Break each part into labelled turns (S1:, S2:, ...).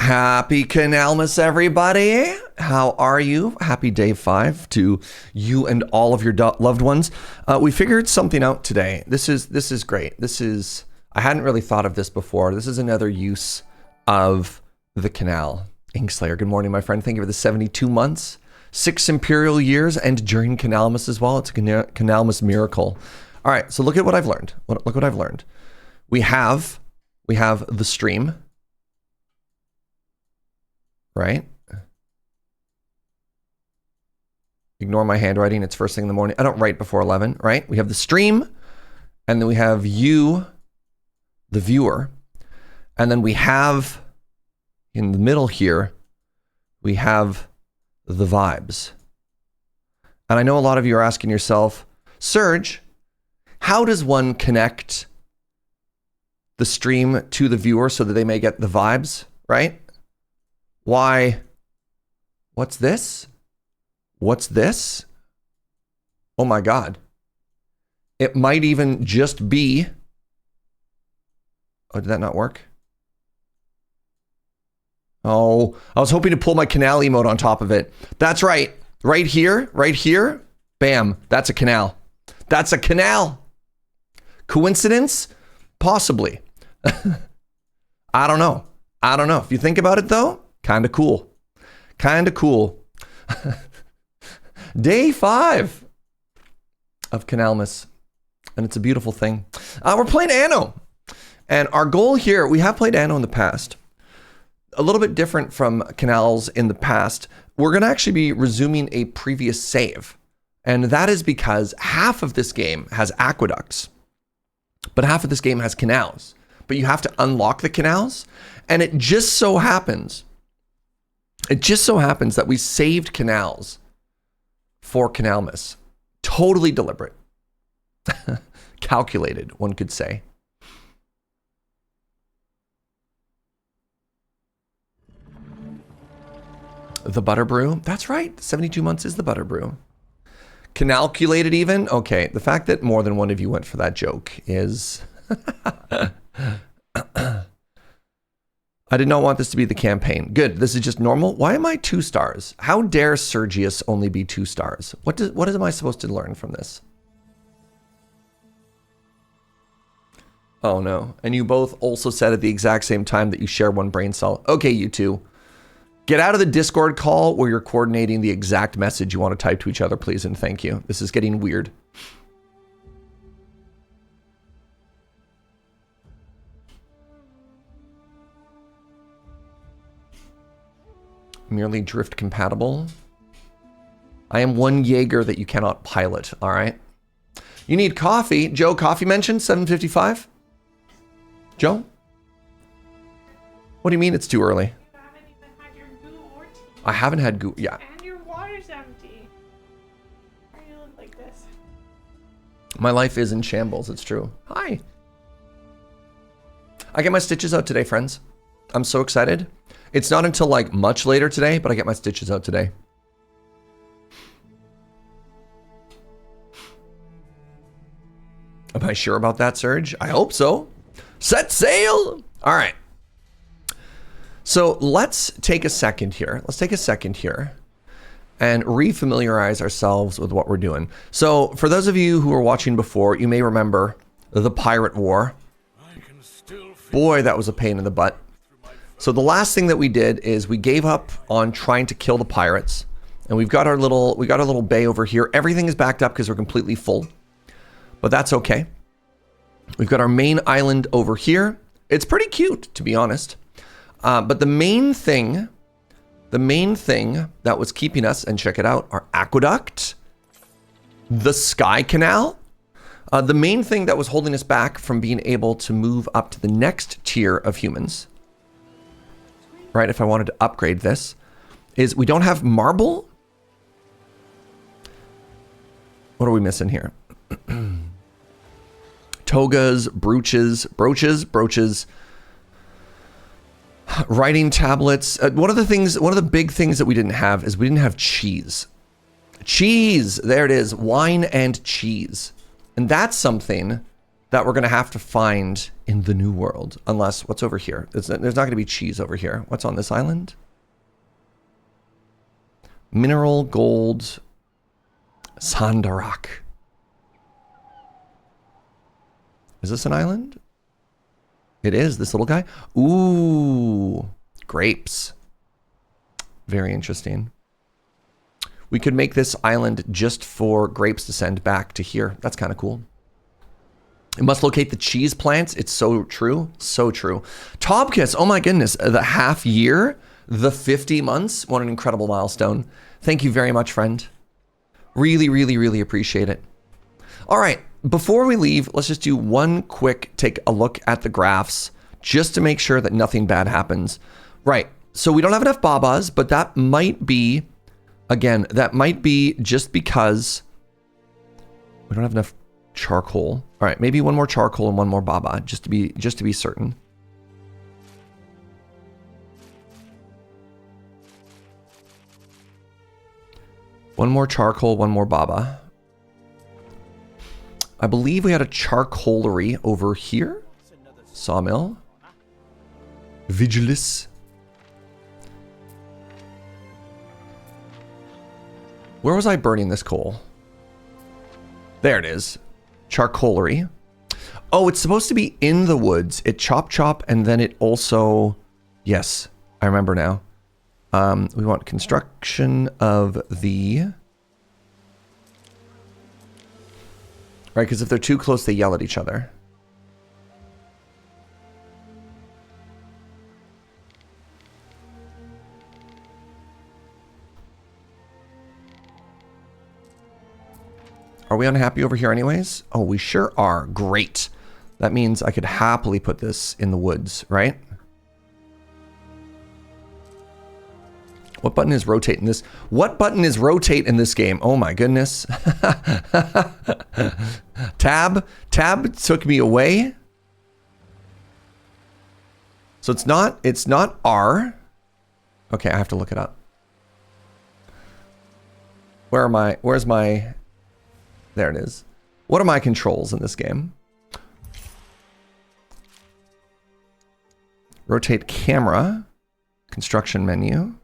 S1: Happy Canalmas, everybody. How are you? Happy day 5 to you and all of your loved ones. We figured something out today. This is great. I hadn't really thought of this before. This is another use of the Canal. Inkslayer, good morning, my friend. Thank you for the 72 months, 6 imperial years, and during Canalmas as well. It's a Canalmas miracle. All right, so look at what I've learned. Look what I've learned. We have the stream. Right? Ignore my handwriting. It's first thing in the morning. I don't write before 11, right? We have the stream, and then we have you, the viewer, and then we have, in the middle here, we have the vibes. And I know a lot of you are asking yourself, Serge, how does one connect the stream to the viewer so that they may get the vibes, right? Why, what's this? What's this? Oh my God. It might even just be, oh, did that not work? Oh, I was hoping to pull my canal emote on top of it. That's right. Right here, bam, that's a canal. That's a canal. Coincidence? Possibly. I don't know. If you think about it though, kind of cool. Day 5 of Canalmas, and it's a beautiful thing. We're playing Anno, and our goal here, we have played Anno in the past. A little bit different from Canals in the past. We're going to actually be resuming a previous save, and that is because half of this game has aqueducts, but half of this game has canals. But you have to unlock the canals, and it just so happens that we saved canals for Canalmas. Totally deliberate. Calculated, one could say. The butter brew. That's right. 72 months is the butter brew. Canalculated even? Okay. The fact that more than one of you went for that joke is... I did not want this to be the campaign. Good. This is just normal. Why am I 2 stars? How dare Sergius only be 2 stars? What am I supposed to learn from this? Oh no. And you both also said at the exact same time that you share one brain cell. Okay, you two. Get out of the Discord call where you're coordinating the exact message you want to type to each other, please, and thank you. This is getting weird. Merely drift compatible. I am one Jaeger that you cannot pilot, all right? You need coffee. Joe, coffee mentioned, 7:55. Joe? What do you mean it's too early?
S2: You haven't even had your goo or tea.
S1: I haven't had goo, yeah.
S2: And your water's empty. Why do you look like this?
S1: My life is in shambles, it's true. Hi. I get my stitches out today, friends. I'm so excited. It's not until like much later today, but I get my stitches out today. Am I sure about that, Serge? I hope so. Set sail! All right. So let's take a second here. And refamiliarize ourselves with what we're doing. So for those of you who were watching before, you may remember the Pirate War. Boy, that was a pain in the butt. So the last thing that we did is we gave up on trying to kill the pirates, and we got our little bay over here. Everything is backed up because we're completely full, but that's okay. We've got our main island over here. It's pretty cute, to be honest. But the main thing that was keeping us, and check it out, our aqueduct, the Sky Canal. The main thing that was holding us back from being able to move up to the next tier of humans, right, if I wanted to upgrade this, is we don't have marble. What are we missing here? Togas, brooches, writing tablets. One of the big things that we didn't have is we didn't have cheese. Cheese, there it is, wine and cheese. And that's something that we're going to have to find in the new world. Unless, what's over here? There's not going to be cheese over here. What's on this island? Mineral, gold, Sandarak. Is this an island? It is, this little guy. Ooh, grapes. Very interesting. We could make this island just for grapes to send back to here. That's kind of cool. It must locate the cheese plants. It's so true. So true. Tobkiss, oh my goodness. The half year, the 50 months. What an incredible milestone. Thank you very much, friend. Really, really, really appreciate it. All right. Before we leave, let's just do one quick take a look at the graphs just to make sure that nothing bad happens. Right. So we don't have enough babas, but that might be, again, that might be just because we don't have enough charcoal. All right, maybe one more charcoal and one more baba, just to be certain. One more charcoal, one more baba. I believe we had a charcoalery over here. Sawmill. Vigilis. Where was I burning this coal? There it is. Charcoalery. Oh, it's supposed to be in the woods. It chop, and then it also... Yes, I remember now. We want construction of the... Right, because if they're too close, they yell at each other. Are we unhappy over here anyways? Oh, we sure are. Great. That means I could happily put this in the woods, right? What button is rotate in this? What button is rotate in this game? Oh my goodness. Tab took me away. So it's not R. Okay, I have to look it up. Where's my... There it is. What are my controls in this game? Rotate camera. Construction menu.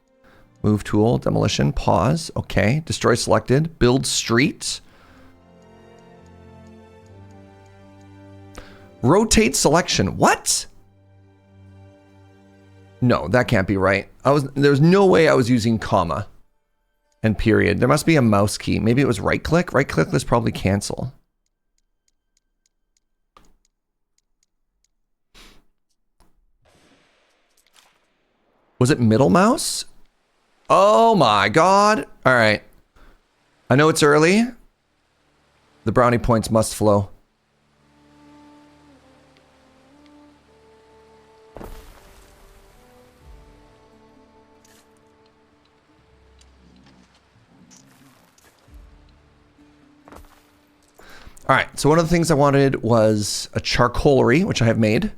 S1: Move tool. Demolition. Pause. Okay. Destroy selected. Build street. Rotate selection. What? No, that can't be right. There's no way I was using comma and period. There must be a mouse key. Maybe it was right click. Right click was probably cancel. Was it middle mouse? Oh my God. All right. I know it's early. The brownie points must flow. All right, so one of the things I wanted was a charcoalery, which I have made. Do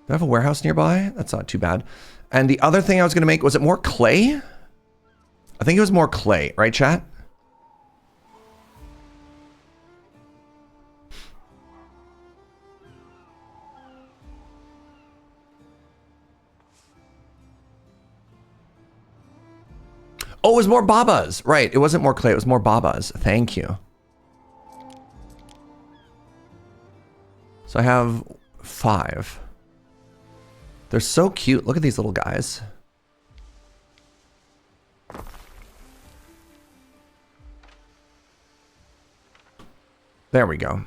S1: I have a warehouse nearby? That's not too bad. And the other thing I was going to make, was it more clay? I think it was more clay, right, chat? Oh, it was more babas. Right, it wasn't more clay, it was more babas. Thank you. So I have 5. They're so cute. Look at these little guys. There we go.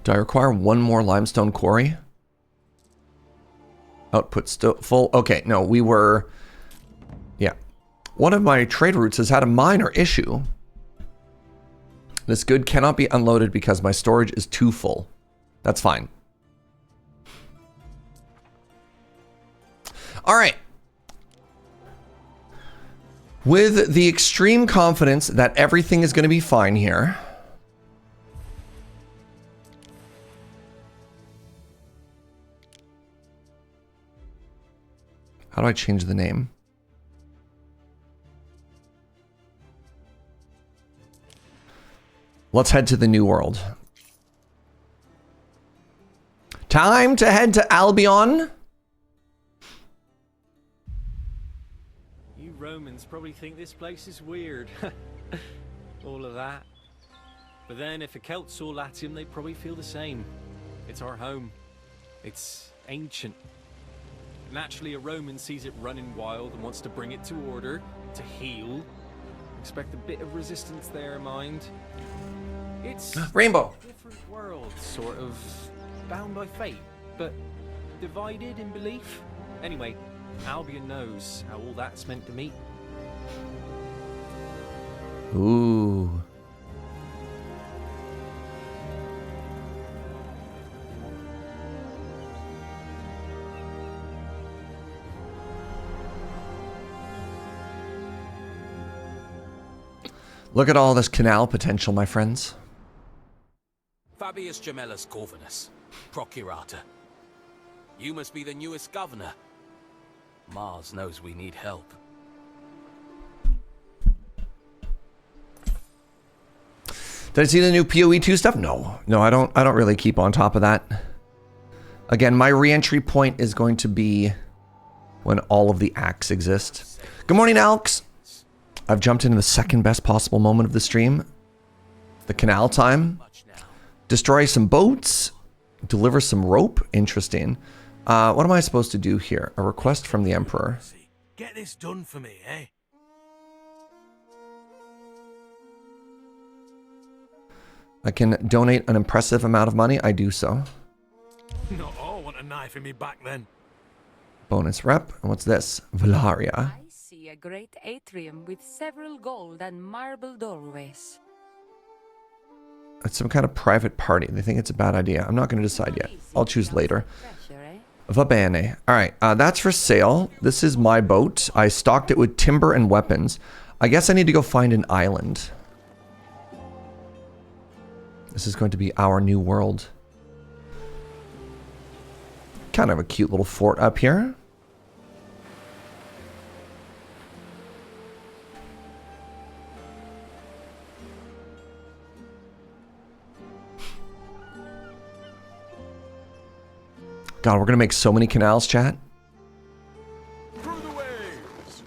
S1: Do I require one more limestone quarry? Output still full. Okay, no, we were... Yeah. One of my trade routes has had a minor issue. This good cannot be unloaded because my storage is too full. That's fine. All right. With the extreme confidence that everything is going to be fine here... How do I change the name? Let's head to the New World. Time to head to Albion.
S3: You Romans probably think this place is weird. All of that. But then if a Celt saw Latium, they'd probably feel the same. It's our home. It's ancient. Naturally, a Roman sees it running wild and wants to bring it to order, to heal. Expect a bit of resistance there, mind. It's
S1: Rainbow.
S3: a different world, sort of bound by fate, but divided in belief. Anyway, Albion knows how all that's meant to meet.
S1: Ooh. Look at all this canal potential, my friends.
S4: Fabius Gemellus Corvinus, Procurator. You must be the newest governor. Mars knows we need help.
S1: Did I see the new PoE 2 stuff? No, I don't really keep on top of that. Again, my re-entry point is going to be when all of the acts exist. Good morning, Alex. I've jumped into the second best possible moment of the stream. The canal time. Destroy some boats. Deliver some rope. Interesting. What am I supposed to do here? A request from the Emperor.
S5: Get this done for me, eh?
S1: I can donate an impressive amount of money. I do so.
S5: Not all want a knife in me back then.
S1: Bonus rep. And what's this? Valaria.
S6: I see a great atrium with several gold and marble doorways.
S1: It's some kind of private party. They think it's a bad idea. I'm not going to decide yet. I'll choose later. Va bene. Alright, that's for sale. This is my boat. I stocked it with timber and weapons. I guess I need to go find an island. This is going to be our new world. Kind of a cute little fort up here. God, we're going to make so many canals, chat.
S5: Through the waves.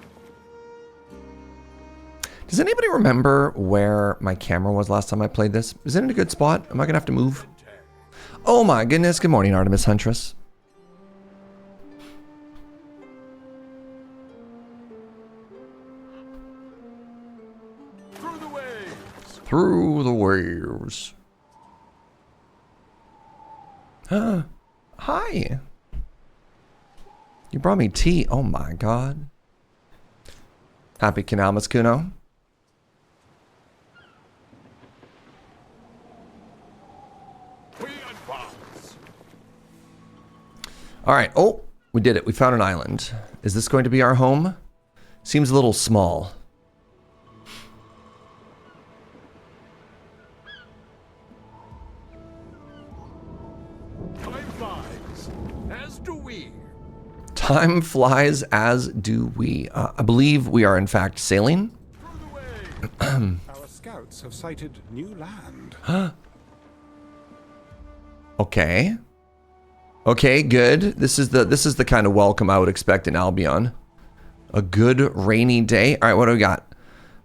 S1: Does anybody remember where my camera was last time I played this? Is it in a good spot? Am I going to have to move? Oh my goodness. Good morning, Artemis Huntress.
S5: Through the waves.
S1: Through the waves. Huh. Hi. You brought me tea. Oh my god. Happy Canalmas Kuno.
S5: We advance.
S1: Alright. Oh, we did it. We found an island. Is this going to be our home? Seems a little small.
S5: Time flies, as do we.
S1: Time flies, as do we. I believe we are in fact sailing.
S5: Through the waves. Our scouts have sighted new land.
S1: Okay. Okay, good. This is the kind of welcome I would expect in Albion. A good rainy day. All right, what do we got?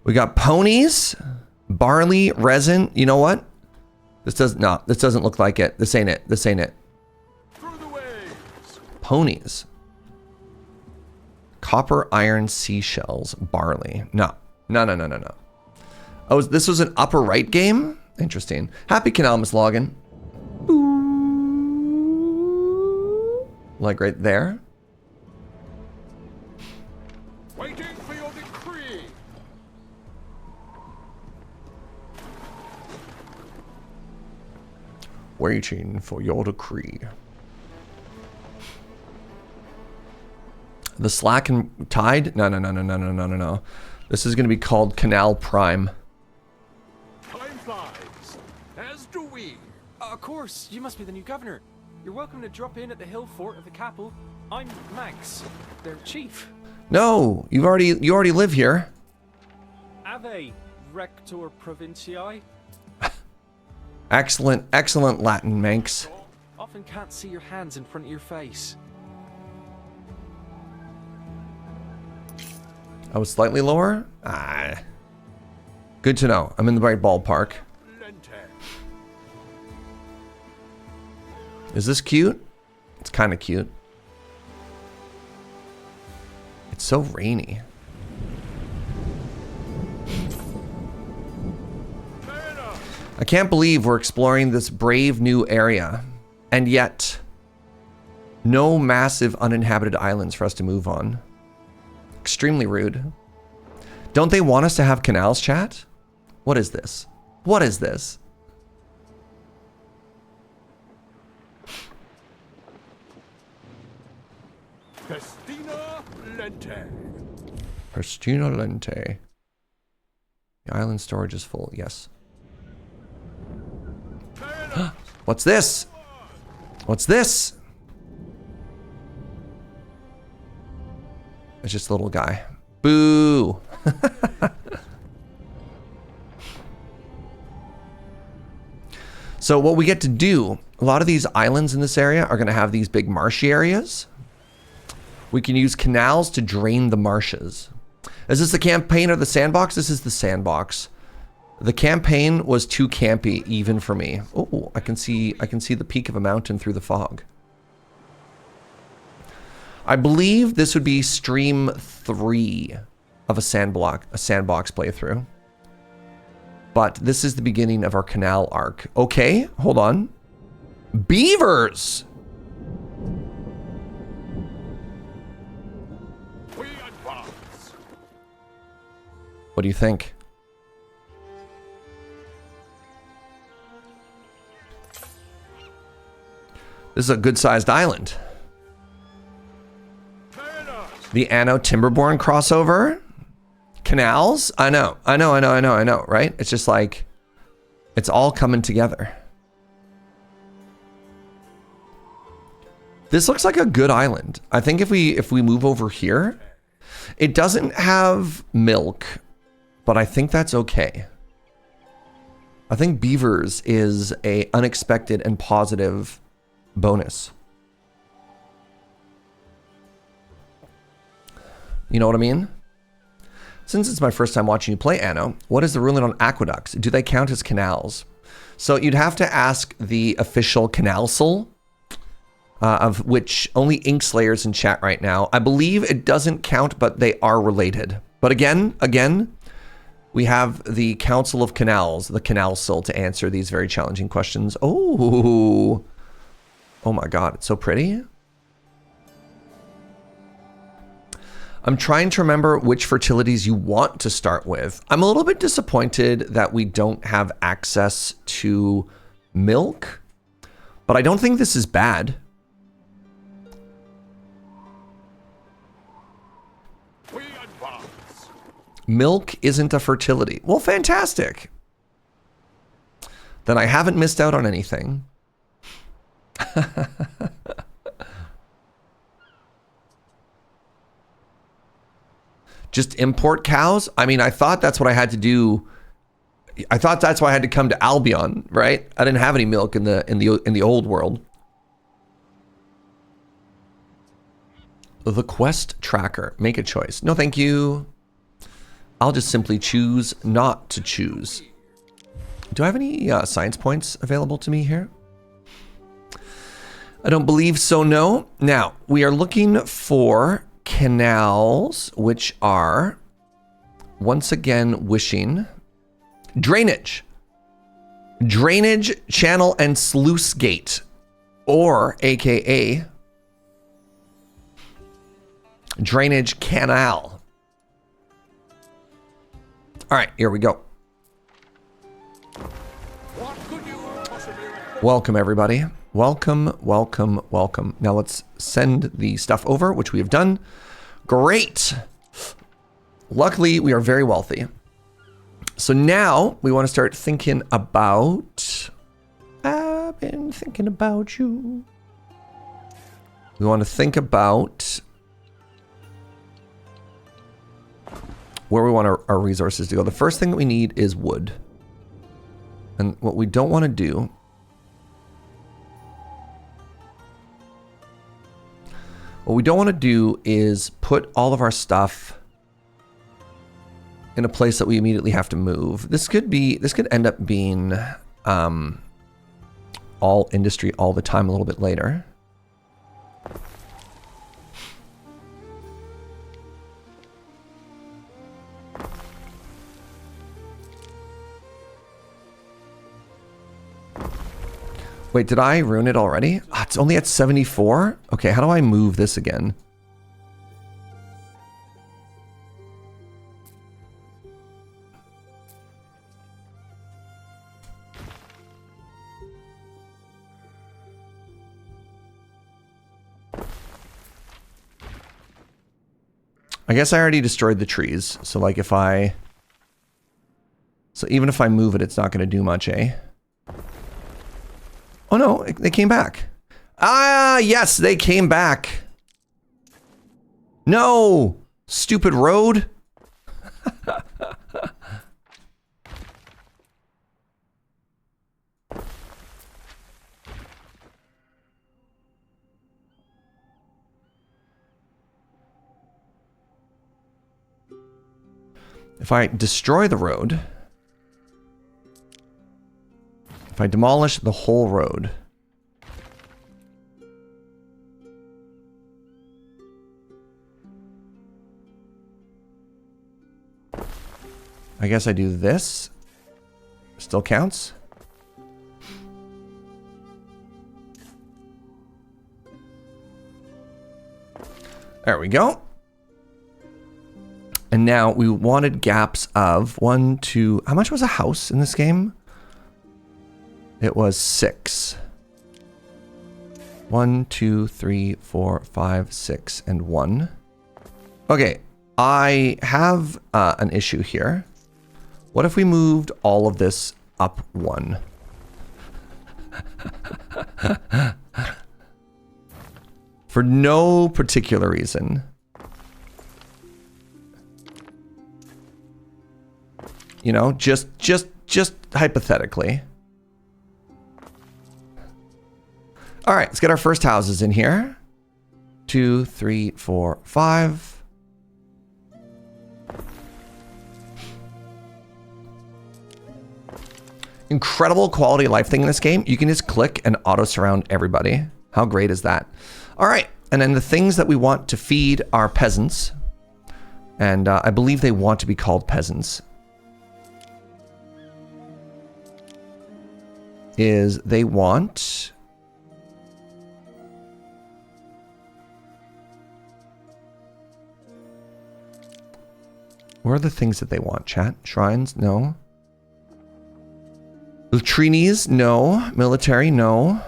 S1: We got ponies, barley, resin. You know what? This doesn't look like it. This ain't it. This ain't it.
S5: Through the waves.
S1: Ponies. Copper, iron, seashells, barley. No. Oh, this was an upper right game? Interesting. Happy Canalmas login. Like right there.
S5: Waiting for your decree.
S1: Waiting for your decree. The slack and tide? No. This is going to be called Canal Prime.
S5: Time flies, as do we.
S3: Of course, you must be the new governor. You're welcome to drop in at the hill fort of the capital. I'm Max, their chief.
S1: No, you already live here.
S3: Ave, Rector Provinciae.
S1: Excellent Latin, Manx.
S3: Often can't see your hands in front of your face.
S1: I was slightly lower? Good to know. I'm in the right ballpark. Is this cute? It's kind of cute. It's so rainy. I can't believe we're exploring this brave new area, and yet no massive uninhabited islands for us to move on. Extremely rude. Don't they want us to have canals, chat? What is this? What is this?
S5: Festina Lente.
S1: Festina Lente. The island storage is full. Yes. What's this? What's this? It's just a little guy. Boo! So what we get to do, a lot of these islands in this area are going to have these big marshy areas. We can use canals to drain the marshes. Is this the campaign or the sandbox? This is the sandbox. The campaign was too campy even for me. Oh, I can see the peak of a mountain through the fog. I believe this would be stream 3 of a sandbox playthrough. But this is the beginning of our canal arc. Okay, hold on. Beavers!
S5: We advance.
S1: What do you think? This is a good-sized island. The Anno Timberborn crossover? Canals? I know, right? It's just like, it's all coming together. This looks like a good island. I think if we move over here, it doesn't have milk, but I think that's okay. I think beavers is a unexpected and positive bonus. You know what I mean? Since it's my first time watching you play Anno, what is the ruling on aqueducts? Do they count as canals? So you'd have to ask the official Canalsel, of which only Inkslayer's in chat right now. I believe it doesn't count, but they are related. But again, we have the Council of Canals, the Canalsel, to answer these very challenging questions. Oh my God, it's so pretty. I'm trying to remember which fertilities you want to start with. I'm a little bit disappointed that we don't have access to milk, but I don't think this is bad.
S5: We advance.
S1: Milk isn't a fertility. Well, fantastic. Then I haven't missed out on anything. Just import cows? I mean, I thought that's what I had to do. I thought that's why I had to come to Albion, right? I didn't have any milk in the old world. The quest tracker. Make a choice. No, thank you. I'll just simply choose not to choose. Do I have any science points available to me here? I don't believe so, no. Now, we are looking for canals, which are, once again, wishing. Drainage. Drainage, channel, and sluice gate. Or, AKA, drainage canal. All right, here we go.
S5: What could you possibly require?
S1: Welcome, everybody. Welcome, welcome, welcome. Now let's send the stuff over, which we have done. Great. Luckily, we are very wealthy. So now we want to start thinking about... I've been thinking about you. We want to think about where we want our resources to go. The first thing that we need is wood. And what we don't want to do... What we don't want to do is put all of our stuff in a place that we immediately have to move. This could end up being all industry all the time a little bit later. Wait, did I ruin it already? Ah, it's only at 74? Okay, how do I move this again? I guess I already destroyed the trees. So like if I... So even if I move it, it's not going to do much, eh? Oh no, they came back. Ah, yes, they came back. No! Stupid road. If I destroy the road... If I demolish the whole road. I guess I do this. Still counts. There we go. And now we wanted gaps of 1, 2... How much was a house in this game? It was 6. 1, 2, 3, 4, 5, 6, and 1. Okay, I have an issue here. What if we moved all of this up 1? For no particular reason. You know, just hypothetically. All right, let's get our first houses in here. 2, 3, 4, 5. Incredible quality of life thing in this game. You can just click and auto surround everybody. How great is that? All right, and then the things that we want to feed our peasants. And I believe they want to be called peasants. Is they want... What are the things that they want, chat? Shrines? No. Latrines? No. Military? No.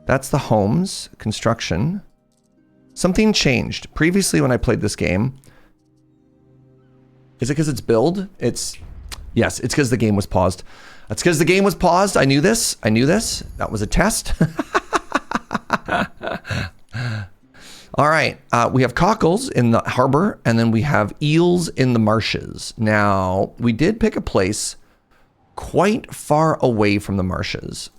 S1: That's the homes. Construction. Something changed. Previously when I played this game... Is it because it's build? Yes, it's because the game was paused. That's because the game was paused. I knew this. I knew this. That was a test. All right, we have cockles in the harbor, and then we have eels in the marshes. Now, we did pick a place quite far away from the marshes.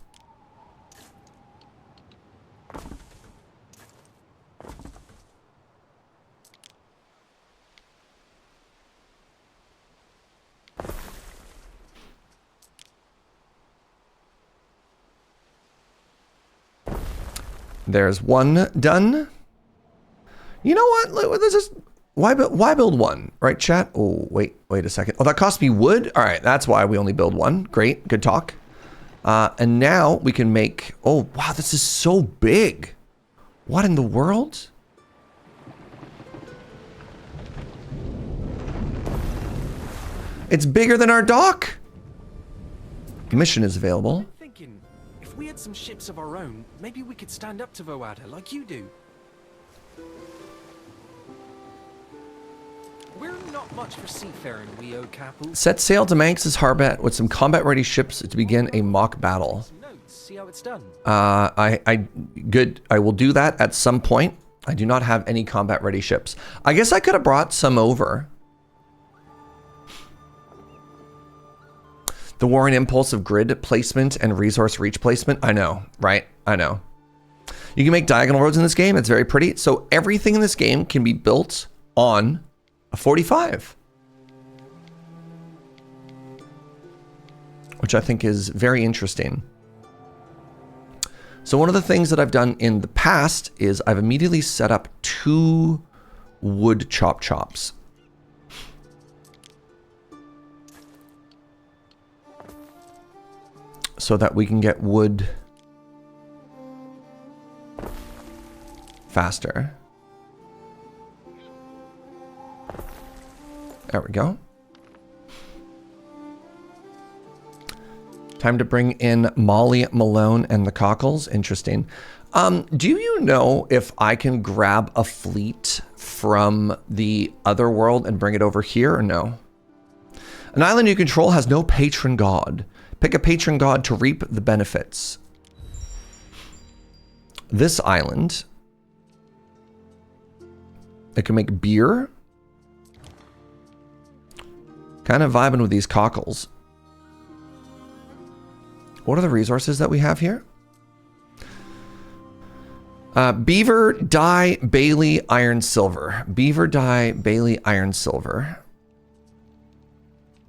S1: There's one done. You know what? Let's just why build one, right, chat? Oh, wait a second. Oh, that cost me wood. All right, that's why we only build one. Great, good talk. And now we can make. Oh, wow, this is so big. What in the world? It's bigger than our dock. Mission is available.
S3: I'm thinking, if we had some ships of our own, maybe we could stand up to Voada like you do. We're not much for seafaring, Leo Capel.
S1: Set sail to Manx's harbor with some combat-ready ships to begin a mock battle.
S3: Note see how it's done.
S1: Good. I will do that at some point. I do not have any combat ready ships. I guess I could have brought some over. The Warring Impulse of grid placement and resource reach placement. I know, right? I know. You can make diagonal roads in this game. It's very pretty. So everything in this game can be built on a 45. Which I think is very interesting. So one of the things that I've done in the past is I've immediately set up 2 wood chops. So that we can get wood faster. There we go. Time to bring in Molly, Malone, and the Cockles. Interesting. Do you know if I can grab a fleet from the other world and bring it over here or no? An island you control has no patron god. Pick a patron god to reap the benefits. This island, it can make beer. Kind of vibing with these cockles. What are the resources that we have here? Beaver, dye, Bailey, iron, silver. Beaver, dye, Bailey, iron, silver.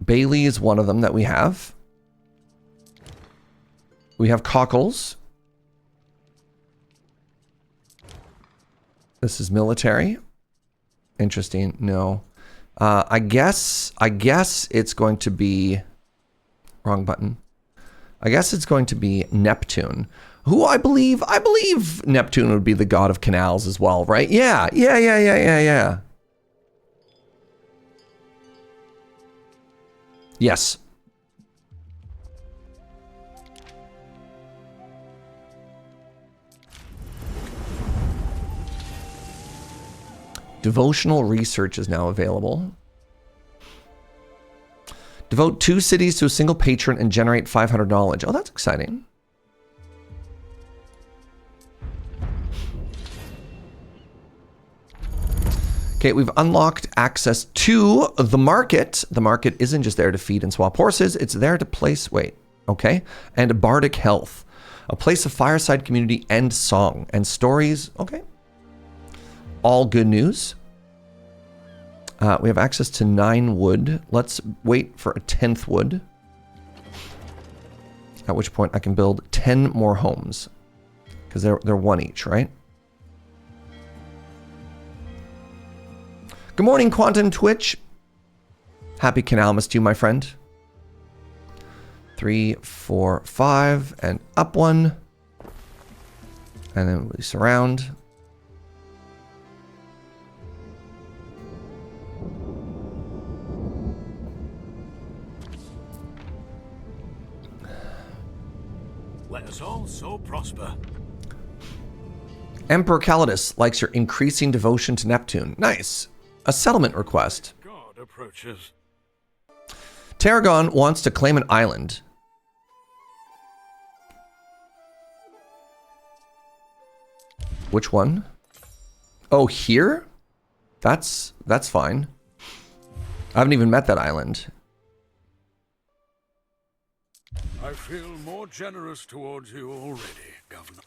S1: Bailey is one of them that we have. We have cockles. This is military. Interesting. No. I guess it's going to be... Wrong button. I guess it's going to be Neptune. Who I believe Neptune would be the god of canals as well, right? Yeah. Yes. Devotional research is now available. Devote 2 cities to a single patron and generate 500 knowledge. Oh, that's exciting. Okay, we've unlocked access to the market. The market isn't just there to feed and swap horses. It's there to place, okay. And bardic health. A place of fireside community and song and stories. Okay. All good news. We have access to 9 wood. Let's wait for a 10th wood. At which point I can build 10 more homes. Because they're 1 each, right? Good morning, Quantum Twitch. Happy Canalmas to you, my friend. 3, 4, 5, and up 1. And then we surround.
S5: Let us all so prosper.
S1: Emperor Calidus likes your increasing devotion to Neptune. Nice. A settlement request.
S5: God approaches.
S1: Tarragon wants to claim an island. Which one? Oh, here? That's fine. I haven't even met that island.
S5: I feel more generous towards you already, Governor.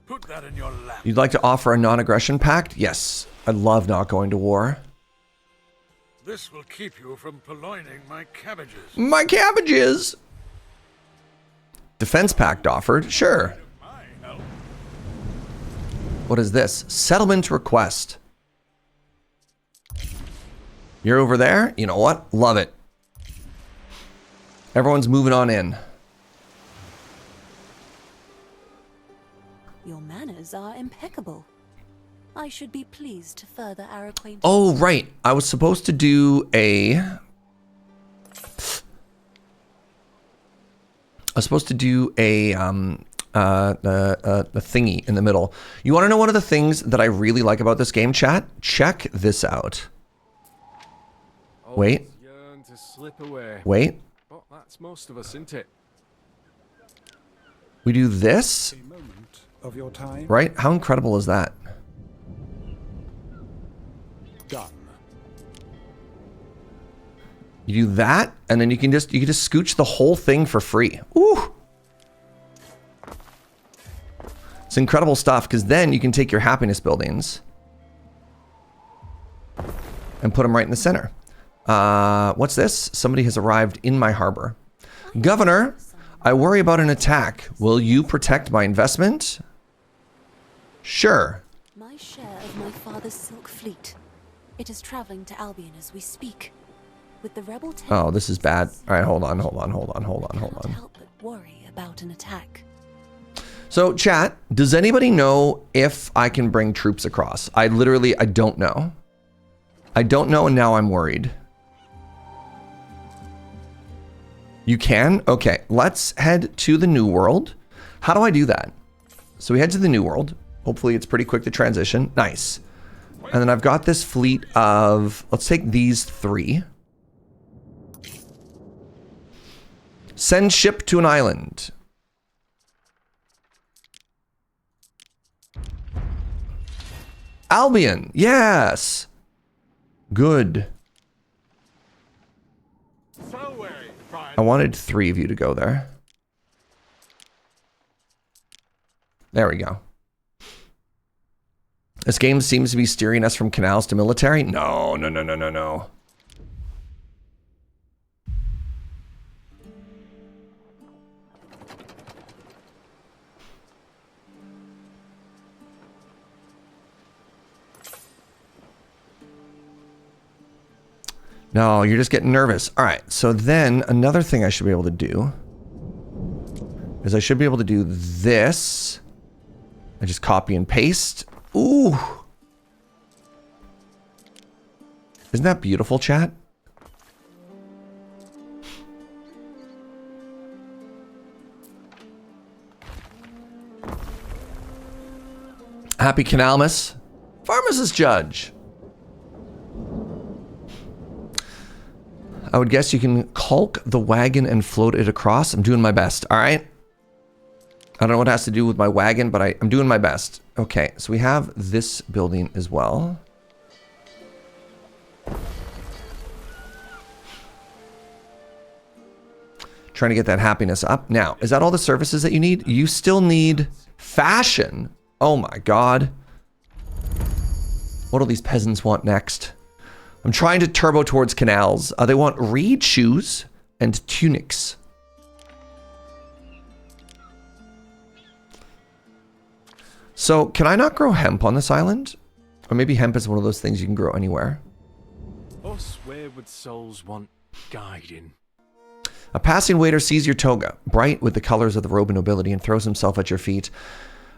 S5: Put that in your lap.
S1: You'd like to offer a non-aggression pact? Yes. I love not going to war.
S5: This will keep you from purloining my cabbages.
S1: My cabbages! Defense pact offered? Sure. What is this? Settlement request. You're over there? You know what? Love it. Everyone's moving on in.
S6: Your manners are impeccable. I should be pleased to further our acquaintance.
S1: Oh, right. I was supposed to do a thingy in the middle. You want to know one of the things that I really like about this game, chat? Check this out. Wait.
S3: Yearn to slip away.
S1: Wait.
S3: But that's most of us, isn't it?
S1: We do this,
S5: A moment of your time.
S1: right? How incredible is that?
S5: Done.
S1: You do that, and then you can just scooch the whole thing for free. Ooh. It's incredible stuff, because then you can take your happiness buildings and put them right in the center. What's this? Somebody has arrived in my harbor. Governor, I worry about an attack. Will you protect my investment? Sure.
S7: My share of my father's silk fleet. It is traveling to Albion as we speak. With the rebel
S1: Oh, this is bad. All right, hold on.
S7: cannot help but worry about an attack.
S1: So, chat, does anybody know if I can bring troops across? I don't know. I don't know, and now I'm worried. You can? Okay, let's head to the New World. How do I do that? So we head to the New World. Hopefully it's pretty quick to transition. Nice. And then I've got this fleet of... Let's take these 3. Send ship to an island. Albion. Yes. Good. I wanted 3 of you to go there. There we go. This game seems to be steering us from canals to military. No. No, you're just getting nervous. All right, so then another thing I should be able to do is I should be able to do this. I just copy and paste. Ooh. Isn't that beautiful, chat? Happy Canalmas. Pharmacist Judge. I would guess you can caulk the wagon and float it across. I'm doing my best, all right? I don't know what it has to do with my wagon, but I'm doing my best. Okay, so we have this building as well. Trying to get that happiness up. Now, is that all the services that you need? You still need fashion. Oh my God. What do these peasants want next? I'm trying to turbo towards canals. They want reed shoes and tunics. So, can I not grow hemp on this island? Or maybe hemp is one of those things you can grow anywhere.
S3: Us wayward souls want guiding.
S1: A passing waiter sees your toga, bright with the colors of the robe of nobility, and throws himself at your feet.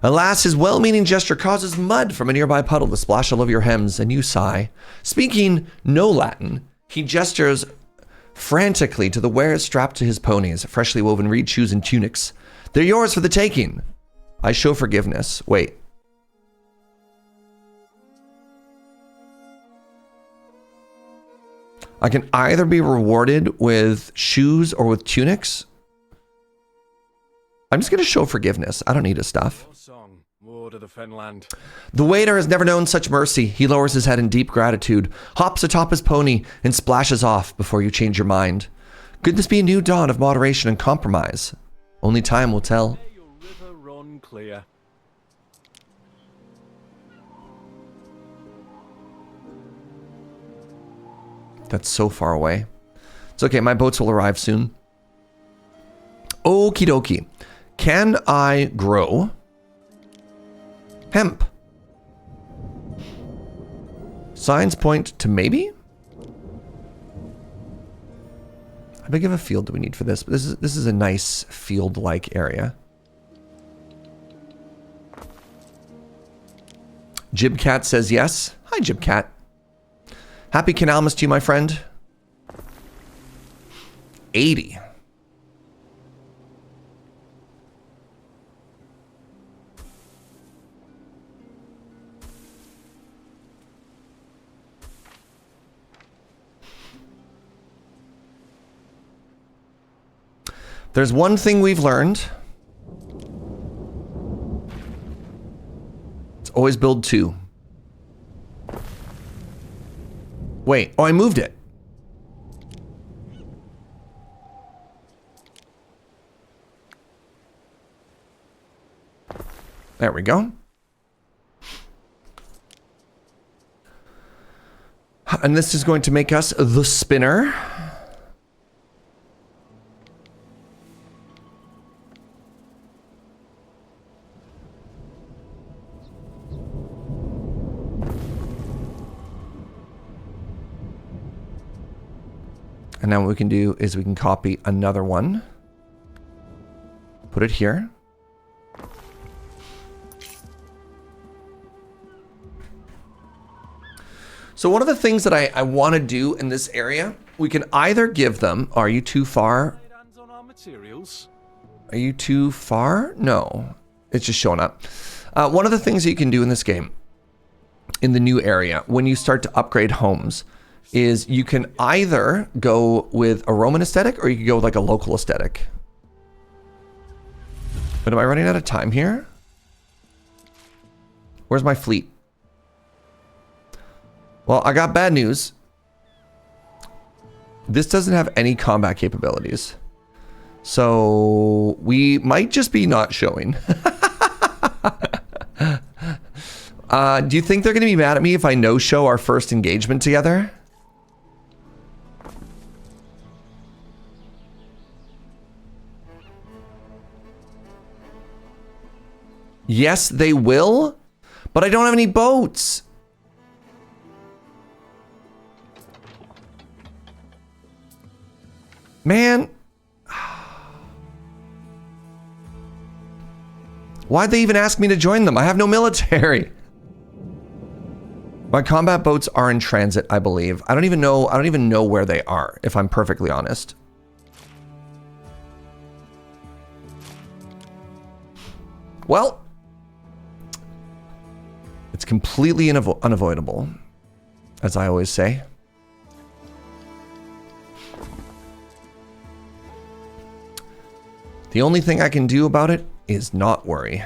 S1: Alas, his well-meaning gesture causes mud from a nearby puddle to splash all over your hems, and you sigh. Speaking no Latin, he gestures frantically to the wares strapped to his ponies, freshly woven reed shoes and tunics. They're yours for the taking. I show forgiveness. Wait. I can either be rewarded with shoes or with tunics. I'm just going to show forgiveness. I don't need his stuff.
S3: Song, Ward of the Fenland.
S1: The waiter has never known such mercy. He lowers his head in deep gratitude, hops atop his pony, and splashes off before you change your mind. Could this be a new dawn of moderation and compromise? Only time will tell.
S3: May your river run clear.
S1: That's so far away. It's okay, my boats will arrive soon. Okie dokie. Can I grow hemp? Signs point to maybe? How big of a field do we need for this? This is a nice field-like area. Jibcat says yes. Hi, Jibcat. Happy Canalmas to you, my friend. 80. There's one thing we've learned. always build 2. Wait, oh, I moved it. There we go. And this is going to make us the spinner. And now what we can do is we can copy another one. Put it here. So one of the things that I want to do in this area, we can either give them... Are you too far? Are you too far? No. It's just showing up. One of the things that you can do in this game, in the new area, when you start to upgrade homes, is you can either go with a Roman aesthetic or you can go with like a local aesthetic. But am I running out of time here? Where's my fleet? Well, I got bad news. This doesn't have any combat capabilities. So we might just be not showing. Do you think they're going to be mad at me if I no-show our first engagement together? Yes, they will, but I don't have any boats. Man. Why'd they even ask me to join them? I have no military. My combat boats are in transit, I believe. I don't even know where they are, if I'm perfectly honest. Well, it's completely unavoidable, as I always say. The only thing I can do about it is not worry.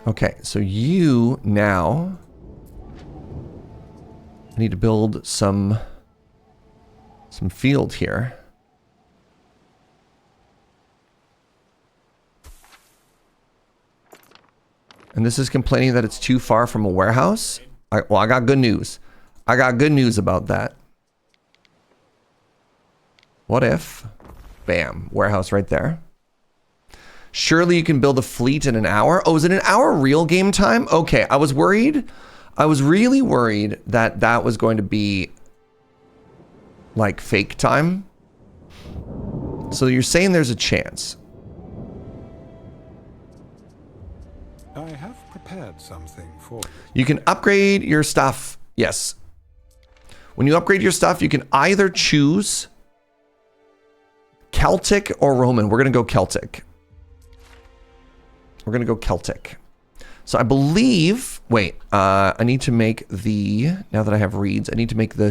S1: Okay, so you now need to build some field here. And this is complaining that it's too far from a warehouse. Well, I got good news. I got good news about that. What if, bam, warehouse right there. Surely you can build a fleet in an hour. Oh, is it an hour real game time? Okay, I was worried. I was really worried that that was going to be like fake time. So you're saying there's a chance.
S5: I have prepared something for you.
S1: You can upgrade your stuff. Yes. When you upgrade your stuff, you can either choose Celtic or Roman. We're going to go Celtic. We're going to go Celtic. So I believe, wait, I need to make the, now that I have reeds, I need to make the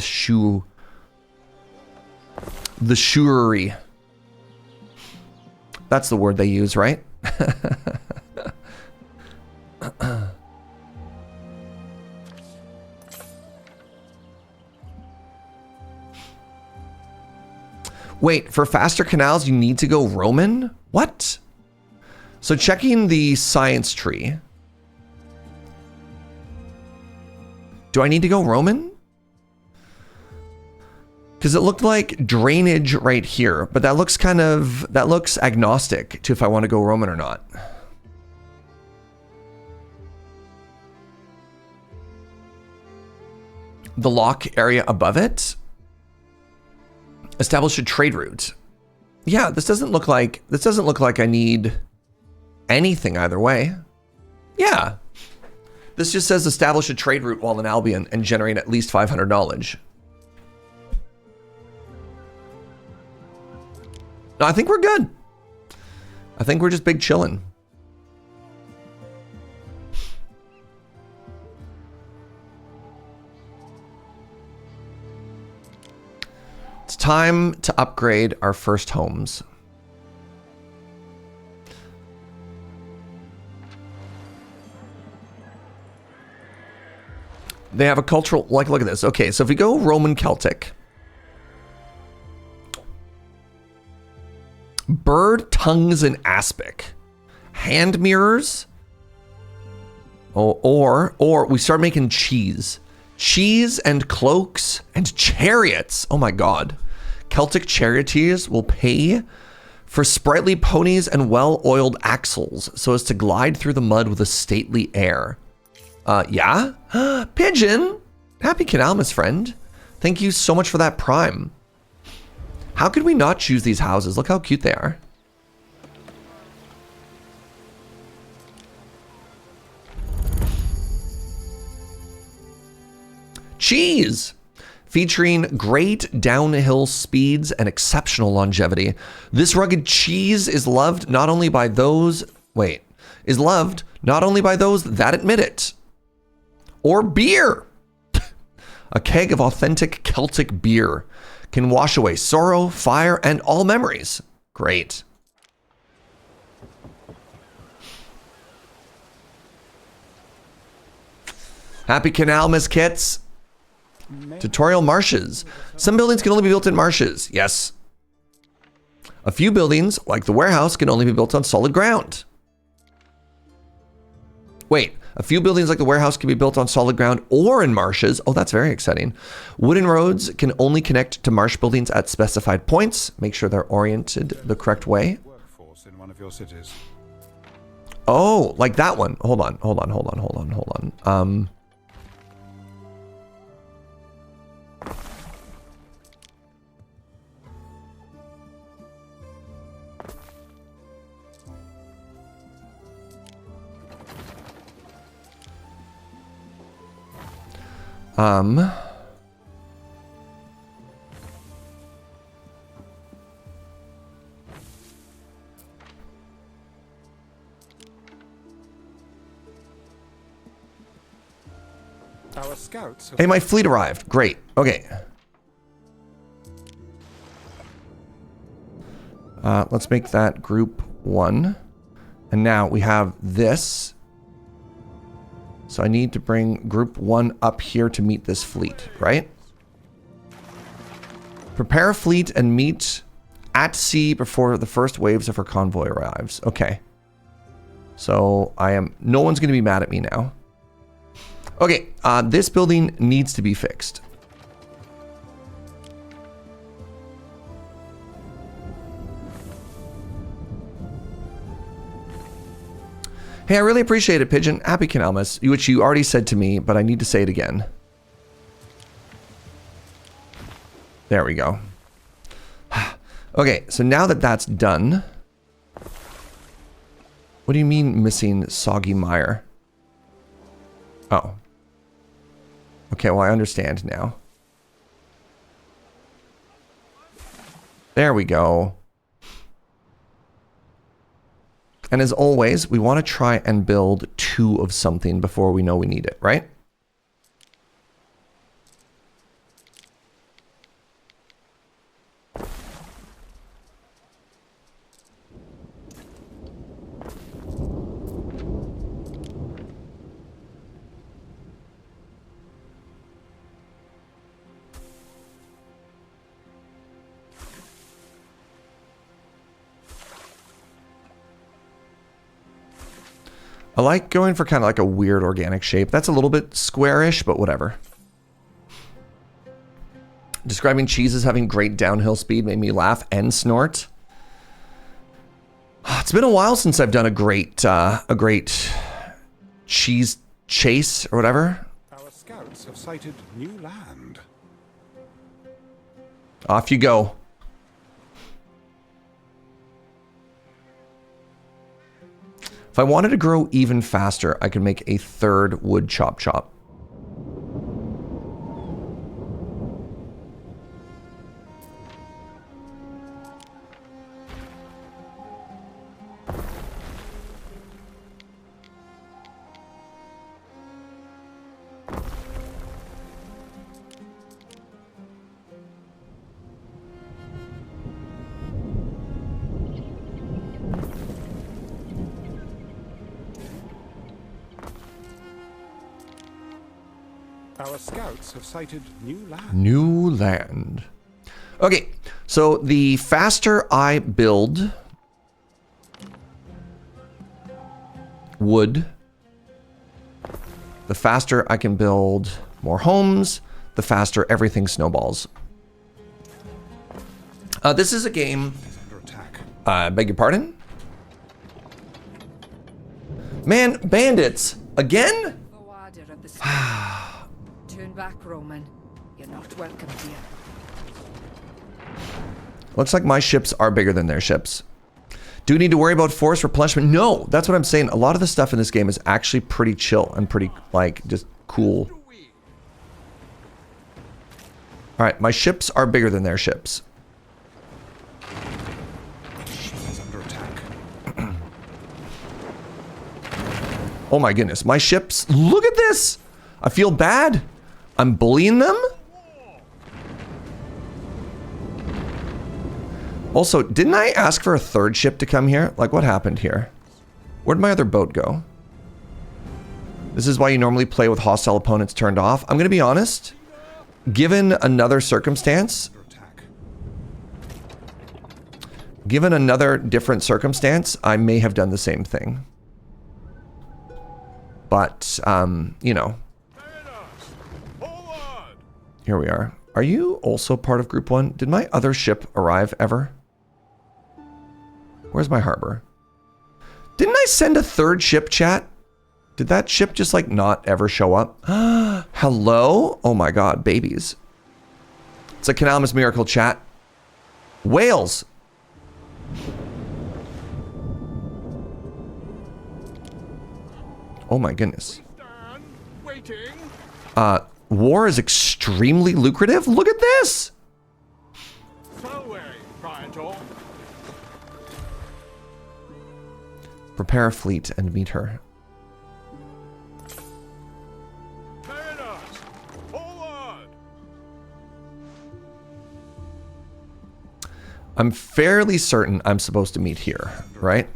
S1: shoery. That's the word they use, right? Wait, for faster canals, you need to go Roman? What? So checking the science tree. Do I need to go Roman? Because it looked like drainage right here, but that looks that looks agnostic to if I want to go Roman or not. The lock area above it. Establish a trade route. Yeah, this doesn't look like I need anything either way. Yeah. This just says establish a trade route while in Albion and generate at least 500 knowledge. No, I think we're good. I think we're just big chillin'. time to upgrade our first homes. They have a cultural, like, look at this. Okay, so if we go Roman Celtic. Bird tongues and aspic. Hand mirrors. Oh, or we start making cheese. Cheese and cloaks and chariots. Oh my god. Celtic charioteers will pay for sprightly ponies and well-oiled axles so as to glide through the mud with a stately air. Yeah? Pigeon! Happy Canalmas, friend. Thank you so much for that prime. How could we not choose these houses? Look how cute they are. Cheese! Featuring great downhill speeds and exceptional longevity. This rugged cheese is loved not only by those... is loved not only by those that admit it. Or beer! A keg of authentic Celtic beer can wash away sorrow, fire, and all memories. Great. Happy Canalmas, kits. Tutorial marshes. Some buildings can only be built in marshes. Yes. A few buildings, like the warehouse, can only be built on solid ground. Wait, a few buildings like the warehouse can be built on solid ground or in marshes. Oh, that's very exciting. Wooden roads can only connect to marsh buildings at specified points. Make sure they're oriented the correct way.
S5: Workforce in one of your cities.
S1: Oh, like that one. Hold on.
S5: Our scouts.
S1: Hey, my fleet arrived. Great. Okay. Let's make that group 1. And now we have this. So I need to bring group 1 up here to meet this fleet, right? Prepare a fleet and meet at sea before the first waves of her convoy arrives. Okay. So no one's going to be mad at me now. Okay, this building needs to be fixed. Hey, I really appreciate it, Pigeon. Happy Canalmas, which you already said to me, but I need to say it again. There we go. Okay, so now that that's done... What do you mean missing soggy mire? Oh. Okay, well, I understand now. There we go. And as always, we want to try and build 2 of something before we know we need it, right? I like going for kind of like a weird organic shape. That's a little bit squarish, but whatever. Describing cheese as having great downhill speed made me laugh and snort. It's been a while since I've done a great cheese chase or whatever.
S5: Our scouts have sighted new land.
S1: Off you go. If I wanted to grow even faster, I could make a 3rd wood chop chop.
S8: Our scouts have sighted new land.
S1: New land. Okay, so the faster I build wood, the faster I can build more homes, the faster everything snowballs. This is a game.
S8: Under attack.
S1: Beg your pardon? Man, bandits again?
S6: Forwarder of the sky. Turn back, Roman. You're not welcome here.
S1: Looks like my ships are bigger than their ships. Do we need to worry about force replenishment? No, that's what I'm saying. A lot of the stuff in this game is actually pretty chill and pretty, like, just cool. All right, my ships are bigger than their ships.
S8: Shields under attack.
S1: Oh my goodness, my ships, look at this. I feel bad. I'm bullying them. Also, didn't I ask for a third ship to come here? Like, what happened here? Where'd my other boat go? This is why you normally play with hostile opponents turned off. I'm gonna be honest. Given another circumstance, given another different circumstance, I may have done the same thing. But, you know. Here we are. Are you also part of Group 1? Did my other ship arrive ever? Where's my harbor? Didn't I send a third ship, chat? Did that ship just, like, not ever show up? Hello? Oh my god, babies. It's a Canalmas miracle, chat. Whales! Oh my goodness. War is extremely lucrative? Look at this! Prepare a fleet and meet her. I'm fairly certain I'm supposed to meet here, right?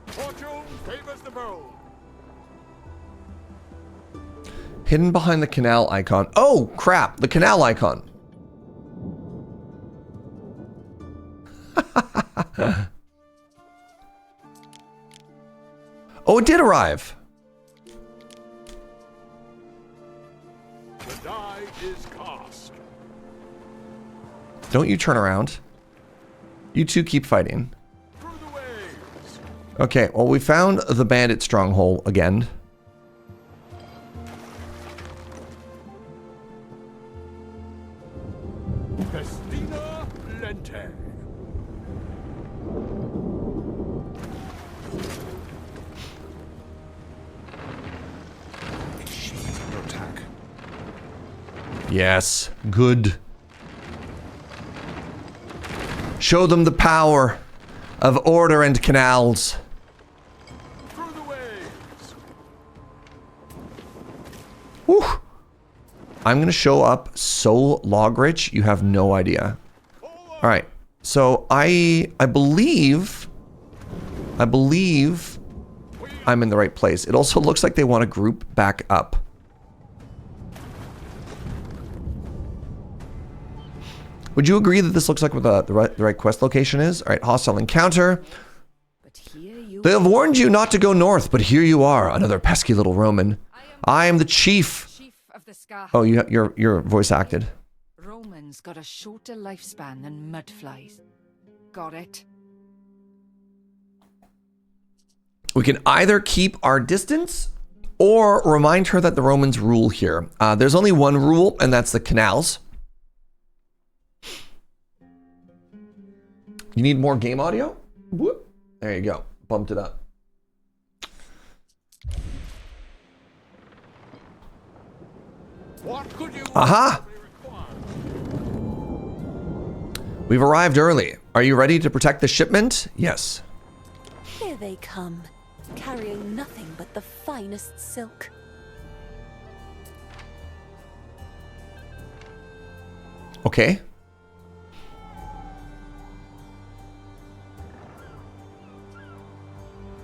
S5: Fortune favors the bold.
S1: Hidden behind the canal icon. Oh, crap. The canal icon. Oh, it did arrive.
S5: The die is cast.
S1: Don't you turn around. You two keep fighting.
S5: Through the waves.
S1: Okay, well, we found the bandit stronghold again.
S5: Festina Lente.
S8: Shields under attack.
S1: Yes, good. Show them the power of order and canals.
S5: Through the waves.
S1: Whew. I'm gonna show up so log rich, you have no idea. All right, so I believe I'm in the right place. It also looks like they want to group back up. Would you agree that this looks like what the right quest location is? All right, hostile encounter.
S6: But here you
S1: They have warned you not to go north, but here you are, another pesky little Roman. I am the chief.
S6: chief of the sky.
S1: Oh, you're voice acted.
S6: Romans got a shorter lifespan than mudflies. Got it?
S1: We can either keep our distance or remind her that the Romans rule here. There's only one rule, and that's the canals. You need more game audio? Whoop. There you go. Bumped it up.
S5: What could you
S1: Aha!
S5: require?
S1: We've arrived early. Are you ready to protect the shipment? Yes.
S7: Here they come, carrying nothing but the finest silk.
S1: Okay.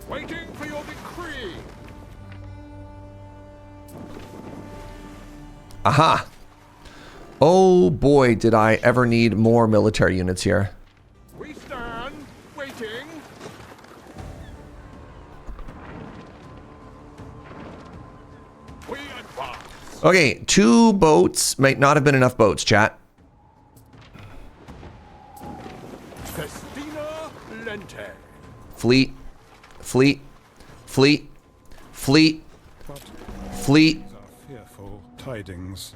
S5: Waiting for your decree.
S1: Aha. Oh boy, did I ever need more military units here.
S5: We stand, waiting. We advance.
S1: Okay, 2 boats might not have been enough boats, chat.
S5: Festina Lente.
S1: Fleet, fleet, fleet, fleet,
S8: But
S1: fleet.
S8: these are fearful tidings.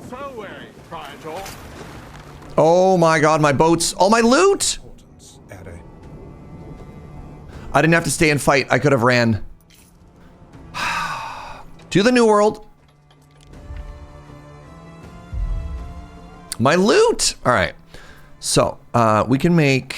S5: Salve, Praetor.
S1: Oh my god, my boats, all my loot!
S8: Importance, Ere.
S1: I didn't have to stay and fight, I could have ran. To the New World. My loot! Alright, so, we can make...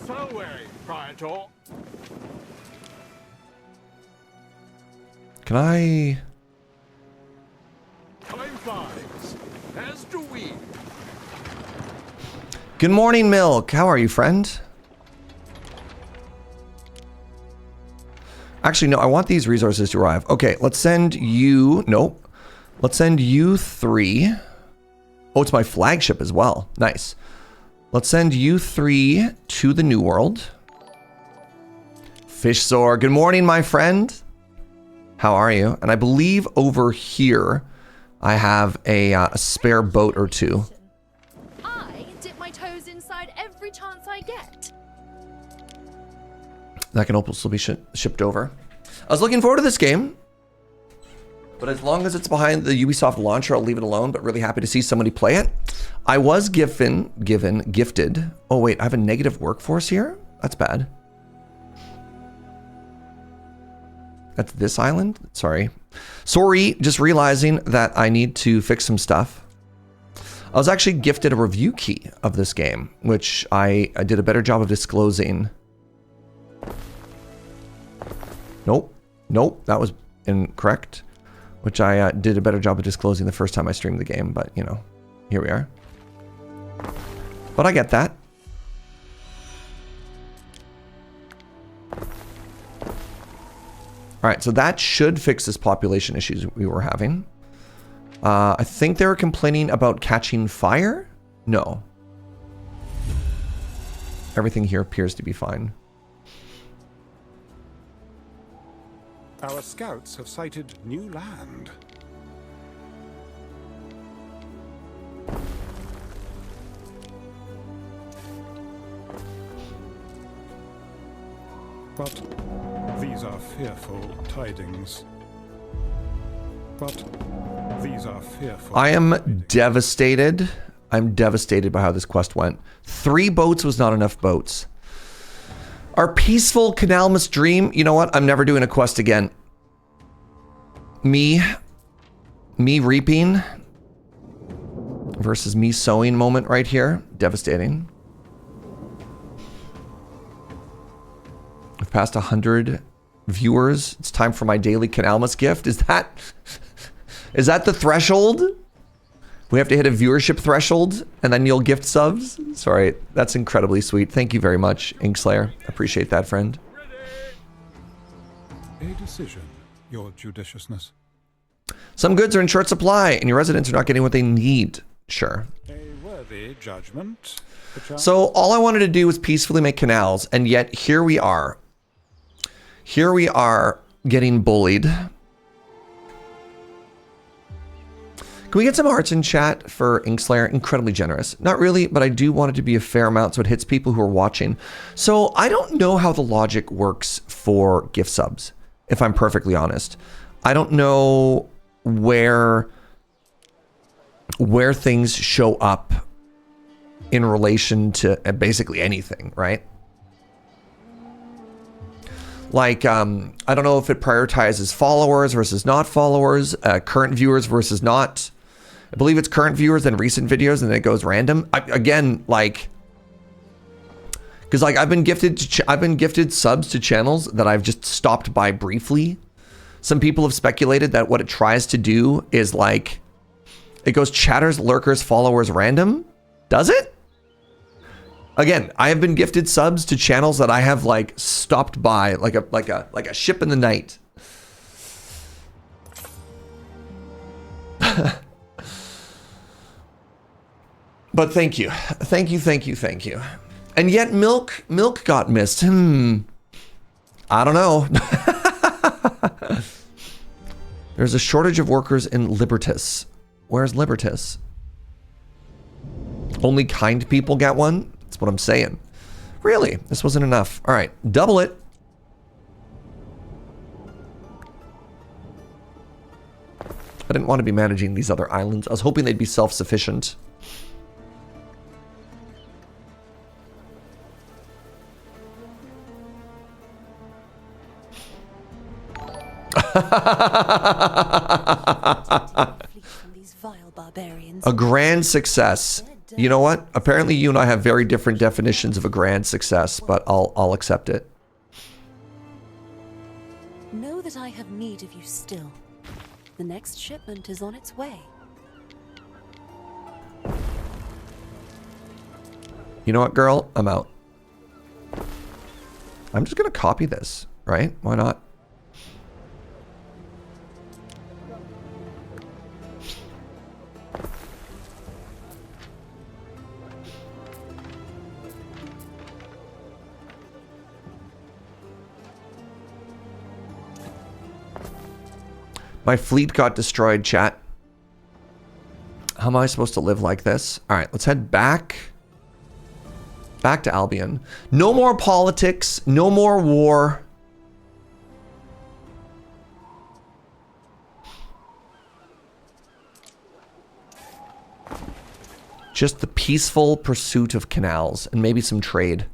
S5: Salve, Praetor.
S1: Can I...
S5: Time flies, as do we.
S1: Good morning, Milk. How are you, friend? Actually, no, I want these resources to arrive. Okay, let's send you... Nope. Let's send you 3. Oh, it's my flagship as well. Nice. Let's send you 3 to the New World. Fishsore. Good morning, my friend. How are you? And I believe over here, I have a spare boat or 2.
S9: I dip my toes inside every chance I get.
S1: That can also be shipped over. I was looking forward to this game. But as long as it's behind the Ubisoft launcher, I'll leave it alone. But really happy to see somebody play it. I was gifted. Oh wait, I have a negative workforce here? That's bad. That's this island? Sorry, just realizing that I need to fix some stuff. I was actually gifted a review key of this game, which I did a better job of disclosing. Nope, that was incorrect. Which I did a better job of disclosing the first time I streamed the game, but you know, here we are. But I get that. All right, so that should fix this population issues we were having. I think they were complaining about catching fire? No. Everything here appears to be fine.
S8: Our scouts have sighted new land. But these are fearful tidings.
S1: I am devastated. I'm devastated by how this quest went. 3 boats was not enough boats. Our peaceful Canalmas dream. You know what? I'm never doing a quest again. Me reaping versus me sowing moment right here. Devastating. I've passed 100 viewers. It's time for my daily Canalmas gift. Is that the threshold? We have to hit a viewership threshold and then you'll gift subs? Sorry, that's incredibly sweet. Thank you very much, Inkslayer. Appreciate that, friend.
S8: A decision, your judiciousness.
S1: Some goods are in short supply and your residents are not getting what they need. Sure.
S8: A worthy judgment.
S1: So all I wanted to do was peacefully make canals, and yet here we are. Here we are getting bullied. Can we get some hearts in chat for Inkslayer? Incredibly generous. Not really, but I do want it to be a fair amount so it hits people who are watching. So I don't know how the logic works for gift subs, if I'm perfectly honest. I don't know where things show up in relation to basically anything, right? Like, I don't know if it prioritizes followers versus not followers, current viewers versus not. I believe it's current viewers and recent videos, and then it goes random. Again, like, because like I've been gifted subs to channels that I've just stopped by briefly. Some people have speculated that what it tries to do is like, it goes chatters, lurkers, followers, random. Does it? Again, I have been gifted subs to channels that I have like stopped by like a ship in the night. But thank you. Thank you, thank you, thank you. And yet milk got missed. I don't know. There's a shortage of workers in Libertas. Where's Libertas? Only kind people get one? That's what I'm saying. Really? This wasn't enough. All right, double it. I didn't want to be managing these other islands. I was hoping they'd be self-sufficient. A grand success. You know what? Apparently you and I have very different definitions of a grand success, but I'll accept it.
S7: Know that I have need of you still. The next shipment is on its way.
S1: You know what, girl? I'm out. I'm just gonna copy this, right? Why not? My fleet got destroyed, chat. How am I supposed to live like this? All right, let's head back. Back to Albion. No more politics. No more war. Just the peaceful pursuit of canals and maybe some trade.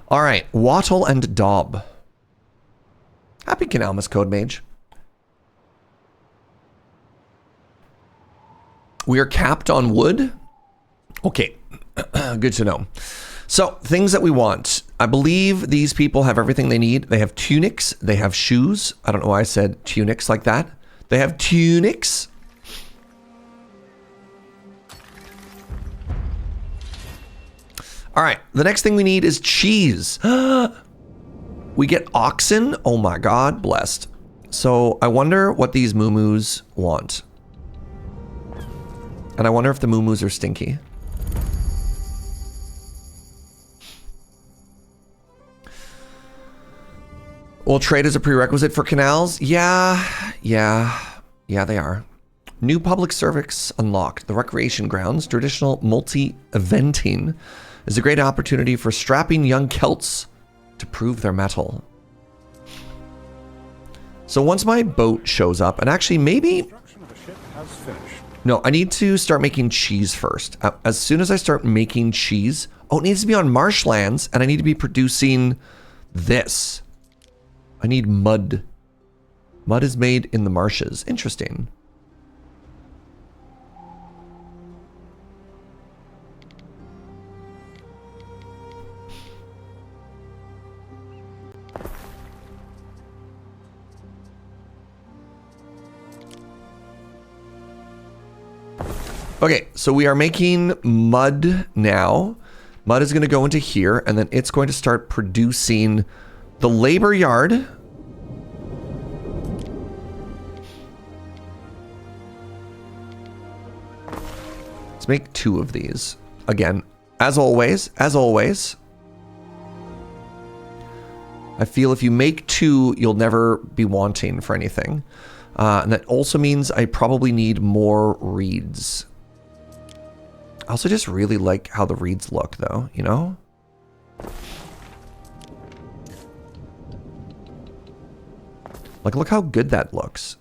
S1: All right, Wattle and Daub. Happy Canalmas, Code Mage. We are capped on wood. Okay, good to know. So, things that we want. I believe these people have everything they need. They have tunics. They have shoes. I don't know why I said tunics like that. They have tunics. All right, the next thing we need is cheese. We get oxen. Oh my god, blessed. So I wonder what these moo-moos want. And I wonder if the moo-moos are stinky. Well, trade is a prerequisite for canals? Yeah, they are. New public service unlocked. The recreation grounds, traditional multi-eventing, is a great opportunity for strapping young Celts to prove their mettle. So once my boat shows up, and actually maybe... No, I need to start making cheese first. As soon as I start making cheese... Oh, it needs to be on marshlands, and I need to be producing this. I need mud. Mud is made in the marshes. Interesting. Okay, so we are making mud now. Mud is going to go into here, and then it's going to start producing the labor yard. Let's make 2 of these. Again, as always, I feel if you make 2, you'll never be wanting for anything. And that also means I probably need more reeds. I also just really like how the reeds look, though, you know? Like, look how good that looks.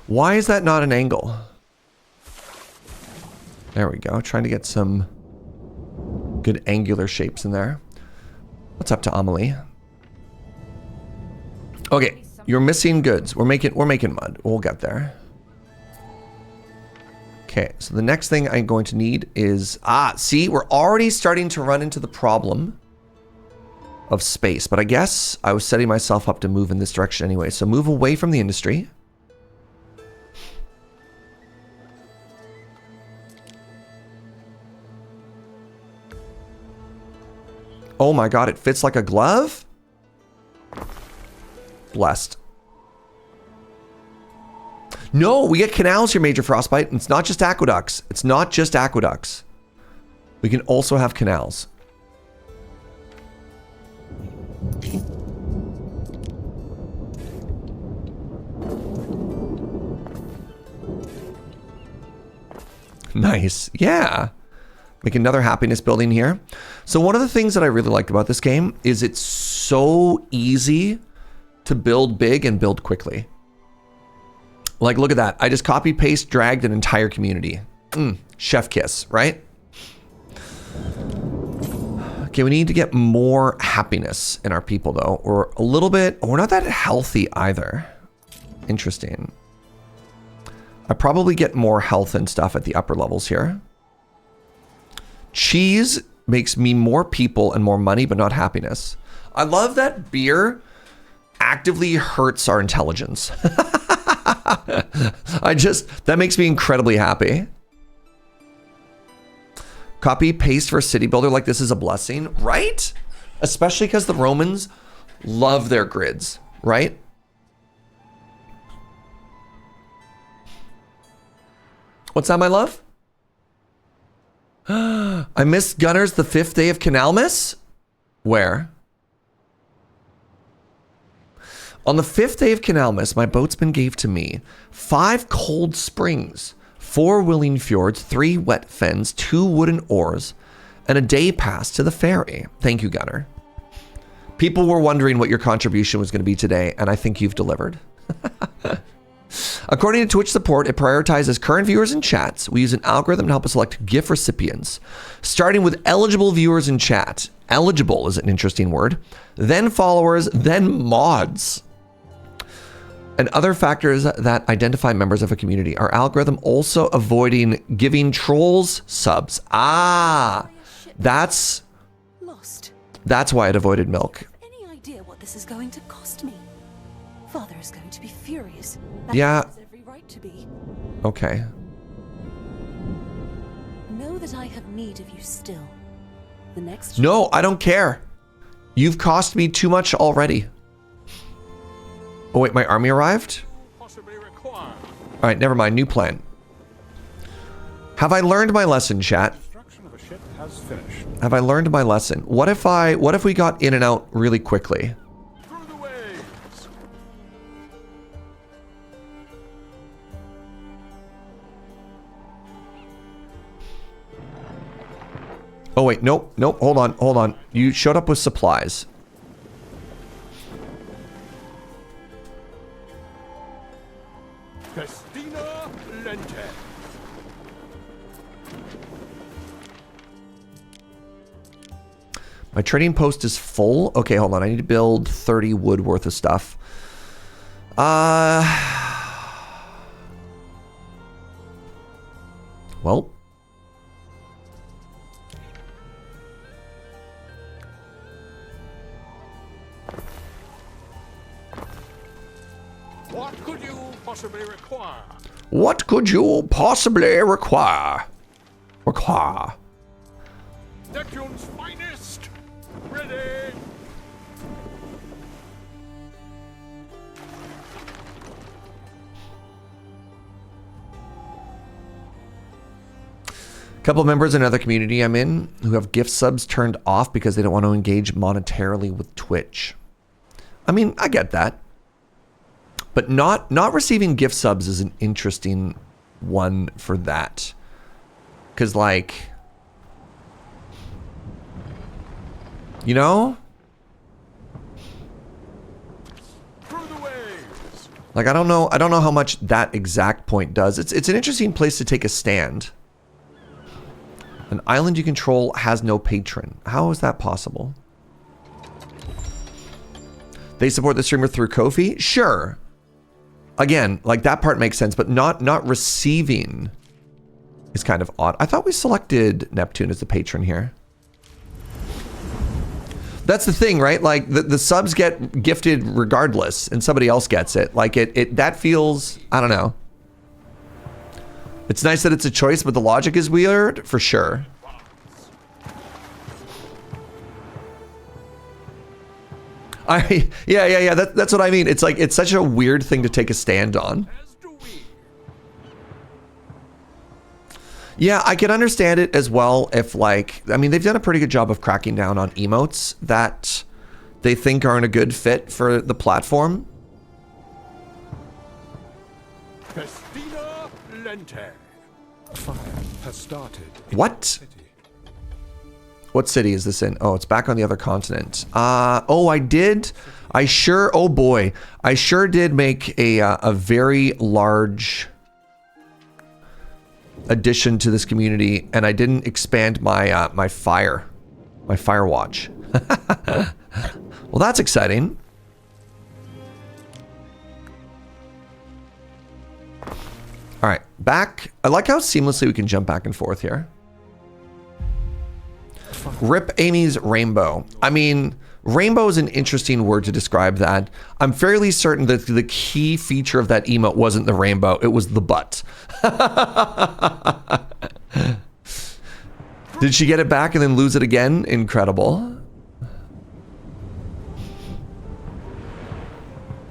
S1: Why is that not an angle? There we go. Trying to get some good angular shapes in there. What's up to Amelie? Okay, You're missing goods. We're making mud. We'll get there. Okay, so the next thing I'm going to need is... see, we're already starting to run into the problem of space. But I guess I was setting myself up to move in this direction anyway. So move away from the industry. Oh my god, it fits like a glove? Blessed. No, we get canals here, Major Frostbite. It's not just aqueducts. It's not just aqueducts. We can also have canals. Nice. Yeah. Make another happiness building here. So one of the things that I really liked about this game is it's so easy to build big and build quickly. Like, look at that. I just copy, paste, dragged an entire community. Chef kiss, right? Okay, we need to get more happiness in our people, though. Or a little bit... We're not that healthy either. Interesting. I probably get more health and stuff at the upper levels here. Cheese makes me more people and more money, but not happiness. I love that beer actively hurts our intelligence. That makes me incredibly happy. Copy, paste for a city builder like this is a blessing, right? Especially because the Romans love their grids, right? What's that, my love? I missed Gunners the 5th day of Canalmas? Where? On the 5th day of Canalmas, my boatsman gave to me 5 cold springs, 4 willing fjords, 3 wet fens, 2 wooden oars, and a day pass to the ferry. Thank you, Gunner. People were wondering what your contribution was going to be today, and I think you've delivered. According to Twitch support, it prioritizes current viewers and chats. We use an algorithm to help us select gift recipients, starting with eligible viewers in chat. Eligible is an interesting word. Then followers, then mods, and other factors that identify members of a community. Our algorithm also avoiding giving trolls subs. That's why it avoided milk.
S7: Any idea what this is going to cost me? Father is going to be furious.
S1: Yeah.
S7: Has every right to be.
S1: Okay.
S7: Know that I have need of you still. The next.
S1: No, I don't care. You've cost me too much already. Oh wait, my army arrived?
S5: Possibly require.
S1: Alright, never mind. New plan. Have I learned my lesson, chat?
S8: Construction of a ship has finished.
S1: Have I learned my lesson? What if we got in and out really quickly?
S5: Through the waves.
S1: Oh wait, nope, hold on. You showed up with supplies.
S5: Festina Lente.
S1: My trading post is full. Okay, hold on. I need to build 30 wood worth of stuff. Well.
S5: What could you possibly require?
S1: What could you possibly require?
S5: Neptune's finest. Ready.
S1: A couple members in another community I'm in who have gift subs turned off because they don't want to engage monetarily with Twitch. I mean, I get that. But not receiving gift subs is an interesting one for that. Because, like, you know?
S5: Through the waves.
S1: Like, I don't know how much that exact point does. It's an interesting place to take a stand. An island you control has no patron. How is that possible? They support the streamer through Ko-fi? Sure. Again, like that part makes sense, but not receiving is kind of odd. I thought we selected Neptune as the patron here. That's the thing, right? Like the subs get gifted regardless and somebody else gets it. Like that feels, I don't know. It's nice that it's a choice, but the logic is weird for sure. Yeah. That's what I mean. It's like, it's such a weird thing to take a stand on. Yeah, I can understand it as well if like, I mean, they've done a pretty good job of cracking down on emotes that they think aren't a good fit for the platform.
S5: Festina Lente.
S8: Fire has started.
S1: What? What city is this in? Oh, it's back on the other continent. Oh, I sure did make a very large addition to this community, and I didn't expand my my fire watch. Well, that's exciting. All right, back. I like how seamlessly we can jump back and forth here. Rip Amy's rainbow. I mean, rainbow is an interesting word to describe that. I'm fairly certain that the key feature of that emote wasn't the rainbow, it was the butt. Did she get it back and then lose it again? Incredible.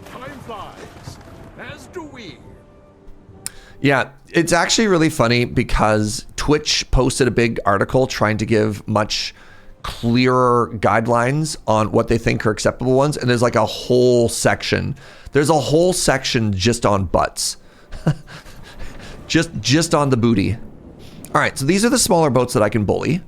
S5: Time flies, as do we.
S1: Yeah, it's actually really funny because Twitch posted a big article trying to give much clearer guidelines on what they think are acceptable ones. And there's like a whole section. There's a whole section just on butts. just on the booty. All right, so these are the smaller boats that I can bully.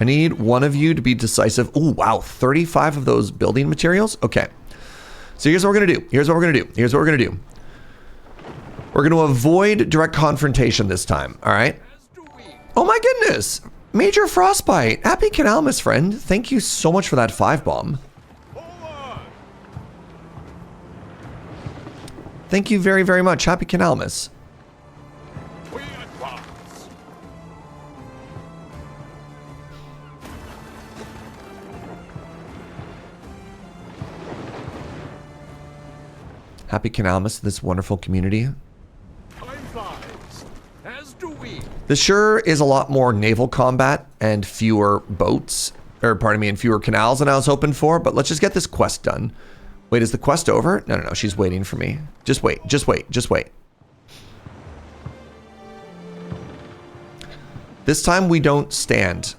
S1: I need one of you to be decisive. Oh, wow. 35 of those building materials. Okay. So here's what we're going to do. Here's what we're going to do. We're going to avoid direct confrontation this time. All right. Oh my goodness. Major Frostbite. Happy Canalmas, friend. Thank you so much for that 5-bomb. Thank you very, very much. Happy Canalmas. Happy Canalmas to this wonderful community.
S5: Time flies, as do we.
S1: This sure is a lot more naval combat and fewer boats, or pardon me, and fewer canals than I was hoping for, but let's just get this quest done. Wait, is the quest over? No, she's waiting for me. Just wait. This time we don't stand.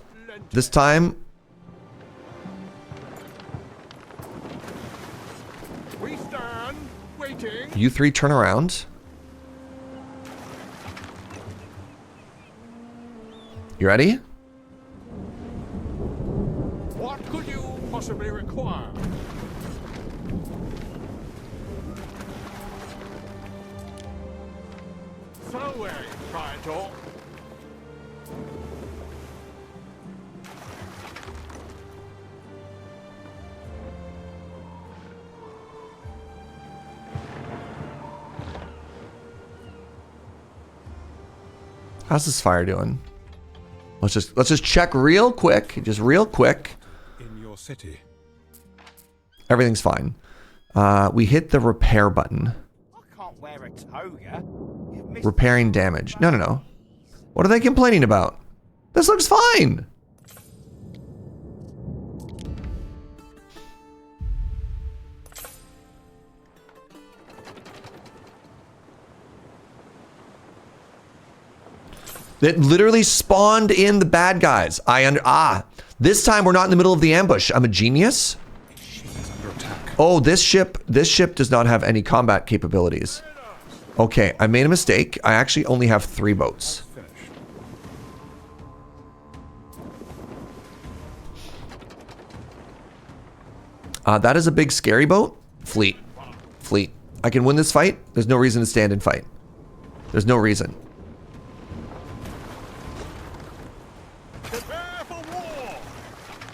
S1: This time...
S5: We stand, waiting.
S1: You three turn around. You ready?
S5: What could you possibly require? So away, RIOT.
S1: How's this fire doing? Let's just check real quick. Just real quick.
S8: In your city.
S1: Everything's fine. We hit the repair button.
S10: I can't wear a toga.
S1: Repairing damage. No. What are they complaining about? This looks fine. It literally spawned in the bad guys. This time we're not in the middle of the ambush. I'm a genius. Oh, this ship does not have any combat capabilities. Okay, I made a mistake. I actually only have 3 boats. That is a big scary boat. Fleet. Fleet. I can win this fight. There's no reason to stand and fight. There's no reason.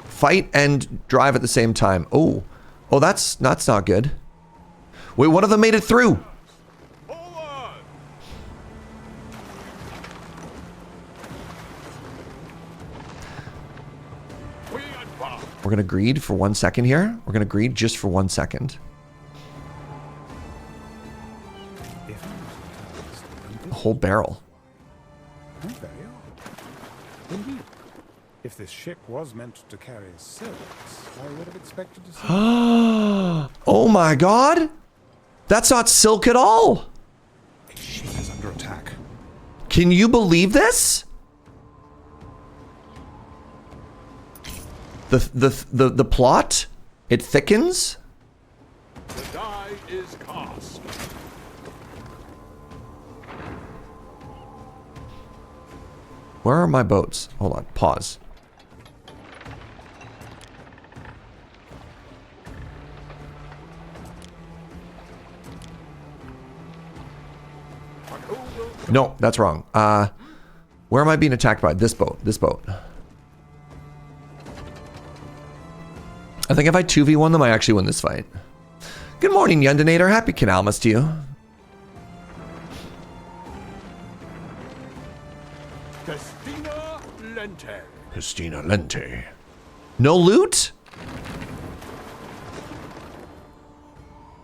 S1: Fight and drive at the same time. Oh. Oh, that's not good. Wait, one of them made it through. We're gonna greed for 1 second here. We're gonna greed just for 1 second. A whole barrel.
S8: Oh, very odd. Indeed. If this ship was meant to carry silks, I would have expected to see...
S1: Oh my god! That's not silk at all!
S8: A ship is under attack.
S1: Can you believe this? The plot, it thickens.
S5: The die is cast.
S1: Where are my boats? Hold on, pause. No, that's wrong. Where am I being attacked by? This boat. This boat. I think if I 2v1 them, I actually win this fight. Good morning, Yundinator. Happy Canalmas to you.
S5: Festina Lente.
S1: Festina Lente. No loot?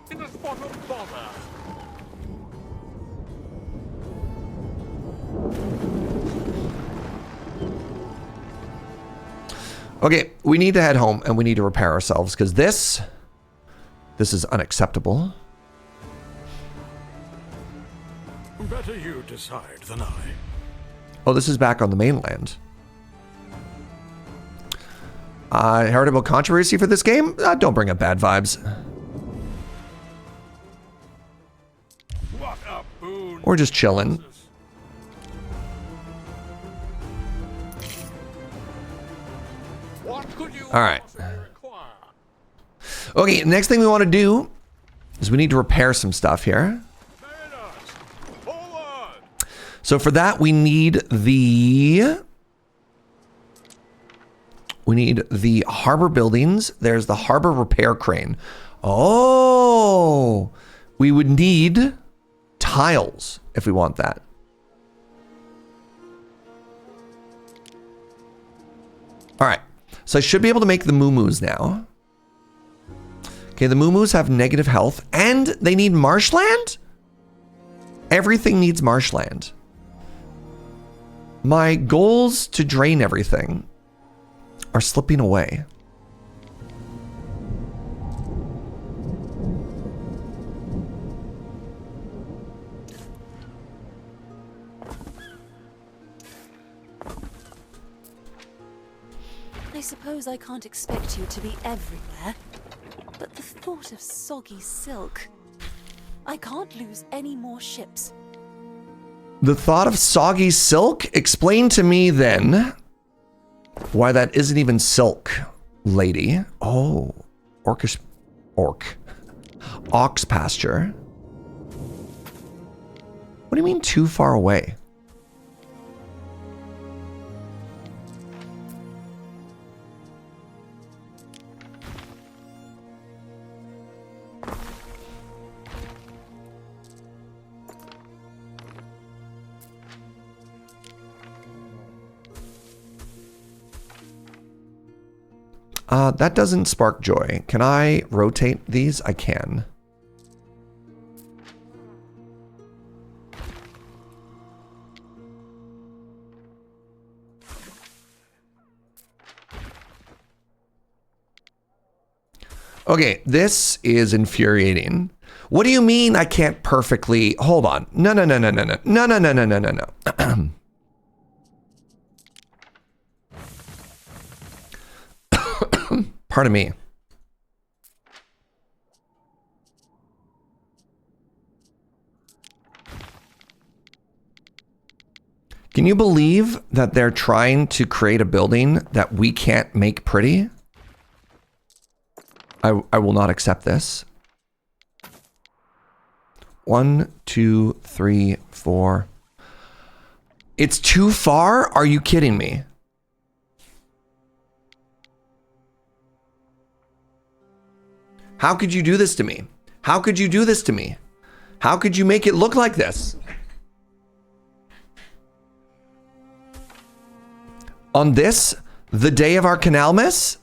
S5: In a spot of bother.
S1: Okay, we need to head home and we need to repair ourselves because this is unacceptable.
S5: Better you decide than I.
S1: Oh, this is back on the mainland. Heritable controversy for this game? Don't bring up bad vibes.
S5: What a boon.
S1: We're just chilling.
S5: What could you
S1: All right.
S5: require?
S1: Okay, next thing we want to do is we need to repair some stuff here. So for that, we need the harbor buildings. There's the harbor repair crane. Oh, we would need tiles if we want that. All right, so I should be able to make the moo-moos now. Okay, the moo-moos have negative health and they need marshland? Everything needs marshland. My goals to drain everything are slipping away.
S7: I suppose I can't expect you to be everywhere, but the thought of soggy silk... I can't lose any more ships.
S1: The thought of soggy silk? Explain to me then why that isn't even silk, lady. Oh, ox pasture. What do you mean too far away? That doesn't spark joy. Can I rotate these? I can. Okay, this is infuriating. What do you mean I can't perfectly... Hold on. No. Pardon me. Can you believe that they're trying to create a building that we can't make pretty? I will not accept this. 1, 2, 3, 4. It's too far? Are you kidding me? How could you do this to me? How could you do this to me? How could you make it look like this? On this, the day of our Canalmas?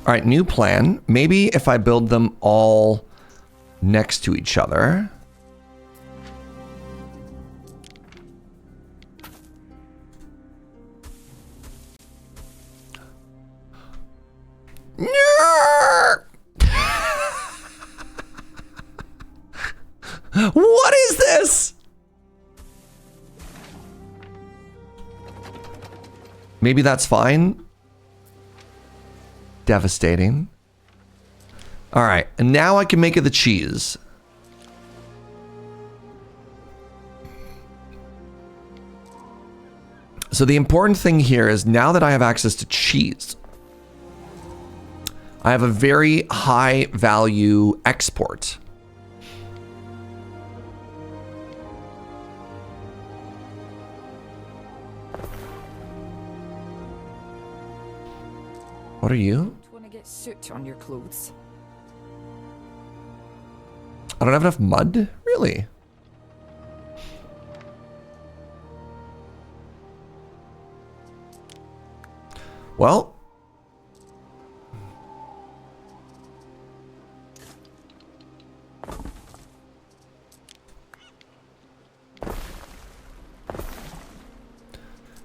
S1: All right, new plan. Maybe if I build them all next to each other. What is this? Maybe that's fine. Devastating. All right, and now I can make it the cheese. So the important thing here is now that I have access to cheese, I have a very high value export. What are you?
S11: Want to get soot on your clothes?
S1: I don't have enough mud? Really? Well.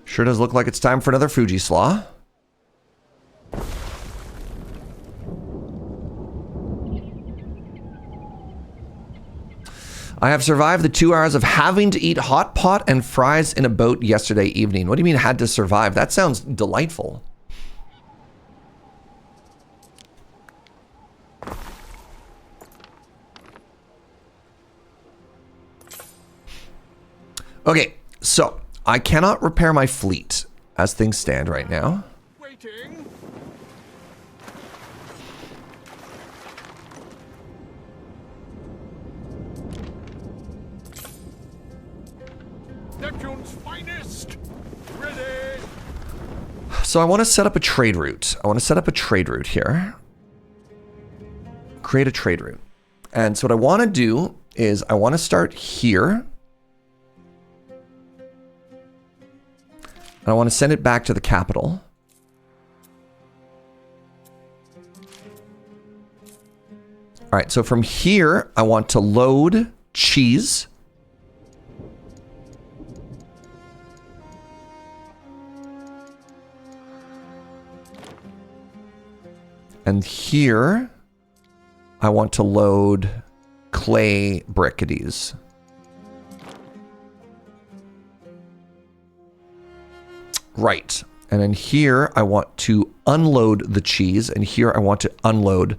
S1: Sure does look like it's time for another Fuji slaw. I have survived the 2 hours of having to eat hot pot and fries in a boat yesterday evening. What do you mean had to survive? That sounds delightful. Okay, so I cannot repair my fleet as things stand right now.
S5: Waiting. Neptune's finest. Ready.
S1: So I want to set up a trade route. I want to set up a trade route here. Create a trade route. And so what I want to do is I want to start here. And I want to send it back to the capital. All right, so from here, I want to load cheese. And here, I want to load clay brickities. Right. And then here, I want to unload the cheese. And here, I want to unload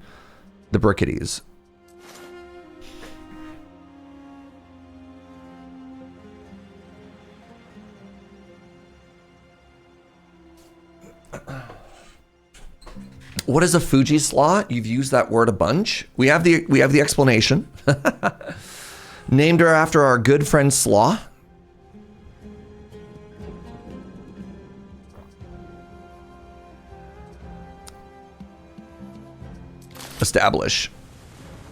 S1: the brickities. What is a Fuji slaw? You've used that word a bunch. We have the explanation. Named her after our good friend Slaw. Establish.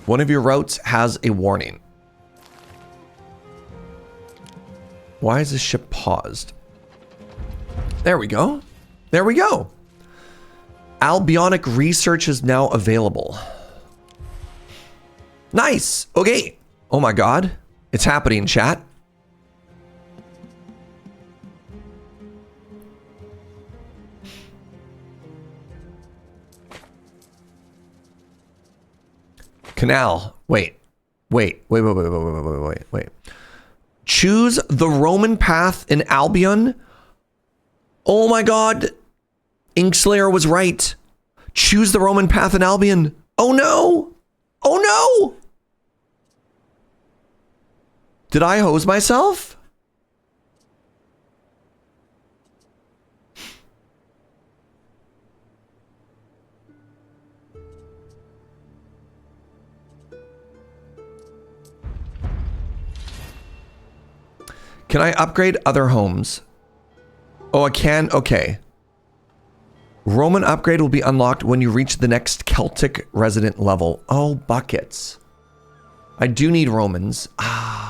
S1: One of your routes has a warning. Why is this ship paused? There we go. There we go. Albionic research is now available. Nice. Okay. Oh my god. It's happening, chat. Canal. Wait. Choose the Roman path in Albion. Oh my god. Inkslayer was right. Choose the Roman path in Albion. Oh no. Oh no. Did I hose myself? Can I upgrade other homes? Oh, I can? Okay. Roman upgrade will be unlocked when you reach the next Celtic resident level. Oh, buckets. I do need Romans. Ah.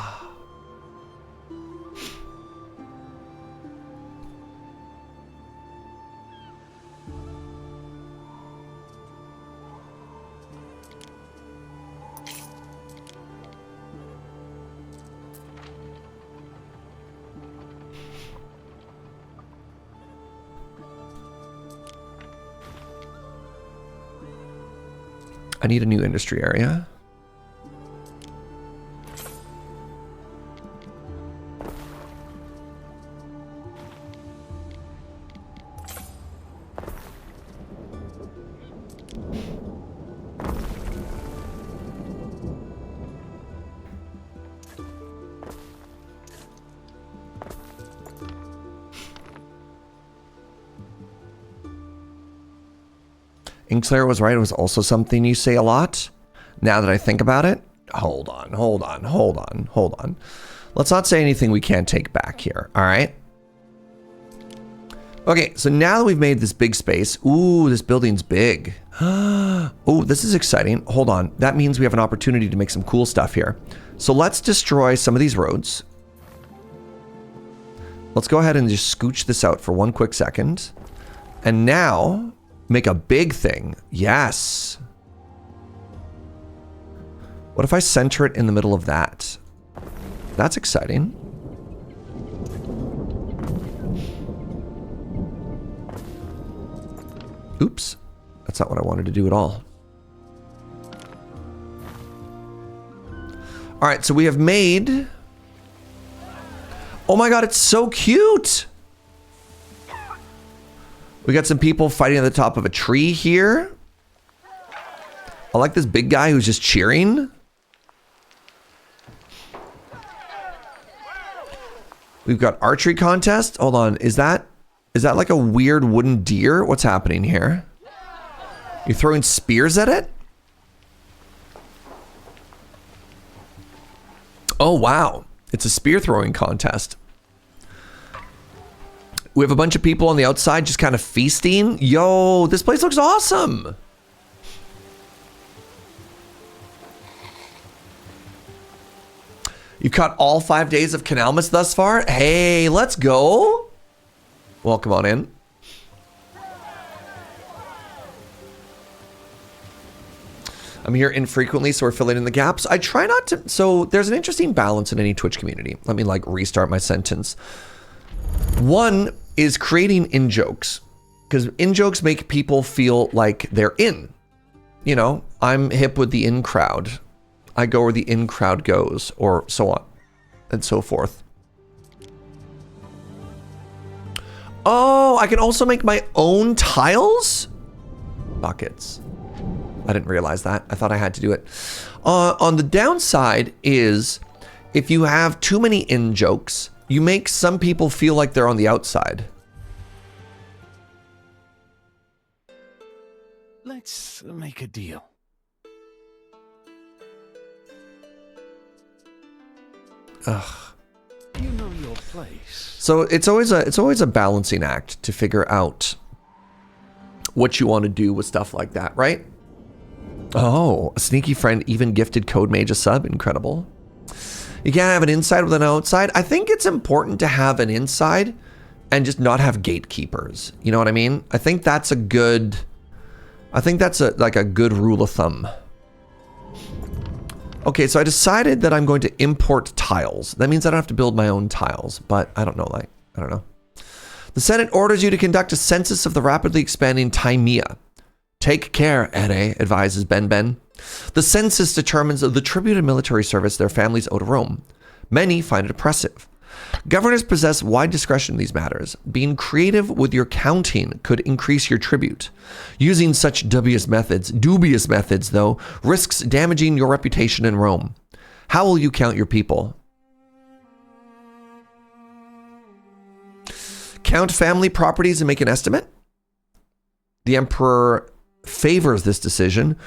S1: I need a new industry area. Inkslayer was right. It was also something you say a lot. Now that I think about it. Hold on. Let's not say anything we can't take back here. All right. Okay, so now that we've made this big space. Ooh, this building's big. Oh, this is exciting. Hold on. That means we have an opportunity to make some cool stuff here. So let's destroy some of these roads. Let's go ahead and just scooch this out for one quick second. And now make a big thing. Yes. What if I center it in the middle of that? That's exciting. Oops. That's not what I wanted to do at all. All right, so we have made... Oh my god, it's so cute! We got some people fighting at the top of a tree here. I like this big guy who's just cheering. We've got archery contest. Hold on, is that like a weird wooden deer? What's happening here? You're throwing spears at it? Oh wow, it's a spear throwing contest. We have a bunch of people on the outside just kind of feasting. Yo, this place looks awesome. You've caught all 5 days of Canalmas thus far? Hey, let's go. Welcome on in. I'm here infrequently, so we're filling in the gaps. I try not to. So there's an interesting balance in any Twitch community. Let me like restart my sentence. One is creating in-jokes, because in-jokes make people feel like they're in. You know, I'm hip with the in-crowd. I go where the in-crowd goes, or so on and so forth. Oh, I can also make my own tiles? Buckets. I didn't realize that. I thought I had to do it. On the downside is, if you have too many in-jokes, you make some people feel like they're on the outside.
S5: Let's make a deal.
S1: Ugh.
S5: You know your place.
S1: So it's always a balancing act to figure out what you want to do with stuff like that, right? Oh, a sneaky friend even gifted Code Mage a sub. Incredible. You can't have an inside with an outside. I think it's important to have an inside and just not have gatekeepers. You know what I mean? I think that's a good rule of thumb. Okay, so I decided that I'm going to import tiles. That means I don't have to build my own tiles, but I don't know. The Senate orders you to conduct a census of the rapidly expanding Timea. Take care, Ere, advises Ben. The census determines the tribute and military service their families owe to Rome. Many find it oppressive. Governors possess wide discretion in these matters. Being creative with your counting could increase your tribute. Using such dubious methods, though, risks damaging your reputation in Rome. How will you count your people? Count family properties and make an estimate? The emperor favors this decision.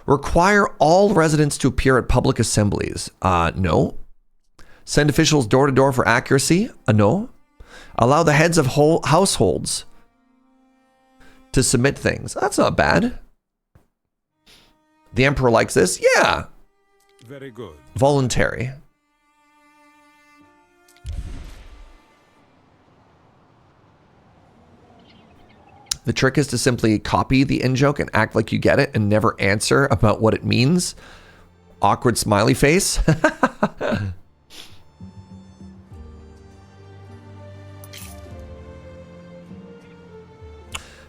S1: Require all residents to appear at public assemblies. No. Send officials door to door for accuracy. No. Allow the heads of whole households to submit things. That's not bad. The emperor likes this. Yeah.
S8: Very good.
S1: Voluntary. The trick is to simply copy the in-joke and act like you get it and never answer about what it means. Awkward smiley face.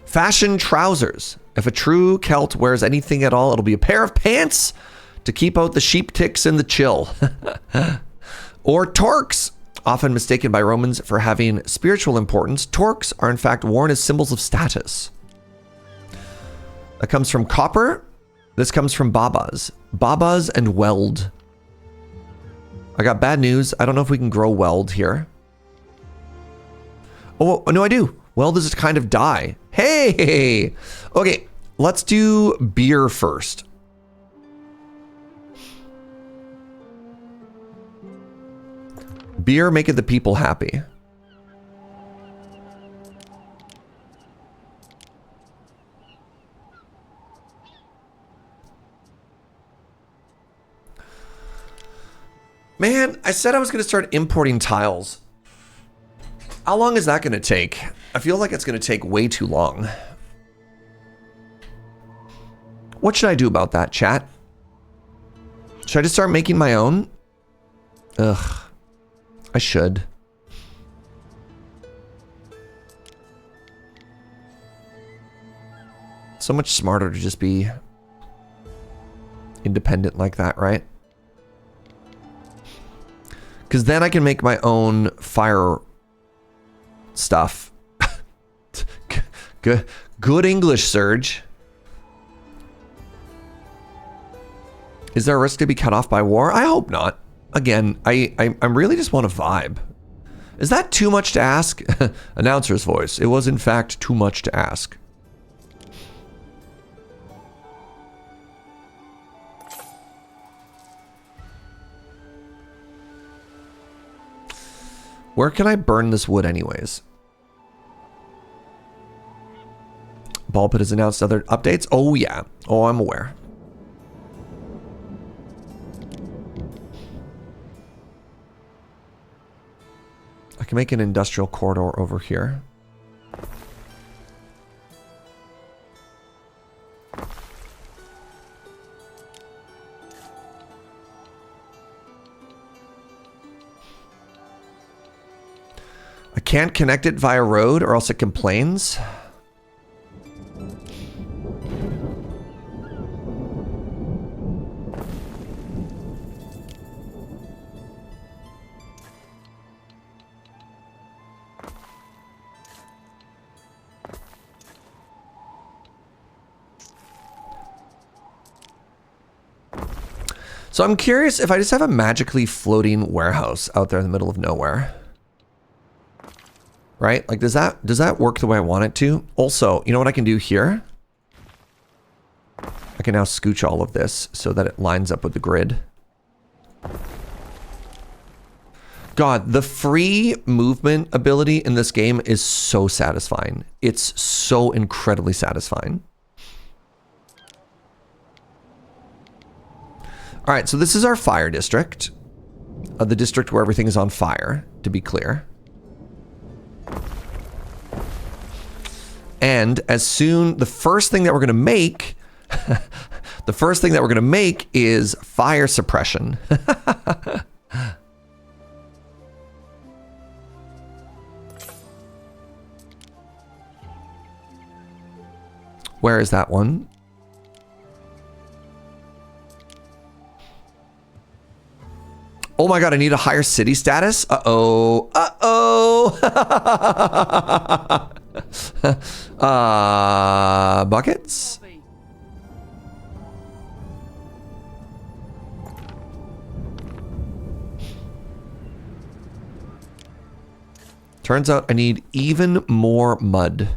S1: Fashion trousers. If a true Celt wears anything at all, it'll be a pair of pants to keep out the sheep ticks and the chill. Or torques. Often mistaken by Romans for having spiritual importance, torques are in fact worn as symbols of status. That comes from copper. This comes from babas. Babas and weld. I got bad news. I don't know if we can grow weld here. Oh, no, I do. Weld is a kind of dye. Hey! Okay, let's do beer first. Beer maketh the people happy. Man, I said I was going to start importing tiles. How long is that going to take? I feel like it's going to take way too long. What should I do about that, chat? Should I just start making my own? Ugh. I should. So much smarter to just be independent like that, right? Because then I can make my own fire stuff. Good English, Surge. Is there a risk to be cut off by war? I hope not. Again, I really just want to vibe. Is that too much to ask? Announcer's voice. It was in fact too much to ask. Where can I burn this wood anyways? Ball Pit has announced other updates. Oh yeah. Oh, I'm aware. I can make an industrial corridor over here. I can't connect it via road or else it complains. So I'm curious if I just have a magically floating warehouse out there in the middle of nowhere. Right? Like, does that work the way I want it to? Also, you know what I can do here? I can now scooch all of this so that it lines up with the grid. God, the free movement ability in this game is so satisfying. It's so incredibly satisfying. All right, so this is our fire district. The district where everything is on fire, to be clear. And the first thing that we're going to make, is fire suppression. Where is that one? Oh my god, I need a higher city status? Uh-oh. Uh-oh. Buckets? Turns out I need even more mud.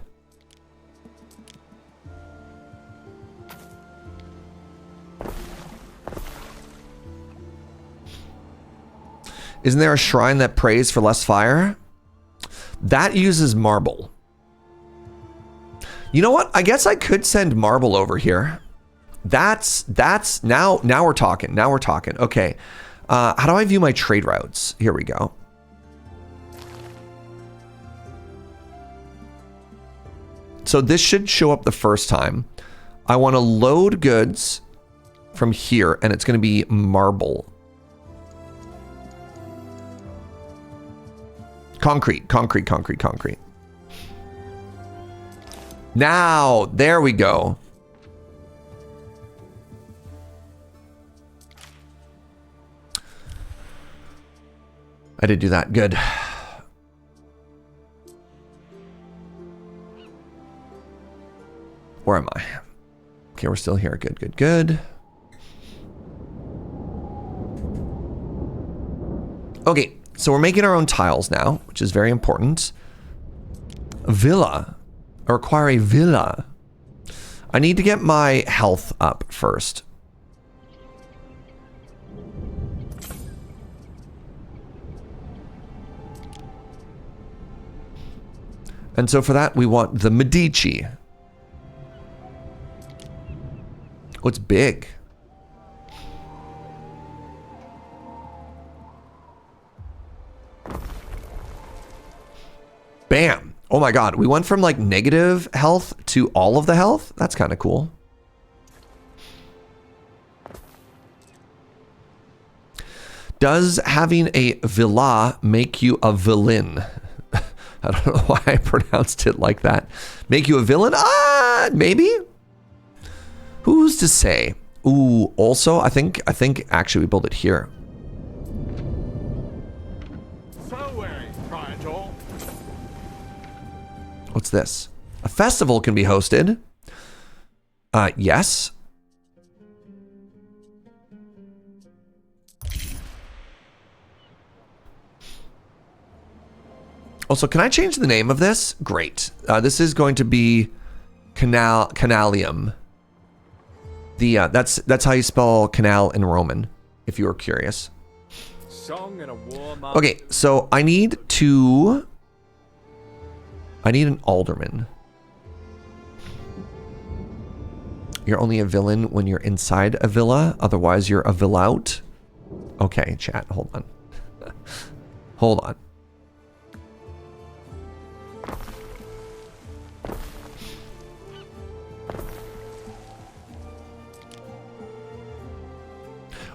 S1: Isn't there a shrine that prays for less fire? That uses marble. You know what? I guess I could send marble over here. That's now we're talking. Now we're talking. Okay. How do I view my trade routes? Here we go. So this should show up the first time. I want to load goods from here, and it's going to be marble. Concrete, concrete, concrete, concrete. Now, there we go. I did do that. Good. Where am I? Okay, we're still here. Good, good, good. Okay, so we're making our own tiles now, which is very important. A villa. I require a villa. I need to get my health up first. And so for that, we want the Medici. Oh, it's big. Bam. Oh my god, we went from like negative health to all of the health? That's kind of cool. Does having a villa make you a villain? I don't know why I pronounced it like that. Make you a villain? Maybe. Who's to say? Ooh, also, I think actually we build it here. What's this? A festival can be hosted. Yes. Also, can I change the name of this? Great. This is going to be Canalium. That's how you spell canal in Roman, if you were curious. Okay, so I need an alderman. You're only a villain when you're inside a villa. Otherwise, you're a villaut. Okay, chat, hold on. Hold on.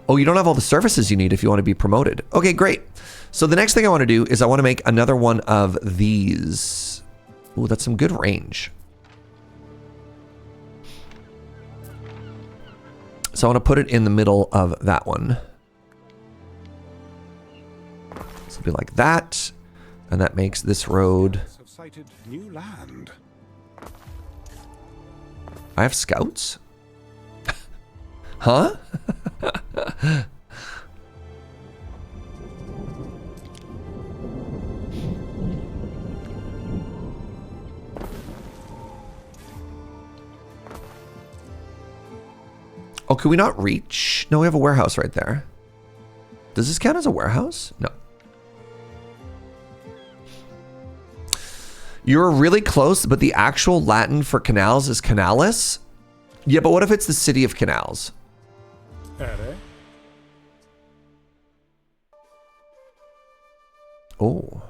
S1: Oh, you don't have all the services you need if you want to be promoted. Okay, great. So the next thing I want to do is I want to make another one of these. Ooh, that's some good range. So I want to put it in the middle of that one. Something like that. And that makes this road.
S8: New land.
S1: I have scouts? Huh? Oh, can we not reach? No, we have a warehouse right there. Does this count as a warehouse? No. You're really close, but the actual Latin for canals is canalis? Yeah, but what if it's the city of canals? Oh.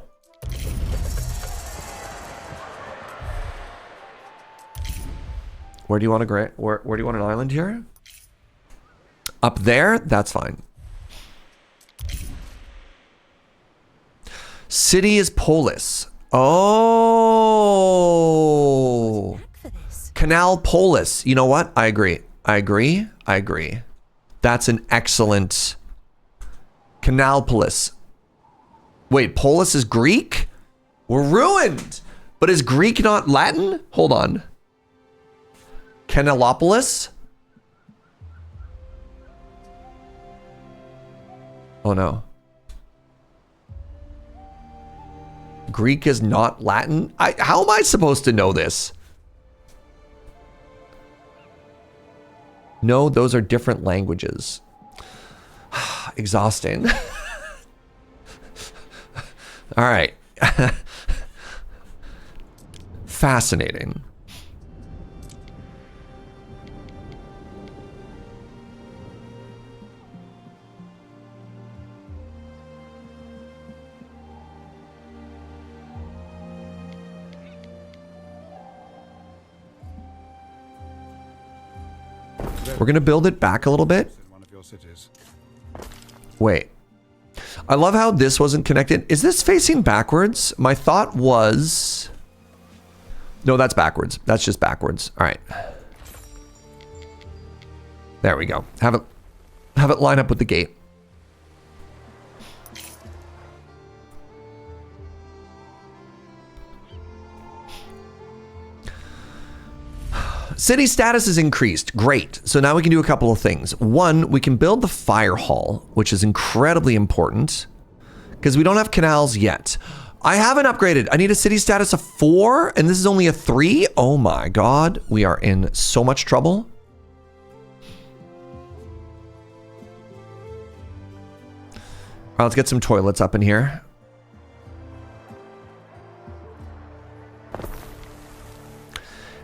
S1: Where do you want to where do you want an island here? Up there? That's fine. City is Polis. Oh. Canal Polis. You know what? I agree. I agree. I agree. That's an excellent Canalpolis. Wait, Polis is Greek? We're ruined. But is Greek not Latin? Hold on. Canalopolis? Oh no. Greek is not Latin? How am I supposed to know this? No, those are different languages. Exhausting. All right. Fascinating. We're going to build it back a little bit. Wait. I love how this wasn't connected. Is this facing backwards? My thought was... No, that's backwards. That's just backwards. All right. There we go. Have it line up with the gate. City status is increased. Great. So now we can do a couple of things. One, we can build the fire hall, which is incredibly important because we don't have canals yet. I haven't upgraded. I need a city status of 4 and this is only a 3. Oh my God. We are in so much trouble. All right, let's get some toilets up in here.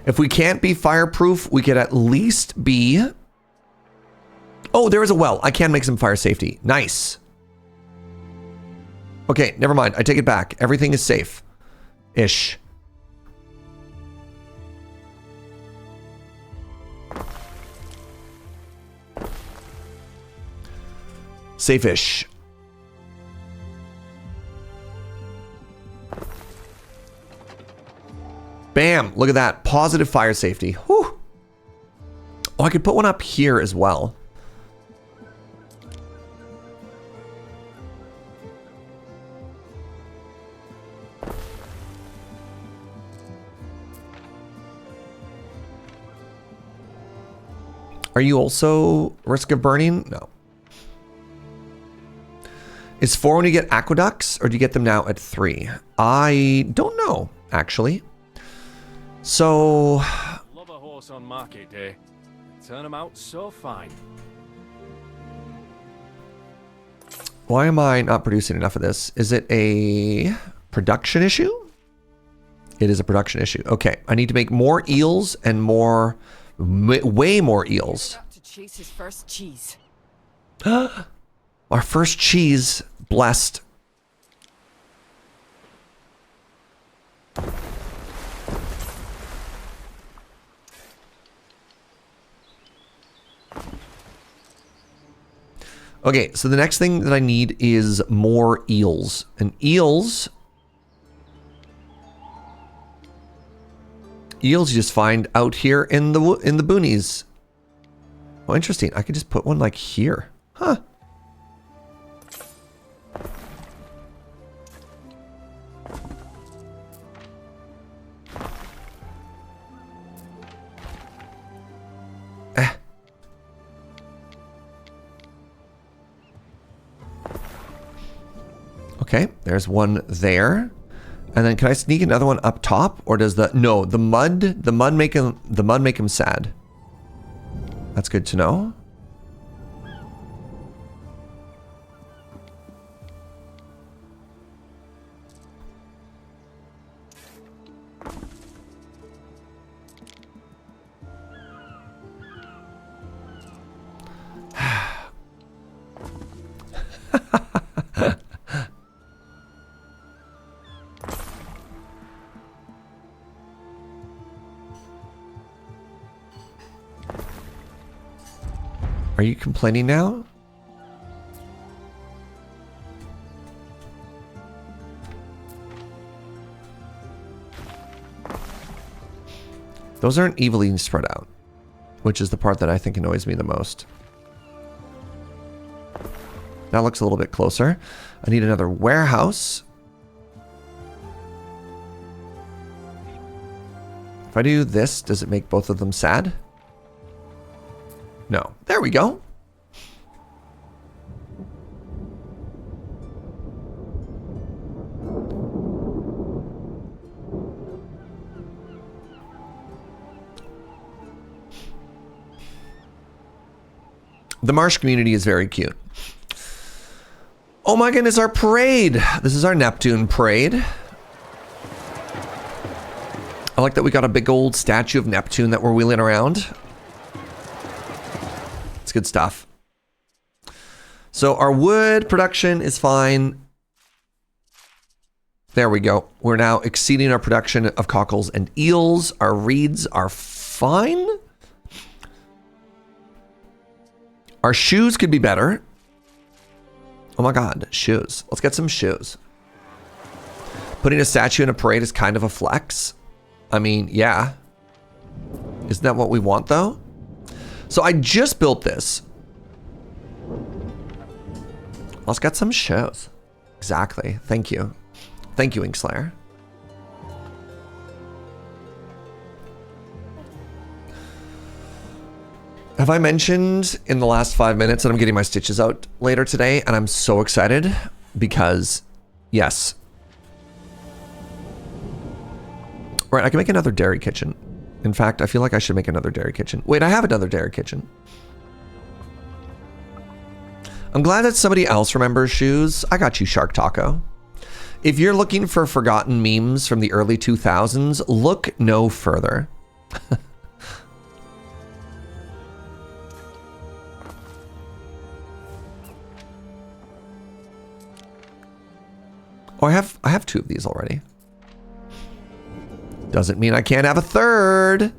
S1: If we can't be fireproof, we could at least be... Oh, there is a well. I can make some fire safety. Nice. Okay, never mind. I take it back. Everything is safe. Ish. Safe-ish. Bam! Look at that. Positive fire safety. Whew. Oh, I could put one up here as well. Are you also risk of burning? No. Is 4 when you get aqueducts, or do you get them now at 3? I don't know, actually. So...
S3: Love a horse on market day. Turn them out so fine.
S1: Why am I not producing enough of this? Is it a production issue? It is a production issue. Okay, I need to make more eels and more... way more eels.
S11: To chase his first cheese.
S1: Our first cheese blessed. Okay, so the next thing that I need is more eels. And eels you just find out here in the boonies. Oh, interesting. I could just put one like here. Huh. Okay, there's one there. And then can I sneak another one up top, or does the mud make him sad? That's good to know. Are you complaining now? Those aren't evenly spread out, which is the part that I think annoys me the most. That looks a little bit closer. I need another warehouse. If I do this, does it make both of them sad? No. There we go. The marsh community is very cute. Oh my goodness, our parade. This is our Neptune parade. I like that we got a big old statue of Neptune that we're wheeling around. It's good stuff. So our wood production is fine. There we go. We're now exceeding our production of cockles and eels. Our reeds are fine. Our shoes could be better. Oh my god, shoes. Let's get some shoes. Putting a statue in a parade is kind of a flex. I mean, yeah. Isn't that what we want, though? So I just built this. Let's get some shoes. Exactly. Thank you. Thank you, Inkslayer. Have I mentioned in the last 5 minutes that I'm getting my stitches out later today? And I'm so excited because, yes. Right, I can make another dairy kitchen. In fact, I feel like I should make another dairy kitchen. Wait, I have another dairy kitchen. I'm glad that somebody else remembers shoes. I got you, Shark Taco. If you're looking for forgotten memes from the early 2000s, look no further. Oh, I have 2 of these already. Doesn't mean I can't have a third.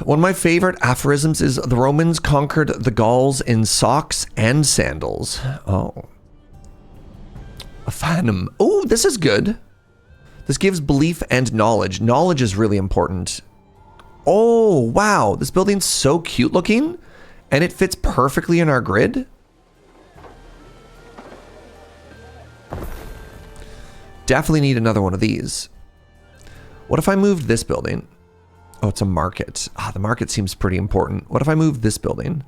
S1: One of my favorite aphorisms is the Romans conquered the Gauls in socks and sandals. Oh. A phantom. Oh, this is good. This gives belief and knowledge. Knowledge is really important. Oh, wow. This building's so cute looking, and it fits perfectly in our grid. Definitely need another one of these. What if I moved this building? Oh, it's a market. Ah, the market seems pretty important. What if I moved this building?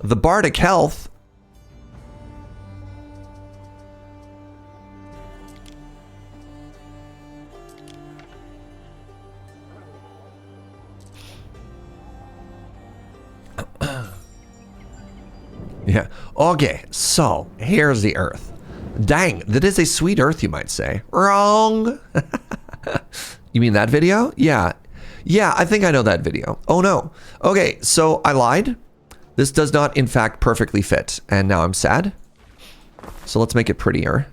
S1: The Bardic Health. Yeah. Okay, so here's the Earth. Dang, that is a sweet Earth, you might say. Wrong. You mean that video? Yeah. Yeah, I think I know that video. Oh no. Okay, so I lied. This does not, in fact, perfectly fit. And now I'm sad. So let's make it prettier.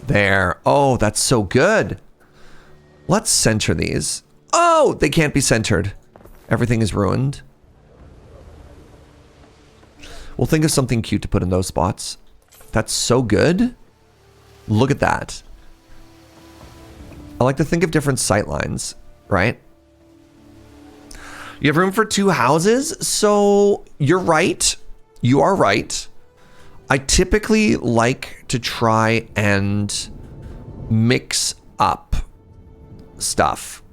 S1: There. Oh, that's so good. Let's center these. Oh, they can't be centered. Everything is ruined. We'll think of something cute to put in those spots. That's so good. Look at that. I like to think of different sight lines, right? You have room for 2 houses? So you're right. You are right. I typically like to try and mix up stuff.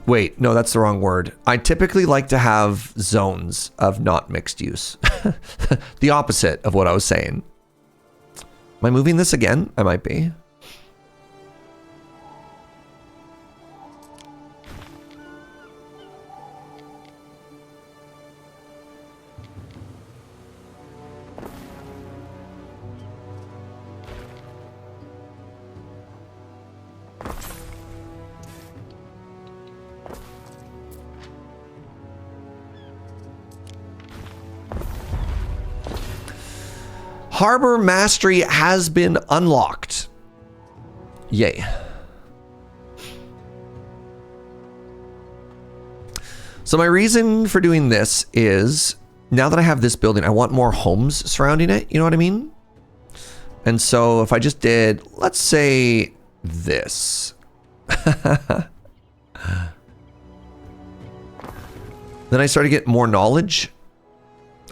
S1: Wait, no, that's the wrong word. I typically like to have zones of not mixed use. The opposite of what I was saying. Am I moving this again? I might be. Harbor Mastery has been unlocked. Yay. So my reason for doing this is, now that I have this building, I want more homes surrounding it. You know what I mean? And so if I just did, let's say this. Then I start to get more knowledge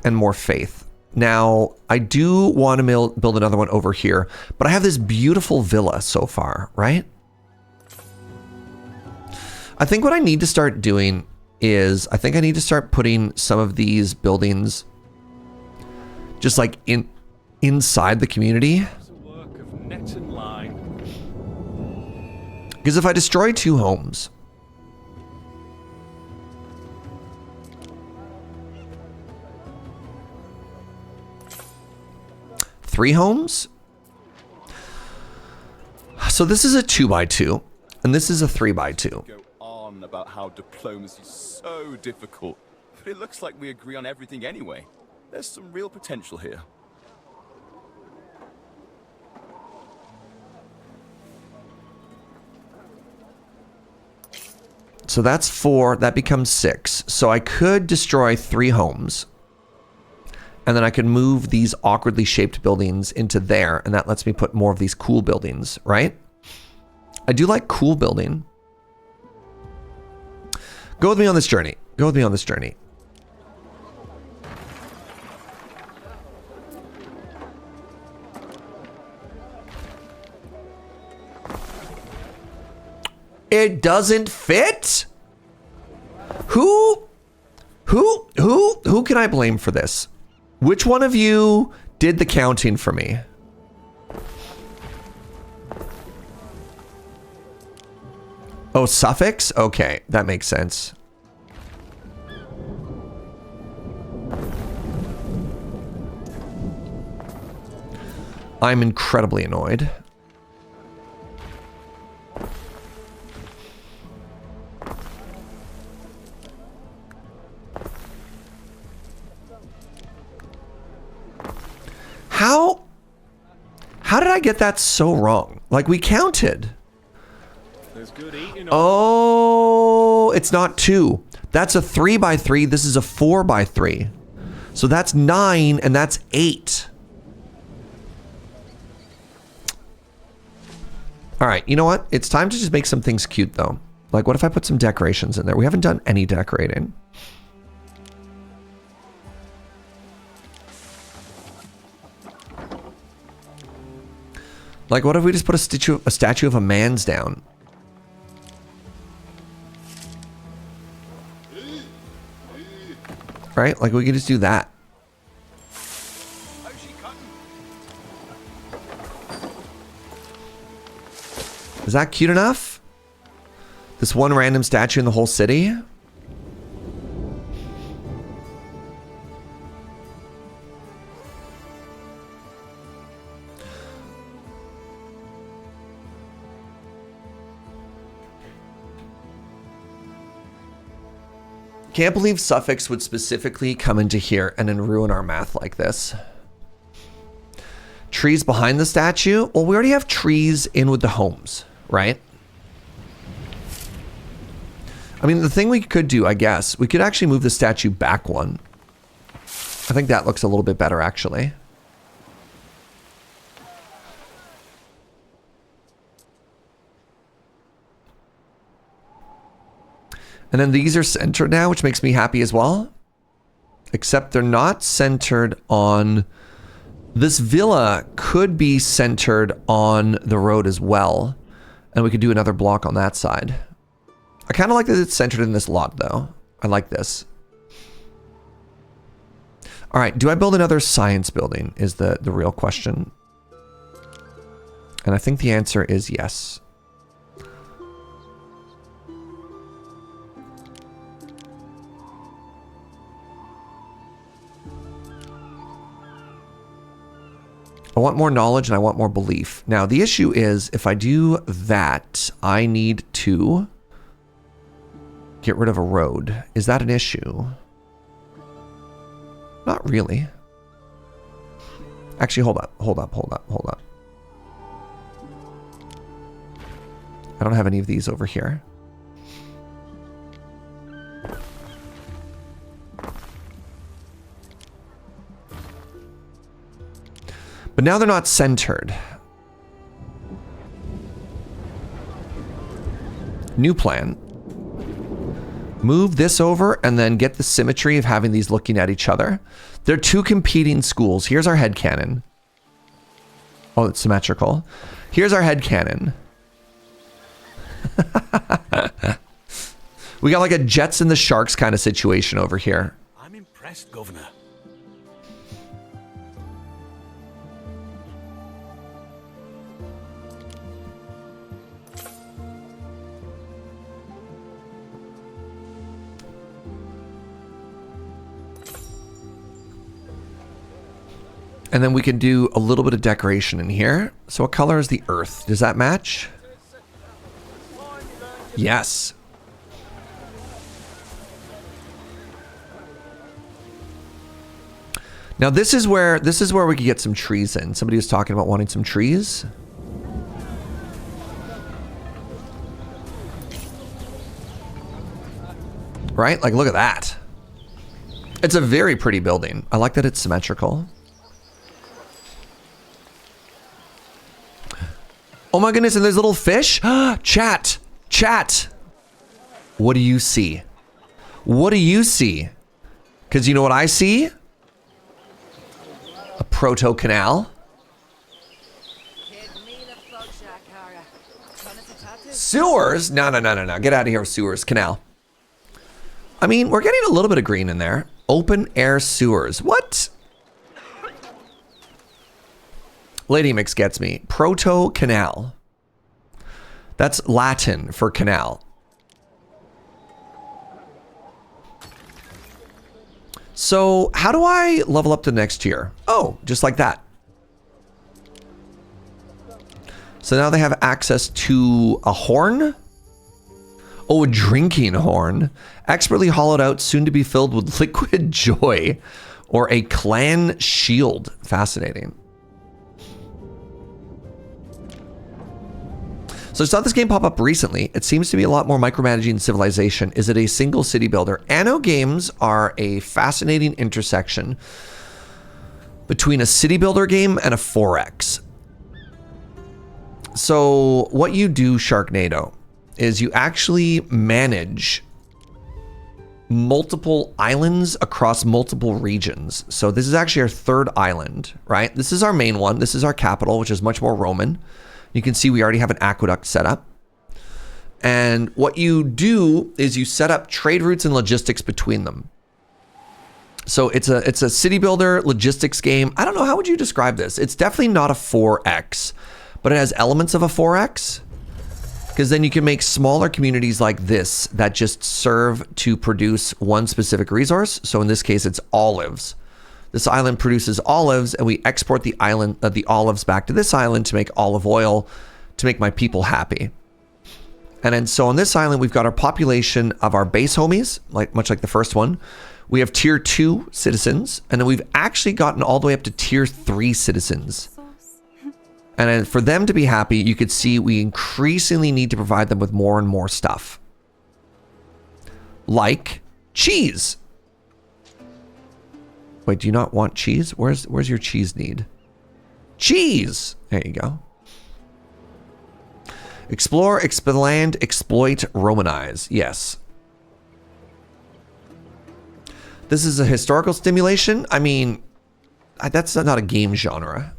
S1: and more faith. Now, I do want to build another one over here, but I have this beautiful villa so far, right? I think what I need to start doing is, I think I need to start putting some of these buildings just like inside the community.
S3: It's a work of net and line.
S1: Because if I destroy 2 homes, three homes. So this is a 2x2, and this is a 3x2.
S12: Go on about how diplomacy is so difficult, but it looks like we agree on everything anyway. There's some real potential here.
S1: So that's 4, that becomes 6. So I could destroy 3 homes. And then I could move these awkwardly shaped buildings into there, and that lets me put more of these cool buildings, right? I do like cool building. Go with me on this journey. Go with me on this journey. It doesn't fit? Who can I blame for this? Which one of you did the counting for me? Oh, Suffix? Okay, that makes sense. I'm incredibly annoyed. How did I get that so wrong? Like, we counted.
S3: There's good eating.
S1: Oh, it's not 2. That's a 3x3. This is a 4x3. So that's 9 and that's 8. All right, you know what? It's time to just make some things cute though. Like, what if I put some decorations in there? We haven't done any decorating. Like, what if we just put a statue of a man's down? Right? Like, we could just do that. Is that cute enough? This one random statue in the whole city? Can't believe Suffix would specifically come into here and then ruin our math like this. Trees behind the statue? Well, we already have trees in with the homes, right? I mean, the thing we could do, I guess, we could actually move the statue back one. I think that looks a little bit better, actually. And then these are centered now, which makes me happy as well. Except they're not centered on... This villa could be centered on the road as well. And we could do another block on that side. I kind of like that it's centered in this lot, though. I like this. All right, do I build another science building is the real question. And I think the answer is yes. I want more knowledge and I want more belief. Now, the issue is if I do that, I need to get rid of a road. Is that an issue? Not really. Actually, hold up. I don't have any of these over here. But now they're not centered. New plan. Move this over and then get the symmetry of having these looking at each other. They're two competing schools. Here's our headcanon. Oh, it's symmetrical. Here's our headcanon. We got like a Jets and the Sharks kind of situation over here.
S5: I'm impressed, Governor.
S1: And then we can do a little bit of decoration in here. So what color is the earth? Does that match? Yes. Now this is where we could get some trees in. Somebody was talking about wanting some trees. Right? Like, look at that. It's a very pretty building. I like that it's symmetrical. Oh my goodness, and there's little fish. Chat. Chat. What do you see? What do you see? Because you know what I see? A proto-canal. Sewers? No. Get out of here with sewers. Canal. I mean, we're getting a little bit of green in there. Open air sewers. What? Lady Mix gets me. Proto-canal. That's Latin for canal. So how do I level up to the next tier? Oh, just like that. So now they have access to a horn. Oh, a drinking horn. Expertly hollowed out, soon to be filled with liquid joy. Or a clan shield. Fascinating. So I saw this game pop up recently. It seems to be a lot more micromanaging Civilization. Is it a single city builder? Anno games are a fascinating intersection between a city builder game and a 4X. So what you do, Sharknado, is you actually manage multiple islands across multiple regions. So this is actually our third island, right? This is our main one. This is our capital, which is much more Roman. You can see we already have an aqueduct set up. And what you do is you set up trade routes and logistics between them. So it's a city builder logistics game. I don't know, how would you describe this? It's definitely not a 4X, but it has elements of a 4X. Because then you can make smaller communities like this that just serve to produce one specific resource. So in this case, it's olives. This island produces olives, and we export the olives back to this island to make olive oil to make my people happy. And then so on this island, we've got our population of our base homies, much like the first one. We have tier 2 citizens, and then we've actually gotten all the way up to tier 3 citizens. And then for them to be happy, you could see we increasingly need to provide them with more and more stuff. Like cheese. Wait, do you not want cheese? Where's your cheese need? Cheese! There you go. Explore, expand, exploit, Romanize. Yes. This is a historical stimulation. I mean, that's not a game genre.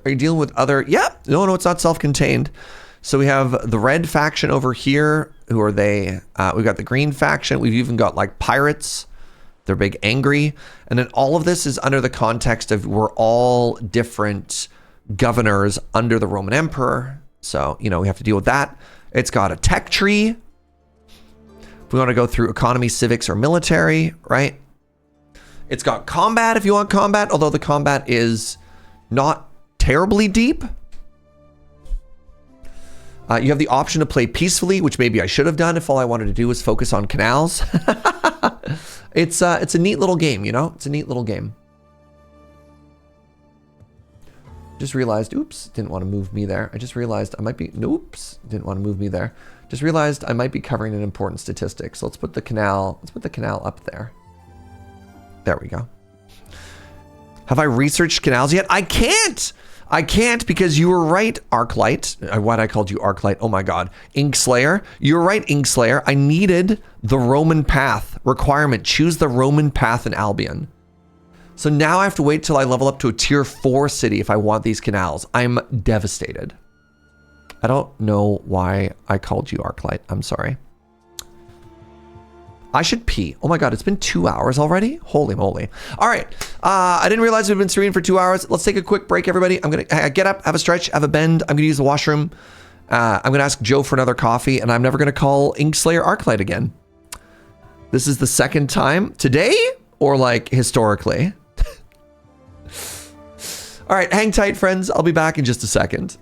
S1: Are you dealing with other? Yeah. No, it's not self-contained. So we have the red faction over here. Who are they? We've got the green faction. We've even got like pirates. They're big angry. And then all of this is under the context of we're all different governors under the Roman Emperor. So, we have to deal with that. It's got a tech tree. If we want to go through economy, civics, or military, right? It's got combat if you want combat, although the combat is not terribly deep. You have the option to play peacefully, which maybe I should have done if all I wanted to do was focus on canals. It's a neat little game, It's a neat little game. Just realized, oops, didn't want to move me there. I just realized I might be, oops, didn't want to move me there. Just realized I might be covering an important statistic. So let's put the canal up there. There we go. Have I researched canals yet? I can't. I can't because you were right, Arclight. Why'd I called you Arclight? Oh my God. Inkslayer. You were right, Inkslayer. I needed the Roman path requirement. Choose the Roman path in Albion. So now I have to wait till I level up to a tier 4 city if I want these canals. I'm devastated. I don't know why I called you Arclight. I'm sorry. I should pee. Oh my God, it's been 2 hours already? Holy moly. All right. I didn't realize we've been streaming for 2 hours. Let's take a quick break, everybody. I'm going to get up, have a stretch, have a bend. I'm going to use the washroom. I'm going to ask Joe for another coffee, and I'm never going to call Inkslayer Arclight again. This is the second time today or like historically. All right, hang tight, friends. I'll be back in just a second.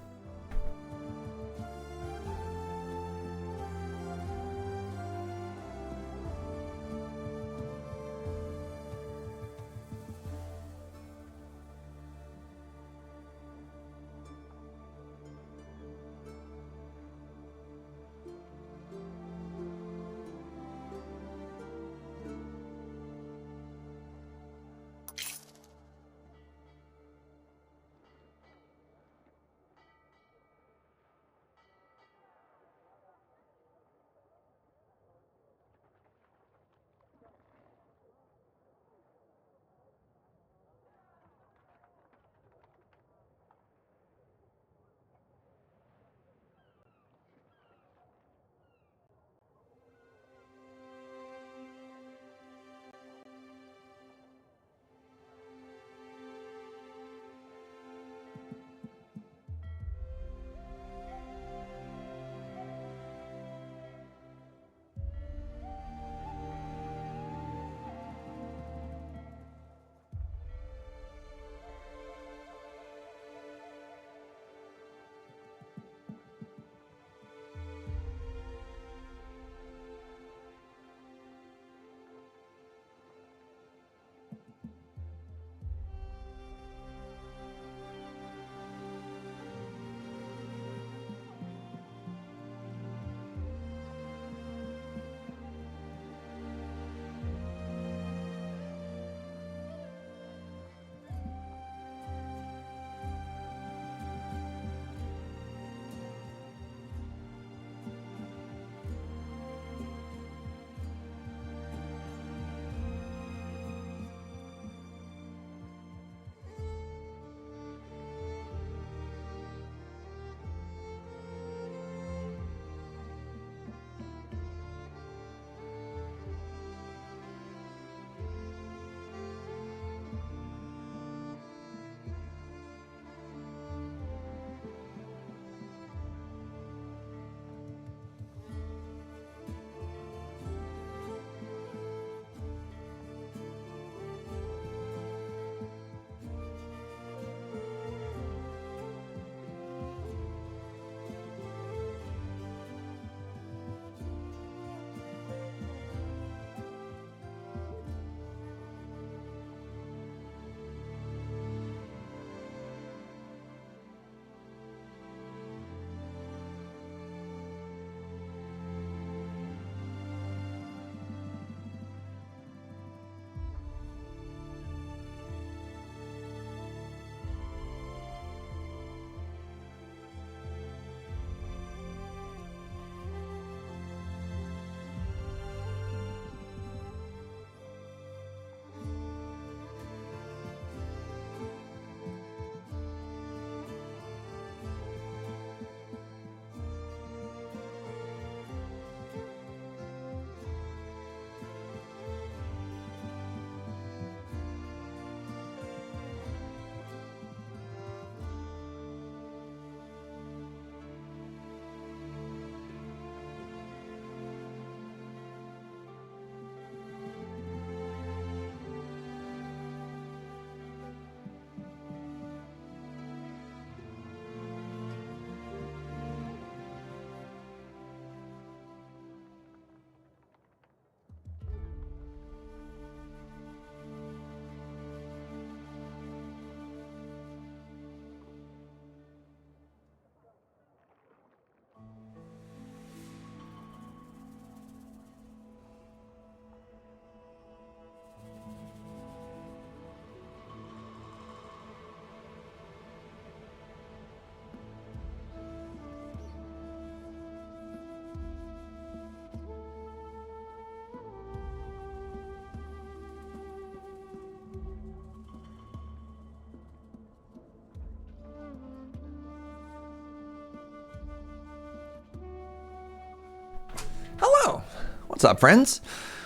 S1: What's up, friends?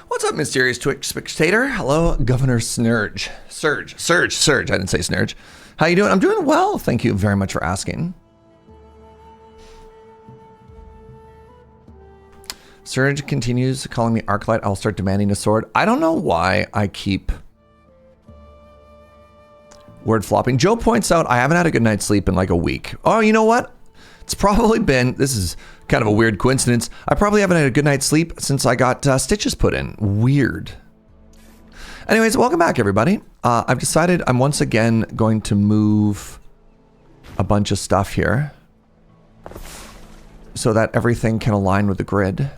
S1: What's up, mysterious Twitch spectator? Hello, Governor Snurge. Surge. I didn't say Snurge. How you doing? I'm doing well. Thank you very much for asking. Surge continues calling me Arclight. I'll start demanding a sword. I don't know why I keep word flopping. Joe points out I haven't had a good night's sleep in like a week. Oh, you know what? It's probably been, this is kind of a weird coincidence. I probably haven't had a good night's sleep since I got stitches put in. Weird. Anyways, welcome back, everybody. I've decided I'm once again going to move a bunch of stuff here so that everything can align with the grid.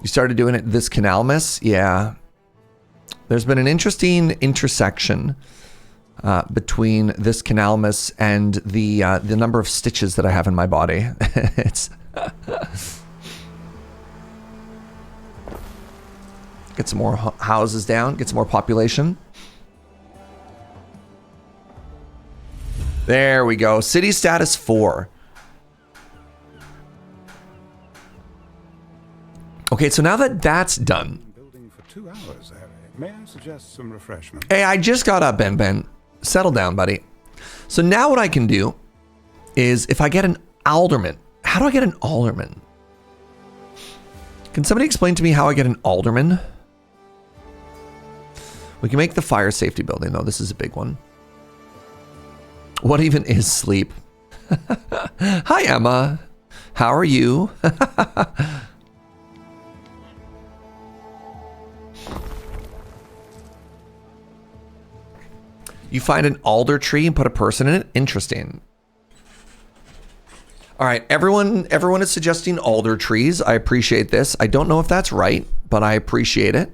S1: You started doing it this Canalmas? Yeah. There's been an interesting intersection between this Canalmas and the number of stitches that I have in my body. It's get some more houses down, get some more population. There we go. City status 4. Okay, so now that that's done.
S8: Building for 2 hours, Harry. May I suggest some refreshment?
S1: Hey, I just got up, Ben. Settle down, buddy. So now what I can do is if I get an alderman. How do I get an alderman? Can somebody explain to me how I get an alderman? We can make the fire safety building, though. This is a big one. What even is sleep? Hi, Emma. How are you? You find an alder tree and put a person in it? Interesting. All right, everyone is suggesting alder trees. I appreciate this. I don't know if that's right, but I appreciate it.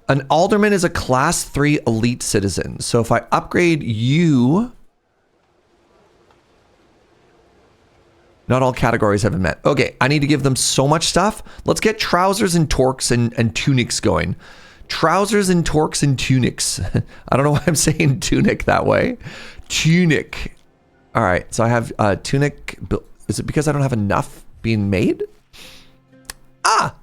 S1: An alderman is a class 3 elite citizen. So if I upgrade you... Not all categories have been met. Okay, I need to give them so much stuff. Let's get trousers and torques and tunics going. Trousers and torques and tunics. I don't know why I'm saying tunic that way. Tunic. All right, so I have tunic. Is it because I don't have enough being made? Ah!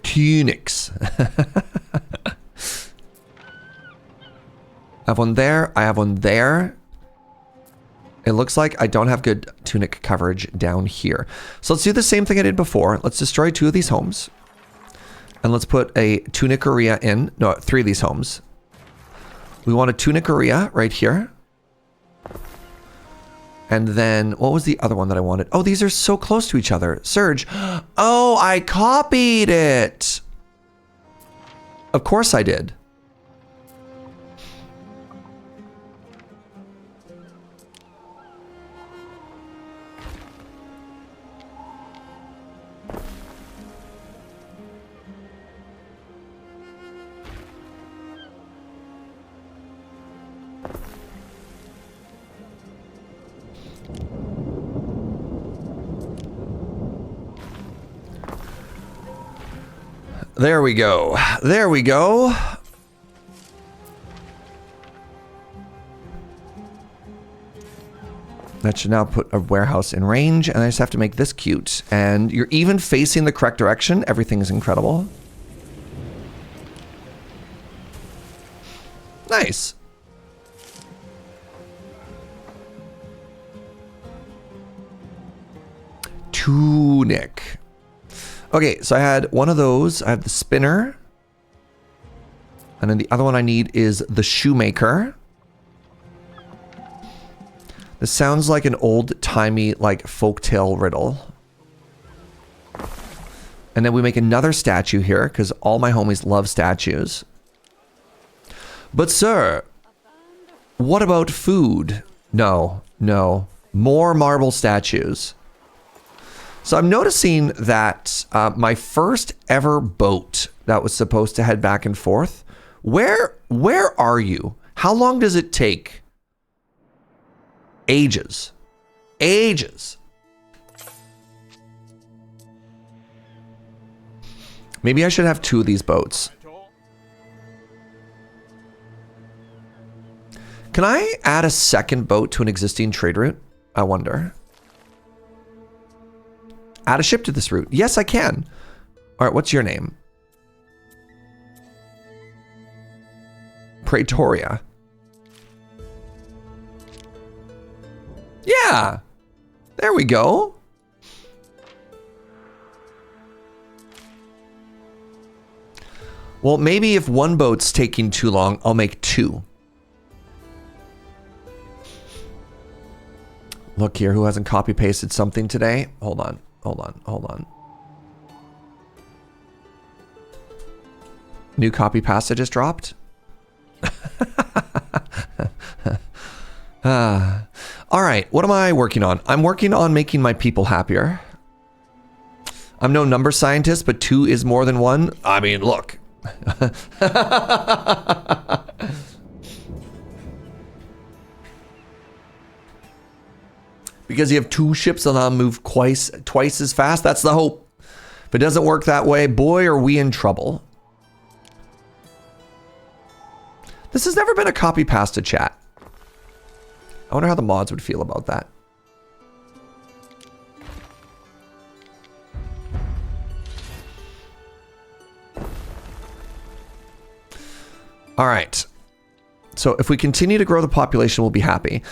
S1: Tunics. I have one there. I have one there. It looks like I don't have good tunic coverage down here. So let's do the same thing I did before. Let's destroy 2 of these homes. And let's put a tuniceria in. No, 3 of these homes. We want a tuniceria right here. And then, what was the other one that I wanted? Oh, these are so close to each other. Surge. Oh, I copied it. Of course I did. There we go. There we go. That should now put a warehouse in range, and I just have to make this cute. And you're even facing the correct direction. Everything is incredible. Nice. Tunic. Okay, so I had one of those. I have the spinner. And then the other one I need is the shoemaker. This sounds like an old-timey, like, folktale riddle. And then we make another statue here, because all my homies love statues. But sir, what about food? No, no. More marble statues. So I'm noticing that my first ever boat that was supposed to head back and forth, where are you? How long does it take? Ages. Ages. Maybe I should have 2 of these boats. Can I add a second boat to an existing trade route? I wonder. Add a ship to this route. Yes, I can. All right, what's your name? Pretoria. Yeah. There we go. Well, maybe if one boat's taking too long, I'll make two. Look here, who hasn't copy pasted something today? Hold on, hold on, hold on. New copy pasta just dropped. All right, what am I working on? I'm working on making my people happier. I'm no number scientist, but 2 is more than 1. I mean, look. Because you have 2 ships and I'll move twice as fast. That's the hope. If it doesn't work that way, boy, are we in trouble. This has never been a copy pasta chat. I wonder how the mods would feel about that. All right. So if we continue to grow the population, we'll be happy.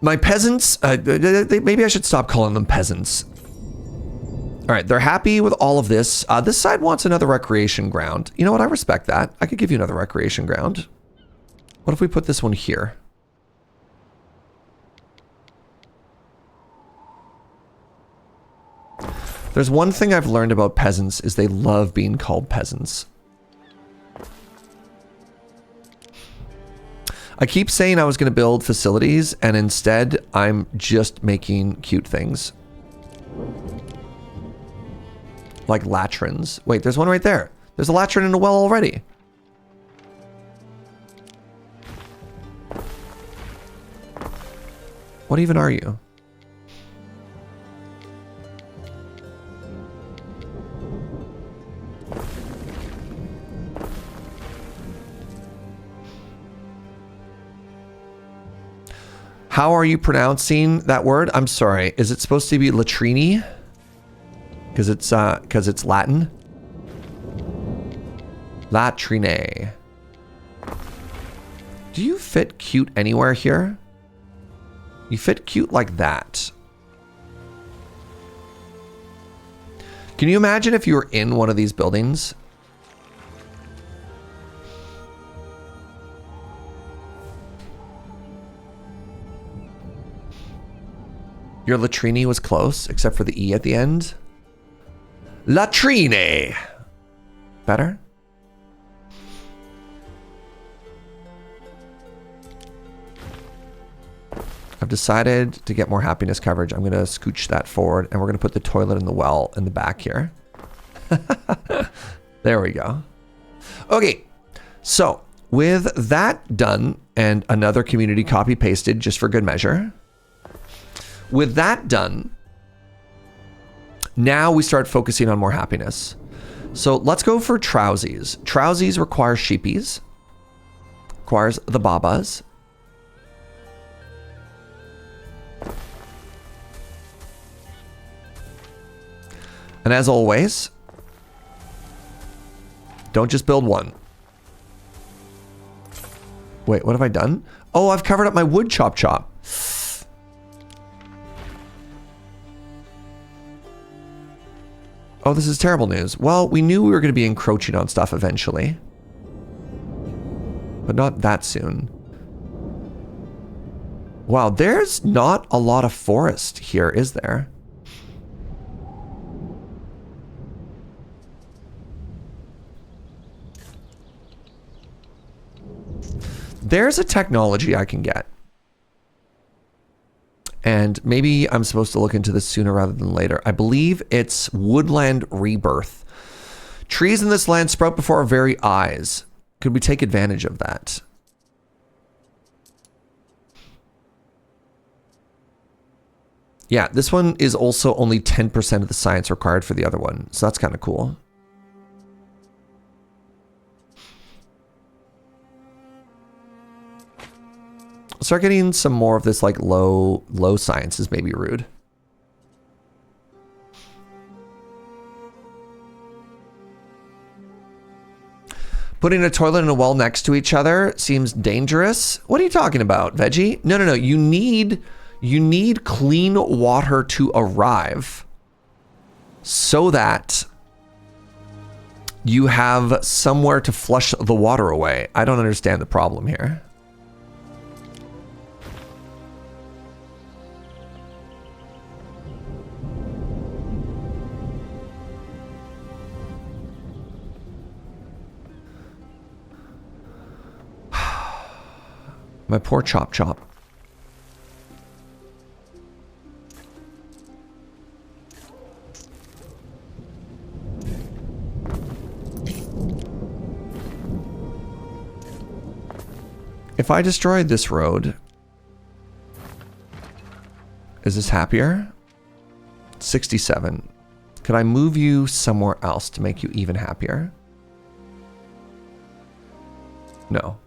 S1: My peasants, maybe I should stop calling them peasants. All right, they're happy with all of this. This side wants another recreation ground. You know what? I respect that. I could give you another recreation ground. What if we put this one here? There's one thing I've learned about peasants is they love being called peasants. I keep saying I was going to build facilities, and instead I'm just making cute things. Like latrines. Wait, there's one right there. There's a latrin in a well already. What even are you? How are you pronouncing that word? I'm sorry. Is it supposed to be latrini? Because it's Latin. Latrine. Do you fit cute anywhere here? You fit cute like that. Can you imagine if you were in one of these buildings? Your latrine was close, except for the E at the end. Latrine. Better? I've decided to get more happiness coverage. I'm going to scooch that forward, and we're going to put the toilet in the well in the back here. There we go. Okay, so with that done, and another community copy pasted just for good measure. With that done, now we start focusing on more happiness. So let's go for trousies. Trousies requires sheepies. Requires the babas. And as always, don't just build one. Wait, what have I done? Oh, I've covered up my wood chop. Oh, this is terrible news. Well, we knew we were going to be encroaching on stuff eventually. But not that soon. Wow, there's not a lot of forest here, is there? There's a technology I can get. And maybe I'm supposed to look into this sooner rather than later. I believe it's woodland rebirth. Trees in this land sprout before our very eyes. Could we take advantage of that? Yeah, this one is also only 10% of the science required for the other one. So that's kind of cool. Start getting some more of this like low science is maybe rude. Putting a toilet and a well next to each other seems dangerous. What are you talking about, Veggie? No, no, no. You need clean water to arrive so that you have somewhere to flush the water away. I don't understand the problem here. My poor Chop Chop. If I destroyed this road, is this happier? 67. Could I move you somewhere else to make you even happier? No.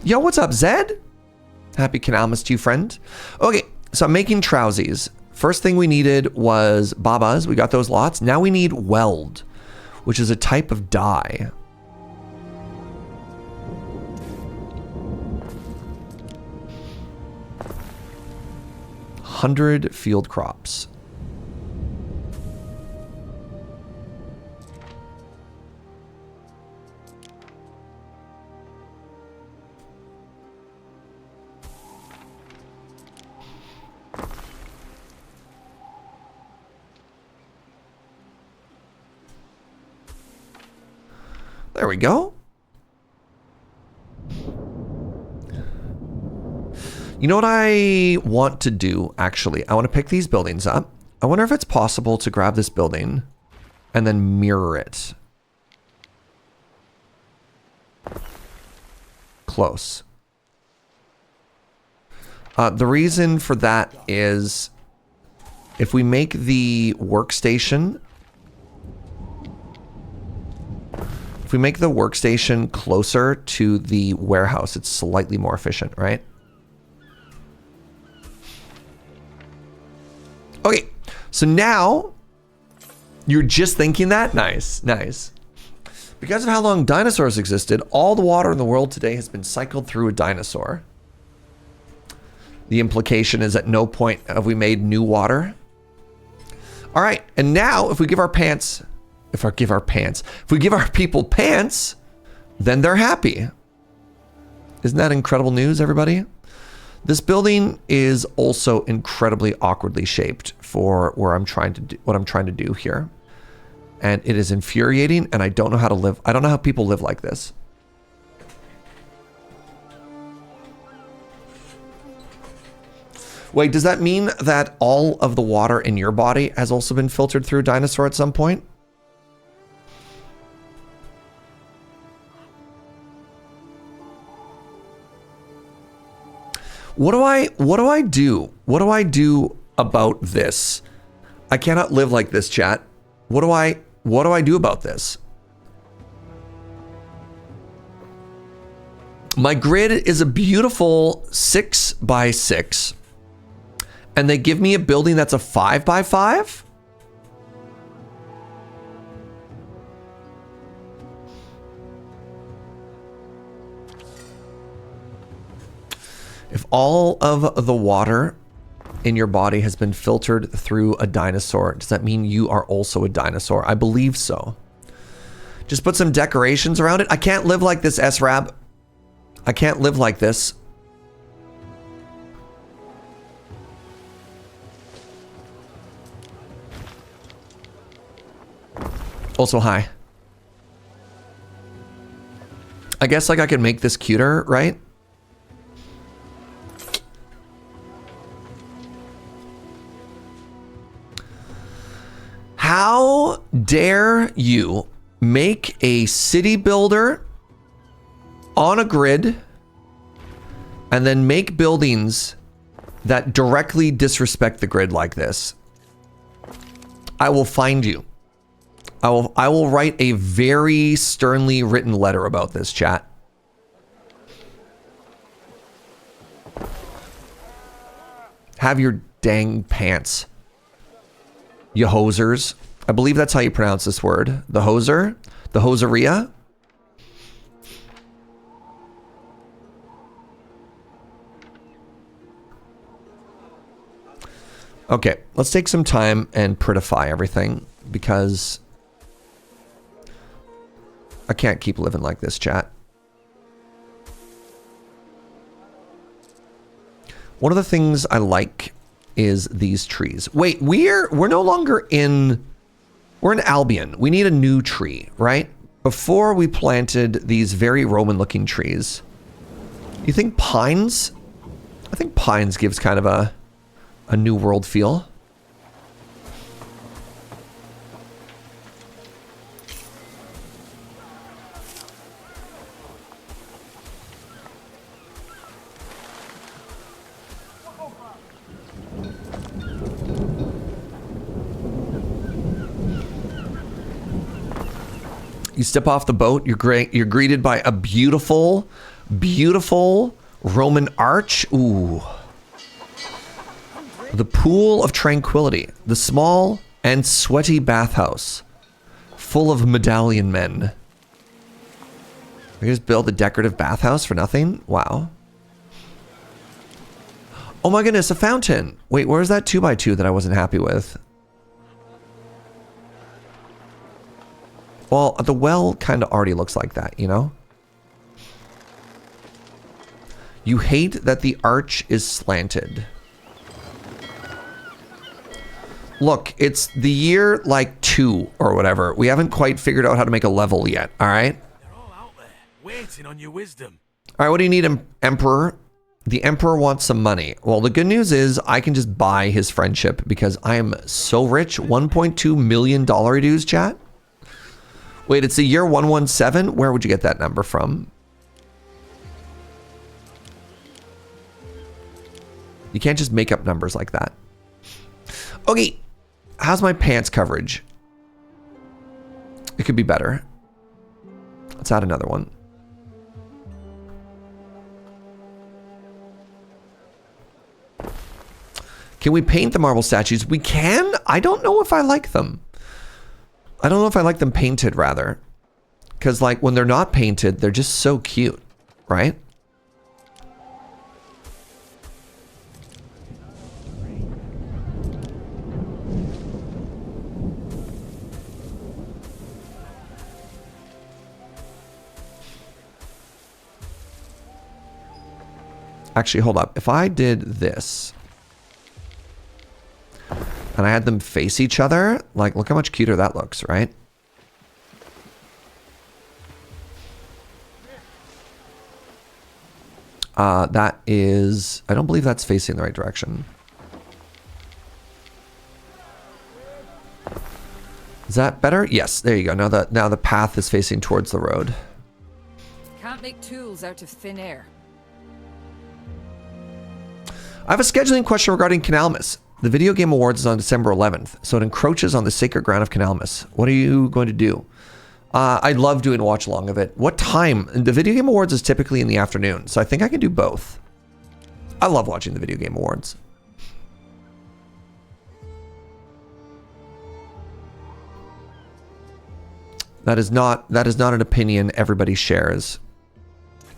S1: Yo, what's up, Zed? Happy Canalmas to you, friend. Okay, so I'm making trousies. First thing we needed was babas. We got those lots. Now we need weld, which is a type of dye. $100 field crops. There we go. You know what I want to do, actually? I want to pick these buildings up. I wonder if it's possible to grab this building and then mirror it. Close. The reason for that is if we make the workstation... If we make the workstation closer to the warehouse, it's slightly more efficient, right? Okay, so now you're just thinking that? Nice, nice. Because of how long dinosaurs existed, all the water in the world today has been cycled through a dinosaur. The implication is at no point have we made new water. All right, and now if we give our pants... If we give our people pants, then they're happy. Isn't that incredible news, everybody? This building is also incredibly awkwardly shaped for where I'm trying to do what I'm trying to do here. And it is infuriating, and I don't know how to live. I don't know how people live like this. Wait, does that mean that all of the water in your body has also been filtered through a dinosaur at some point? What do I do? What do I do about this? I cannot live like this, chat. What do I do about this? My grid is a beautiful 6x6. And they give me a building that's a 5x5? If all of the water in your body has been filtered through a dinosaur, does that mean you are also a dinosaur? I believe so. Just put some decorations around it. I can't live like this, S-Rab. I can't live like this. Also, hi. I guess like I can make this cuter, right? How dare you make a city builder on a grid and then make buildings that directly disrespect the grid like this? I will find you. I will write a very sternly written letter about this, chat. Have your dang pants. You hosers. I believe that's how you pronounce this word. The hoser? The hoseria? Okay, let's take some time and prettify everything because I can't keep living like this, chat. One of the things I like is these trees. Wait, we're no longer in... We're in Albion. We need a new tree, right? Before we planted these very Roman-looking trees. You think pines? I think pines gives kind of a New World feel. You step off the boat, you're greeted by a beautiful, beautiful Roman arch. Ooh. The pool of tranquility. The small and sweaty bathhouse. Full of medallion men. We just build a decorative bathhouse for nothing? Wow. Oh my goodness, a fountain. Wait, where's that 2x2 that I wasn't happy with? Well, the well kind of already looks like that, you know? You hate that the arch is slanted. Look, it's the year like 2 or whatever. We haven't quite figured out how to make a level yet, all right?
S5: They're all out there, waiting on your wisdom.
S1: All right, what do you need, Emperor? The Emperor wants some money. Well, the good news is I can just buy his friendship because I am so rich. $1.2 million dues, chat? Wait, it's the year 117? Where would you get that number from? You can't just make up numbers like that. Okay, how's my pants coverage? It could be better. Let's add another one. Can we paint the marble statues? We can? I don't know if I like them. I don't know if I like them painted, rather. Because, like, when they're not painted, they're just so cute, right? Actually, hold up. If I did this... and I had them face each other, like, look how much cuter that looks, right? That is... I don't believe that's facing the right direction. Is that better? Yes, there you go. Now the path is facing towards the road.
S11: Can't make tools out of thin air.
S1: I have a scheduling question regarding Canalmas. The Video Game Awards is on December 11th, so it encroaches on the sacred ground of Canalmas. What are you going to do? I love doing a watch along of it. What time? The Video Game Awards is typically in the afternoon, so I think I can do both. I love watching the Video Game Awards. That is not an opinion everybody shares.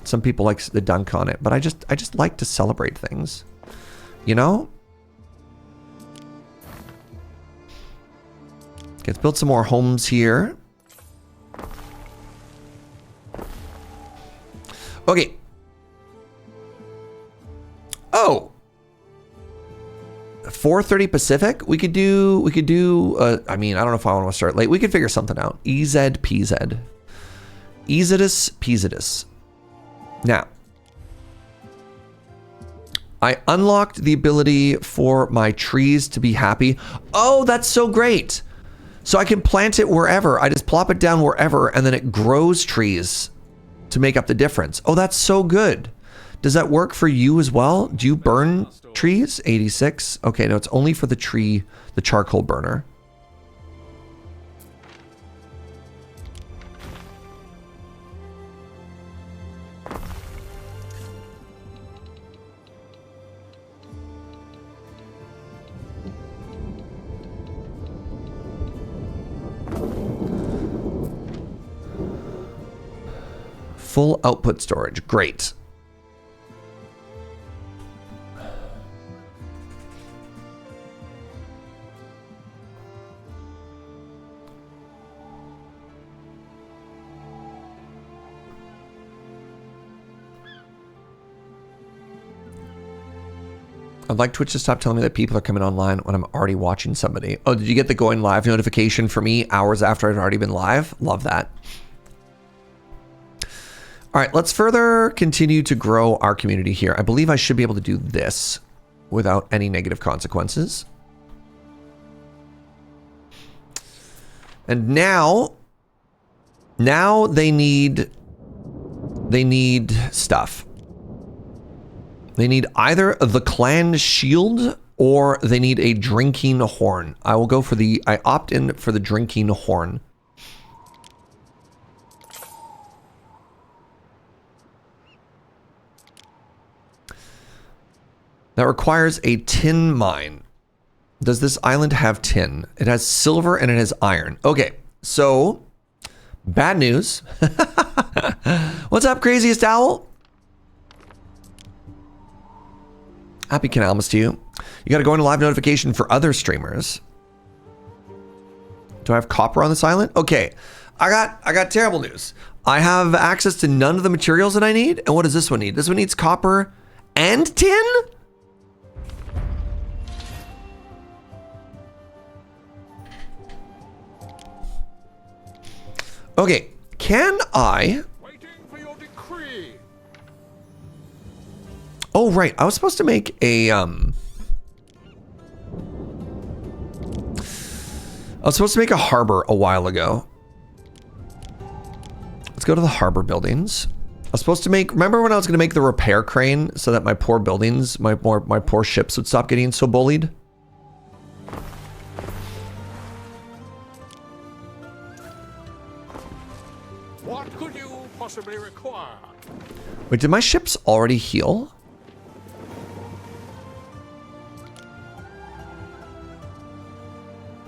S1: Some people like to dunk on it, but I just like to celebrate things. You know? Okay, let's build some more homes here. Okay. Oh. 4:30 Pacific? We could do I mean, I don't know if I want to start late. We could figure something out. EZPZ. Ezidus Peasidus. Now, I unlocked the ability for my trees to be happy. Oh, that's so great. So I can plant it wherever. I just plop it down wherever and then it grows trees to make up the difference. Oh, that's so good. Does that work for you as well? Do you burn trees? 86. Okay, no, it's only for the tree, the charcoal burner. Full output storage. Great. I'd like Twitch to stop telling me that people are coming online when I'm already watching somebody. Oh, did you get the going live notification for me hours after I'd already been live? Love that. All right, let's further continue to grow our community here. I believe I should be able to do this without any negative consequences. And now they need stuff. They need either the clan shield or they need a drinking horn. I will go for I opt in for the drinking horn. That requires a tin mine. Does this island have tin? It has silver and it has iron. Okay, so bad news. What's up, craziest owl? Happy Canalmas to you. You got to go into live notification for other streamers. Do I have copper on this island? Okay, I got terrible news. I have access to none of the materials that I need. And what does this one need? This one needs copper and tin? Okay, can I... Oh, right. I was supposed to make a, I was supposed to make a harbor a while ago. Let's go to the harbor buildings. I was supposed to make, remember when I was going to make the repair crane so that my poor buildings, my poor ships would stop getting so bullied?
S5: What could you possibly require?
S1: Wait, did my ships already heal?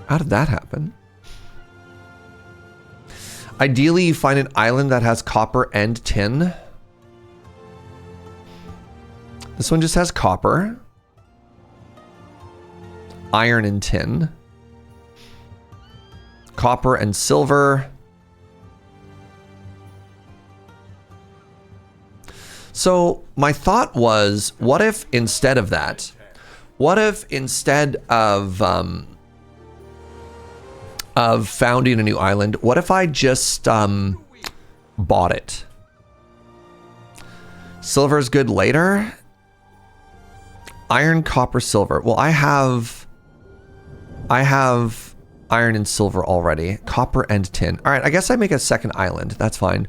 S1: How did that happen? Ideally, you find an island that has copper and tin. This one just has copper, iron and tin, copper and silver. So my thought was, what if instead of that, what if instead of founding a new island, what if I just bought it? Silver's good later. Iron, copper, silver. Well, I have iron and silver already. Copper and tin. All right, I guess I make a second island. That's fine.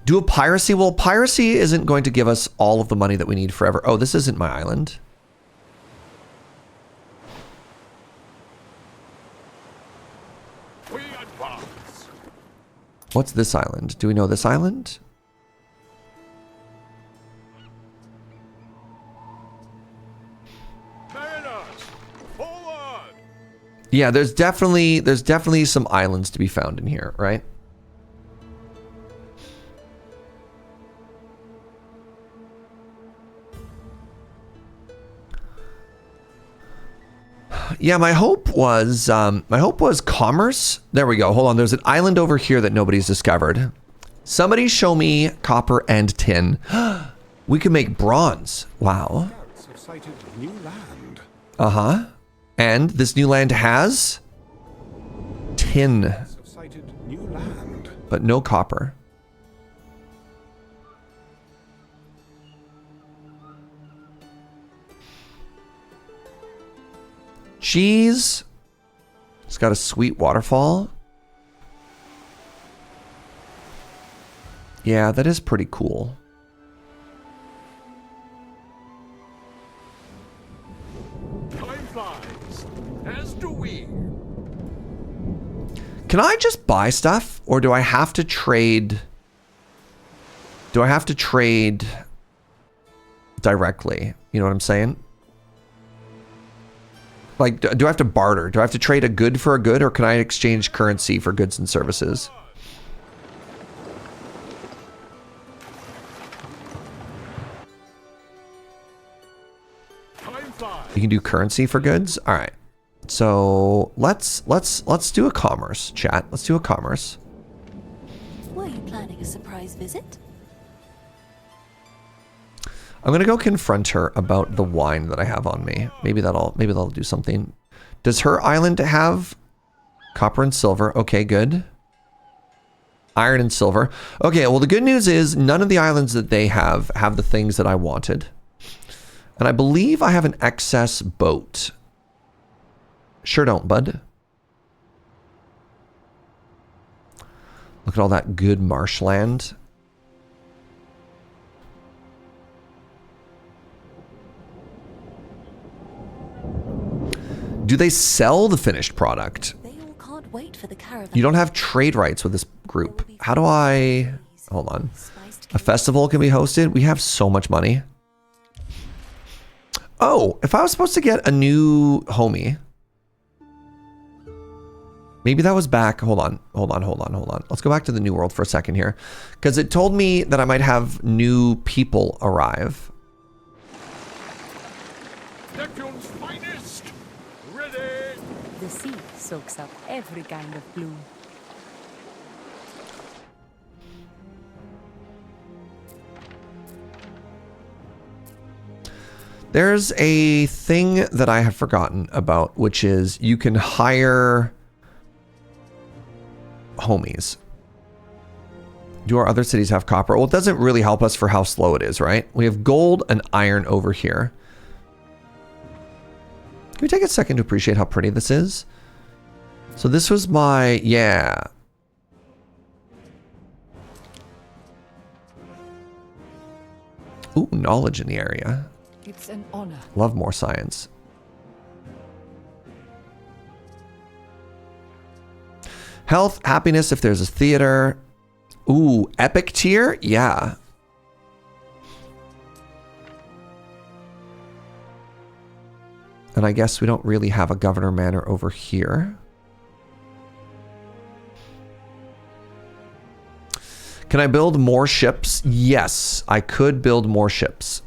S1: Do a piracy. Well, piracy isn't going to give us all of the money that we need forever. Oh, this isn't my island. What's this island? Do we know this island? Yeah, there's definitely some islands to be found in here, right? Yeah, my hope was commerce. There we go. Hold on. There's an island over here that nobody's discovered. Somebody show me copper and tin. We can make bronze. Wow. Uh-huh. And this new land has tin, but no copper. Cheese. It's got a sweet waterfall. Yeah, that is pretty cool.
S5: Time flies, as do we.
S1: Can I just buy stuff, or do I have to trade? Do I have to trade directly? You know what I'm saying? Like, do I have to barter? Do I have to trade a good for a good, or can I exchange currency for goods and services? You can do currency for goods. All right. So let's do a commerce, chat. Let's do a commerce.
S7: Were you planning a surprise visit?
S1: I'm gonna go confront her about the wine that I have on me. Maybe that'll do something. Does her island have copper and silver? Okay, good. Iron and silver. Okay, well the good news is none of the islands that they have the things that I wanted. And I believe I have an excess boat. Sure don't, bud. Look at all that good marshland. Do they sell the finished product?
S7: They all can't wait for the caravan.
S1: You don't have trade rights with this group. How do I... Hold on. A festival can be hosted. We have so much money. Oh, if I was supposed to get a new homie. Maybe that was back. Hold on. Let's go back to the New World for a second here. Because it told me that I might have new people arrive.
S5: Neptune's finest! Ready!
S6: The sea soaks up every kind of bloom.
S1: There's a thing that I have forgotten about, which is you can hire homies. Do our other cities have copper? Well, it doesn't really help us for how slow it is, right? We have gold and iron over here. Can we take a second to appreciate how pretty this is? So this was my, yeah. Ooh, knowledge in the area.
S11: It's an honor.
S1: Love more science. Health, happiness if there's a theater. Ooh, epic tier? Yeah. And I guess we don't really have a governor manor over here. Can I build more ships? Yes, I could build more ships.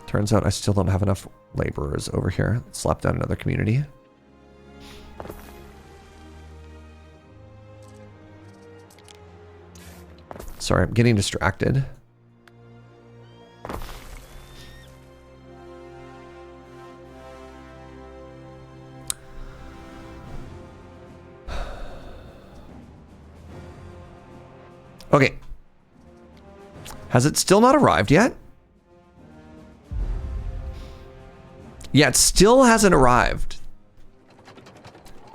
S1: Turns out I still don't have enough laborers over here. Let's slap down another community. Sorry, I'm getting distracted. Okay. Has it still not arrived yet? Yeah, it still hasn't arrived.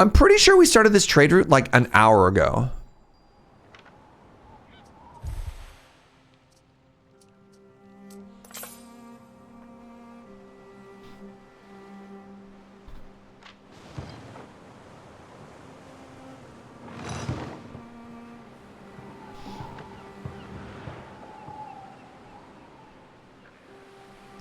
S1: I'm pretty sure we started this trade route like an hour ago.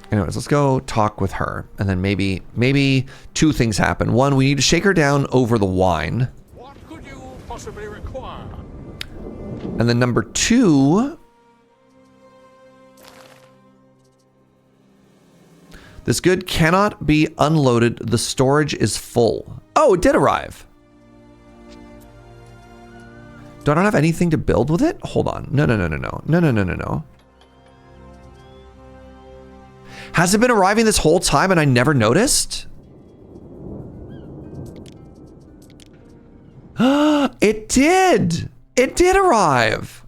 S1: Anyways, let's go talk with her. And then maybe two things happen. One, we need to shake her down over the wine.
S5: What could you possibly require?
S1: And then number two, this good cannot be unloaded. The storage is full. Oh, it did arrive. Do I not have anything to build with it? Hold on. No. Has it been arriving this whole time and I never noticed? It did. It did arrive.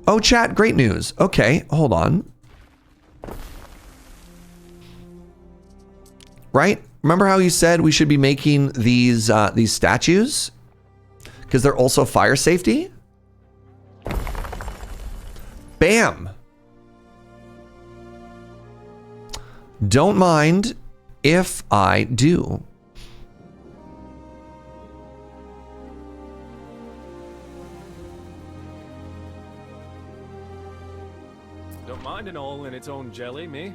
S1: Oh, chat, great news. Okay, hold on. Right? Remember how you said we should be making these statues? Because they're also fire safety? Bam. Don't mind if I do.
S3: Don't mind an all in its own jelly, me.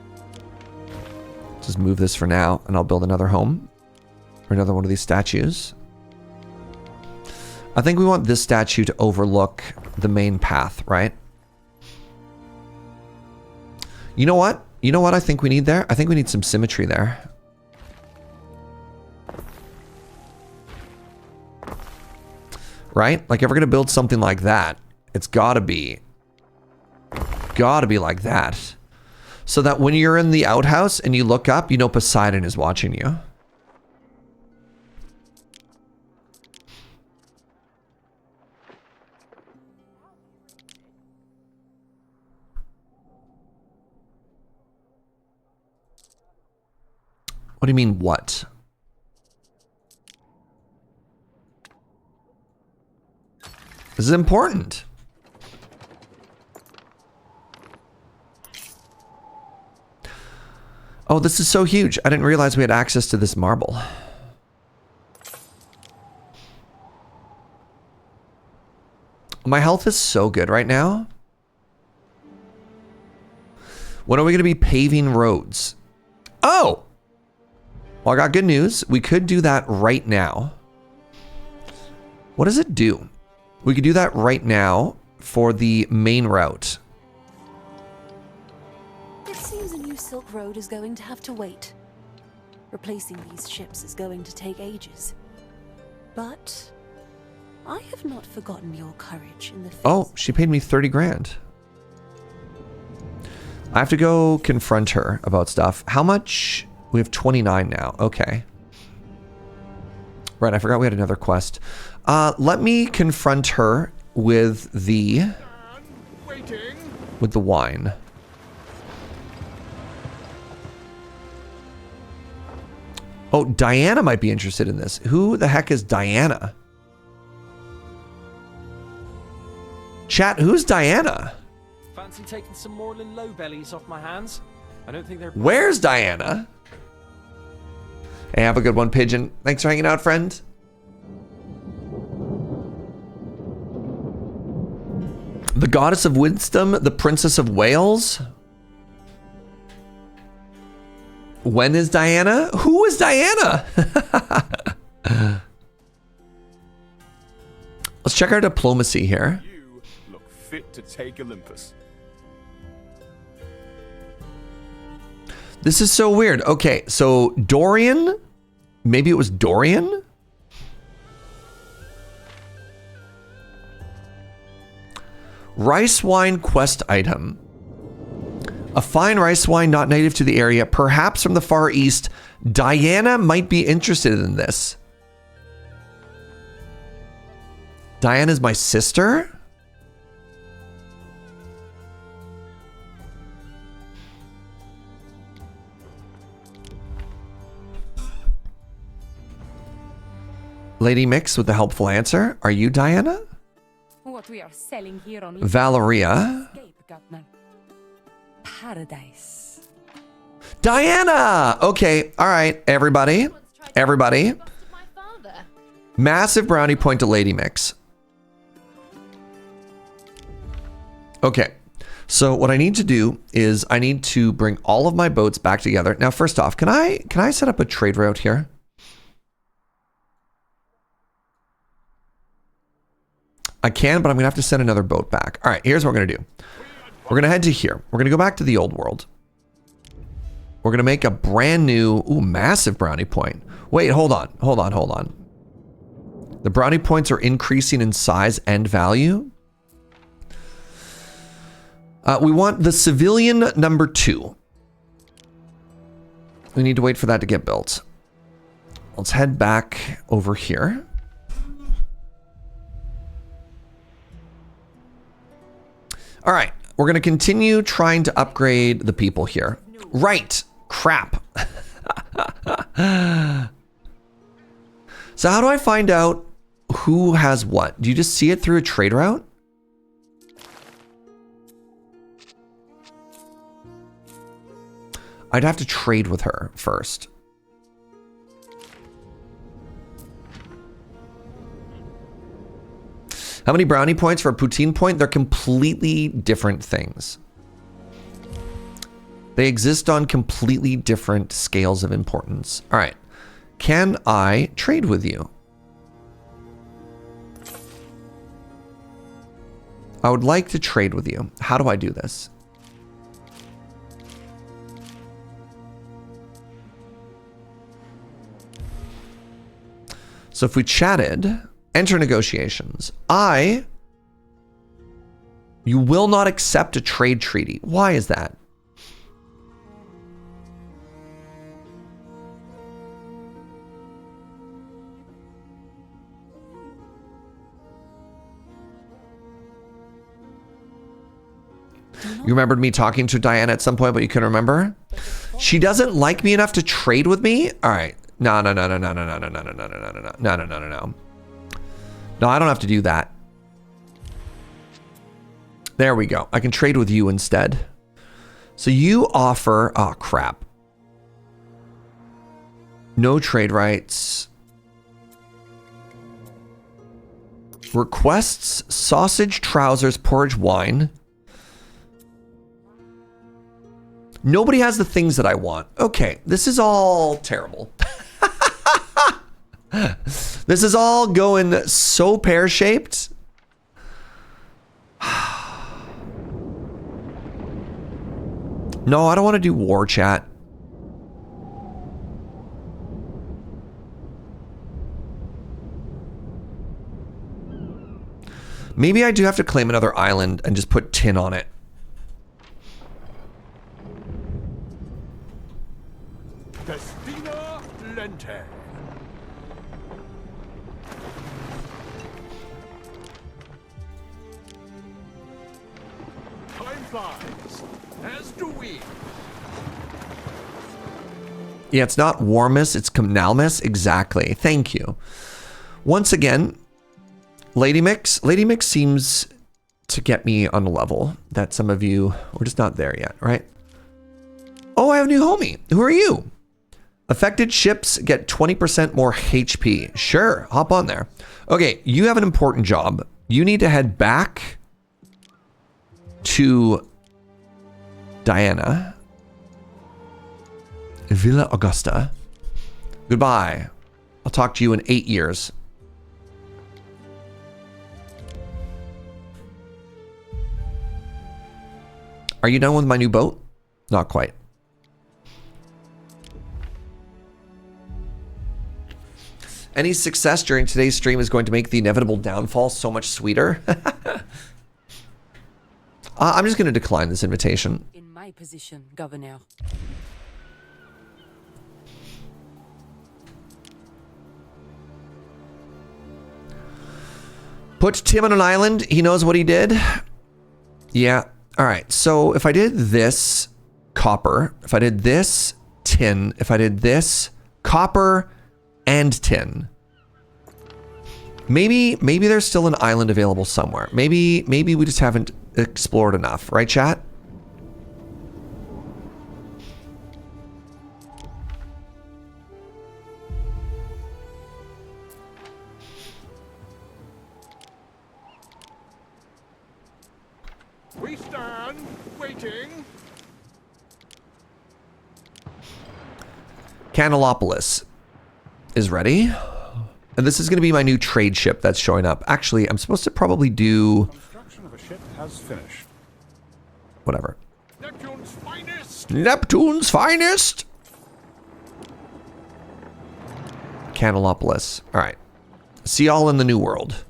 S1: Just move this for now, and I'll build another home. Or another one of these statues. I think we want this statue to overlook the main path, right? You know what? You know what I think we need there? I think we need some symmetry there. Right? Like if we're gonna build something like that, it's gotta be like that. So that when you're in the outhouse and you look up, you know Poseidon is watching you. What do you mean, what? This is important. Oh, this is so huge. I didn't realize we had access to this marble. My health is so good right now. When are we going to be paving roads? Oh! Well, I got good news. We could do that right now. What does it do? We could do that right now for the main route.
S7: It seems a new Silk Road is going to have to wait. Replacing these ships is going to take ages. But I have not forgotten your courage in the face.
S1: Oh, she paid me 30 grand. I have to go confront her about stuff. How much? We have 29 now. Okay. Right, I forgot we had another quest. Let me confront her with the wine. Oh, Diana might be interested in this. Who the heck is Diana? Chat, who's Diana?
S3: Fancy taking some Moreland low bellies off my hands? I don't think they're...
S1: Where's Diana? Hey, have a good one, Pigeon. Thanks for hanging out, friend. The Goddess of Wisdom, the Princess of Wales. When is Diana? Who is Diana? Let's check our diplomacy here.
S12: You look fit to take Olympus.
S1: This is so weird. Okay, so Dorian, maybe it was Dorian? Rice wine quest item. A fine rice wine not native to the area, perhaps from the Far East. Diana might be interested in this. Diana's my sister? Lady Mix with the helpful answer. Are you Diana?
S6: What we are selling here on
S1: Valeria.
S6: Paradise.
S1: Diana! Okay, all right, everybody. Everybody. Massive brownie point to Lady Mix. Okay, so what I need to do is I need to bring all of my boats back together. Now, first off, can I set up a trade route here? I can, but I'm gonna have to send another boat back. All right, here's what we're gonna do. We're gonna head to here. We're gonna go back to the old world. We're gonna make a brand new, ooh, massive brownie point. Wait, hold on. The brownie points are increasing in size and value. We want the civilian number 2. We need to wait for that to get built. Let's head back over here. All right, we're going to continue trying to upgrade the people here. Right, crap. So how do I find out who has what? Do you just see it through a trade route? I'd have to trade with her first. How many brownie points for a poutine point? They're completely different things. They exist on completely different scales of importance. All right. Can I trade with you? I would like to trade with you. How do I do this? So if we chatted, enter negotiations. You will not accept a trade treaty. Why is that? You remembered me talking to Diana at some point, but you couldn't remember? She doesn't like me enough to trade with me? All right. No. No, I don't have to do that. There we go. I can trade with you instead. So you offer... Oh, crap. No trade rights. Requests sausage, trousers, porridge, wine. Nobody has the things that I want. Okay, this is all terrible. This is all going so pear-shaped. No, I don't want to do war chat. Maybe I do have to claim another island and just put tin on it.
S5: Festina Lente. Time flies, as do we.
S1: Yeah, it's not Warmus, it's Canalmas. Exactly. Thank you. Once again, Lady Mix. Lady Mix seems to get me on a level that some of you, we're just not there yet, right? Oh, I have a new homie. Who are you? Affected ships get 20% more HP. Sure, hop on there. Okay, you have an important job. You need to head back to Diana. Villa Augusta. Goodbye. I'll talk to you in 8 years. Are you done with my new boat? Not quite. Any success during today's stream is going to make the inevitable downfall so much sweeter. I'm just going to decline this invitation.
S6: In my position, Governor.
S1: Put Tim on an island. He knows what he did. Yeah. All right. So if I did this copper, if I did this tin, if I did this copper and tin, maybe there's still an island available somewhere. Maybe we just haven't explored enough, right, chat?
S5: We stand waiting.
S1: Canalopolis is ready. And this is going to be my new trade ship that's showing up. Actually, I'm supposed to probably do...
S8: Construction of a ship has finished.
S1: Whatever.
S5: Neptune's finest.
S1: Neptune's finest! Canalopolis. All right. See y'all in the new world.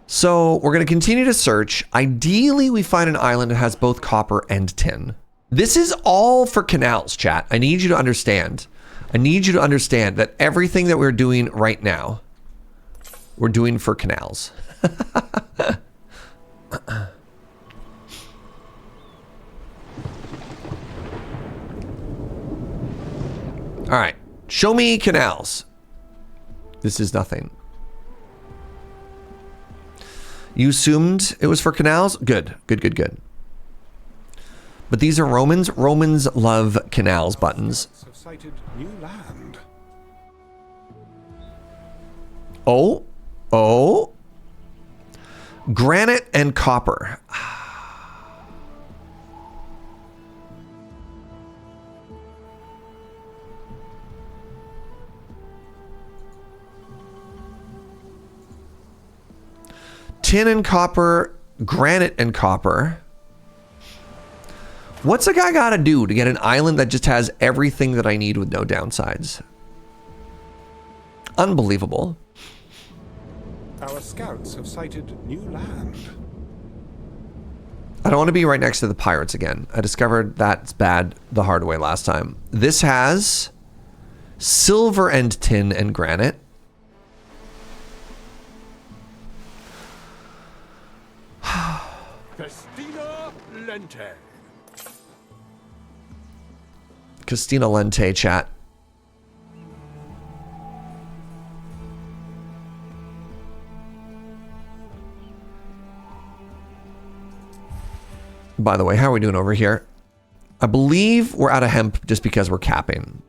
S1: So we're going to continue to search. Ideally, we find an island that has both copper and tin. This is all for canals, chat. I need you to understand. I need you to understand that everything that we're doing right now, we're doing for canals. All right. Show me canals. This is nothing. You assumed it was for canals? Good. Good. But these are Romans. Romans love canals buttons.
S8: Have sighted new land.
S1: Oh. Granite and copper. tin and copper, granite and copper. What's a guy gotta do to get an island that just has everything that I need with no downsides? Unbelievable.
S8: Our scouts have sighted new land.
S1: I don't want to be right next to the pirates again. I discovered that's bad the hard way last time. This has silver and tin and granite.
S5: Festina Lente.
S1: Castina Lente, chat. By the way, how are we doing over here? I believe we're out of hemp just because we're capping.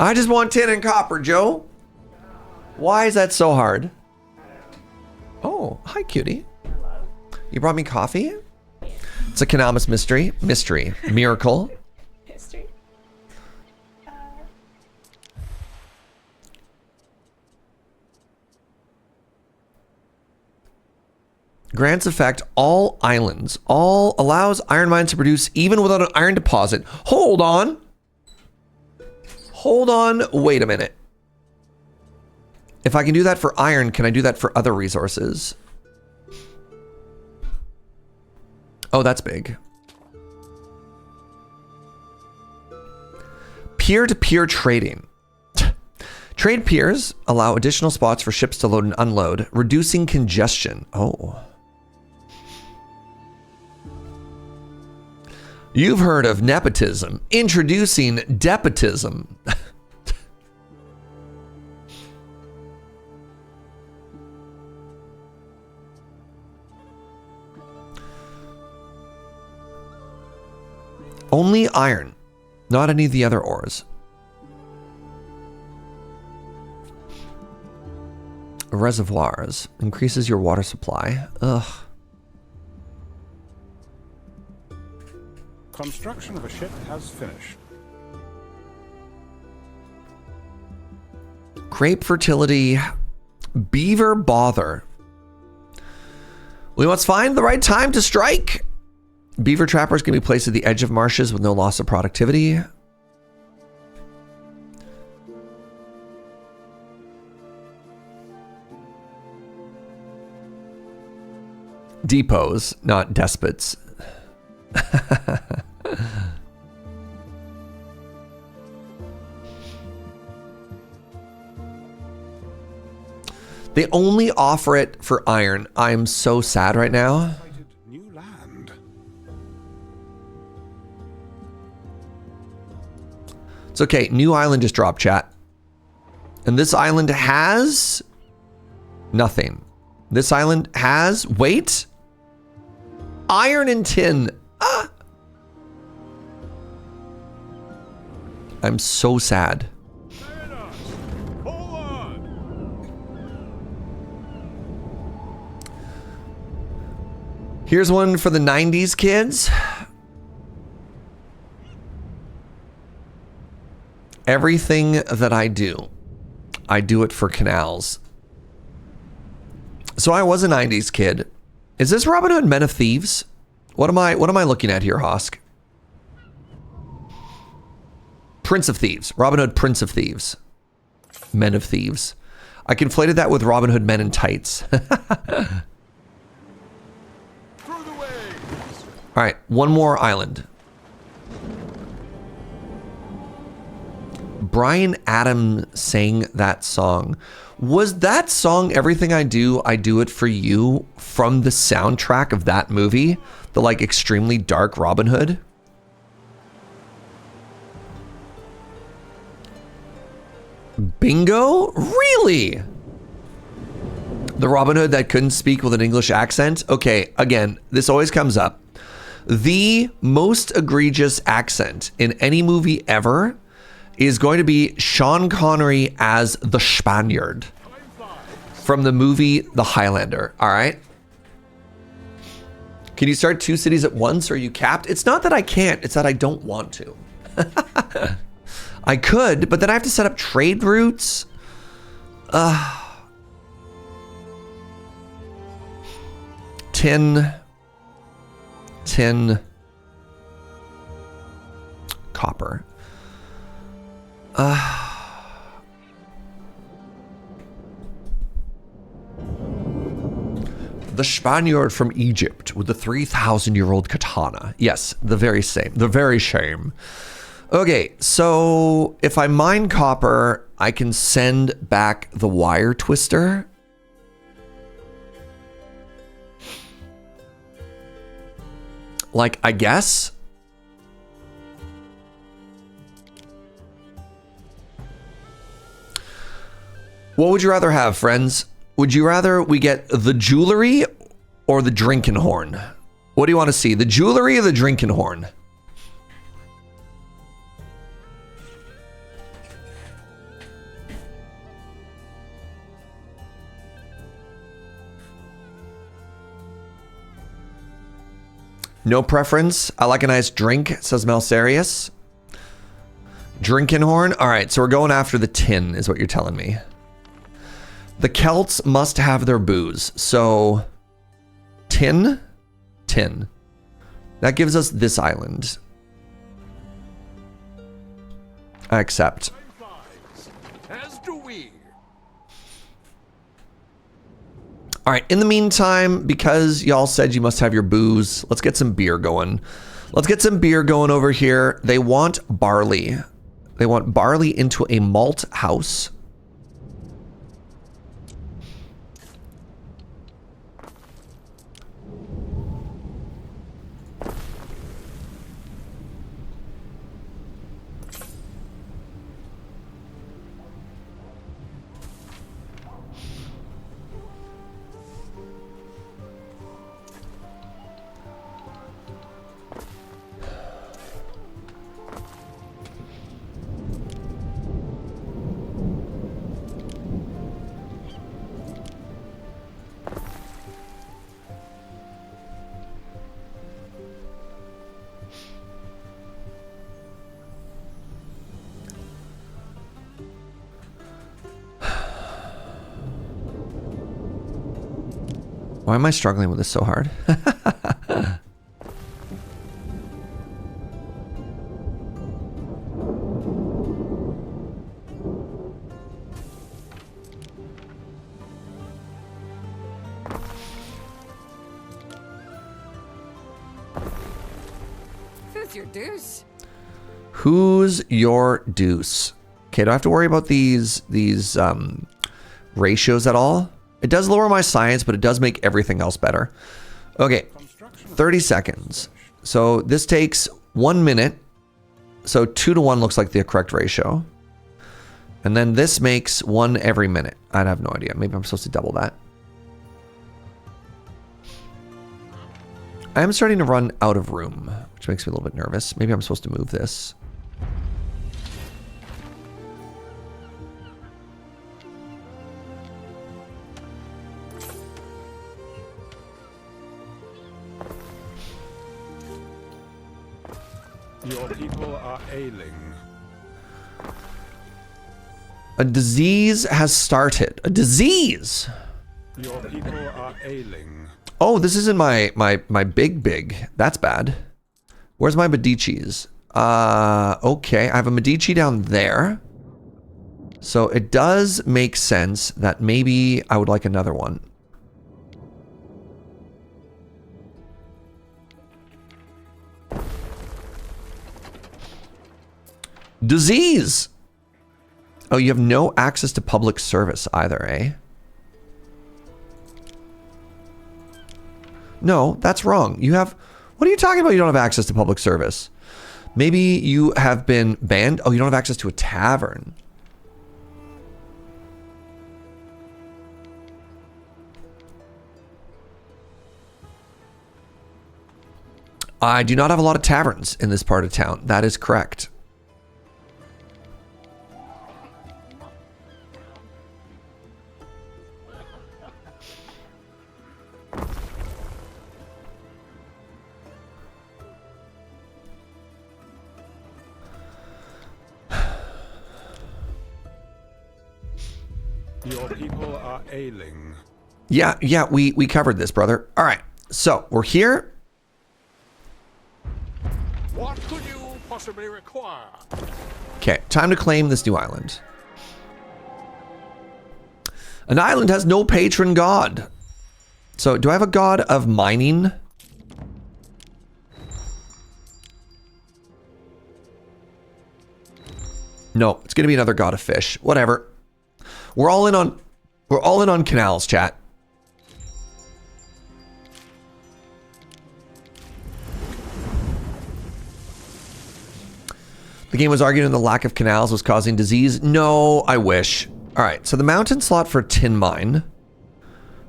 S1: I just want tin and copper, Joe. Why is that so hard? Oh, hi, cutie. You brought me coffee? It's a Canalmas mystery. Miracle.
S2: History.
S1: Grants effect all islands. All allows iron mines to produce even without an iron deposit. Hold on. Hold on, wait a minute. If I can do that for iron, can I do that for other resources? Oh, that's big. Peer-to-peer trading. Trade peers allow additional spots for ships to load and unload, reducing congestion. Oh. You've heard of nepotism. Introducing depotism. Only iron, not any of the other ores. Reservoirs. Increases your water supply. Ugh.
S8: Construction of a ship has finished.
S1: Grape fertility. Beaver bother. We must find the right time to strike. Beaver trappers can be placed at the edge of marshes with no loss of productivity. Depots, not despots. They only offer it for iron. I'm so sad right now.
S8: New land.
S1: It's okay. New island just dropped, chat. And this island has nothing. This island has, wait, iron and tin. Ah. I'm so sad. Here's one for the 90s kids. Everything that I do it for canals. So I was a 90s kid. Is this Robin Hood Men of Thieves? What am I looking at here, Hosk? Prince of Thieves. Robin Hood Prince of Thieves. Men of Thieves. I conflated that with Robin Hood Men in Tights. All right, one more island. Brian Adams sang that song. Was that song Everything I Do It For You from the soundtrack of that movie? The like extremely dark Robin Hood? Bingo? Really? The Robin Hood that couldn't speak with an English accent. Okay, again, this always comes up. The most egregious accent in any movie ever is going to be Sean Connery as the Spaniard from the movie The Highlander. All right. Can you start 2 cities at once? Or are you capped? It's not that I can't. It's that I don't want to. I could, but then I have to set up trade routes. Tin, copper. The Spaniard from Egypt with the 3,000-year-old katana. Yes, the very same. The very same. Okay, so if I mine copper, I can send back the wire twister. Like, I guess. What would you rather have, friends? Would you rather we get the jewelry or the drinking horn? What do you want to see? The jewelry or the drinking horn? No preference. I like a nice drink, says Malsarius. Drinking horn. All right, so we're going after the tin, is what you're telling me. The Celts must have their booze. So, tin. That gives us this island. I accept.
S5: As do we.
S1: All right, in the meantime, because y'all said you must have your booze, let's get some beer going. Let's get some beer going over here. They want barley. They want barley into a malt house. Why am I struggling with this so hard?
S11: Who's your deuce?
S1: Who's your deuce? Okay, do I have to worry about these ratios at all? It does lower my science, but it does make everything else better. Okay, 30 seconds. So this takes 1 minute. So 2 to 1 looks like the correct ratio. And then this makes 1 every minute. I'd have no idea. Maybe I'm supposed to double that. I am starting to run out of room, which makes me a little bit nervous. Maybe I'm supposed to move this.
S8: Your people are ailing.
S1: A disease has started. A disease!
S8: Your people are ailing.
S1: Oh, this isn't my big. That's bad. Where's my Medicis? Okay, I have a Medici down there. So it does make sense that maybe I would like another one. Disease! Oh, you have no access to public service either, eh? No, that's wrong. You have... What are you talking about? You don't have access to public service. Maybe you have been banned? Oh, you don't have access to a tavern. I do not have a lot of taverns in this part of town. That is correct.
S8: Your people are ailing.
S1: Yeah, we covered this, brother. All right, so we're here.
S5: What could you possibly require?
S1: Okay, time to claim this new island. An island has no patron god. So do I have a god of mining? No, it's gonna be another god of fish. Whatever. We're all in on canals, chat. The game was arguing the lack of canals was causing disease. No, I wish. All right, so the mountain slot for tin mine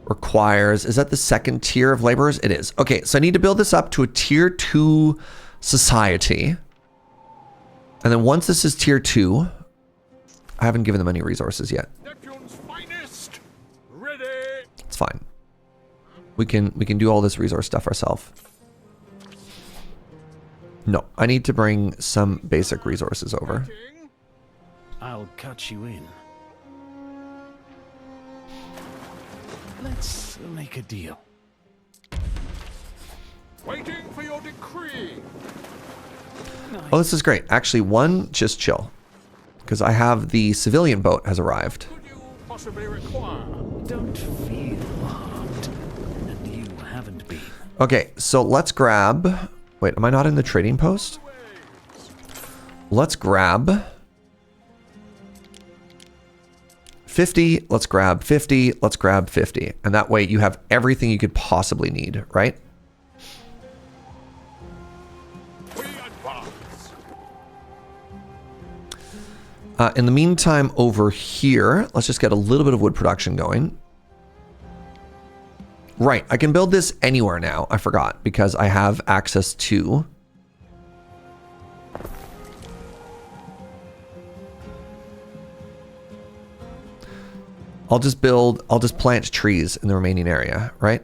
S1: requires, is that the second tier of laborers? It is. Okay, so I need to build this up to a tier 2 society. And then once this is tier 2, I haven't given them any resources yet.
S5: Neptune's finest. Ready.
S1: It's fine. We can do all this resource stuff ourselves. No, I need to bring some basic resources over.
S13: I'll cut you in. Let's make a deal.
S5: Waiting for your decree.
S1: Oh, this is great. Actually, one, just chill. Because I have the civilian boat has arrived.
S5: Could you possibly require?
S13: Don't feel harmed. And you haven't been.
S1: Okay, so let's grab... Wait, am I not in the trading post? Let's grab 50. Let's grab 50. Let's grab 50. And that way you have everything you could possibly need, right? In the meantime, over here, let's just get a little bit of wood production going. Right, I can build this anywhere now. I forgot because I have access to... I'll just plant trees in the remaining area, right?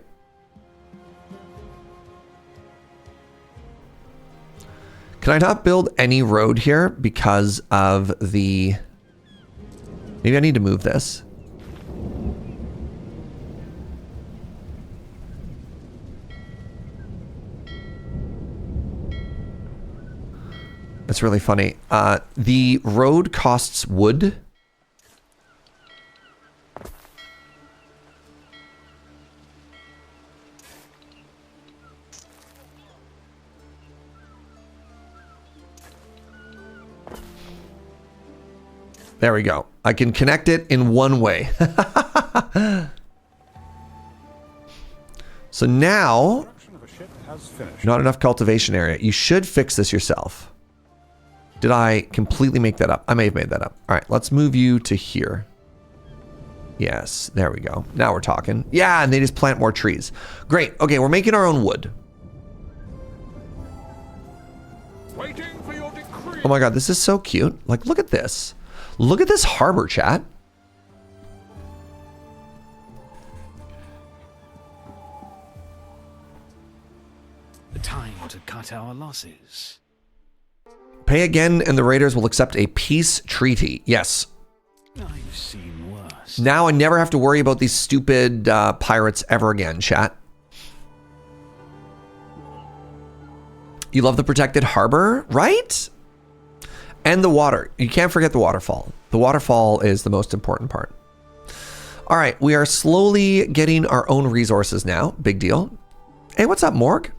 S1: Can I not build any road here because of the... Maybe I need to move this. That's really funny. The road costs wood. There we go. I can connect it in one way. So now, not enough cultivation area. You should fix this yourself. Did I completely make that up? I may have made that up. All right, let's move you to here. Yes, there we go. Now we're talking. Yeah, and they just plant more trees. Great. Okay, we're making our own wood.
S5: Waiting for your decree.
S1: Oh my god, this is so cute. Like, look at this. Look at this harbor, chat.
S13: The time to cut our losses.
S1: Pay again and the raiders will accept a peace treaty. Yes.
S13: I've seen worse.
S1: Now I never have to worry about these stupid pirates ever again, chat. You love the protected harbor, right? And the water. You can't forget the waterfall. The waterfall is the most important part. All right, we are slowly getting our own resources now. Big deal. Hey, what's up, Morg?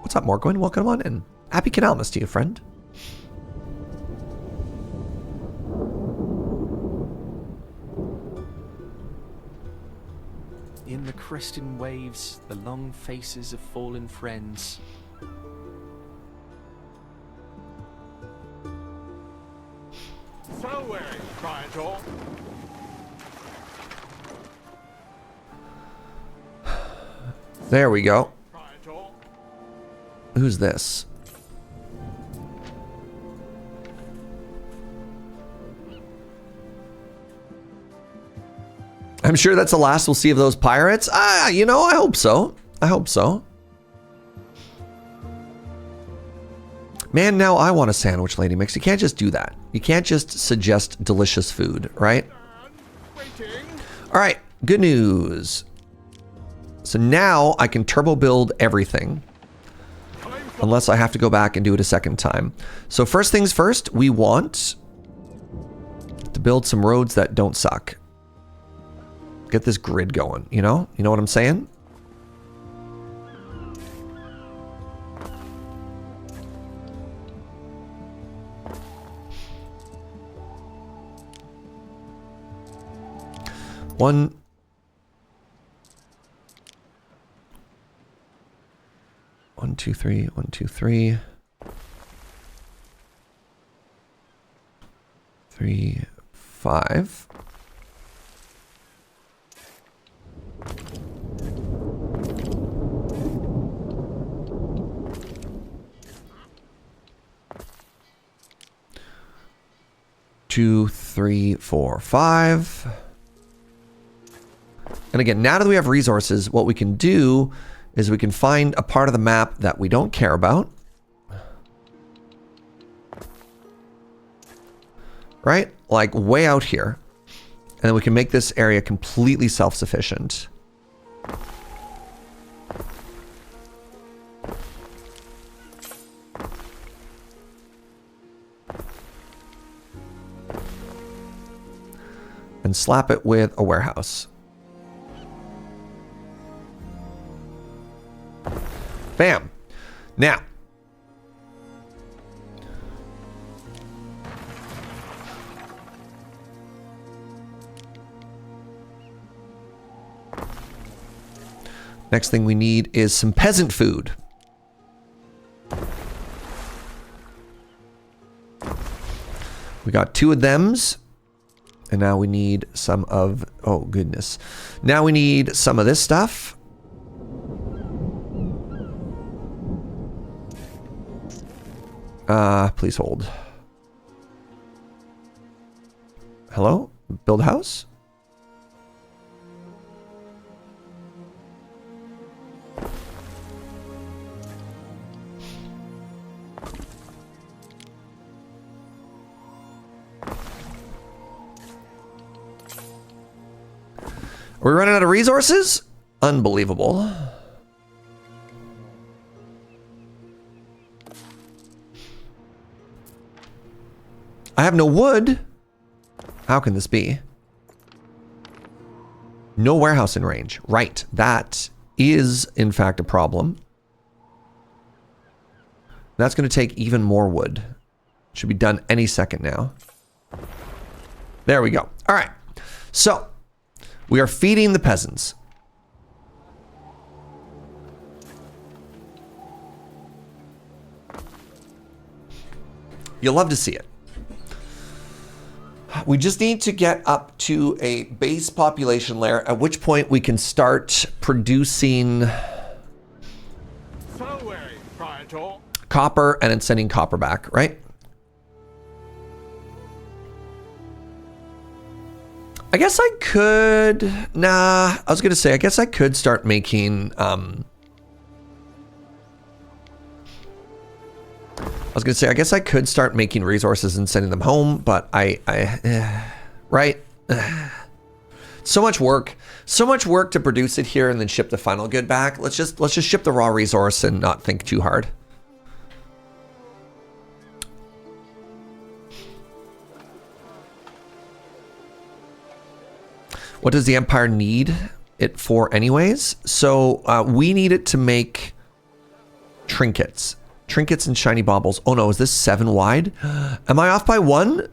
S1: What's up, Morgwin? Welcome on in. Happy Canalmas to you, friend.
S3: In the cresting waves, the long faces of fallen friends.
S5: So Triangle.
S1: There we go. Who's this? I'm sure that's the last we'll see of those pirates. You know, I hope so. I hope so. Man, now I want a sandwich, Lady Mix. You can't just do that. You can't just suggest delicious food, right? All right, good news. So now I can turbo build everything. Unless I have to go back and do it a second time. So first things first, we want to build some roads that don't suck. Get this grid going, you know? You know what I'm saying? One, 2, 3, 1, 2, 3. 3, 5. Two, 3, 4, 5. And again, now that we have resources, what we can do is we can find a part of the map that we don't care about. Right? Like way out here. And then we can make this area completely self-sufficient. And slap it with a warehouse. Bam. Now. Next thing we need is some peasant food. We got 2 of thems. And now we need some of... Oh, goodness. Now we need some of this stuff. Please hold. Hello? Build house? Are we running out of resources? Unbelievable. I have no wood. How can this be? No warehouse in range. Right. That is, in fact, a problem. That's going to take even more wood. Should be done any second now. There we go. All right. So, we are feeding the peasants. You'll love to see it. We just need to get up to a base population layer, at which point we can start producing copper and then sending copper back, right? I guess I could... Nah, I was going to say, I guess I could start making... I was going to say, I guess I could start making resources and sending them home, but right? So much work to produce it here and then ship the final good back. Let's just ship the raw resource and not think too hard. What does the Empire need it for anyways? So we need it to make trinkets. Trinkets and shiny baubles. Oh no, is this 7 wide? Am I off by 1?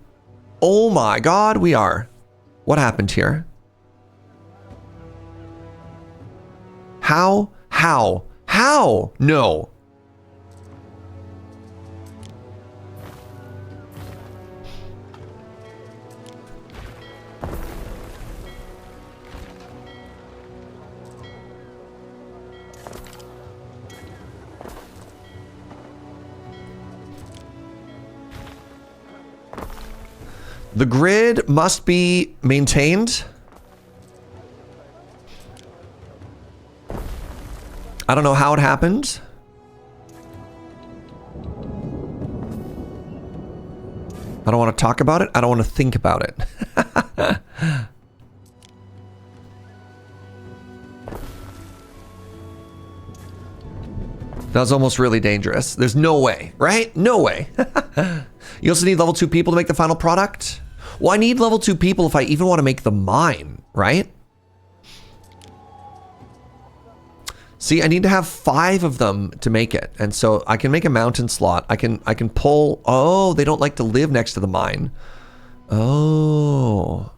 S1: Oh my god, we are. What happened here? How? No. The grid must be maintained. I don't know how it happened. I don't want to talk about it. I don't want to think about it. That was almost really dangerous. There's no way, right? No way. You also need level 2 people to make the final product? Well, I need level 2 people if I even want to make the mine, right? See, I need to have 5 of them to make it. And so I can make a mountain slot. I can pull... Oh, they don't like to live next to the mine. Oh.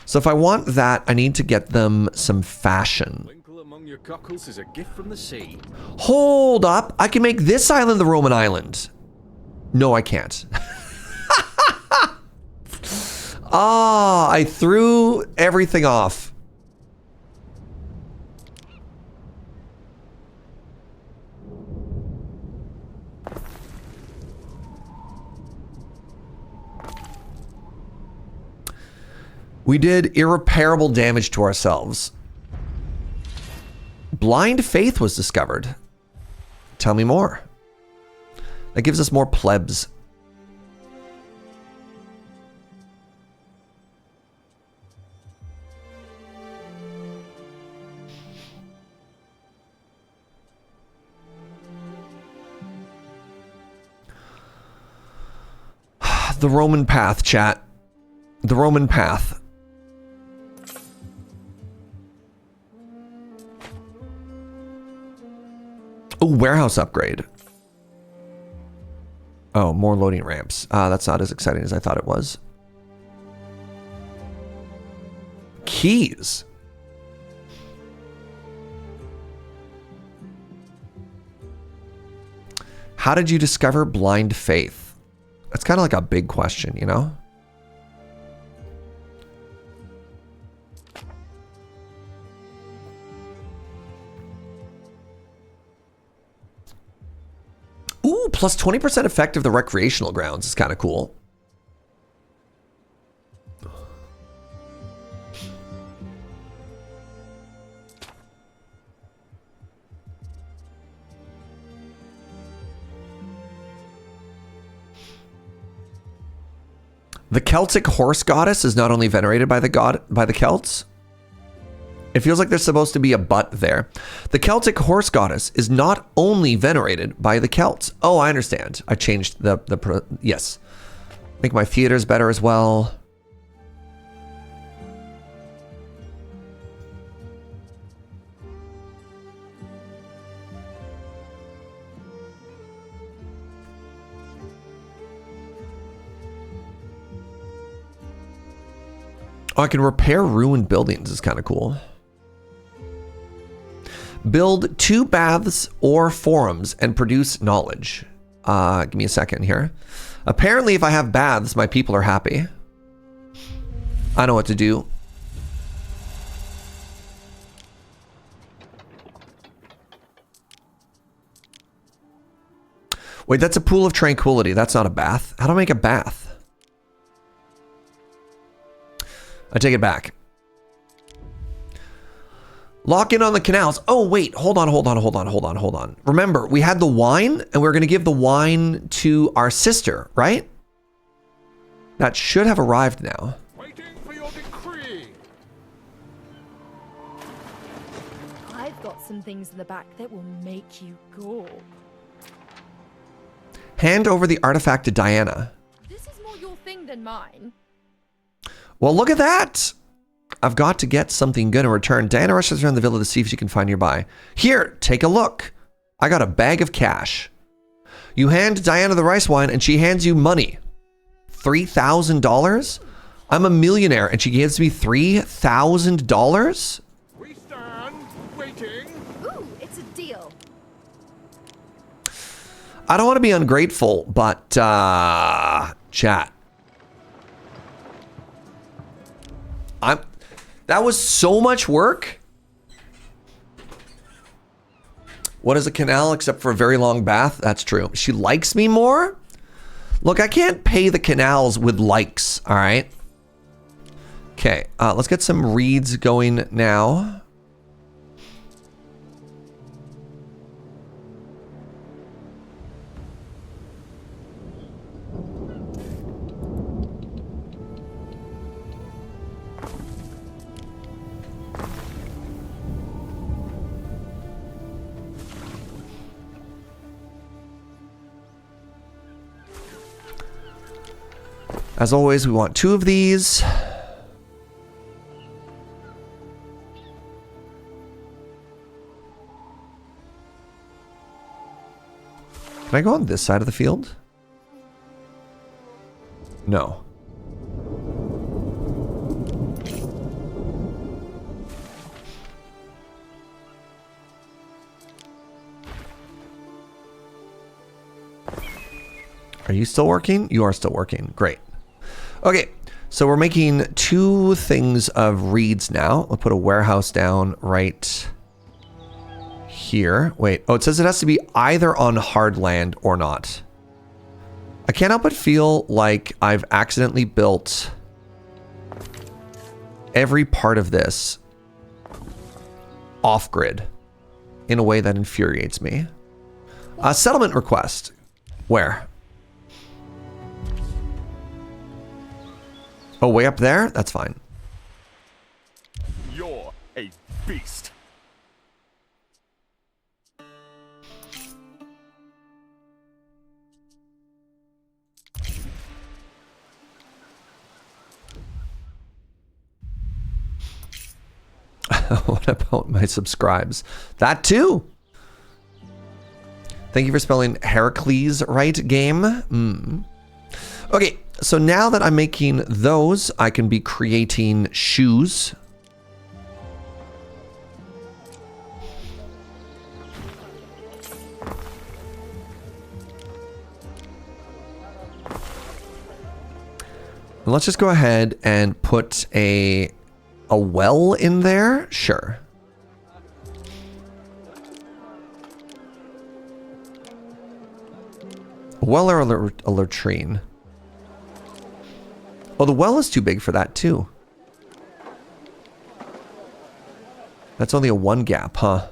S1: So if I want that, I need to get them some fashion.
S3: Twinkle among your cockles is a gift from the sea.
S1: Hold up. I can make this island the Roman island. No, I can't. Ah, I threw everything off. We did irreparable damage to ourselves. Blind faith was discovered. Tell me more. That gives us more plebs. The Roman path, chat. The Roman path. Oh, warehouse upgrade. Oh, more loading ramps. That's not as exciting as I thought it was. Keys. How did you discover blind faith? That's kind of like a big question, you know? Ooh, plus 20% effect of the recreational grounds is kind of cool. The Celtic horse goddess is not only venerated by the Celts. It feels like there's supposed to be a but there. The Celtic horse goddess is not only venerated by the Celts. Oh, I understand. I changed yes. Make my theaters better as well. Oh, I can repair ruined buildings. Is kind of cool. Build 2 baths or forums and produce knowledge. Give me a second here. Apparently, if I have baths, my people are happy. I know what to do. Wait, that's a pool of tranquility. That's not a bath. How do I make a bath? I take it back. Lock in on the canals. Oh, wait. Hold on. Remember, we had the wine, and we were going to give the wine to our sister, right? That should have arrived now.
S5: Waiting for your decree.
S9: I've got some things in the back that will make you go.
S1: Hand over the artifact to Diana.
S9: This is more your thing than mine.
S1: Well, look at that. I've got to get something good in return. Diana rushes around the villa to see if she can find nearby. Here, take a look. I got a bag of cash. You hand Diana the rice wine and she hands you money. $3,000? I'm a millionaire and she gives me $3,000?
S5: We stand waiting.
S9: Ooh, it's a deal.
S1: I don't want to be ungrateful, but chat. That was so much work. What is a canal except for a very long bath? That's true. She likes me more? Look, I can't pay the canals with likes, all right? Okay, let's get some reeds going now. As always, we want 2 of these. Can I go on this side of the field? No. Are you still working? You are still working. Great. Okay, so we're making 2 things of reeds now. We'll put a warehouse down right here. Wait, oh, it says it has to be either on hard land or not. I can't help but feel like I've accidentally built every part of this off-grid in a way that infuriates me. A settlement request. Where? Oh, way up there? That's fine.
S12: You're a beast.
S1: What about my subscribes? That too. Thank you for spelling Heracles right, game. Okay, so now that I'm making those, I can be creating shoes. And let's just go ahead and put a well in there. Sure. A well or a latrine? Oh, the well is too big for that too. That's only a 1 gap, huh?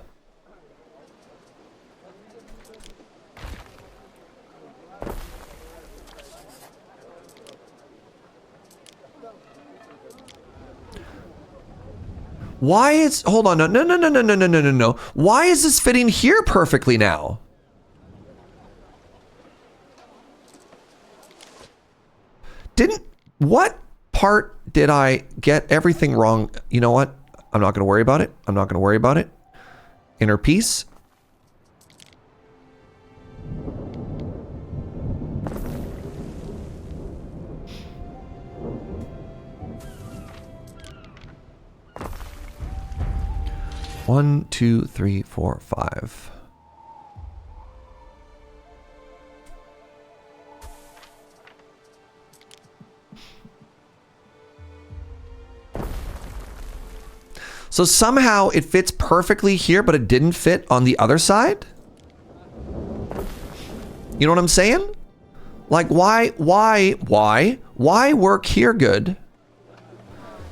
S1: Why is, hold on, no. Why is this fitting here perfectly now? What part did I get everything wrong? You know what? I'm not going to worry about it. I'm not going to worry about it. Inner peace. One, two, three, four, five. So somehow it fits perfectly here, but it didn't fit on the other side? You know what I'm saying? Like, why work here good?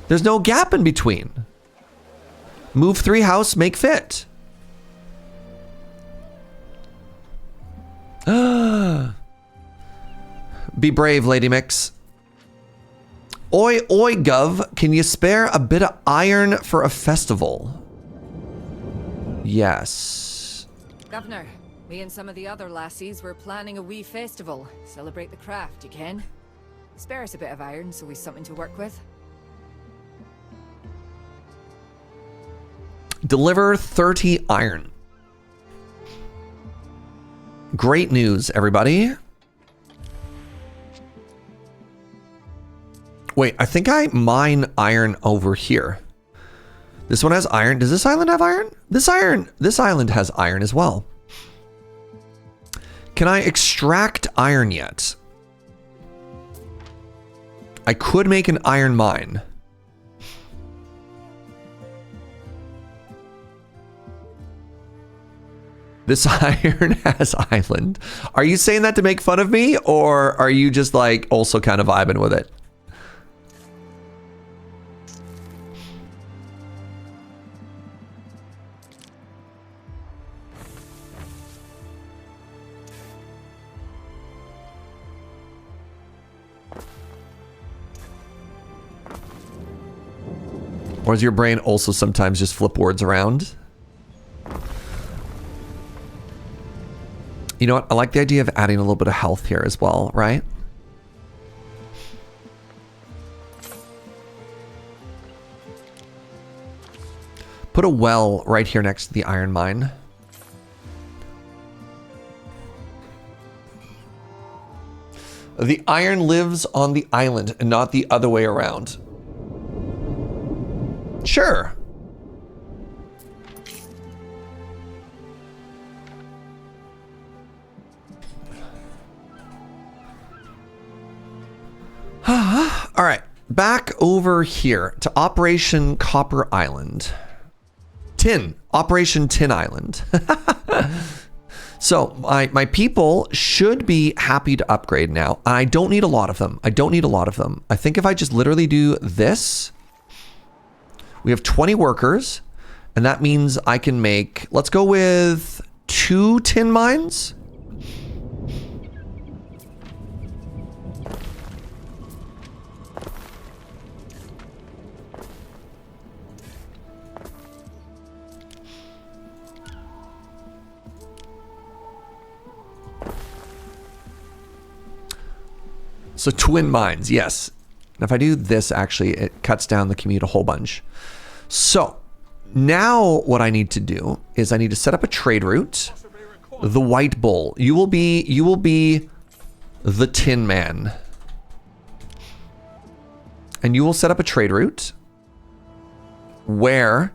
S1: There's no gap in between. Move 3 house, make fit. Be brave, Lady Mix. Oi, oi, Gov, can you spare a bit of iron for a festival? Yes.
S11: Governor, me and some of the other lassies were planning a wee festival. Celebrate the craft, you can. Spare us a bit of iron so we've something to work with.
S1: Deliver 30 iron. Great news, everybody. Wait, I think I mine iron over here. This one has iron. Does this island have iron? This island has iron as well. Can I extract iron yet? I could make an iron mine. This iron has island. Are you saying that to make fun of me, or are you just like also kind of vibing with it? Or does your brain also sometimes just flip words around? You know what? I like the idea of adding a little bit of health here as well, right? Put a well right here next to the iron mine. The iron lives on the island and not the other way around. Sure. All right, back over here to Operation Copper Island. Operation Tin Island. So my people should be happy to upgrade now. I don't need a lot of them. I think if I just literally do this, we have 20 workers, and that means I can make, let's go with 2 tin mines. So twin mines, yes. And if I do this, actually, it cuts down the commute a whole bunch. So now what I need to do is I need to set up a trade route. The White Bull. You will be the Tin Man. And you will set up a trade route where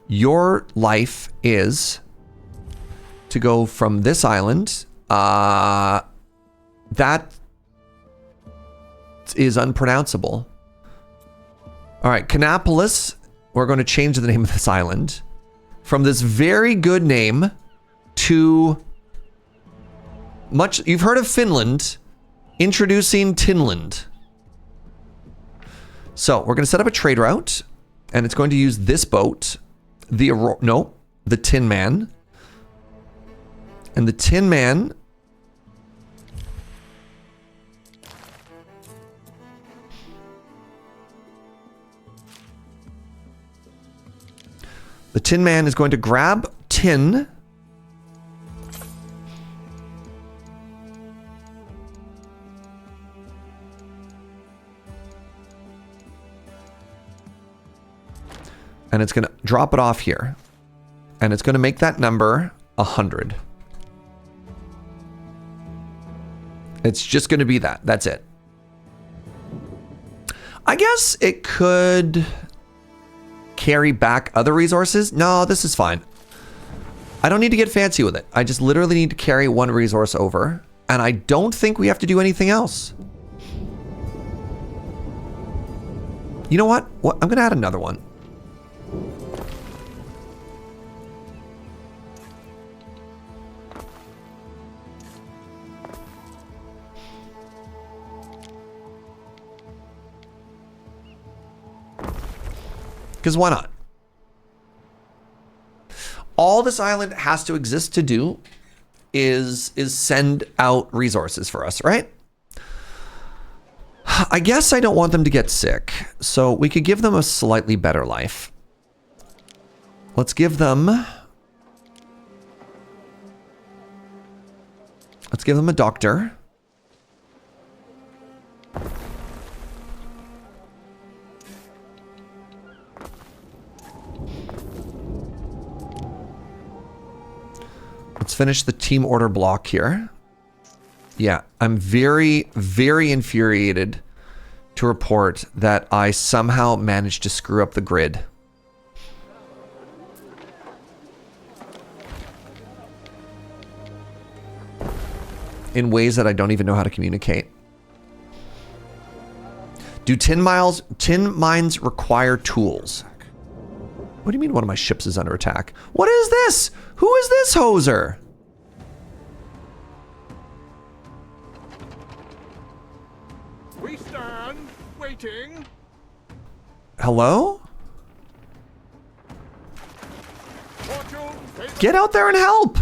S1: your life is to go from this island. That is unpronounceable. All right, Canapolis. We're going to change the name of this island from this very good name to much. You've heard of Finland. Introducing Tinland. So we're going to set up a trade route, and it's going to use this boat, the Tin Man, and the Tin Man. The Tin Man is going to grab tin. And it's going to drop it off here. And it's going to make that number 100. It's just going to be that. That's it. I guess it could carry back other resources. No, this is fine. I don't need to get fancy with it. I just literally need to carry one resource over. And I don't think we have to do anything else. You know what? I'm going to add another one. Because why not? All this island has to exist to do is send out resources for us, right? I guess I don't want them to get sick, so we could give them a slightly better life. Let's give them a doctor. Let's finish the team order block here. Yeah, I'm very, very infuriated to report that I somehow managed to screw up the grid. In ways that I don't even know how to communicate. Do tin mines require tools? What do you mean one of my ships is under attack? What is this? Who is this hoser?
S5: We stand, waiting.
S1: Hello?
S5: Fortune,
S1: Get out there and help!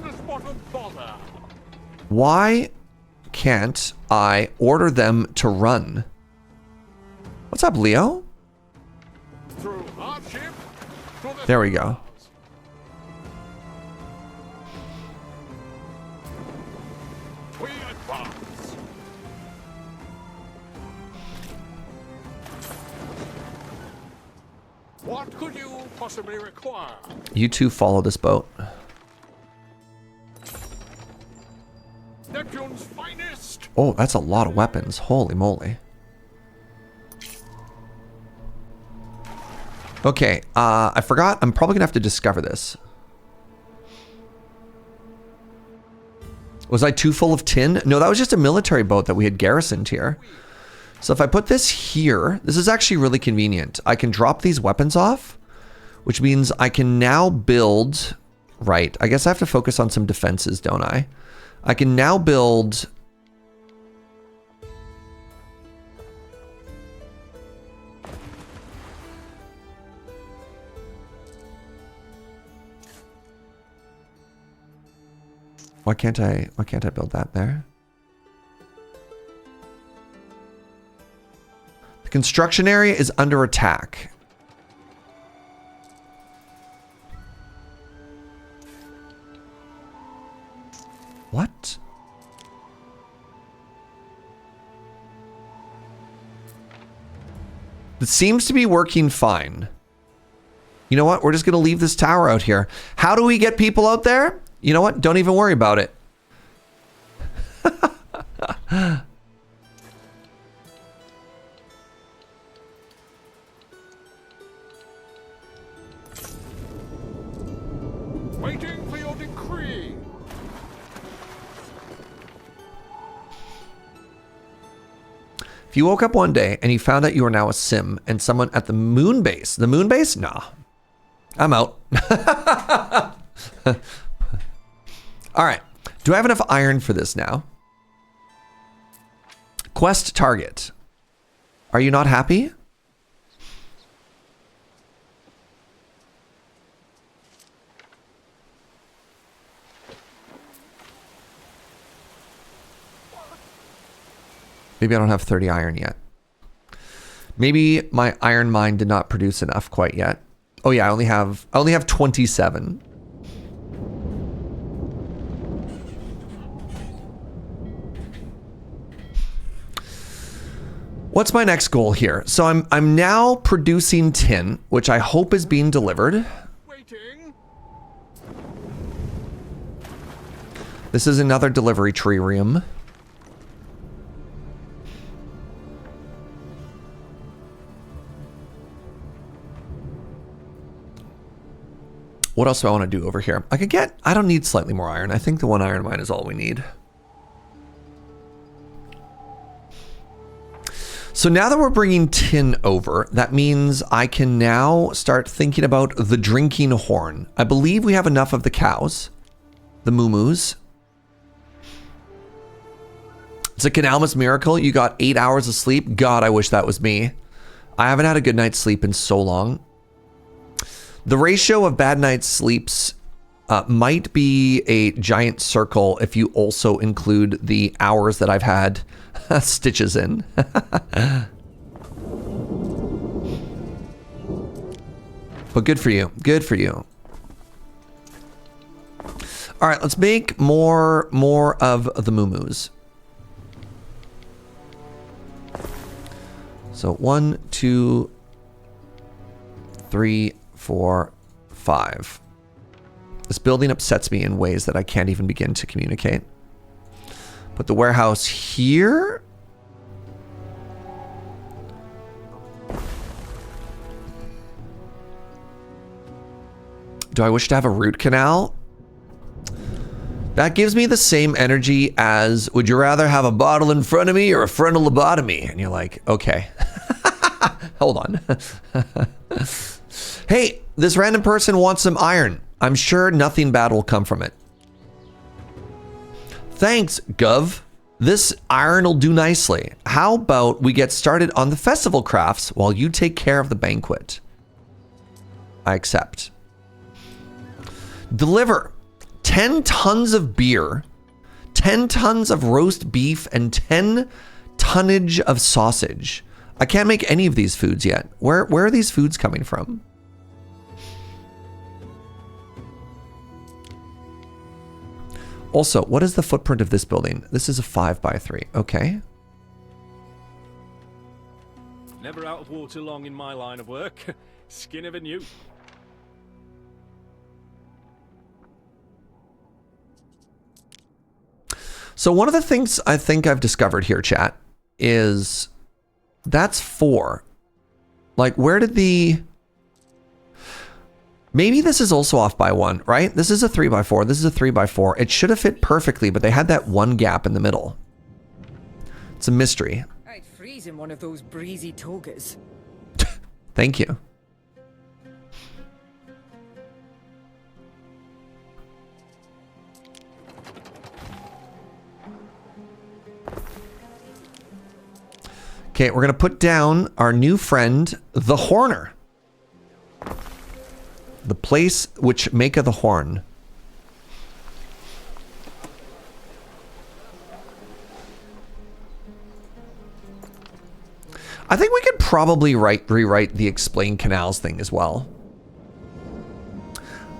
S5: in a spot of bother.
S1: Why can't I order them to run? What's up, Leo?
S5: Through hardship to the
S1: There we go.
S5: we advance. What could you possibly require?
S1: You two follow this boat.
S5: Neptune's finest.
S1: Oh, that's a lot of weapons. Holy moly. Okay, I forgot. I'm probably gonna have to discover this. Was I too full of tin? No, that was just a military boat that we had garrisoned here. So if I put this here, this is actually really convenient. I can drop these weapons off, which means I can now build... Right, I guess I have to focus on some defenses, don't I? I can now build... Why can't I build that there? The construction area is under attack. What? It seems to be working fine. You know what? We're just going to leave this tower out here. How do we get people out there? You know what? Don't even worry about it.
S5: Waiting for your decree.
S1: If you woke up one day and you found out you were now a sim and someone at the moon base, nah, I'm out. All right. Do I have enough iron for this now? Quest target. Are you not happy? Maybe I don't have 30 iron yet. Maybe my iron mine did not produce enough quite yet. Oh yeah, I only have 27. What's my next goal here? So I'm now producing tin, which I hope is being delivered.
S5: Waiting.
S1: This is another delivery tree room. What else do I want to do over here? I don't need slightly more iron. I think the one iron mine is all we need. So now that we're bringing tin over, that means I can now start thinking about the drinking horn. I believe we have enough of the cows, the moo-moos. It's a Canalmas miracle. You got 8 hours of sleep. God, I wish that was me. I haven't had a good night's sleep in so long. The ratio of bad night's sleeps might be a giant circle if you also include the hours that I've had stitches in. But good for you. Good for you. All right, let's make more of the moo-moos. So 1, 2, 3, 4, 5. This building upsets me in ways that I can't even begin to communicate. Put the warehouse here. Do I wish to have a root canal? That gives me the same energy as, would you rather have a bottle in front of me or a frontal lobotomy? And you're like, okay. Hold on. Hey, this random person wants some iron. I'm sure nothing bad will come from it. Thanks, Gov. This iron will do nicely. How about we get started on the festival crafts while you take care of the banquet? I accept. Deliver 10 tons of beer, 10 tons of roast beef, and 10 tonnage of sausage. I can't make any of these foods yet. Where are these foods coming from? Also, what is the footprint of this building? This is a 5x3. Okay.
S3: Never out of water long in my line of work. Skin of a new.
S1: So one of the things I think I've discovered here, chat, is that's 4. Like, where did the... Maybe this is also off by 1, right? This is a 3x4. This is a 3x4. It should have fit perfectly, but they had that one gap in the middle. It's a mystery.
S11: I'd freeze in one of those breezy togas.
S1: Thank you. Okay, we're going to put down our new friend, the Horner. The place which maketh the horn. I think we could probably rewrite the explain canals thing as well.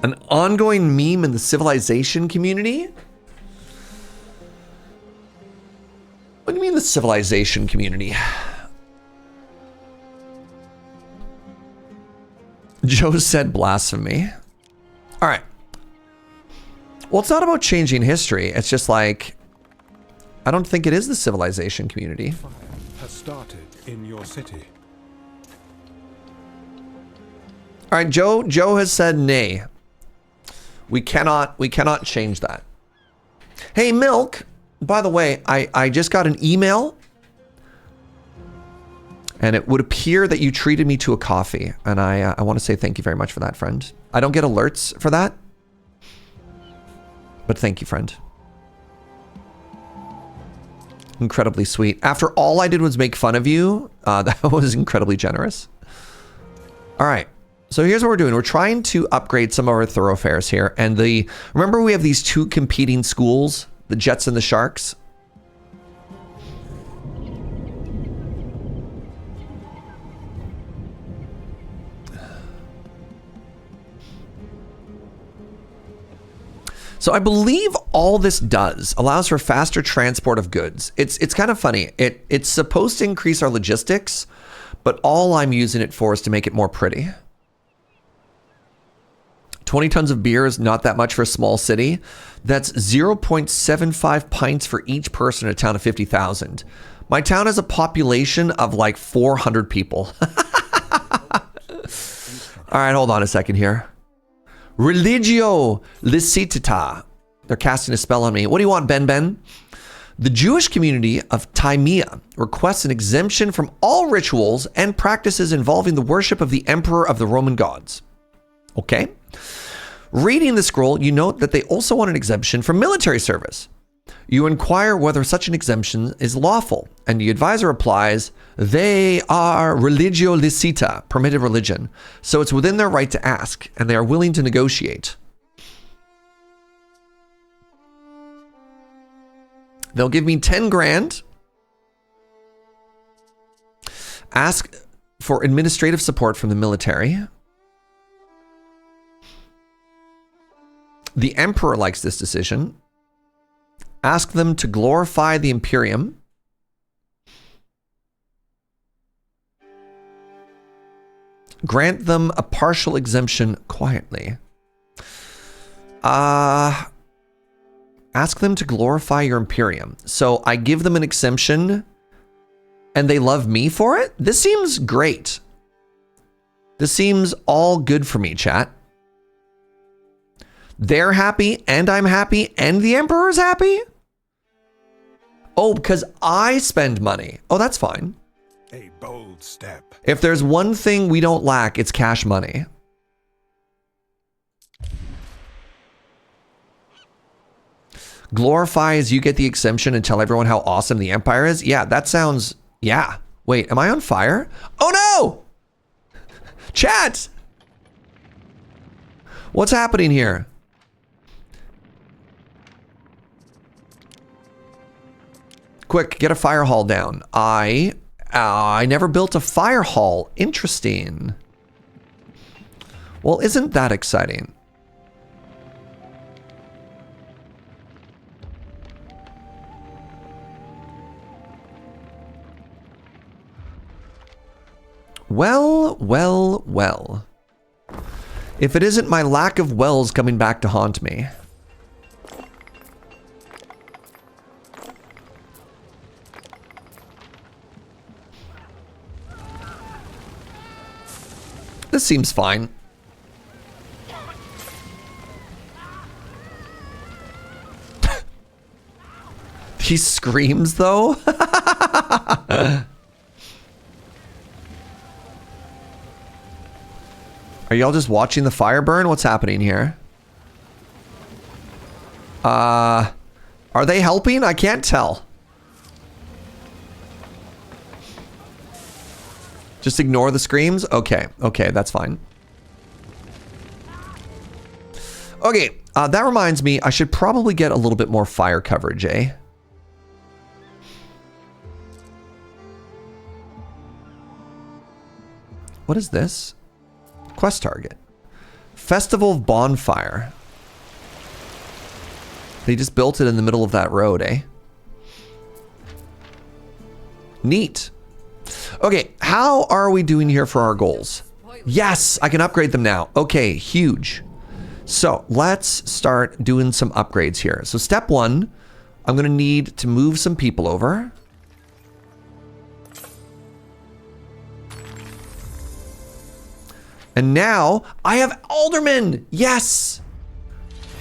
S1: An ongoing meme in the civilization community? What do you mean the civilization community? Joe said blasphemy. All right. Well, it's not about changing history. It's just like, I don't think it is the civilization community.
S8: Fire has started in your city.
S1: All right, Joe has said nay. We cannot change that. Hey, Milk, by the way, I just got an email. And it would appear that you treated me to a coffee. And I want to say thank you very much for that, friend. I don't get alerts for that. But thank you, friend. Incredibly sweet. After all I did was make fun of you, that was incredibly generous. All right. So here's what we're doing. We're trying to upgrade some of our thoroughfares here. And remember we have these 2 competing schools, the Jets and the Sharks? So I believe all this does allows for faster transport of goods. It's kind of funny. It's supposed to increase our logistics, but all I'm using it for is to make it more pretty. 20 tons of beer is not that much for a small city. That's 0.75 pints for each person in a town of 50,000. My town has a population of like 400 people. All right, hold on a second here. Religio licitata. They're casting a spell on me. What do you want, Ben? The Jewish community of Timea requests an exemption from all rituals and practices involving the worship of the Emperor of the Roman gods. Okay. Reading the scroll, you note that they also want an exemption from military service. You inquire whether such an exemption is lawful, and the advisor replies, they are religio licita, permitted religion, so it's within their right to ask, and they are willing to negotiate. They'll give me 10 grand. Ask for administrative support from the military. The Emperor likes this decision. Ask them to glorify the Imperium. Grant them a partial exemption quietly. Ask them to glorify your Imperium. So I give them an exemption and they love me for it? This seems great. This seems all good for me, chat. They're happy and I'm happy and the Emperor's happy? Oh, because I spend money. Oh, that's fine.
S8: A bold step.
S1: If there's one thing we don't lack, it's cash money. Glorify as you get the exemption and tell everyone how awesome the Empire is. Yeah, that sounds... Yeah. Wait, am I on fire? Oh no! Chat! What's happening here? Quick, get a fire hall down. I never built a fire hall. Interesting. Well, isn't that exciting? Well, well, well. If it isn't my lack of wells coming back to haunt me. This seems fine. He screams though? Are y'all just watching the fire burn? What's happening here? Are they helping? I can't tell. Just ignore the screams? Okay, okay, that's fine. Okay, that reminds me, I should probably get a little bit more fire coverage, eh? What is this? Quest target. Festival of Bonfire. They just built it in the middle of that road, eh? Neat. Okay, how are we doing here for our goals? Yes, I can upgrade them now. Okay, huge. So let's start doing some upgrades here. So step one, I'm going to need to move some people over. And now I have aldermen. Yes.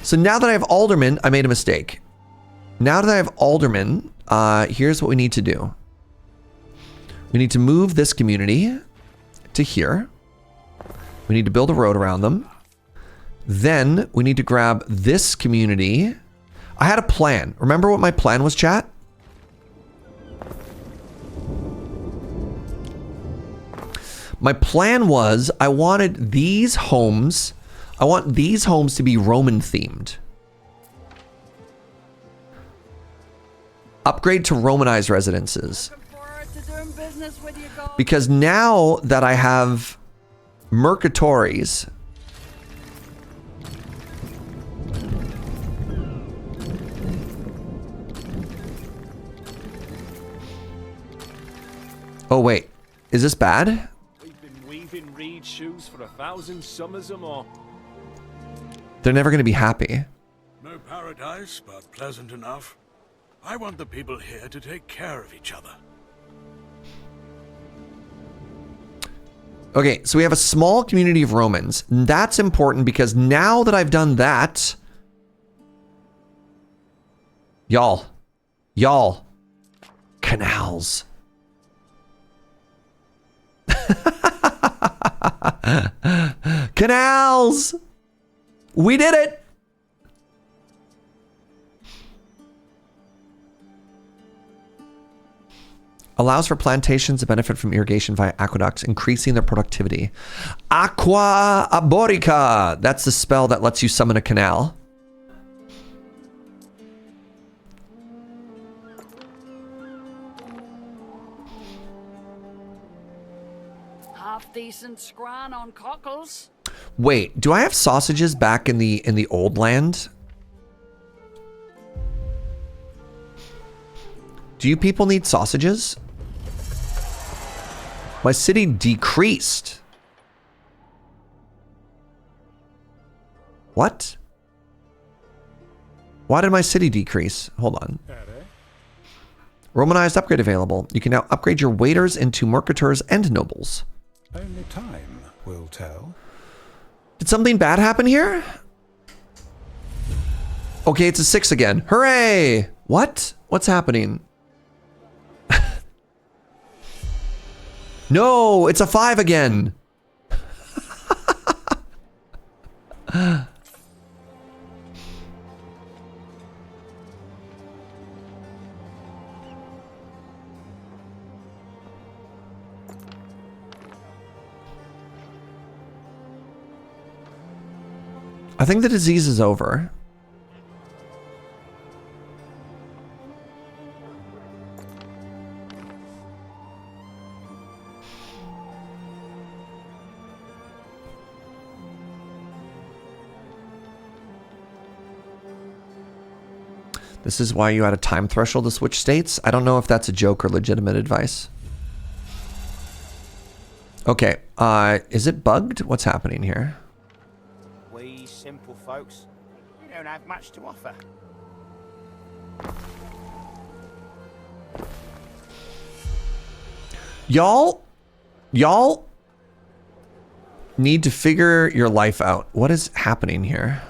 S1: So now that I have aldermen, I made a mistake. Now that I have aldermen, here's what we need to do. We need to move this community to here. We need to build a road around them. Then we need to grab this community. I had a plan. Remember what my plan was, chat? My plan was I wanted these homes. I want these homes to be Roman themed. Upgrade to Romanized residences. Because now that I have mercatories, oh wait, is this bad?
S14: We've been weaving reed shoes for 1,000 summers or more.
S1: They're never going to be happy.
S5: No paradise, but pleasant enough. I want the people here to take care of each other.
S1: Okay, so we have a small community of Romans. That's important because now that I've done that, y'all, canals. Canals! We did it! Allows for plantations to benefit from irrigation via aqueducts, increasing their productivity. Aqua Aborica! That's the spell that lets you summon a canal.
S15: Half decent scran on cockles.
S1: Wait, do I have sausages back in the old land? Do you people need sausages? My city decreased. What? Why did my city decrease? Hold on. Romanized upgrade available. You can now upgrade your waiters into mercators and nobles.
S8: Only time will tell.
S1: Did something bad happen here? Okay, it's a 6 again. Hooray! What? What's happening? No, it's a 5 again. I think the disease is over. This is why you had a time threshold to switch states. I don't know if that's a joke or legitimate advice. Okay, is it bugged? What's happening here?
S10: We simple folks, we don't have much to offer.
S1: Y'all need to figure your life out. What is happening here?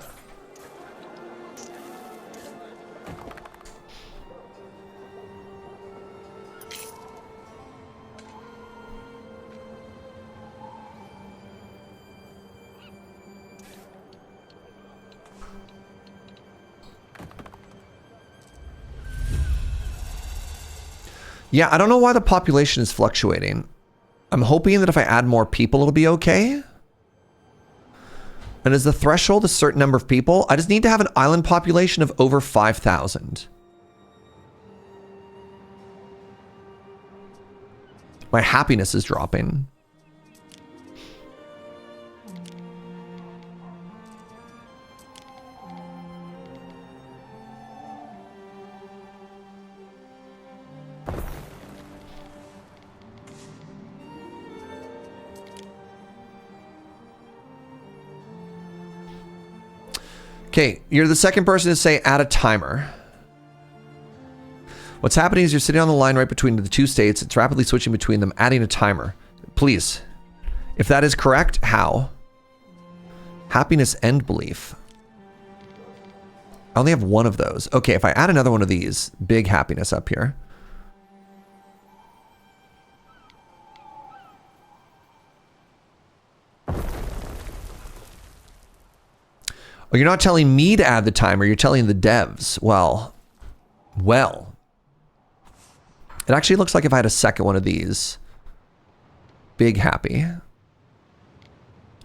S1: Yeah, I don't know why the population is fluctuating. I'm hoping that if I add more people, it'll be okay. And is the threshold a certain number of people? I just need to have an island population of over 5,000. My happiness is dropping. Okay, you're the second person to say add a timer. What's happening is you're sitting on the line right between the two states. It's rapidly switching between them, adding a timer. Please. If that is correct, how? Happiness and belief. I only have one of those. Okay, if I add another one of these, big happiness up here. Oh, you're not telling me to add the timer, you're telling the devs. Well. It actually looks like if I had a second one of these. Big happy.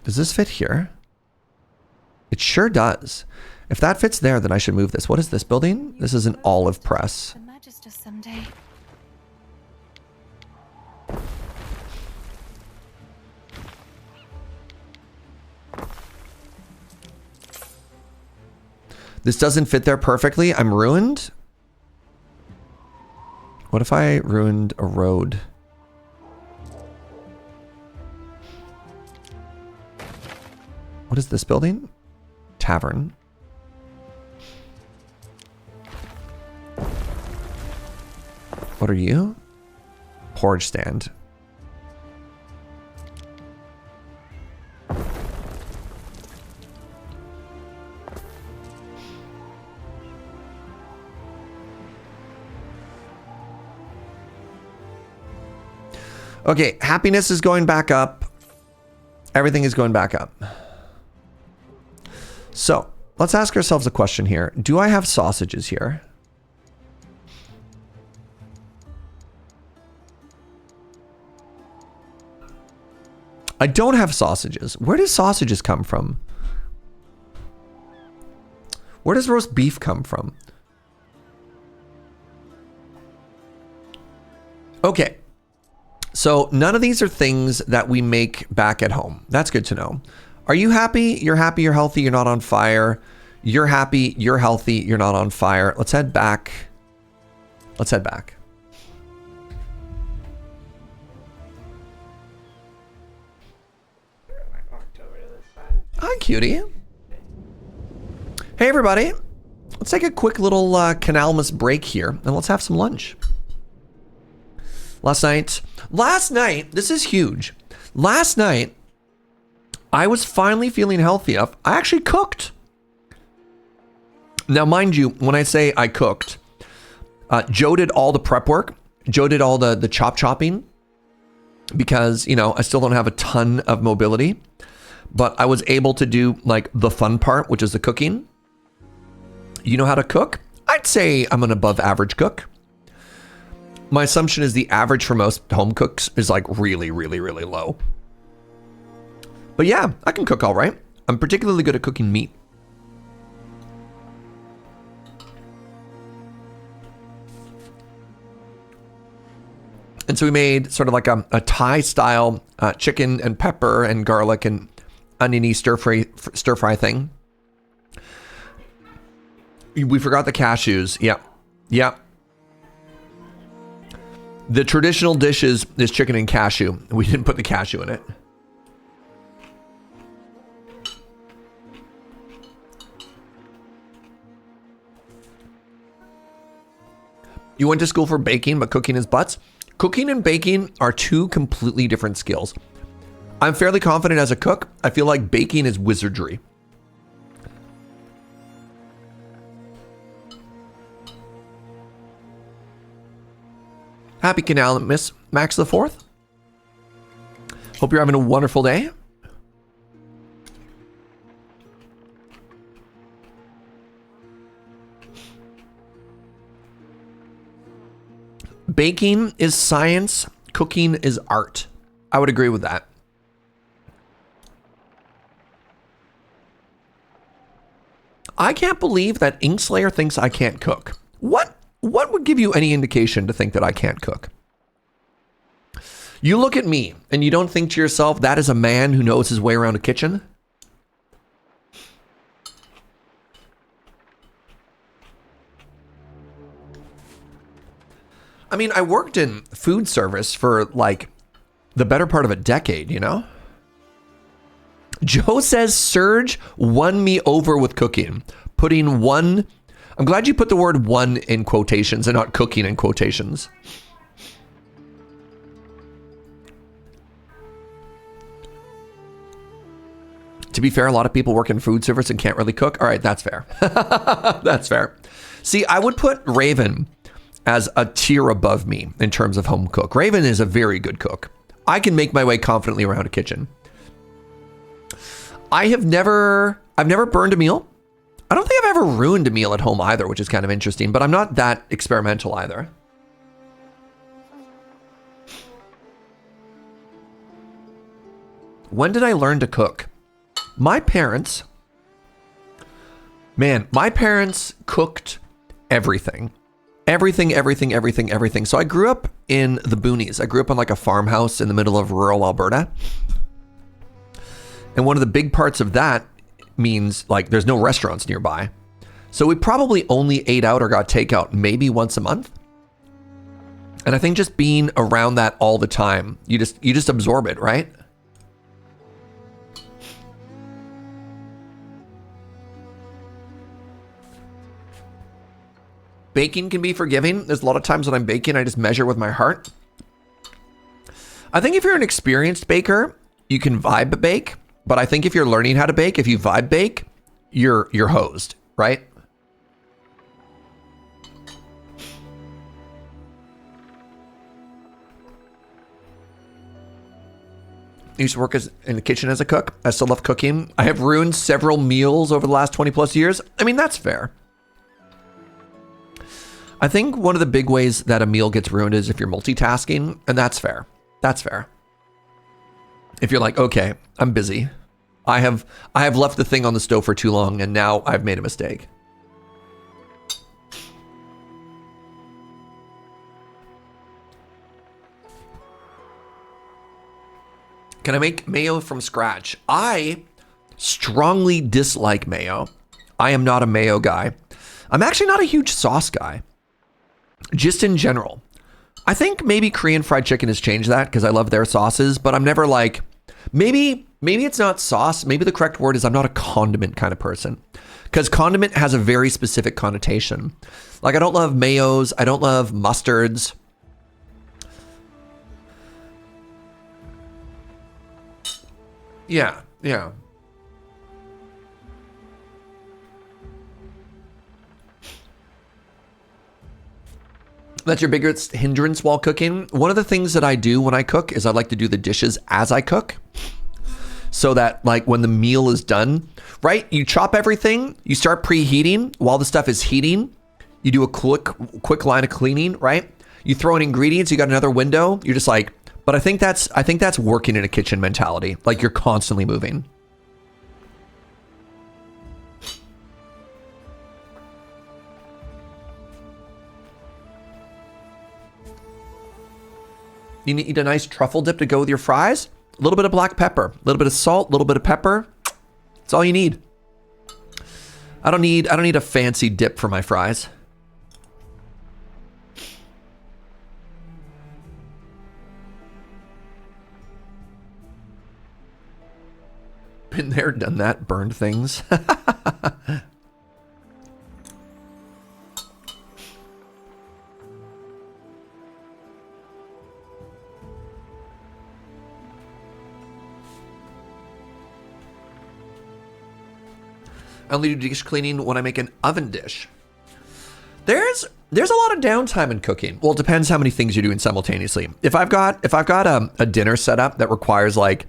S1: Does this fit here? It sure does. If that fits there, then I should move this. What is this building? This is an olive press.
S6: The Magister someday.
S1: This doesn't fit there perfectly. I'm ruined. What if I ruined a road? What is this building? Tavern. What are you? Porridge stand. Okay, happiness is going back up. Everything is going back up. So, let's ask ourselves a question here. Do I have sausages here? I don't have sausages. Where do sausages come from? Where does roast beef come from? Okay. So none of these are things that we make back at home. That's good to know. Are you happy? You're happy, you're healthy, you're not on fire. You're happy, you're healthy, you're not on fire. Let's head back. Let's head back. Hi, cutie. Hey, everybody. Let's take a quick little Canalmas break here, and let's have some lunch. Last night, this is huge. Last night, I was finally feeling healthy enough. I actually cooked. Now, mind you, when I say I cooked, Joe did all the prep work. Joe did all the chopping because, you know, I still don't have a ton of mobility, but I was able to do like the fun part, which is the cooking. You know how to cook? I'd say I'm an above average cook. My assumption is the average for most home cooks is like really, really, really low. But yeah, I can cook all right. I'm particularly good at cooking meat. And so we made sort of like a Thai style chicken and pepper and garlic and oniony stir fry thing. We forgot the cashews. Yeah. Yeah. The traditional dish is chicken and cashew. We didn't put the cashew in it. You went to school for baking, but cooking is butts. Cooking and baking are two completely different skills. I'm fairly confident as a cook. I feel like baking is wizardry. Happy Canalmas, Max the 4th. Hope you're having a wonderful day. Baking is science, cooking is art. I would agree with that. I can't believe that Inkslayer thinks I can't cook. What would give you any indication to think that I can't cook? You look at me and you don't think to yourself, that is a man who knows his way around a kitchen? I mean, I worked in food service for like the better part of a decade, you know? Joe says Serge won me over with cooking. Putting one... I'm glad you put the word one in quotations and not cooking in quotations. To be fair, a lot of people work in food service and can't really cook. All right, that's fair. That's fair. See, I would put Raven as a tier above me in terms of home cook. Raven is a very good cook. I can make my way confidently around a kitchen. I've never burned a meal. I don't think I've ever ruined a meal at home either, which is kind of interesting, but I'm not that experimental either. When did I learn to cook? My parents cooked everything. Everything. So I grew up in the boonies. I grew up on like a farmhouse in the middle of rural Alberta. And one of the big parts of that means like there's no restaurants nearby. So we probably only ate out or got takeout maybe once a month. And I think just being around that all the time, you just absorb it, right? Baking can be forgiving. There's a lot of times when I'm baking, I just measure with my heart. I think if you're an experienced baker, you can vibe bake. But I think if you're learning how to bake, if you vibe bake, you're hosed, right? I used to work in the kitchen as a cook. I still love cooking. I have ruined several meals over the last 20 plus years. I mean, that's fair. I think one of the big ways that a meal gets ruined is if you're multitasking, and that's fair. That's fair. If you're like, okay, I'm busy. I have left the thing on the stove for too long, and now I've made a mistake. Can I make mayo from scratch? I strongly dislike mayo. I am not a mayo guy. I'm actually not a huge sauce guy. Just in general. I think maybe Korean fried chicken has changed that because I love their sauces, but I'm never like, maybe it's not sauce. Maybe the correct word is I'm not a condiment kind of person because condiment has a very specific connotation. Like I don't love mayos. I don't love mustards. Yeah. That's your biggest hindrance while cooking. One of the things that I do when I cook is I like to do the dishes as I cook. So that like when the meal is done, right? You chop everything, you start preheating while the stuff is heating. You do a quick line of cleaning, right? You throw in ingredients, you got another window. You're just like, but I think that's working in a kitchen mentality. Like you're constantly moving. You need a nice truffle dip to go with your fries. A little bit of black pepper, a little bit of salt, a little bit of pepper. That's all you need. I don't need a fancy dip for my fries. Been there, done that, burned things. I only do dish cleaning when I make an oven dish. There's a lot of downtime in cooking. Well, it depends how many things you're doing simultaneously. If I've got a dinner setup that requires like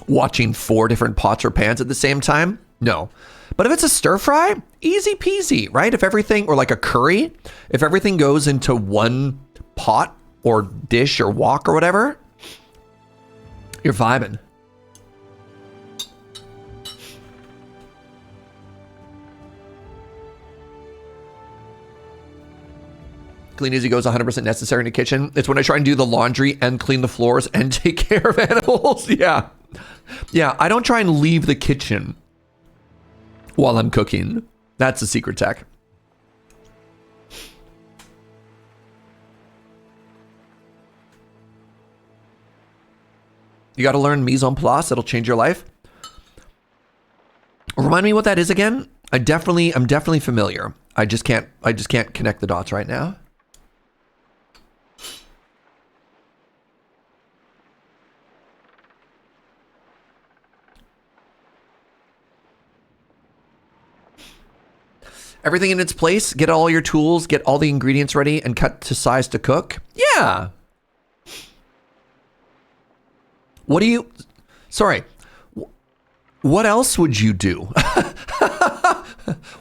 S1: watching 4 different pots or pans at the same time, no. But if it's a stir fry, easy peasy, right? If everything, or like a curry, if everything goes into one pot or dish or wok or whatever, you're vibing. Clean as he goes 100% necessary in the kitchen. It's when I try and do the laundry and clean the floors and take care of animals. Yeah. Yeah, I don't try and leave the kitchen while I'm cooking. That's a secret tech. You got to learn mise en place. It'll change your life. Remind me what that is again. I'm definitely familiar. I just can't connect the dots right now. Everything in its place, get all your tools, get all the ingredients ready, and cut to size to cook. Yeah. What do you... Sorry. What else would you do?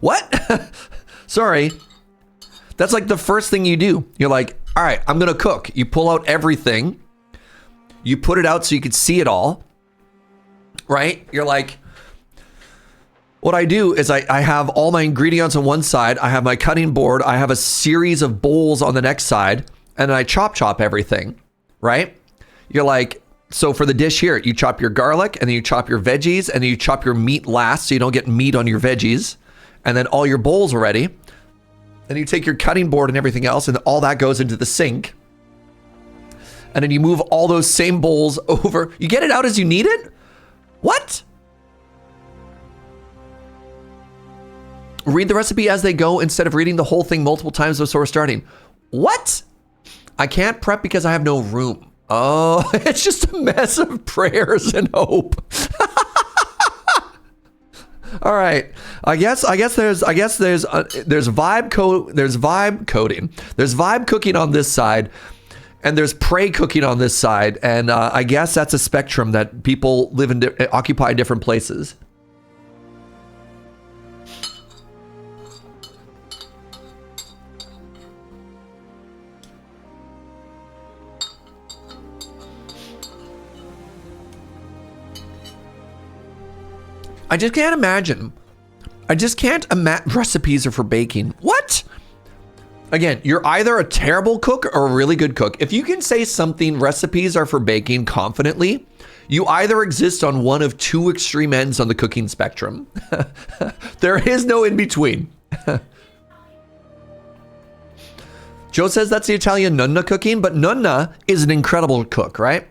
S1: What? Sorry. That's like the first thing you do. You're like, all right, I'm going to cook. You pull out everything. You put it out so you can see it all. Right? You're like... What I do is I have all my ingredients on one side. I have my cutting board. I have a series of bowls on the next side. And then I chop everything, right? You're like, so for the dish here, you chop your garlic and then you chop your veggies and then you chop your meat last so you don't get meat on your veggies. And then all your bowls are ready. Then you take your cutting board and everything else and all that goes into the sink. And then you move all those same bowls over. You get it out as you need it? What? Read the recipe as they go instead of reading the whole thing multiple times before starting. What? I can't prep because I have no room. Oh, it's just a mess of prayers and hope. All right. I guess there's vibe coding. There's vibe cooking on this side, and there's pray cooking on this side, and I guess that's a spectrum that people live in occupy different places. I just can't imagine. Recipes are for baking. What? Again, you're either a terrible cook or a really good cook. If you can say something recipes are for baking confidently, you either exist on one of 2 extreme ends on the cooking spectrum. There is no in between. Joe says that's the Italian nonna cooking, but nonna is an incredible cook, right?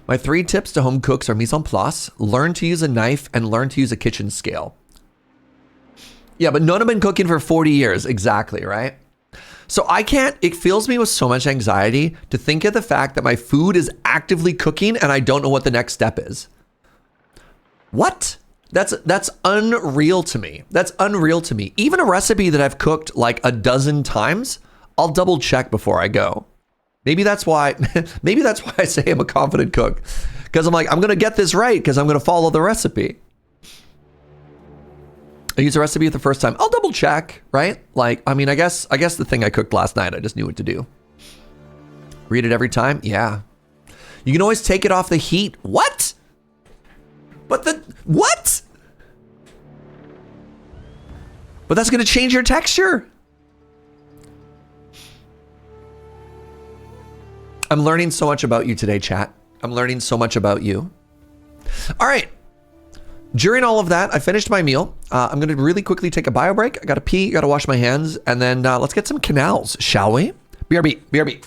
S1: My 3 tips to home cooks are mise en place, learn to use a knife, and learn to use a kitchen scale. Yeah, but none have been cooking for 40 years. Exactly, right? So it fills me with so much anxiety to think of the fact that my food is actively cooking and I don't know what the next step is. What? That's unreal to me. That's unreal to me. Even a recipe that I've cooked like a dozen times, I'll double check before I go. Maybe that's why I say I'm a confident cook, because I'm like, I'm going to get this right because I'm going to follow the recipe. I use a recipe the first time. I'll double check, right? Like, I mean, I guess the thing I cooked last night, I just knew what to do. Read it every time. Yeah. You can always take it off the heat. What? What? But that's going to change your texture. I'm learning so much about you today, chat. I'm learning so much about you. All right. During all of that, I finished my meal. I'm going to really quickly take a bio break. I got to pee, got to wash my hands, and then let's get some canals, shall we? BRB, BRB.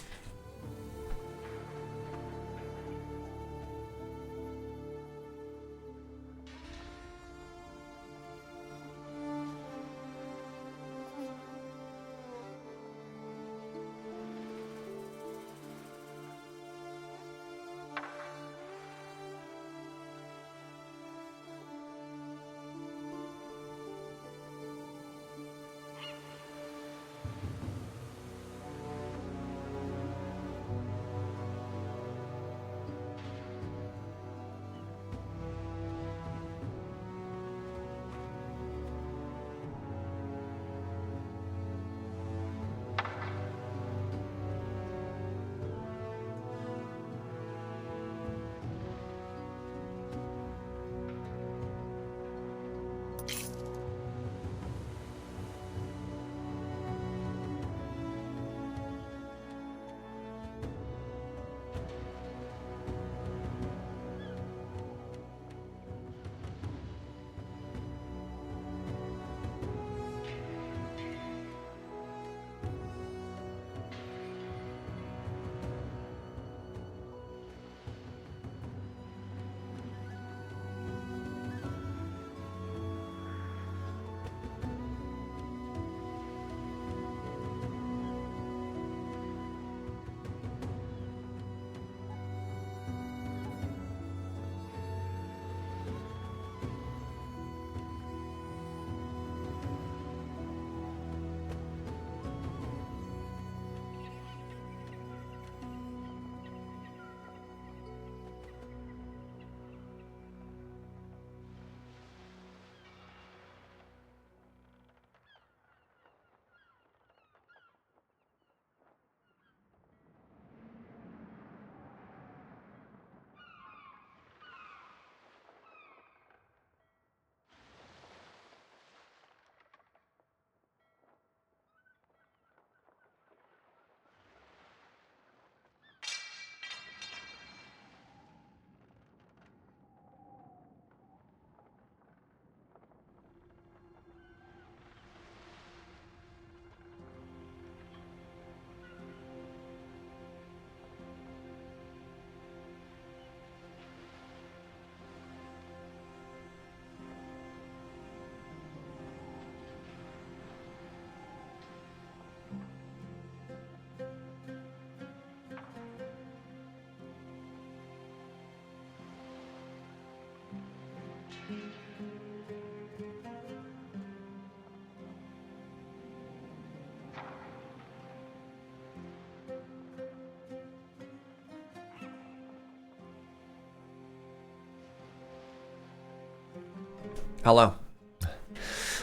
S1: Hello.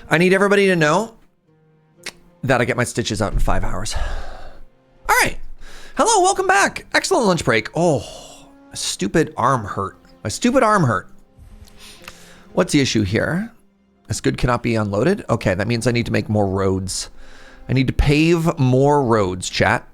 S1: I need everybody to know that I get my stitches out in 5 hours. All right. Hello, welcome back. Excellent lunch break. Oh, my stupid arm hurt. My stupid arm hurt. What's the issue here? This good cannot be unloaded? Okay, that means I need to make more roads. I need to pave more roads, chat.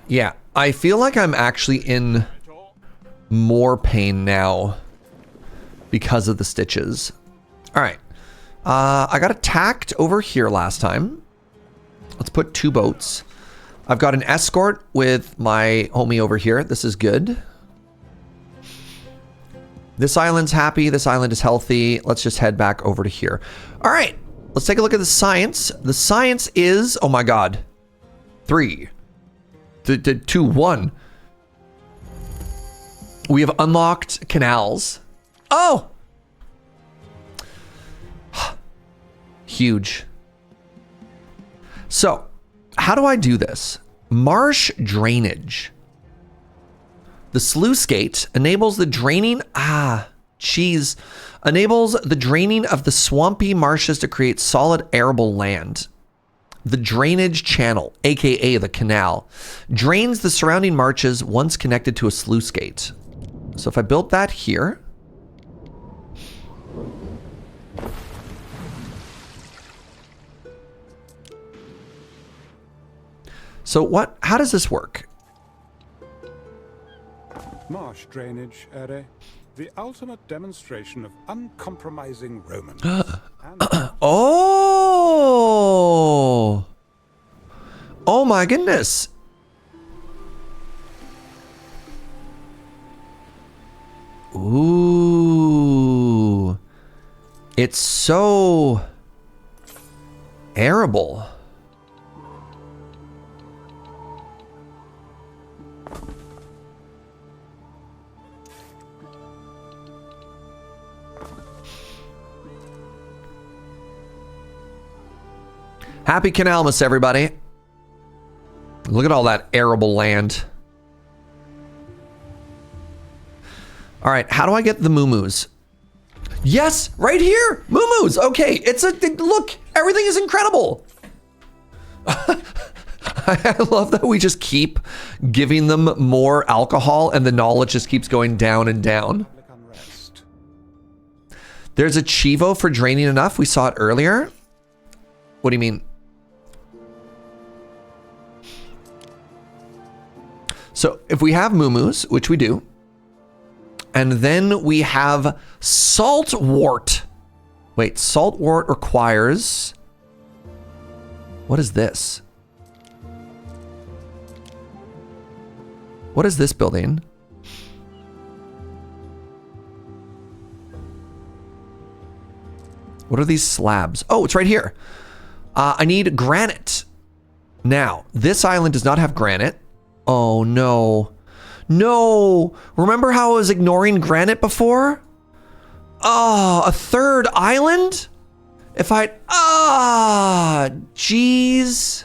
S1: Yeah, I feel like I'm actually in more pain now because of the stitches. All right. I got attacked over here last time. Let's put 2 boats. I've got an escort with my homie over here. This is good. This island's happy. This island is healthy. Let's just head back over to here. All right. Let's take a look at the science. The science is, oh my God, 3, 2, 1. We have unlocked canals. Oh! Huge. So, how do I do this? Marsh drainage. The sluice gate enables the draining... enables the draining of the swampy marshes to create solid arable land. The drainage channel, aka the canal, drains the surrounding marshes once connected to a sluice gate. So if I built that here, so what? How does this work?
S8: Marsh drainage, Ere. The ultimate demonstration of uncompromising Roman.
S1: Oh! Oh my goodness! Ooh. It's so arable. Happy Canalmas, everybody. Look at all that arable land. All right, how do I get the moo-moos? Yes, right here, moo-moos. Okay, it's a, look, everything is incredible. I love that we just keep giving them more alcohol and the knowledge just keeps going down and down. There's a Chivo for draining enough. We saw it earlier. What do you mean? So if we have moo-moos, which we do, and then we have saltwort. Wait, saltwort requires... What is this? What is this building? What are these slabs? Oh, it's right here. I need granite. Now, this island does not have granite. Oh, no. No. Remember how I was ignoring granite before? Oh, a third island? If I... Ah, jeez.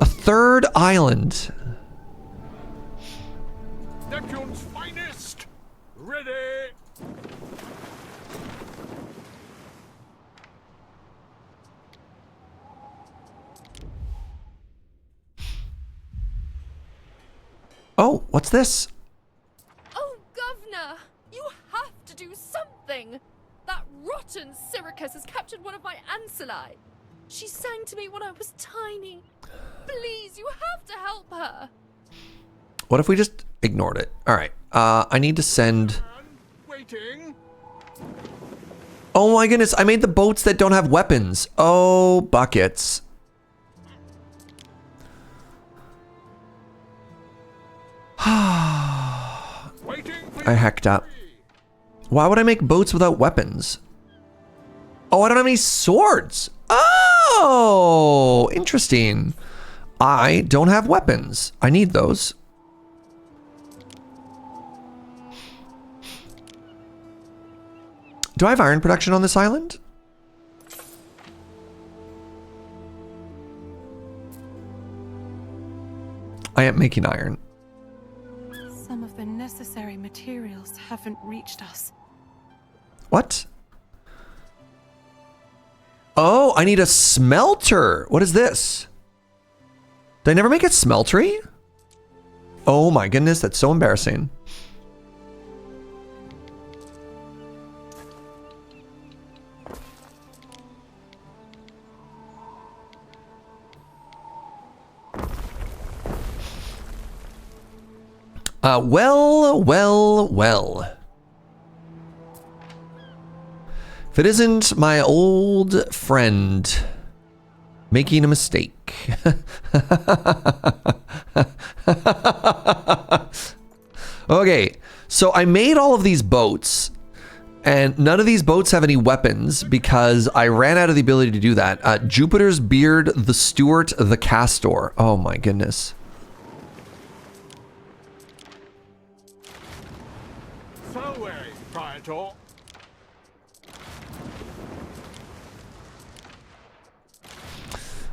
S1: A third island.
S5: Neptune's finest. Ready.
S1: Oh, what's this?
S9: Oh, Governor! You have to do something! That rotten Syracuse has captured one of my ancillae. She sang to me when I was tiny. Please, you have to help her.
S1: What if we just ignored it? All right. I need to send...
S5: Waiting.
S1: Oh my goodness, I made the boats that don't have weapons. Oh, buckets. I hecked up. Why would I make boats without weapons? Oh, I don't have any swords. Oh, interesting. I don't have weapons. I need those. Do I have iron production on this island? I am making iron.
S16: Some of the necessary materials haven't reached us.
S1: What? Oh, I need a smelter. What is this? Did I never make a smeltery? Oh my goodness, that's so embarrassing. Well. If it isn't my old friend making a mistake. Okay, so I made all of these boats, and none of these boats have any weapons because I ran out of the ability to do that. Jupiter's Beard, the Stewart, the Castor. Oh my goodness.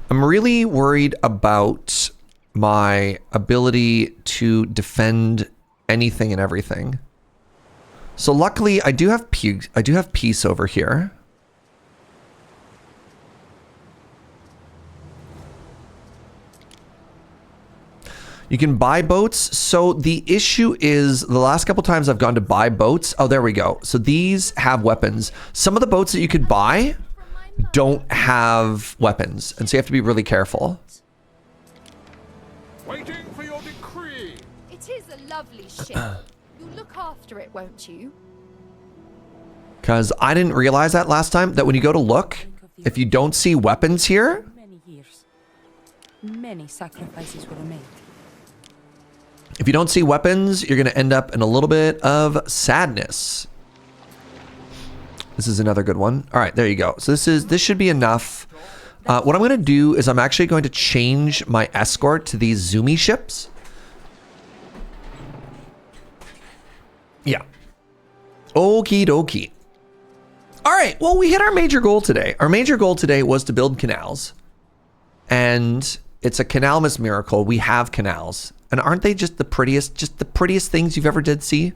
S1: I'm really worried about my ability to defend anything and everything. So luckily I do have peace over here. You can buy boats. So the issue is the last couple times I've gone to buy boats. Oh, there we go. So these have weapons. Some of the boats that you could buy don't have weapons. And so you have to be really careful.
S5: Waiting for your decree.
S9: It is a lovely ship. You'll look after it, won't you?
S1: Because I didn't realize that last time, that when you go to look, if you don't see weapons here,
S6: Many sacrifices were made.
S1: if you don't see weapons, you're going to end up in a little bit of sadness. This is another good one. All right, there you go. So this should be enough. What I'm going to do is I'm actually going to change my escort to these zoomy ships. Yeah. Okie dokie. All right, well, we hit our major goal today. Our major goal today was to build canals. And it's a Canalmas miracle. We have canals. And aren't they just the prettiest things you've ever did see?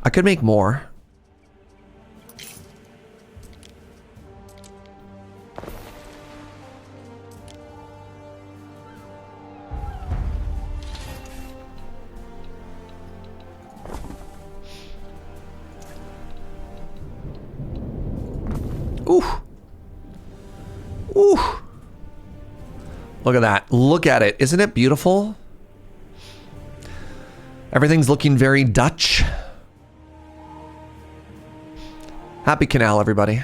S1: I could make more. Ooh. Ooh. Look at that. Look at it. Isn't it beautiful? Everything's looking very Dutch. Happy Canal, everybody.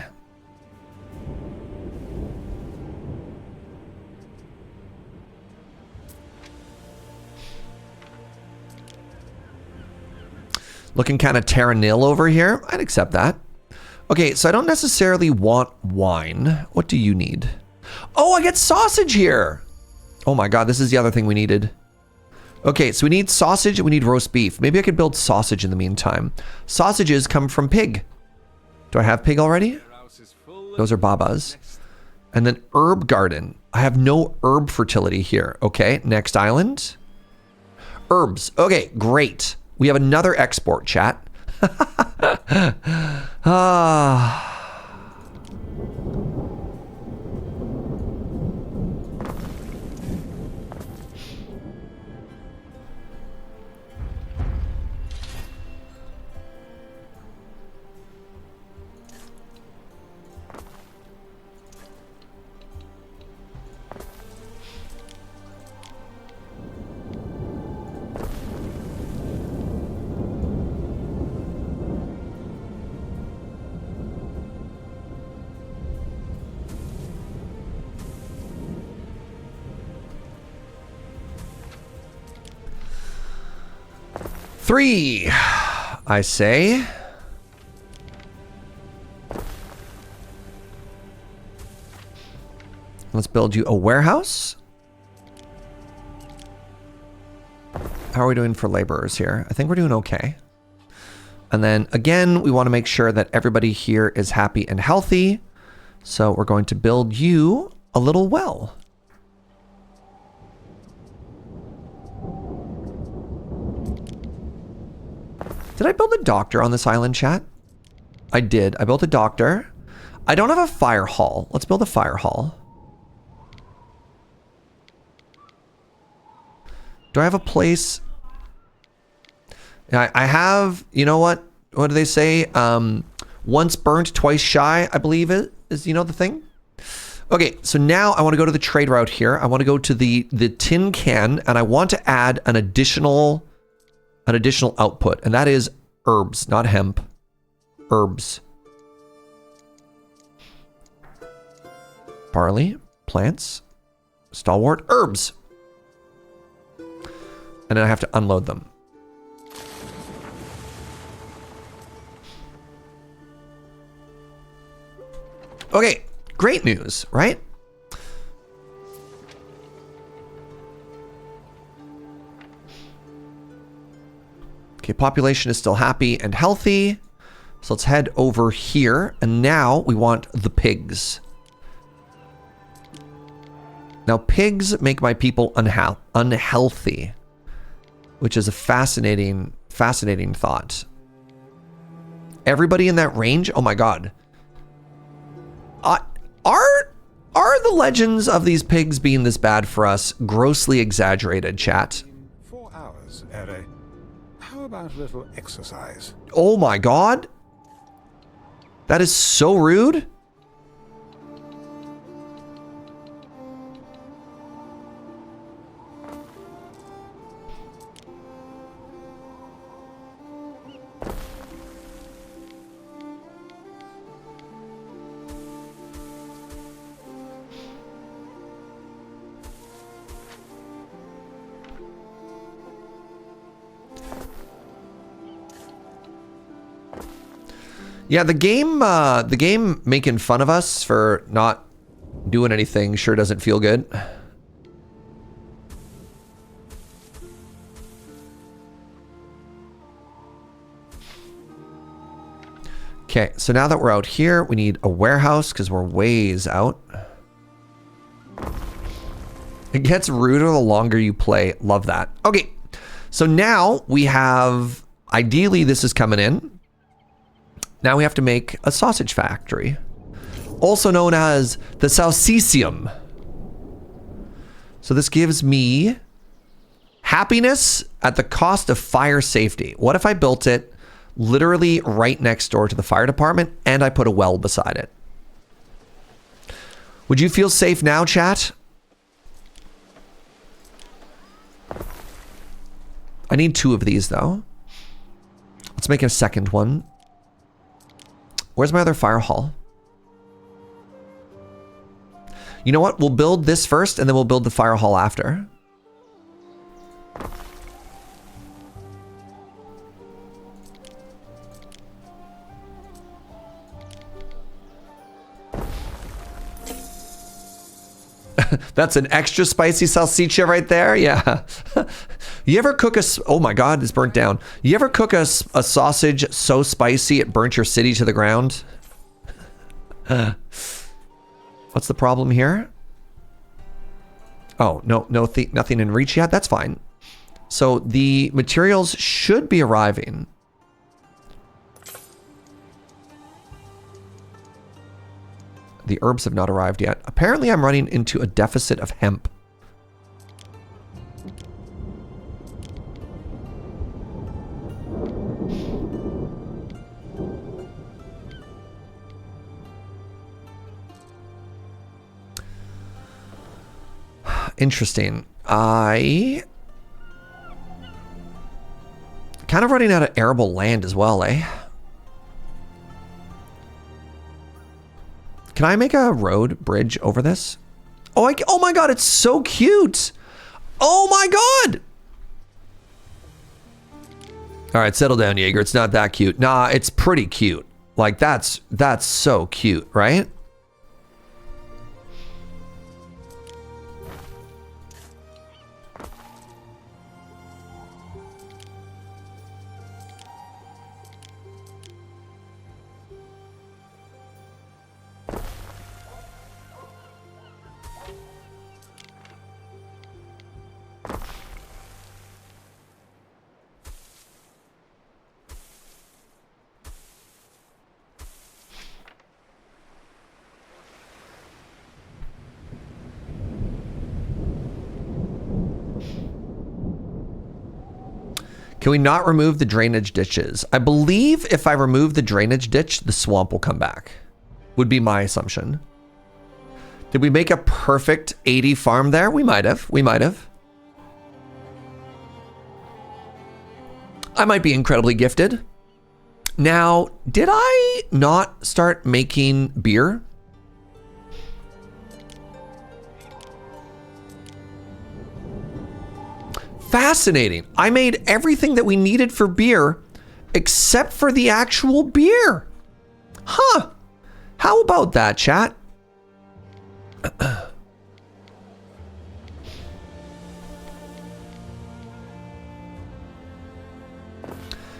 S1: Looking kind of Terra Nil over here. I'd accept that. Okay, so I don't necessarily want wine. What do you need? Oh, I get sausage here. Oh my God, this is the other thing we needed. Okay, so we need sausage, we need roast beef. Maybe I could build sausage in the meantime. Sausages come from pig. Do I have pig already? Those are babas. And then herb garden. I have no herb fertility here. Okay, next island. Herbs. Okay, great. We have another export, chat. Ah. Three, I say. Let's build you a warehouse. How are we doing for laborers here? I think we're doing okay. And then again, we want to make sure that everybody here is happy and healthy. So we're going to build you a little well. Did I build a doctor on this island, chat? I did. I built a doctor. I don't have a fire hall. Let's build a fire hall. Do I have a place? I have, you know what? What do they say? Once burnt, twice shy, I believe it is, you know, the thing? Okay, so now I want to go to the trade route here. I want to go to the tin can, and I want to add an additional output, and that is herbs, not hemp. Herbs. Barley, plants, stalwart, herbs. And then I have to unload them. Okay, great news, right? Okay, population is still happy and healthy. So let's head over here. And now we want the pigs. Now, pigs make my people unhealthy, which is a fascinating thought. Everybody in that range? Oh my God. Are the legends of these pigs being this bad for us grossly exaggerated, chat?
S8: 4 hours, Ere. How about a little exercise?
S1: Oh my god. That is so rude. Yeah, the game making fun of us for not doing anything sure doesn't feel good. Okay, so now that we're out here, we need a warehouse because we're ways out. It gets ruder the longer you play. Love that. Okay, so now we have, ideally this is coming in. Now we have to make a sausage factory, also known as the Sausicium. So this gives me happiness at the cost of fire safety. What if I built it literally right next door to the fire department and I put a well beside it? Would you feel safe now, chat? I need 2 of these though. Let's make a second one. Where's my other fire hall? You know what? We'll build this first and then we'll build the fire hall after. That's an extra spicy salsicha right there. Yeah. You ever cook oh my God, it's burnt down. You ever cook a sausage so spicy it burnt your city to the ground? What's the problem here? Oh, nothing in reach yet. That's fine. So the materials should be arriving. The herbs have not arrived yet. Apparently I'm running into a deficit of hemp. Interesting. I kind of running out of arable land as well, eh? Can I make a road bridge over this? Oh my God, it's so cute. Oh my God. All right, settle down, Jaeger. It's not that cute. Nah, it's pretty cute. Like that's so cute, right? Can we not remove the drainage ditches? I believe if I remove the drainage ditch, the swamp will come back. Would be my assumption. Did we make a perfect 80 farm there? We might have. We might have. I might be incredibly gifted. Now, did I not start making beer? Fascinating. I made everything that we needed for beer except for the actual beer. Huh. How about that, chat?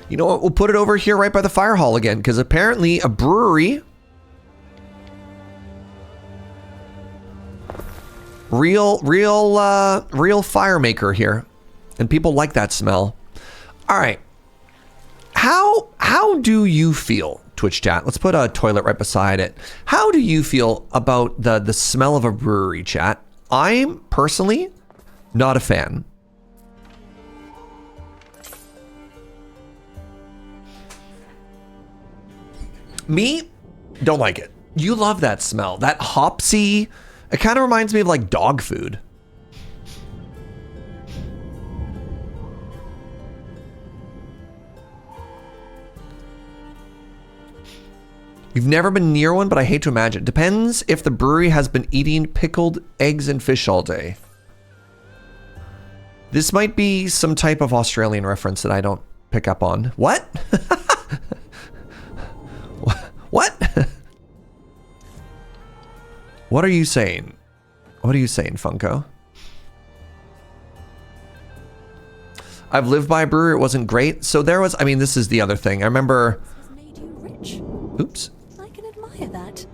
S1: You know what? We'll put it over here right by the fire hall again, because apparently a brewery, real fire maker here. And people like that smell. All right. How do you feel, Twitch chat. Let's put a toilet right beside it. How do you feel about the smell of a brewery, chat? I'm personally not a fan. Me, don't like it. You love that smell. That hopsy. It kind of reminds me of like dog food. You've never been near one, but I hate to imagine. Depends if the brewery has been eating pickled eggs and fish all day. This might be some type of Australian reference that I don't pick up on. What? What? What are you saying? What are you saying, Funko? I've lived by a brewery. It wasn't great. So there was, I mean, this is the other thing. I remember...
S7: Made you rich.
S1: Oops.
S7: I can admire that.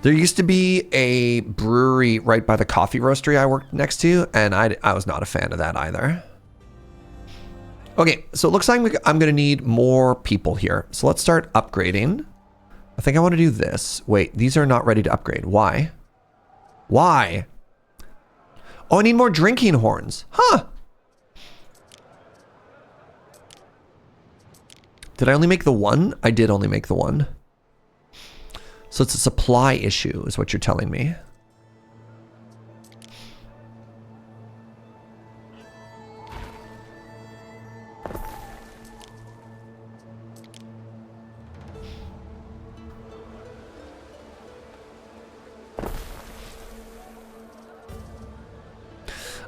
S1: There used to be a brewery right by the coffee roastery I worked next to, and I was not a fan of that either. Okay, so it looks like I'm going to need more people here. So let's start upgrading. I think I want to do this. Wait, these are not ready to upgrade. Why? Why? Oh, I need more drinking horns. Huh. Did I only make the one? I did only make the one. So it's a supply issue, is what you're telling me.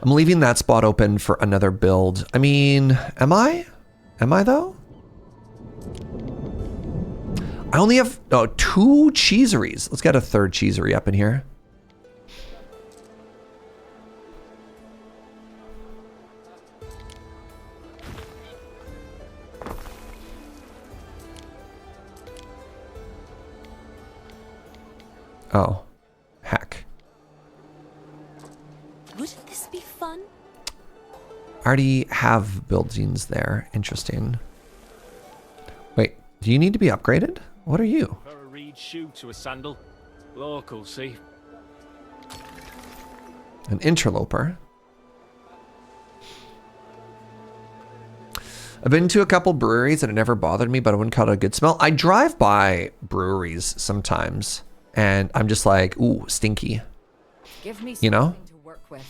S1: I'm leaving that spot open for another build. I mean, am I? Am I though? I only have 2 cheeseries. Let's get a third cheesery up in here. Oh, heck.
S7: Wouldn't this be fun?
S1: I already have buildings there. Interesting. Wait, do you need to be upgraded? What are you?
S14: For a reed shoe to a sandal. Local, see?
S1: An interloper. I've been to a couple breweries and it never bothered me, but I wouldn't call it a good smell. I drive by breweries sometimes and I'm just like, ooh, stinky.
S11: Give me
S1: you know?
S11: something to work with.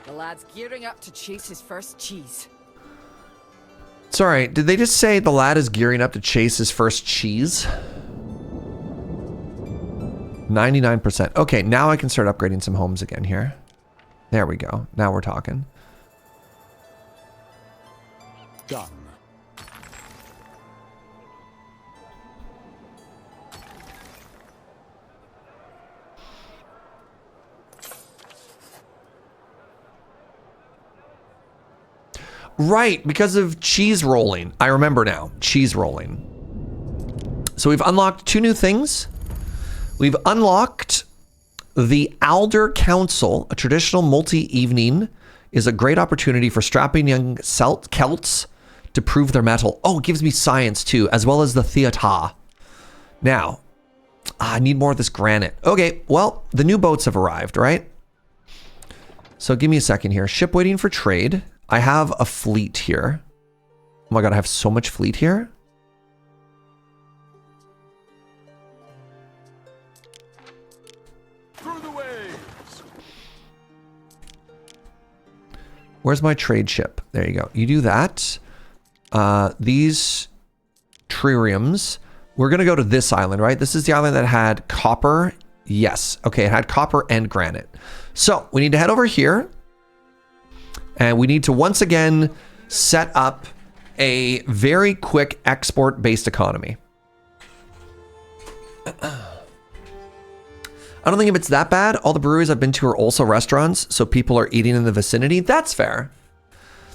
S11: The lad's gearing up to chase his first cheese.
S1: Sorry, did they just say the lad is gearing up to chase his first cheese? 99%. Okay, now I can start upgrading some homes again here. There we go. Now we're talking.
S8: Done.
S1: Right, because of cheese rolling. I remember now. Cheese rolling. So we've unlocked 2 new things. We've unlocked the Alder Council. A traditional multi-evening is a great opportunity for strapping young Celts to prove their mettle. Oh, it gives me science too, as well as the theater. Now, I need more of this granite. Okay, well, the new boats have arrived, right? So give me a second here. Ship waiting for trade. I have a fleet here. Oh my god, I have so much fleet here.
S5: Through the waves.
S1: Where's my trade ship? There you go. You do that. These tririums. We're going to go to this island, right? This is the island that had copper. Yes. Okay, it had copper and granite. So we need to head over here. And we need to once again set up a very quick export-based economy. I don't think if it's that bad. All the breweries I've been to are also restaurants, so people are eating in the vicinity. That's fair.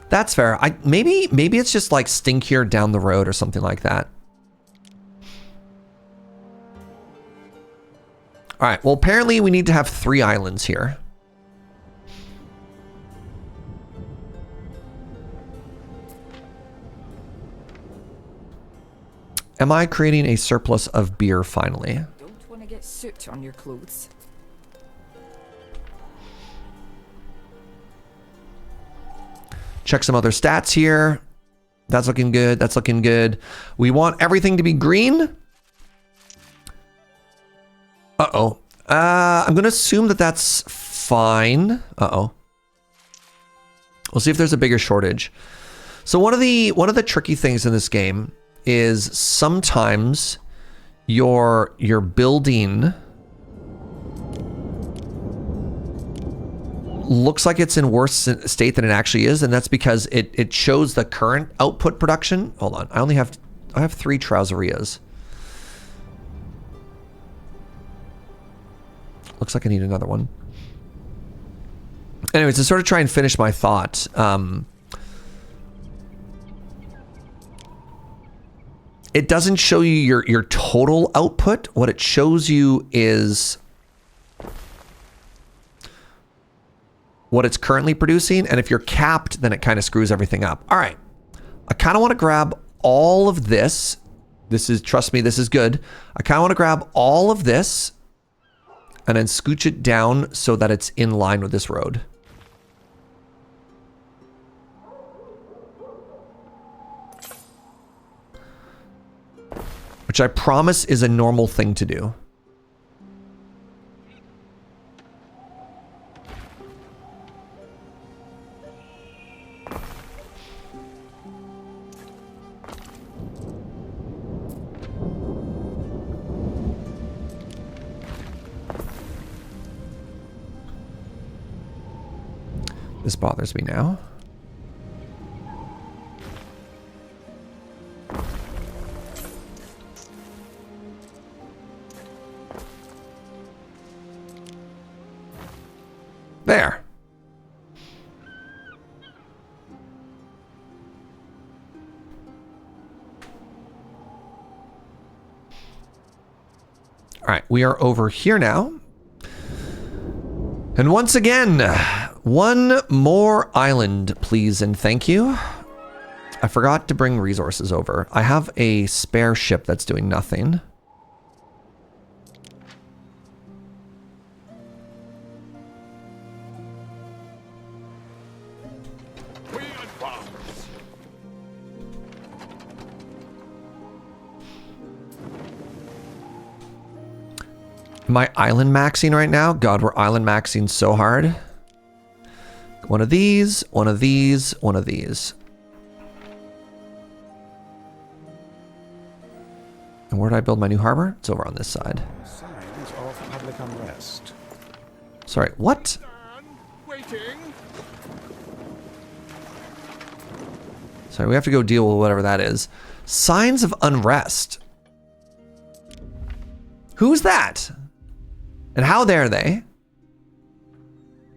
S1: That's fair. Maybe it's just like stinkier down the road or something like that. All right, well, apparently we need to have 3 islands here. Am I creating a surplus of beer finally?
S11: Don't want to get soot on your clothes.
S1: Check some other stats here. That's looking good. That's looking good. We want everything to be green. Uh-oh. I'm going to assume that that's fine. Uh-oh. We'll see if there's a bigger shortage. So one of the tricky things in this game is sometimes your building looks like it's in worse state than it actually is, and that's because it shows the current output production. Hold on, I have 3 trouserias. Looks like I need another one. Anyways, to sort of try and finish my thought, it doesn't show you your total output. What it shows you is what it's currently producing, and if you're capped, then it kind of screws everything up. All right, I kind of want to grab all of this. Trust me, this is good. I kind of want to grab all of this and then scooch it down so that it's in line with this road. Which I promise is a normal thing to do. This bothers me now. There. All right, we are over here now. And once again, one more island, please and thank you. I forgot to bring resources over. I have a spare ship that's doing nothing. Am I island maxing right now? God, we're island maxing so hard. One of these, one of these, one of these. And where did I build my new harbor? It's over on this side.
S8: Signs of public unrest.
S1: Sorry, what? Sorry, we have to go deal with whatever that is. Signs of unrest. Who's that? And how dare they?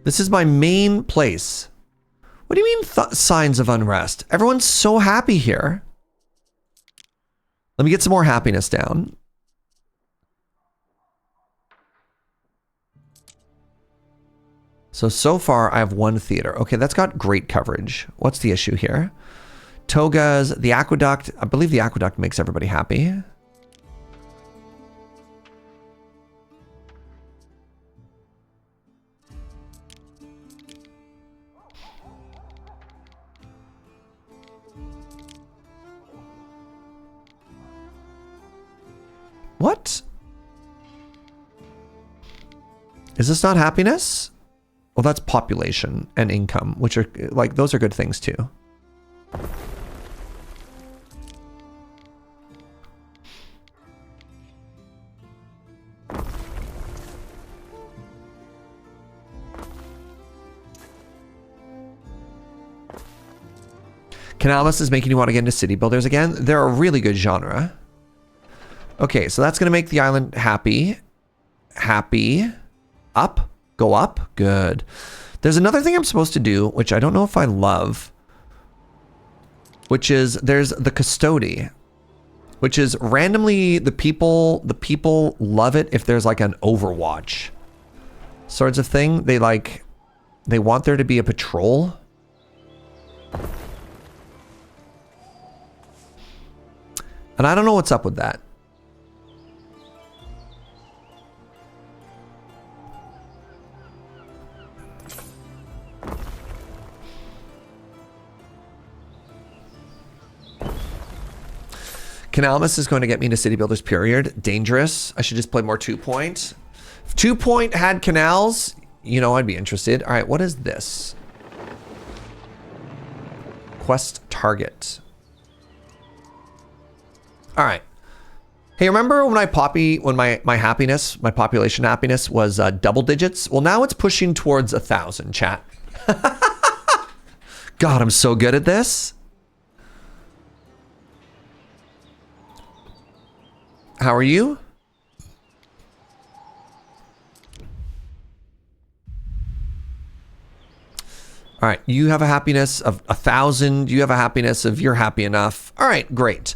S1: This is my main place. What do you mean signs of unrest? Everyone's so happy here. Let me get some more happiness down. So far I have 1 theater. Okay, that's got great coverage. What's the issue here? Togas, the aqueduct. I believe the aqueduct makes everybody happy. What? Is this not happiness? Well, that's population and income, which are like, those are good things too. Canalmas is making you want to get into city builders again. They're a really good genre. Okay, so that's going to make the island happy. Happy. Up. Go up. Good. There's another thing I'm supposed to do, which I don't know if I love, which is there's the custody. which is randomly the people love it if there's like an Overwatch sorts of thing. They want there to be a patrol. And I don't know what's up with that. Canalmas is going to get me into City Builders period. Dangerous. I should just play more 2-point. If 2-point had canals, you know, I'd be interested. All right, what is this? Quest target. All right. Hey, remember when my happiness, my population happiness was double digits? Well, now it's pushing towards 1,000, chat. God, I'm so good at this. How are you? All right, you have a happiness of 1,000. You have a happiness of you're happy enough. All right, great.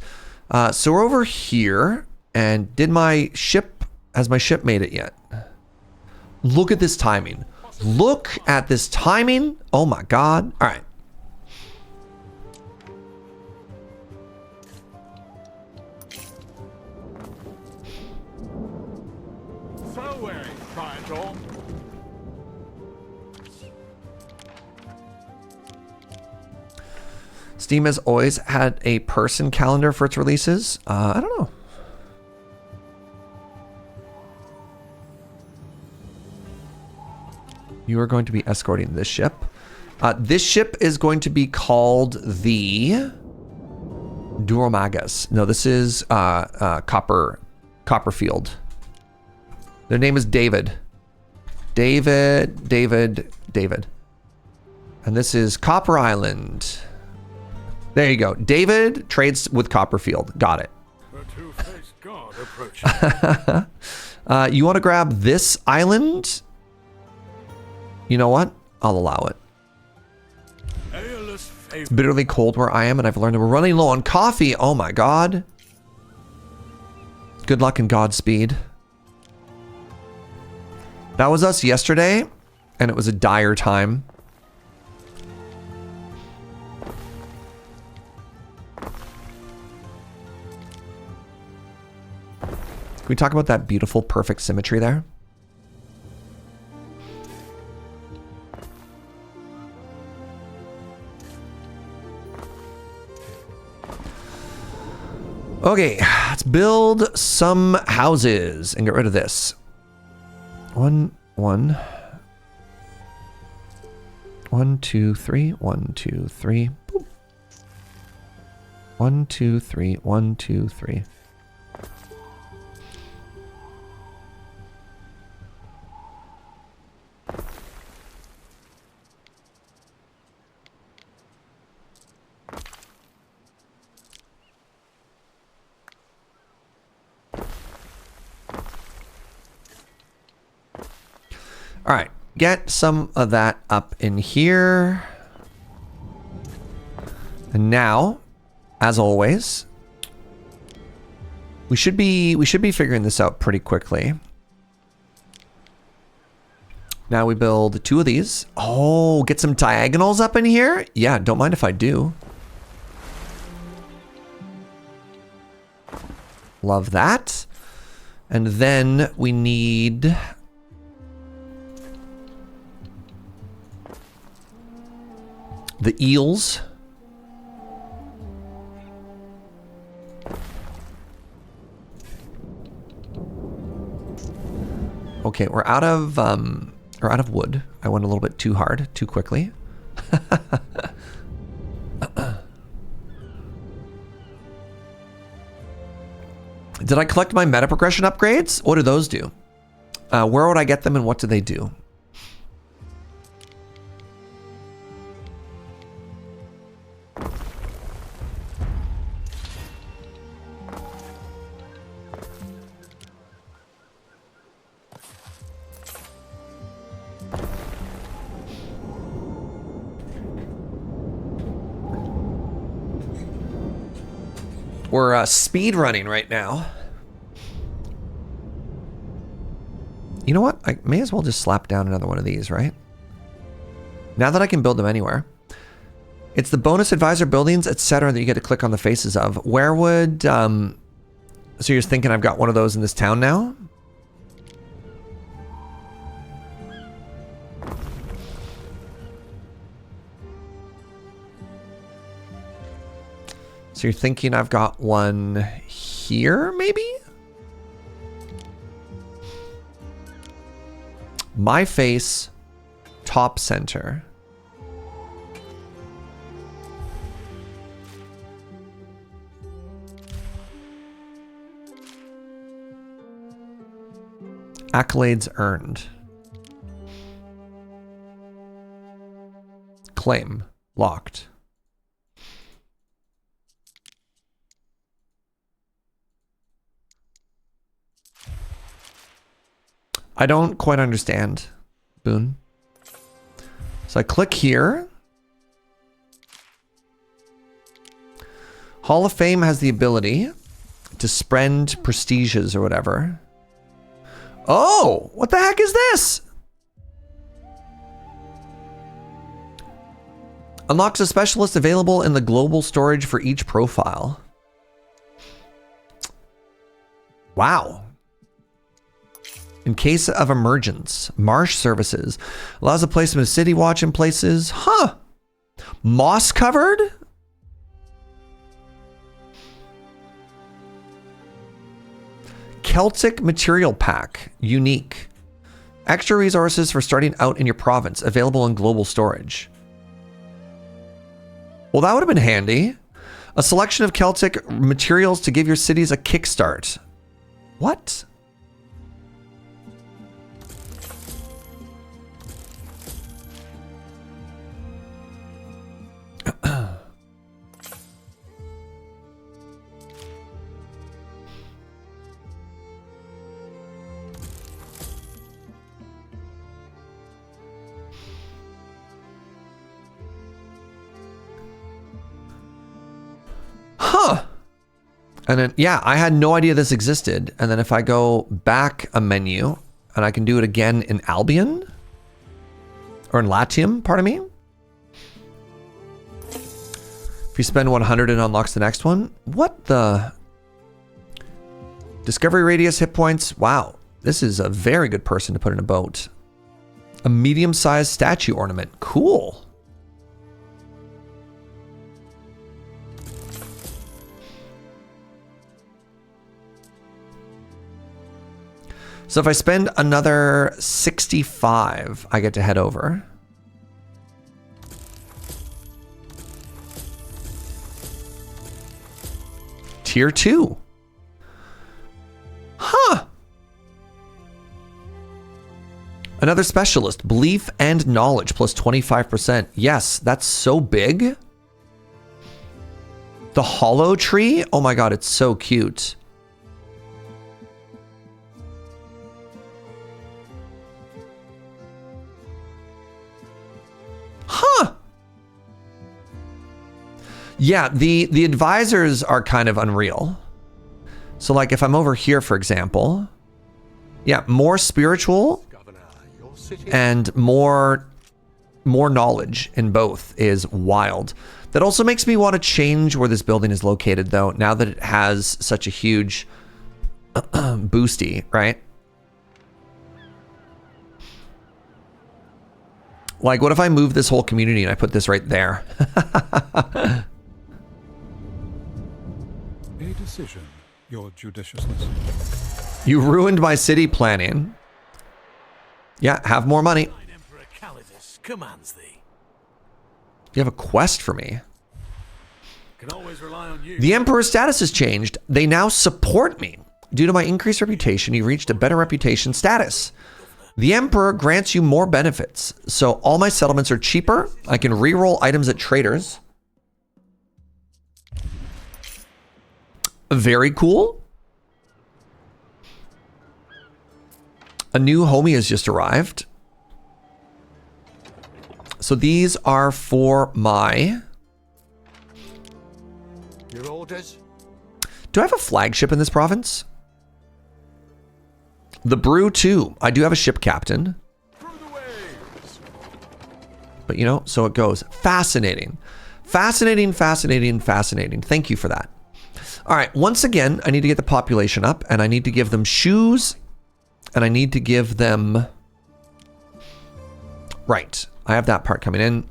S1: So we're over here, and has my ship made it yet? Look at this timing. Look at this timing. Oh my God. All right. Steam has always had a person calendar for its releases. I don't know. You are going to be escorting this ship. This ship is going to be called the Duromagus. No, this is Copperfield. Their name is David. David. And this is Copper Island. There you go. David trades with Copperfield. Got it.
S5: The two-faced god approaching.
S1: You want to grab this island? You know what? I'll allow it. It's bitterly cold where I am, and I've learned that we're running low on coffee. Oh my God. Good luck and Godspeed. That was us yesterday, and it was a dire time. Can we talk about that beautiful, perfect symmetry there? Okay, let's build some houses and get rid of this. 1, 1. 1, 2, 3. 1, 2, 3. Boop. 1, 2, 3. 1, 2, 3. All right, get some of that up in here. And now, as always, we should be figuring this out pretty quickly. Now we build 2 of these. Oh, get some diagonals up in here? Yeah, don't mind if I do. Love that. And then we need the eels. Okay, we're out of wood. I went a little bit too hard, too quickly. Did I collect my meta progression upgrades? What do those do? Where would I get them and what do they do? We're speed running right now. You know what? I may as well just slap down another one of these, right? Now that I can build them anywhere. It's the bonus advisor buildings, etc. that you get to click on the faces of. Where would... so you're thinking I've got one of those in this town now? So you're thinking I've got one here, maybe? My face, top center. Accolades earned. Claim locked. I don't quite understand, Boone. So I click here. Hall of Fame has the ability to spend prestiges or whatever. Oh, what the heck is this? Unlocks a specialist available in the global storage for each profile. Wow. In case of emergence, marsh services allows the placement of city watch in places. Huh. Moss covered? Celtic material pack. Unique. Extra resources for starting out in your province. Available in global storage. Well, that would have been handy. A selection of Celtic materials to give your cities a kickstart. What? Huh. And then, yeah, I had no idea this existed. And then if I go back a menu, and I can do it again in Albion, or in Latium, pardon me. If you spend 100, it unlocks the next one. What the? Discovery radius, hit points. Wow, this is a very good person to put in a boat. A medium-sized statue ornament. Cool. So if I spend another 65, I get to head over. Tier 2. Huh. Another specialist. Belief and knowledge plus 25%. Yes, that's so big. The hollow tree. Oh my god, it's so cute. Huh. Yeah, the advisors are kind of unreal. So like if I'm over here, for example, yeah, more spiritual and more knowledge in both is wild. That also makes me want to change where this building is located though, now that it has such a huge boosty, right? Like, what if I move this whole community and I put this right there?
S8: A decision, your judiciousness.
S1: You ruined my city planning. Yeah, have more money.
S5: Emperor Calidus commands thee.
S1: You have a quest for me.
S5: Can always rely on you.
S1: The Emperor's status has changed. They now support me. Due to my increased reputation, you reached a better reputation status. The Emperor grants you more benefits. So all my settlements are cheaper. I can reroll items at traders. Very cool. A new homie has just arrived. So these are for my...
S10: Your orders?
S1: Do I have a flagship in this province? The Brew 2. I do have a ship captain. But you know, so it goes. Fascinating. Fascinating, fascinating, fascinating. Thank you for that. All right, once again, I need to get the population up, and I need to give them shoes, and I need to give them... Right, I have that part coming in.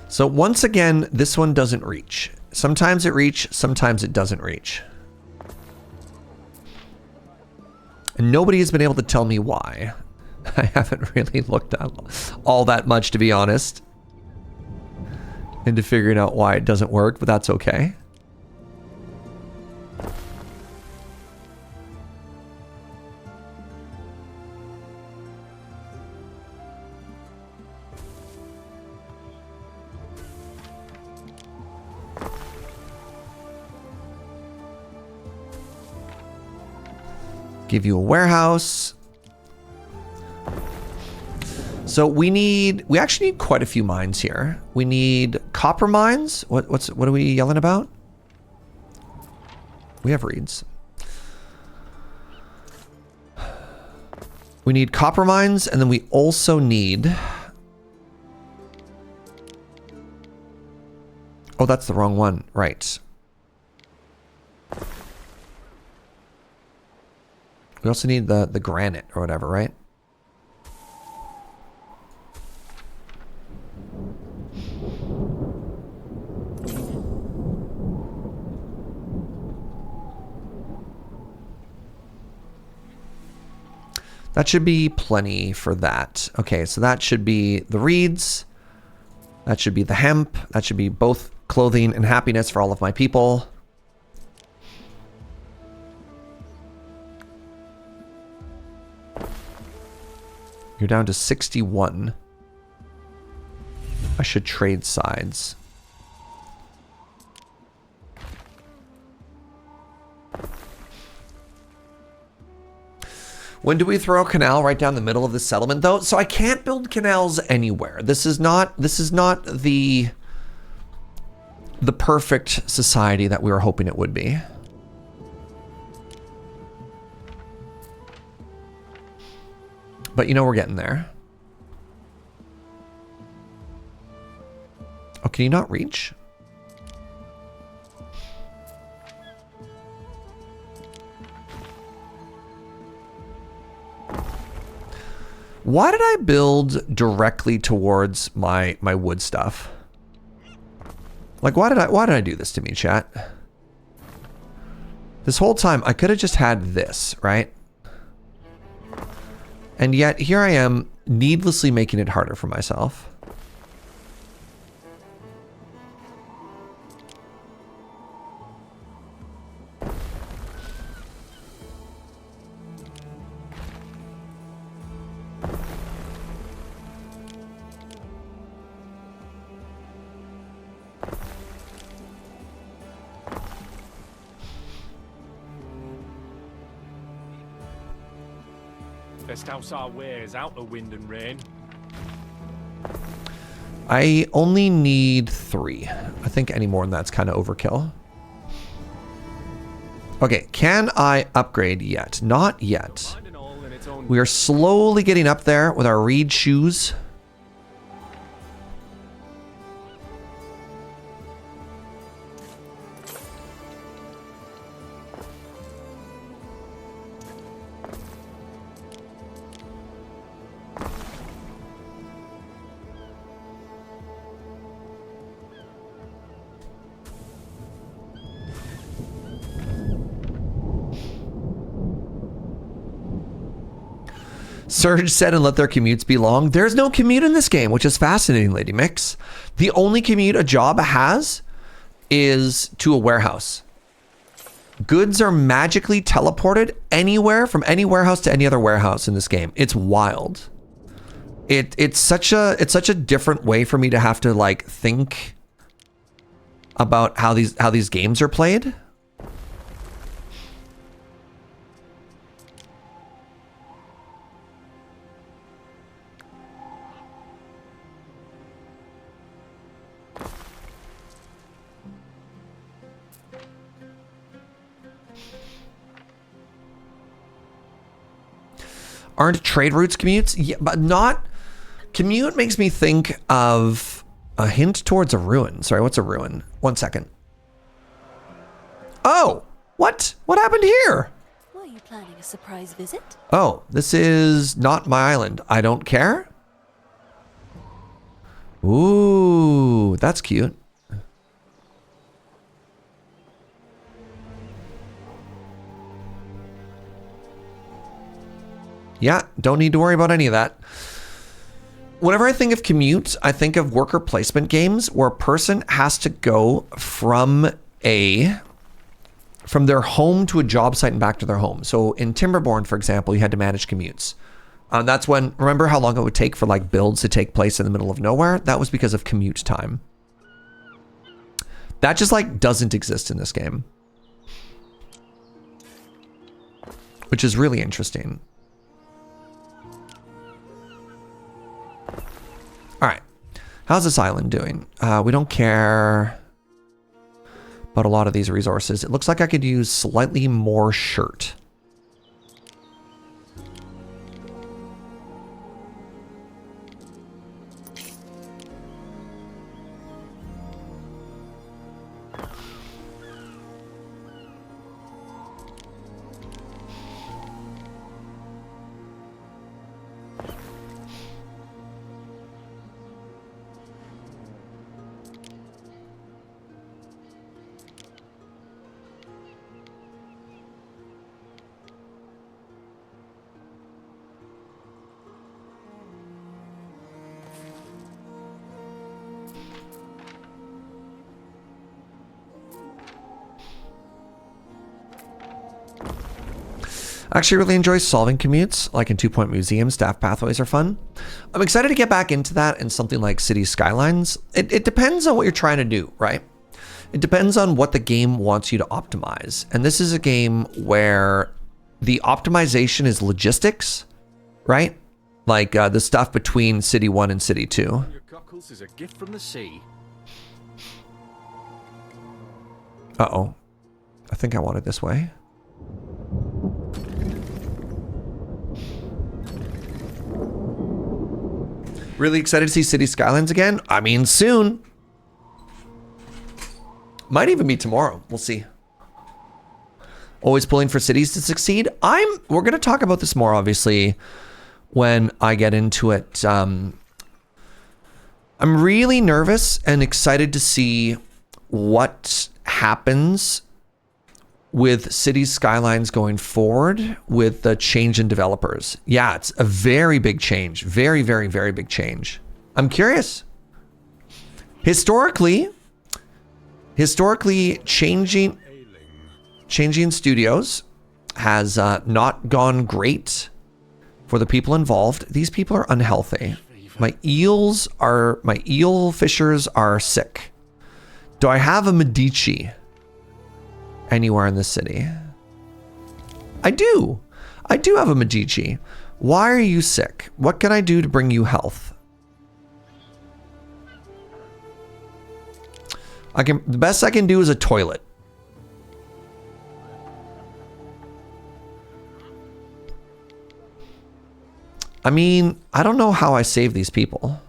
S1: So once again, this one doesn't reach. Sometimes it reaches, sometimes it doesn't reach. And nobody has been able to tell me why. I haven't really looked at all that much, to be honest, into figuring out why it doesn't work, but that's okay. Give you a warehouse. So we actually need quite a few mines here. We need copper mines. What are we yelling about? We have reeds. We need copper mines, and then we also need... Oh, that's the wrong one. Right. We also need the granite or whatever, right? That should be plenty for that. Okay, so that should be the reeds. That should be the hemp. That should be both clothing and happiness for all of my people. You're down to 61. I should trade sides. When do we throw a canal right down the middle of the settlement, though? So I can't build canals anywhere. This is not the perfect society that we were hoping it would be. But you know, we're getting there. Oh, can you not reach? Why did I build directly towards my wood stuff? Like, why did I do this to me, chat? This whole time I could have just had this, right? And yet here I am needlessly making it harder for myself.
S14: Best house our wares out of wind and rain.
S1: I only need 3. I think any more than that's kind of overkill. Okay, can I upgrade yet? Not yet. We are slowly getting up there with our reed shoes. Surge said, and let their commutes be long. There's no commute in this game, which is fascinating, Lady Mix. The only commute a job has is to a warehouse. Goods are magically teleported anywhere from any warehouse to any other warehouse in this game. It's wild. It's such a different way for me to have to like think about how these games are played. Aren't trade routes commutes? Yeah, but not... Commute makes me think of a hint towards a ruin. Sorry, what's a ruin? 1 second. Oh! What? What happened here?
S7: Were you planning a surprise visit?
S1: Oh, this is not my island. I don't care? Ooh, that's cute. Yeah, don't need to worry about any of that. Whenever I think of commute, I think of worker placement games where a person has to go from their home to a job site and back to their home. So in Timberborn, for example, you had to manage commutes. That's when, remember how long it would take for like builds to take place in the middle of nowhere? That was because of commute time. That just like doesn't exist in this game. Which is really interesting. All right, how's this island doing? We don't care about a lot of these resources. It looks like I could use slightly more shirt. I actually really enjoy solving commutes, like in 2 Point Museum, staff pathways are fun. I'm excited to get back into that in something like City Skylines. It depends on what you're trying to do, right? It depends on what the game wants you to optimize. And this is a game where the optimization is logistics, right? Like the stuff between City 1 and City 2.
S14: Your cockles is a gift from the sea.
S1: Uh-oh. I think I want it this way. Really excited to see City Skylines again? I mean, soon. Might even be tomorrow. We'll see. Always pulling for cities to succeed. We're going to talk about this more, obviously, when I get into it. I'm really nervous and excited to see what happens with City Skylines going forward with the change in developers. Yeah, it's a very big change. Very, very, very big change. I'm curious. Historically changing studios has not gone great for the people involved. These people are unhealthy. My eel fishers are sick. Do I have a Medici anywhere in the city? I do. I do have a Medici. Why are you sick? What can I do to bring you health? The best I can do is a toilet. I mean, I don't know how I save these people.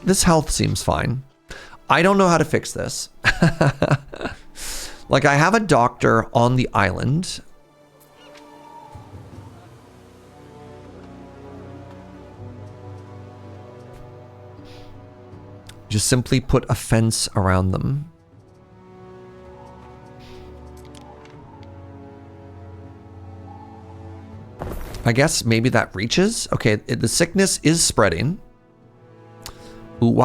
S1: This health seems fine. I don't know how to fix this. Like, I have a doctor on the island. Just simply put a fence around them. I guess maybe that reaches. Okay, the sickness is spreading. Ooh,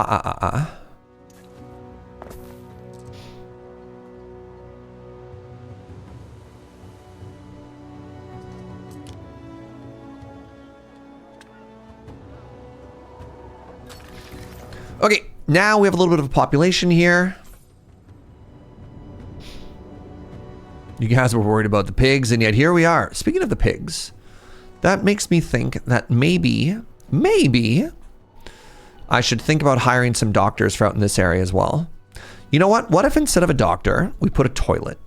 S1: Okay, now we have a little bit of a population here. You guys were worried about the pigs, and yet here we are. Speaking of the pigs, that makes me think that maybe I should think about hiring some doctors for out in this area as well. You know what? What if instead of a doctor, we put a toilet?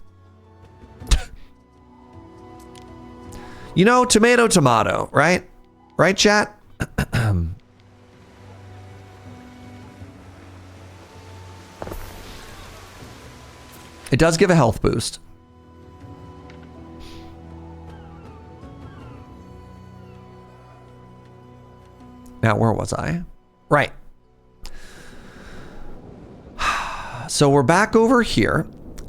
S1: You know, tomato, tomato, right? Right, chat? It does give a health boost. Now, where was I? Right. So we're back over here.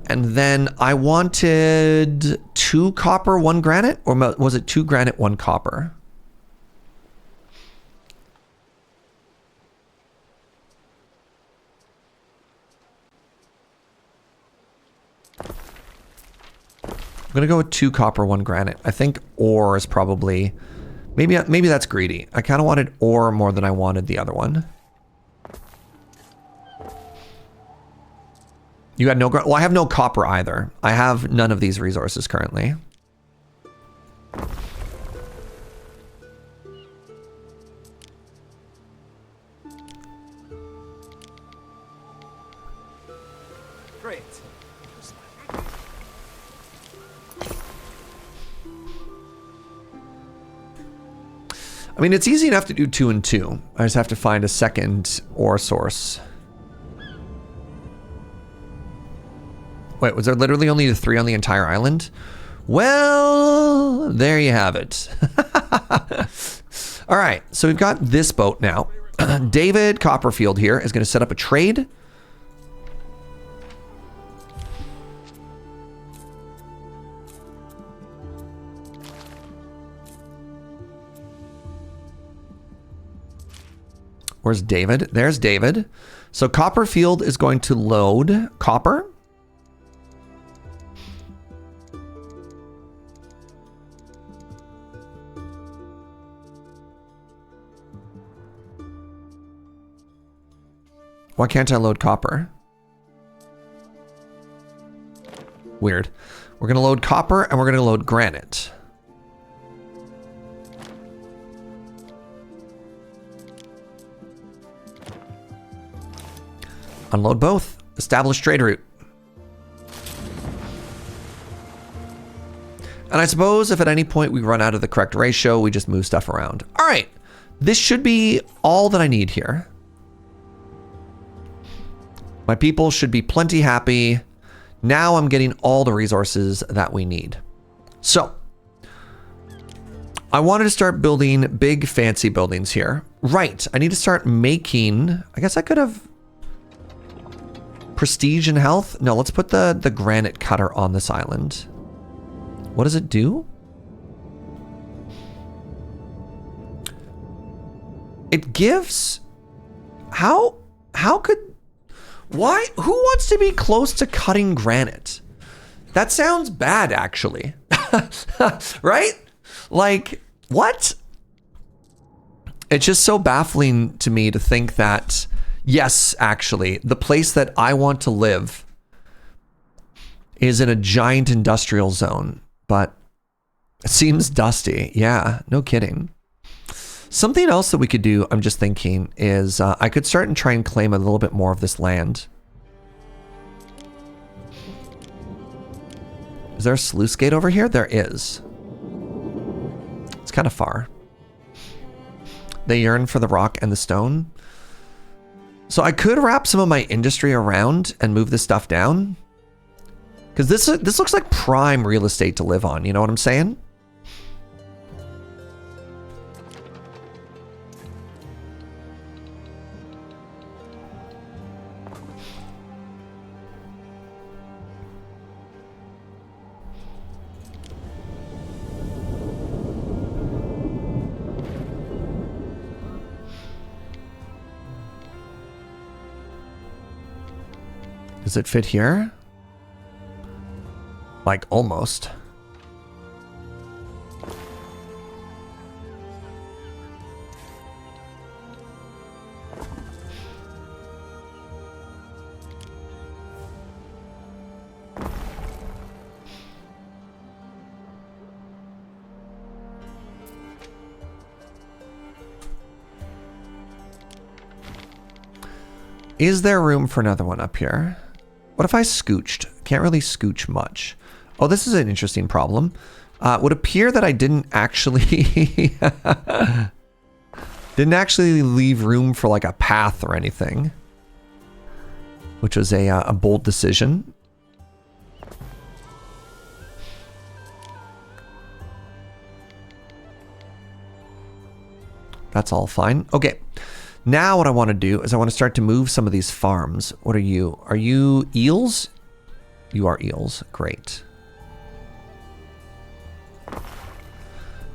S1: And then I wanted 2 copper, 1 granite? Or was it 2 granite, 1 copper? I'm gonna go with 2 copper, 1 granite. I think ore is probably... Maybe that's greedy. I kind of wanted ore more than I wanted the other one. You had no... Well, I have no copper either. I have none of these resources currently.
S10: Great.
S1: I mean, it's easy enough to do 2 and 2. I just have to find a second ore source. Wait, was there literally only 3 on the entire island? Well, there you have it. All right, so we've got this boat now. David Copperfield here is going to set up a trade. Where's David? There's David. So Copperfield is going to load copper. Why can't I load copper? Weird. We're going to load copper and we're going to load granite. Unload both. Establish trade route. And I suppose if at any point we run out of the correct ratio, we just move stuff around. All right. This should be all that I need here. My people should be plenty happy. Now I'm getting all the resources that we need. So, I wanted to start building big fancy buildings here. Right, I need to start making, I guess I could have prestige and health. No, let's put the granite cutter on this island. What does it do? It gives, how could, why? Who wants to be close to cutting granite? That sounds bad, actually. Right? Like, what? It's just so baffling to me to think that, yes, actually, the place that I want to live is in a giant industrial zone, but it seems dusty. Yeah, no kidding. Something else that we could do, I'm just thinking, is I could start and try and claim a little bit more of this land. Is there a sluice gate over here? There is. It's kind of far. They yearn for the rock and the stone. So I could wrap some of my industry around and move this stuff down. Because this looks like prime real estate to live on. You know what I'm saying? Does it fit here? Like, almost. Is there room for another one up here? What if I scooched? Can't really scooch much. Oh, this is an interesting problem. It would appear that I didn't actually leave room for like a path or anything, which was a bold decision. That's all fine. Okay. Now what I want to do is I want to start to move some of these farms. What are you? Are you eels? You are eels. Great.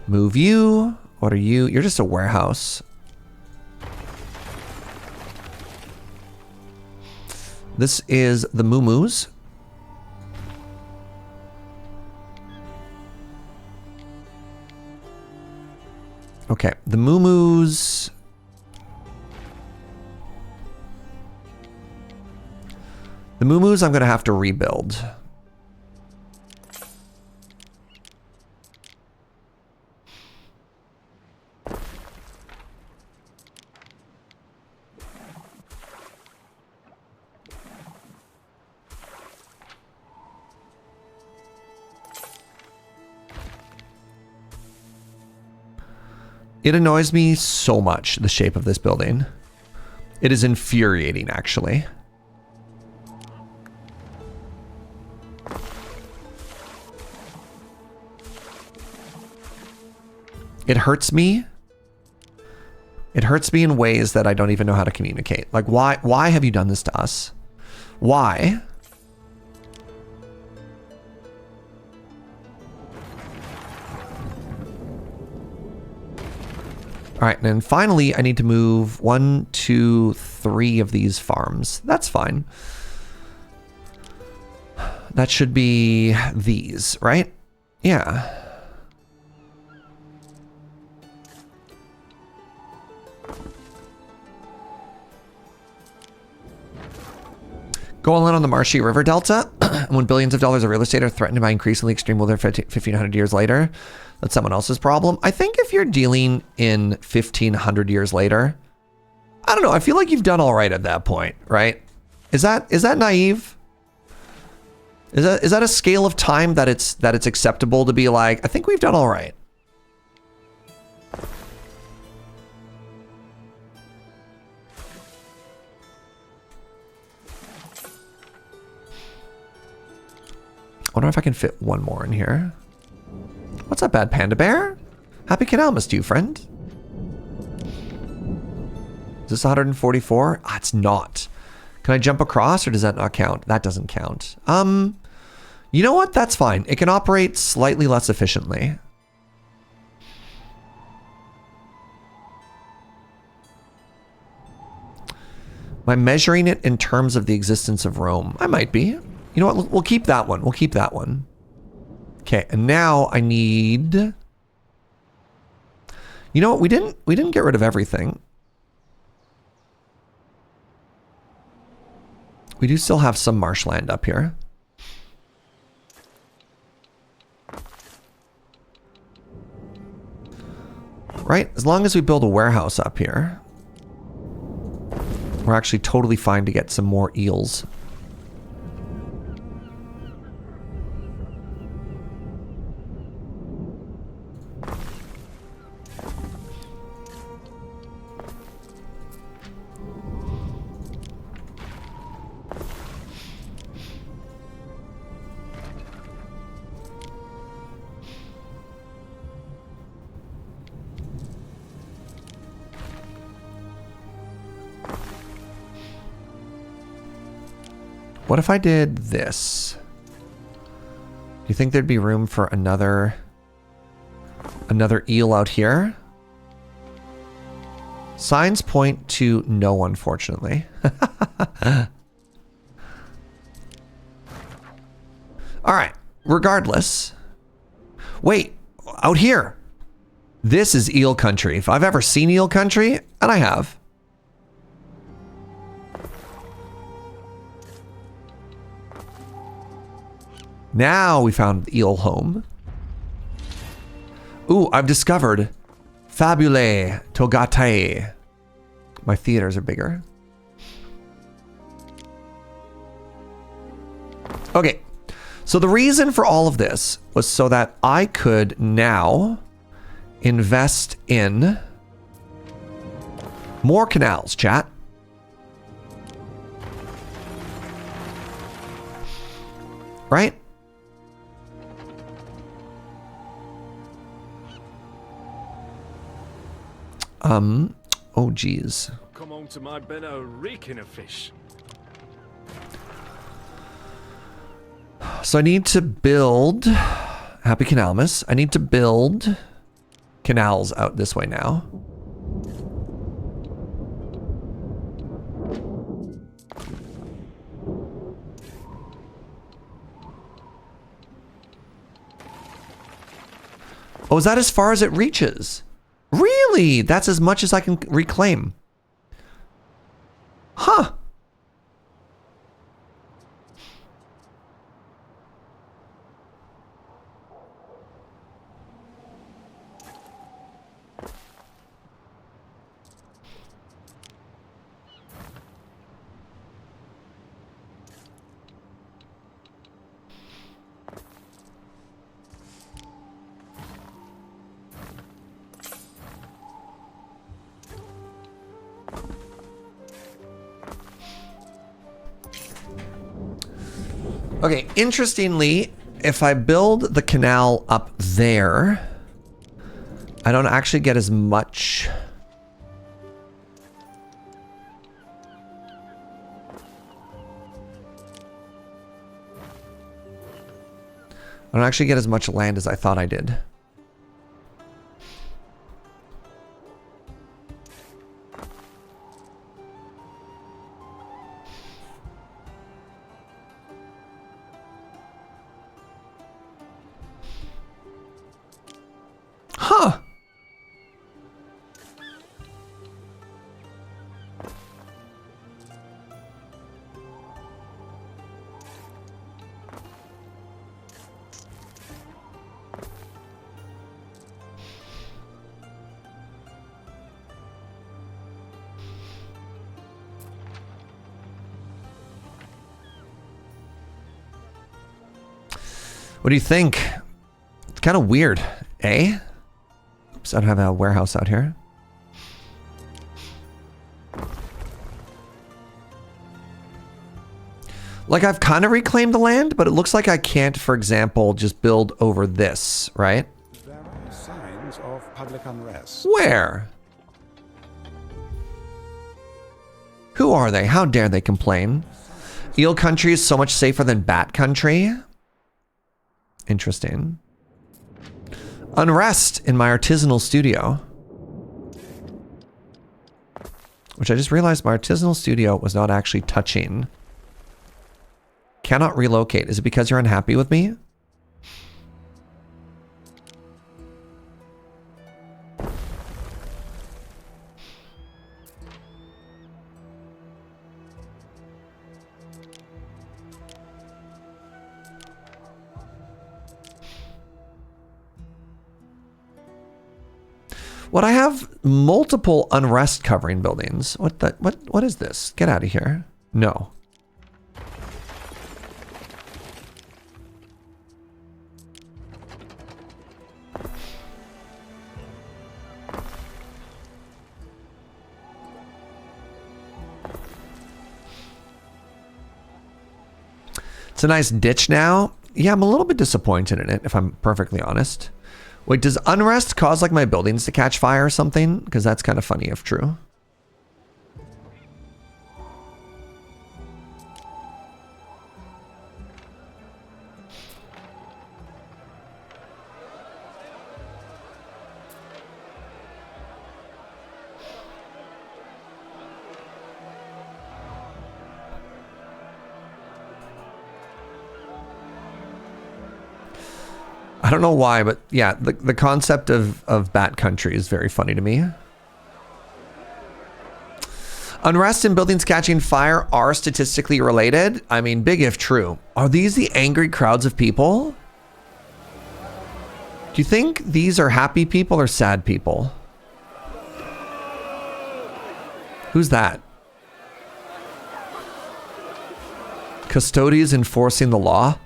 S1: Move you. What are you? You're just a warehouse. This is the moo-moos. Okay, the moo-moos. The moo-moos I'm going to have to rebuild. It annoys me so much, the shape of this building. It is infuriating, actually. It hurts me. It hurts me in ways that I don't even know how to communicate. Like, why have you done this to us? Why? All right, and then finally, I need to move 1, 2, 3 of these farms. That's fine. That should be these, right? Yeah. Go all in on the marshy river delta. When billions of dollars of real estate are threatened by increasingly extreme weather 1,500 years later, that's someone else's problem. I think if you're dealing in 1,500 years later, I don't know. I feel like you've done all right at that point, right? Is that naive? Is that a scale of time that it's acceptable to be like, I think we've done all right? I wonder if I can fit one more in here. What's up, Bad Panda Bear? Happy Canalmas to you, friend. Is this 144? Ah, it's not. Can I jump across or does that not count? That doesn't count. You know what? That's fine. It can operate slightly less efficiently. Am I measuring it in terms of the existence of Rome? I might be. You know what? We'll keep that one. We'll keep that one. Okay, and now I need... You know what? We didn't get rid of everything. We do still have some marshland up here. Right? As long as we build a warehouse up here, we're actually totally fine to get some more eels. What if I did this? Do you think there'd be room for another eel out here? Signs point to no, unfortunately. All right, regardless. Wait, out here. This is eel country. If I've ever seen eel country, and I have. Now we found eel home. Ooh, I've discovered Fabulae Togatai. My theaters are bigger. Okay, so the reason for all of this was so that I could now invest in more canals, chat. Right? Oh geez.
S14: Come on to my benno reeking of fish.
S1: So I need to build Happy Canalmas. I need to build canals out this way now. Oh, is that as far as it reaches? Really? That's as much as I can reclaim. Huh. Okay, interestingly, if I build the canal up there, I don't actually get as much. I don't actually get as much land as I thought I did. Huh. What do you think? It's kind of weird, eh? Oops, I don't have a warehouse out here. Like, I've kind of reclaimed the land, but it looks like I can't, for example, just build over this, right?
S8: There are signs of public unrest.
S1: Where? Who are they? How dare they complain? Eel country is so much safer than bat country. Interesting. Unrest in my artisanal studio. Which I just realized my artisanal studio was not actually touching. Cannot relocate. Is it because you're unhappy with me? What, I have multiple unrest covering buildings. What is this? Get out of here. No. It's a nice ditch now. Yeah, I'm a little bit disappointed in it, if I'm perfectly honest. Wait, does unrest cause like my buildings to catch fire or something? Because that's kind of funny if true. I don't know why, but yeah, the concept of bat country is very funny to me. Unrest and buildings catching fire are statistically related. I mean, big if true. Are these the angry crowds of people? Do you think these are happy people or sad people? Who's that? Custodians enforcing the law.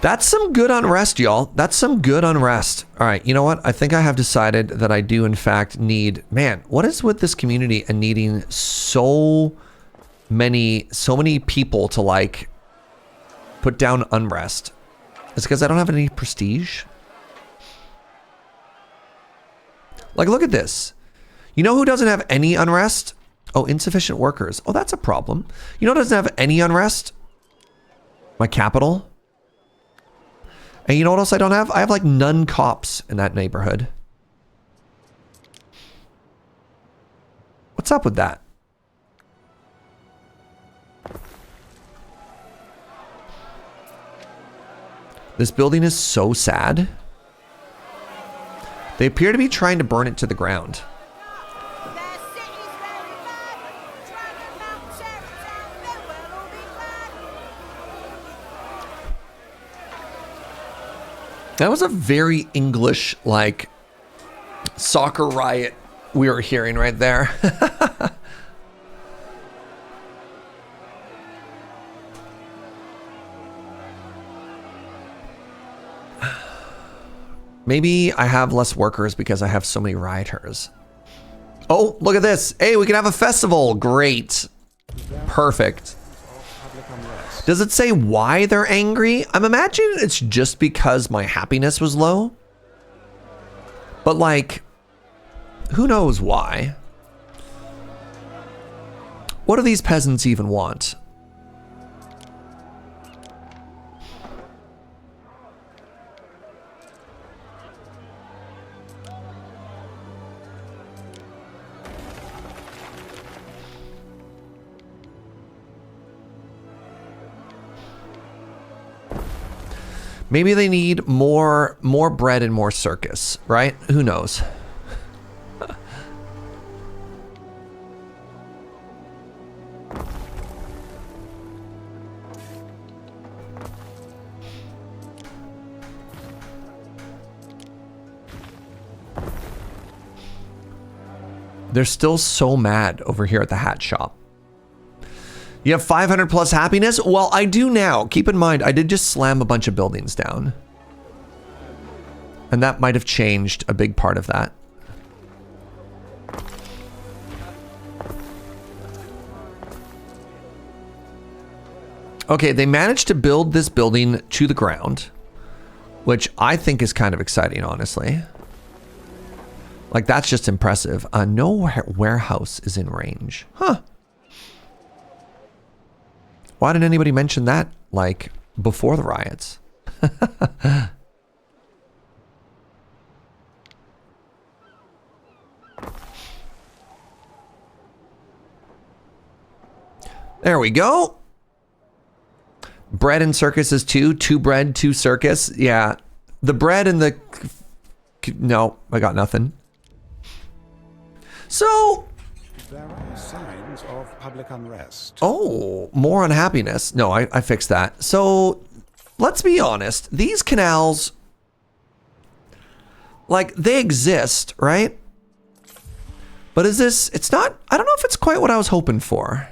S1: That's some good unrest, y'all. That's some good unrest. All right, you know what? I think I have decided that I do, in fact, need... Man, what is with this community and needing so many people to, like, put down unrest? It's because I don't have any prestige? Like, look at this. You know who doesn't have any unrest? Oh, insufficient workers. Oh, that's a problem. You know who doesn't have any unrest? My capital. And you know what else I don't have? I have like none cops in that neighborhood. What's up with that? This building is so sad. They appear to be trying to burn it to the ground. That was a very English, like, soccer riot we were hearing right there. Maybe I have less workers because I have so many rioters. Oh, look at this. Hey, we can have a festival. Great. Perfect. Does it say why they're angry? I'm imagining it's just because my happiness was low. But like, who knows why? What do these peasants even want? Maybe they need more bread and more circus, right? Who knows? They're still so mad over here at the hat shop. You have 500 plus happiness? Well, I do now. Keep in mind, I did just slam a bunch of buildings down. And that might have changed a big part of that. Okay, they managed to build this building to the ground, which I think is kind of exciting, honestly. Like, that's just impressive. No warehouse is in range. Huh. Why didn't anybody mention that, like, before the riots? There we go. Bread and circus is 2. 2 bread, 2 circus. Yeah. The bread and the... No, I got nothing. So...
S8: There are signs of public unrest.
S1: Oh, more unhappiness. No, I fixed that. So, let's be honest. These canals, like, they exist, right? But is this... It's not... I don't know if it's quite what I was hoping for.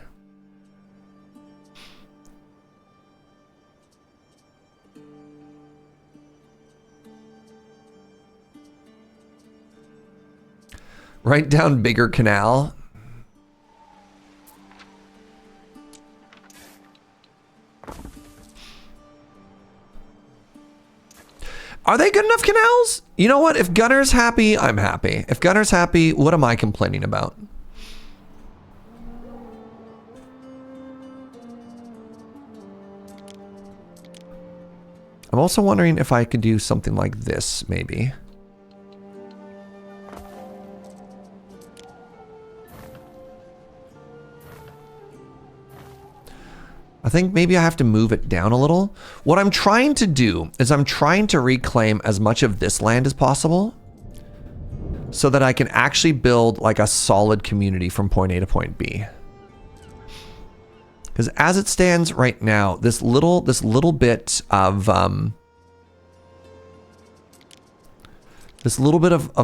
S1: Write down bigger canal. Are they good enough canals? You know what? If Gunner's happy, I'm happy. If Gunner's happy, what am I complaining about? I'm also wondering if I could do something like this, maybe. I think maybe I have to move it down a little. What I'm trying to do is I'm trying to reclaim as much of this land as possible so that I can actually build like a solid community from point A to point B. Because as it stands right now, this little bit of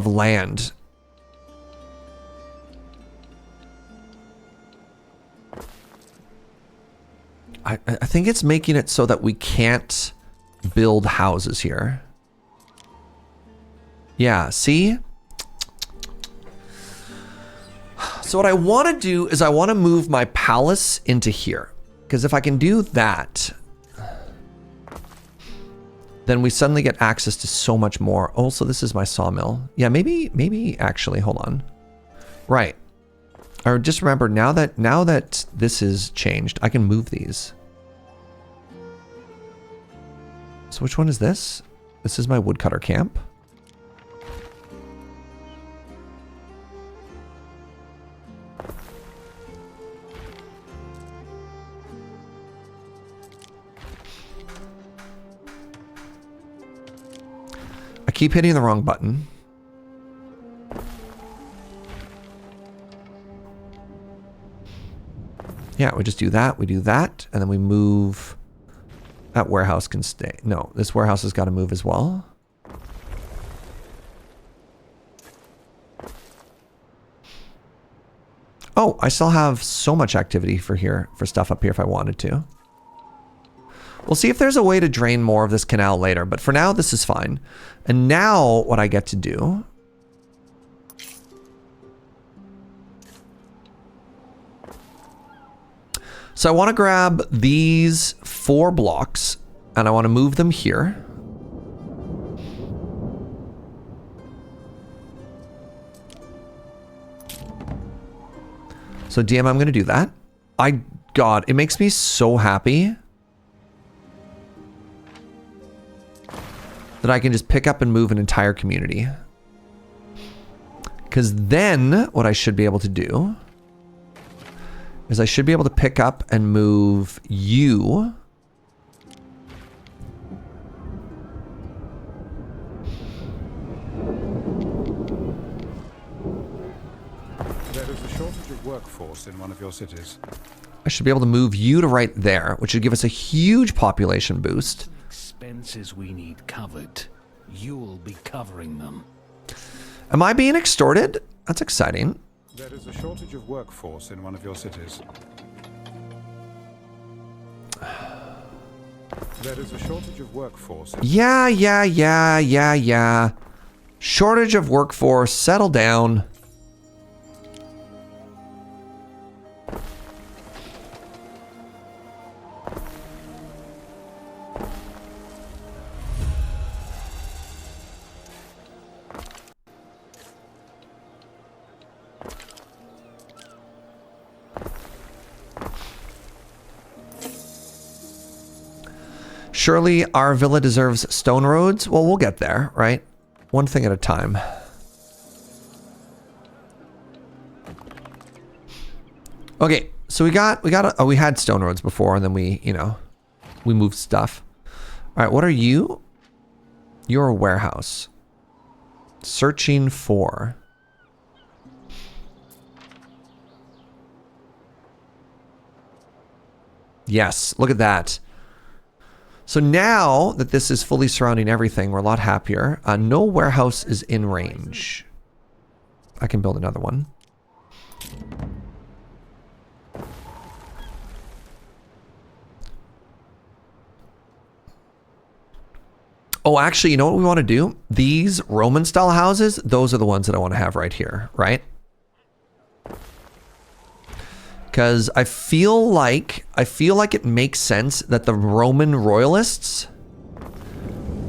S1: land I think it's making it so that we can't build houses here. Yeah, see? So what I want to do is I want to move my palace into here. Because if I can do that, then we suddenly get access to so much more. Oh, so this is my sawmill. Yeah, maybe actually, hold on. Right. Or just remember, now that this is changed, I can move these. So which one is this? This is my woodcutter camp. I keep hitting the wrong button. Yeah, we just do that, and then we move. That warehouse can stay. No, this warehouse has got to move as well. Oh, I still have so much activity for stuff up here if I wanted to. We'll see if there's a way to drain more of this canal later, but for now, this is fine. And now what I get to do... So I want to grab these 4 blocks and I want to move them here. So DM, I'm going to do that. God, it makes me so happy that I can just pick up and move an entire community. Because then what I should be able to do is I should be able to pick up and move you.
S8: There is a shortage of workforce in one of your cities.
S1: I should be able to move you to right there, which should give us a huge population boost.
S13: Expenses we need covered. You'll be covering them.
S1: Am I being extorted? That's exciting.
S8: There is a shortage of workforce in one of your cities. There is a shortage of workforce.
S1: Yeah. Shortage of workforce. Settle down. Surely our villa deserves stone roads? Well, we'll get there, right? One thing at a time. Okay, so we had stone roads before, and then we moved stuff. All right, what are you? You're a warehouse. Searching for. Yes, look at that. So now that this is fully surrounding everything, we're a lot happier. No warehouse is in range. I can build another one. Oh, actually, you know what we want to do? These Roman style houses, those are the ones that I want to have right here, right? Because I feel like it makes sense that the Roman royalists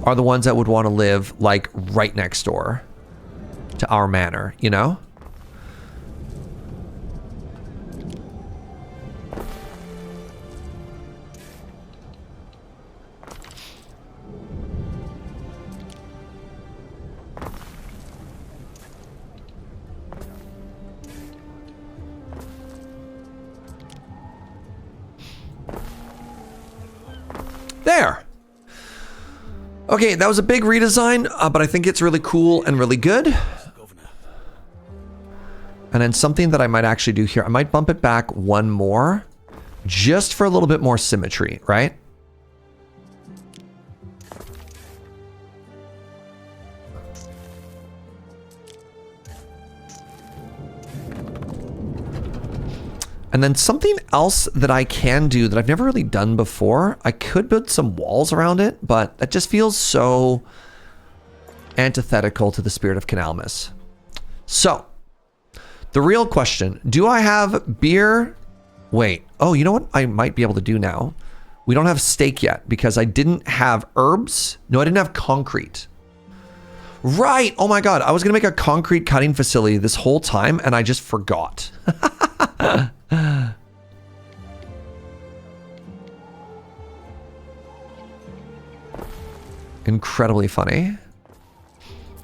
S1: are the ones that would want to live like right next door to our manor, you know? There. Okay, that was a big redesign, but I think it's really cool and really good. And then something that I might actually do here, I might bump it back one more, just for a little bit more symmetry, right? And then something else that I can do that I've never really done before, I could build some walls around it, but that just feels so antithetical to the spirit of Canalmas. So, the real question, do I have beer? Wait, oh, you know what I might be able to do now? We don't have steak yet because I didn't have herbs. No, I didn't have concrete. Right, oh my God, I was gonna make a concrete cutting facility this whole time and I just forgot. Incredibly funny.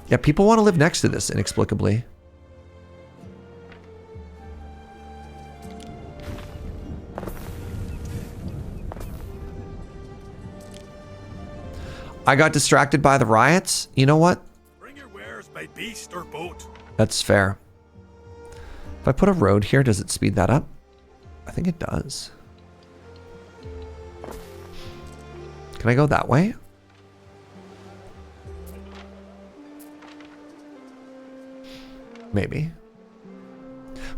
S1: Yeah, people want to live next to this inexplicably. I got distracted by the riots. You know what?
S5: Bring your wares by beast or boat.
S1: That's fair. If I put a road here, does it speed that up? I think it does. Can I go that way? Maybe.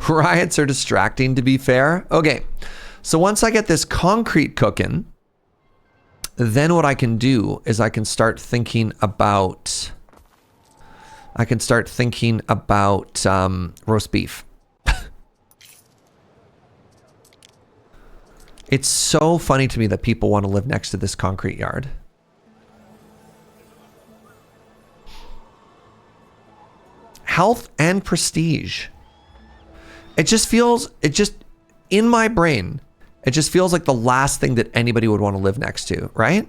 S1: Riots are distracting, to be fair. Okay, so once I get this concrete cooking, then what I can do is I can start thinking about roast beef. It's so funny to me that people want to live next to this concrete yard. Health and prestige. It just in my brain, it just feels like the last thing that anybody would want to live next to, right?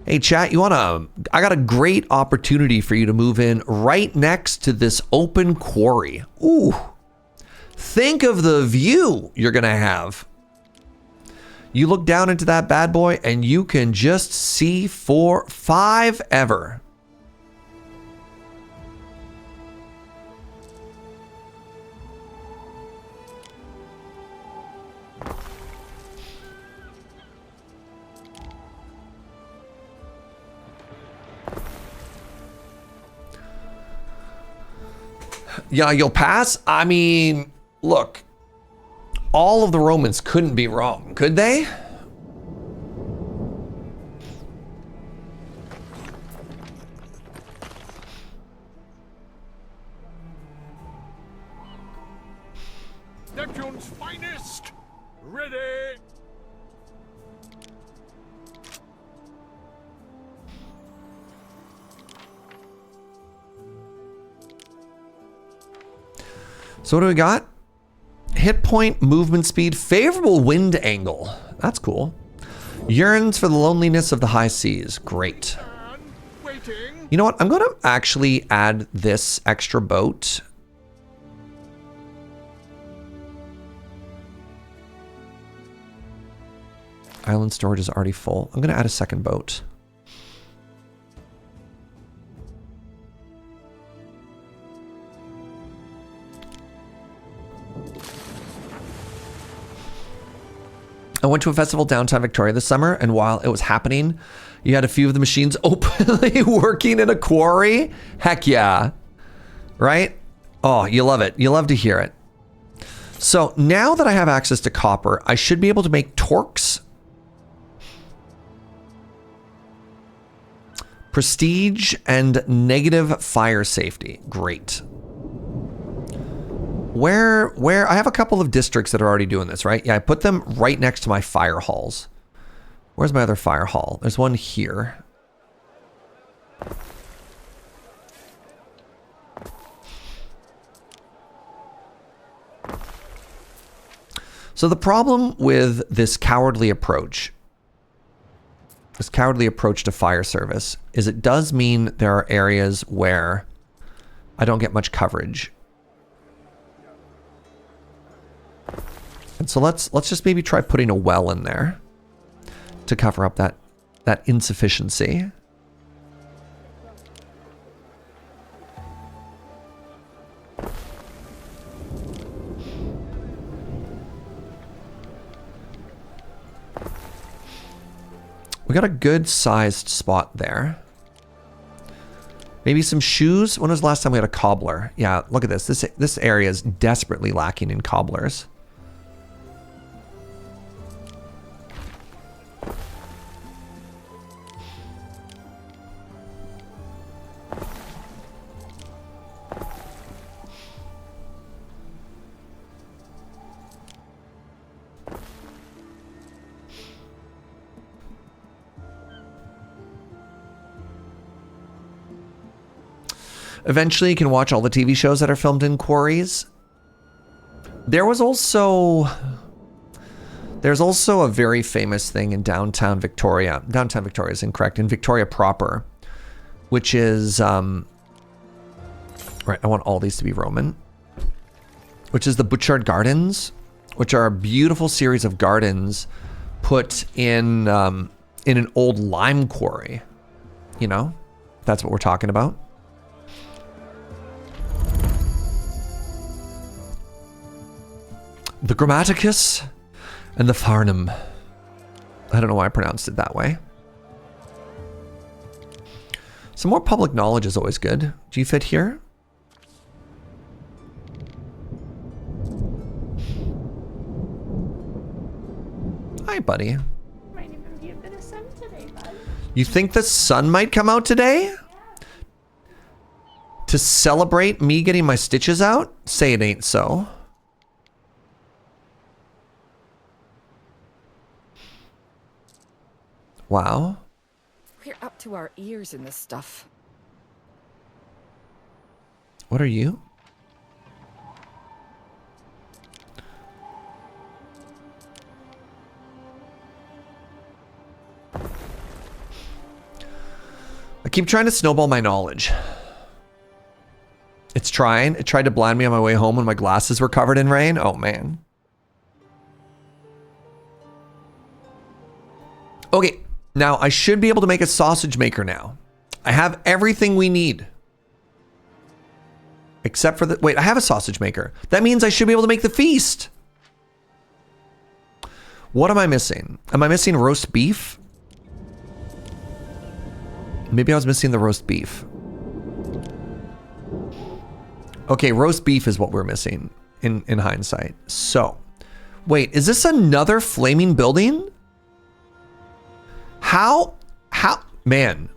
S1: Hey chat, I got a great opportunity for you to move in right next to this open quarry. Ooh. Think of the view you're gonna have. You look down into that bad boy and you can just see for 5 ever. Yeah, you'll pass? I mean, look, all of the Romans couldn't be wrong, could they?
S5: Neptune's finest! Ready!
S1: So what do we got? Hit point, movement speed, favorable wind angle. That's cool. Yearns for the loneliness of the high seas. Great. You know what? I'm going to actually add this extra boat. Island storage is already full. I'm going to add a second boat. I went to a festival downtown Victoria this summer, and while it was happening, you had a few of the machines openly working in a quarry. Heck yeah. Right? Oh, you love it. You love to hear it. So now that I have access to copper, I should be able to make torques. Prestige and negative fire safety. Great. Where I have a couple of districts that are already doing this, right? Yeah, I put them right next to my fire halls. Where's my other fire hall? There's one here. So the problem with this cowardly approach to fire service is it does mean there are areas where I don't get much coverage. And so let's just maybe try putting a well in there to cover up that insufficiency. We got a good sized spot there. Maybe some shoes. When was the last time we had a cobbler? Yeah, look at this. This area is desperately lacking in cobblers. Eventually, you can watch all the TV shows that are filmed in quarries. There's also a very famous thing in downtown Victoria. Downtown Victoria is incorrect. In Victoria proper, which is right. I want all these to be Roman. Which is the Butchart Gardens, which are a beautiful series of gardens put in an old lime quarry. You know, that's what we're talking about. The Grammaticus and the Farnham. I don't know why I pronounced it that way. Some more public knowledge is always good. Do you fit here? Hi, buddy.
S2: Might even be a bit of sun today, bud.
S1: You think the sun might come out today? Yeah. To celebrate me getting my stitches out? Say it ain't so. Wow.
S11: We're up to our ears in this stuff.
S1: What are you? I keep trying to snowball my knowledge. It's trying. It tried to blind me on my way home when my glasses were covered in rain. Oh, man. Okay. Now, I should be able to make a sausage maker now. I have everything we need. Except for the... Wait, I have a sausage maker. That means I should be able to make the feast. What am I missing? Am I missing roast beef? Maybe I was missing the roast beef. Okay, roast beef is what we're missing in hindsight. So, wait, is this another flaming building? Man,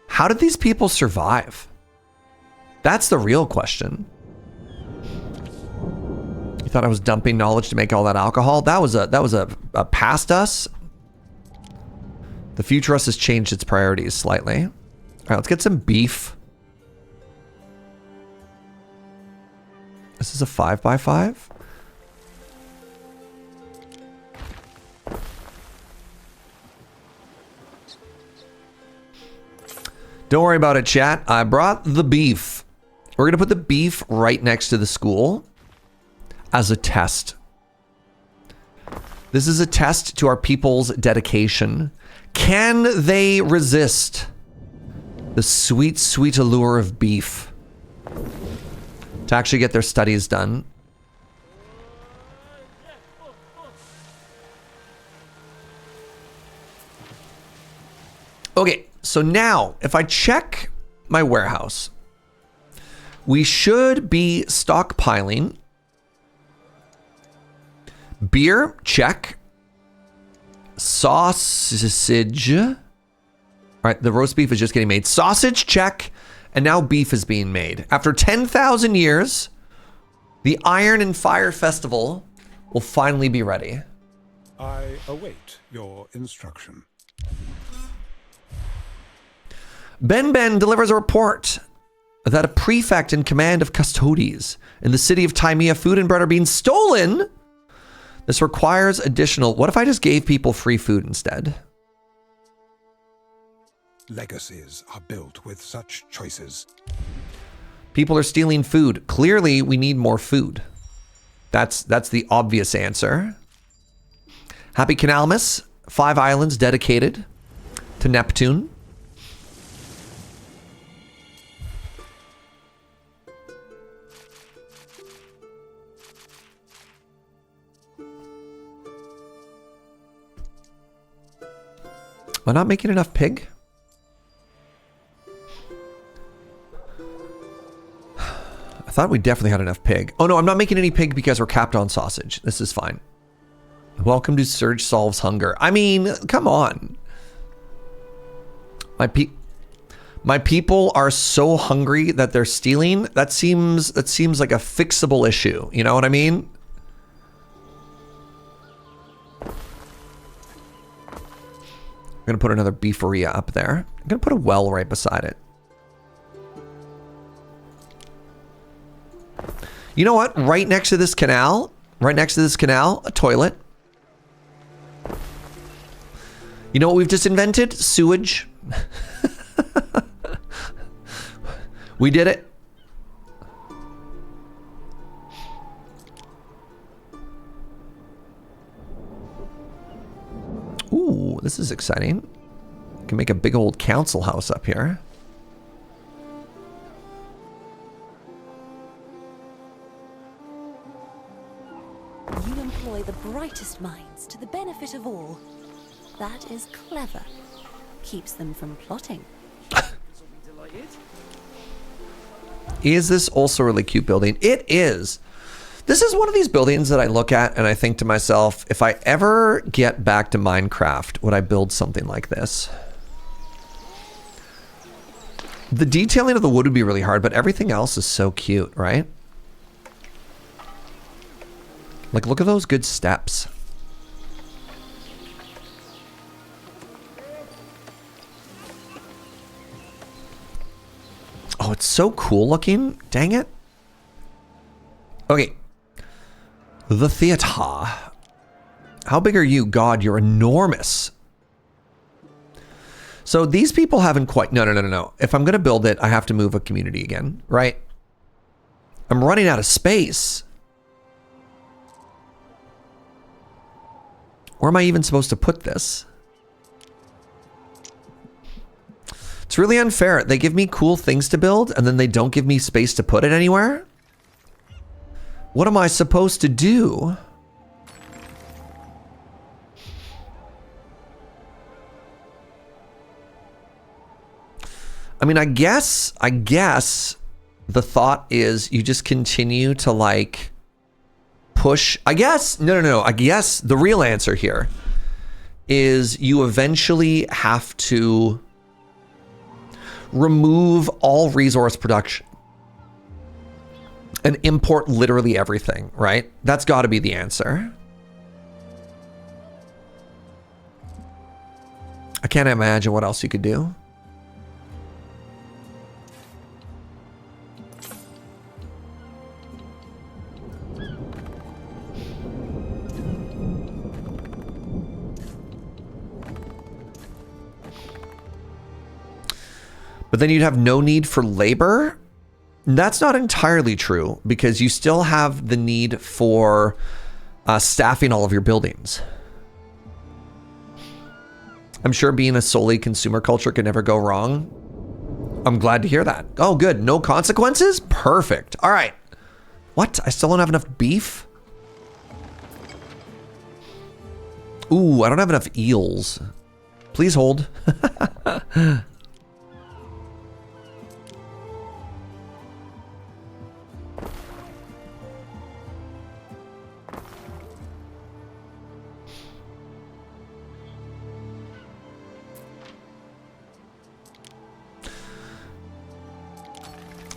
S1: how did these people survive? That's the real question. You thought I was dumping knowledge to make all that alcohol? That was a past us. The future us has changed its priorities slightly. All right, let's get some beef. This is a 5x5. Don't worry about it, chat. I brought the beef. We're going to put the beef right next to the school as a test. This is a test to our people's dedication. Can they resist the sweet, sweet allure of beef to actually get their studies done? Okay. So now, if I check my warehouse, we should be stockpiling beer, check. Sausage. All right, the roast beef is just getting made. Sausage, check. And now beef is being made. After 10,000 years, the Iron and Fire Festival will finally be ready.
S8: I await your instruction.
S1: Ben delivers a report that a prefect in command of custodies in the city of Timea food and bread are being stolen. This requires additional... What if I just gave people free food instead?
S8: Legacies are built with such choices.
S1: People are stealing food. Clearly, we need more food. That's the obvious answer. Happy Canalmas. 5 islands dedicated to Neptune. Am I not making enough pig? thought we definitely had enough pig. Oh no, I'm not making any pig because we're capped on sausage. This is fine. Welcome to Surge Solves Hunger. I mean, come on. My people are so hungry that they're stealing. That seems like a fixable issue. You know what I mean? I'm gonna put another beeferia up there. I'm gonna put a well right beside it. You know what? Right next to this canal, a toilet. You know what we've just invented? Sewage. We did it. Ooh, this is exciting. Can make a big old council house up here.
S7: You employ the brightest minds to the benefit of all. That is clever. Keeps them from plotting.
S1: Is this also a really cute building? It is. This is one of these buildings that I look at and I think to myself, if I ever get back to Minecraft, would I build something like this? The detailing of the wood would be really hard, but everything else is so cute, right? Like, look at those good steps. Oh, it's so cool looking. Dang it. Okay. The theater. How big are you? God, you're enormous. So these people haven't quite... No. If I'm going to build it, I have to move a community again, right? I'm running out of space. Where am I even supposed to put this? It's really unfair. They give me cool things to build, and then they don't give me space to put it anywhere. What am I supposed to do? I mean, I guess the thought is you just continue to like push. I guess, no. I guess the real answer here is you eventually have to remove all resource production and import literally everything, right? That's got to be the answer. I can't imagine what else you could do. But then you'd have no need for labor. That's not entirely true because you still have the need for staffing all of your buildings. I'm sure being a solely consumer culture can never go wrong. I'm glad to hear that. Oh, good. No consequences? Perfect. All right. What? I still don't have enough beef? Ooh, I don't have enough eels. Please hold.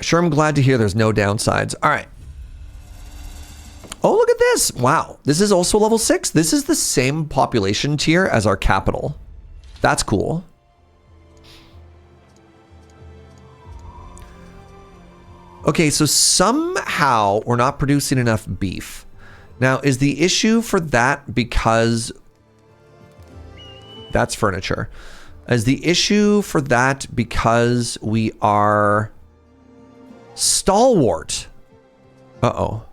S1: Sure, I'm glad to hear there's no downsides. All right. Oh, look at this. Wow. This is also level 6. This is the same population tier as our capital. That's cool. Okay, so somehow we're not producing enough beef. Now, is the issue for that because... That's furniture. Is the issue for that because we are... stalwart? Uh-oh.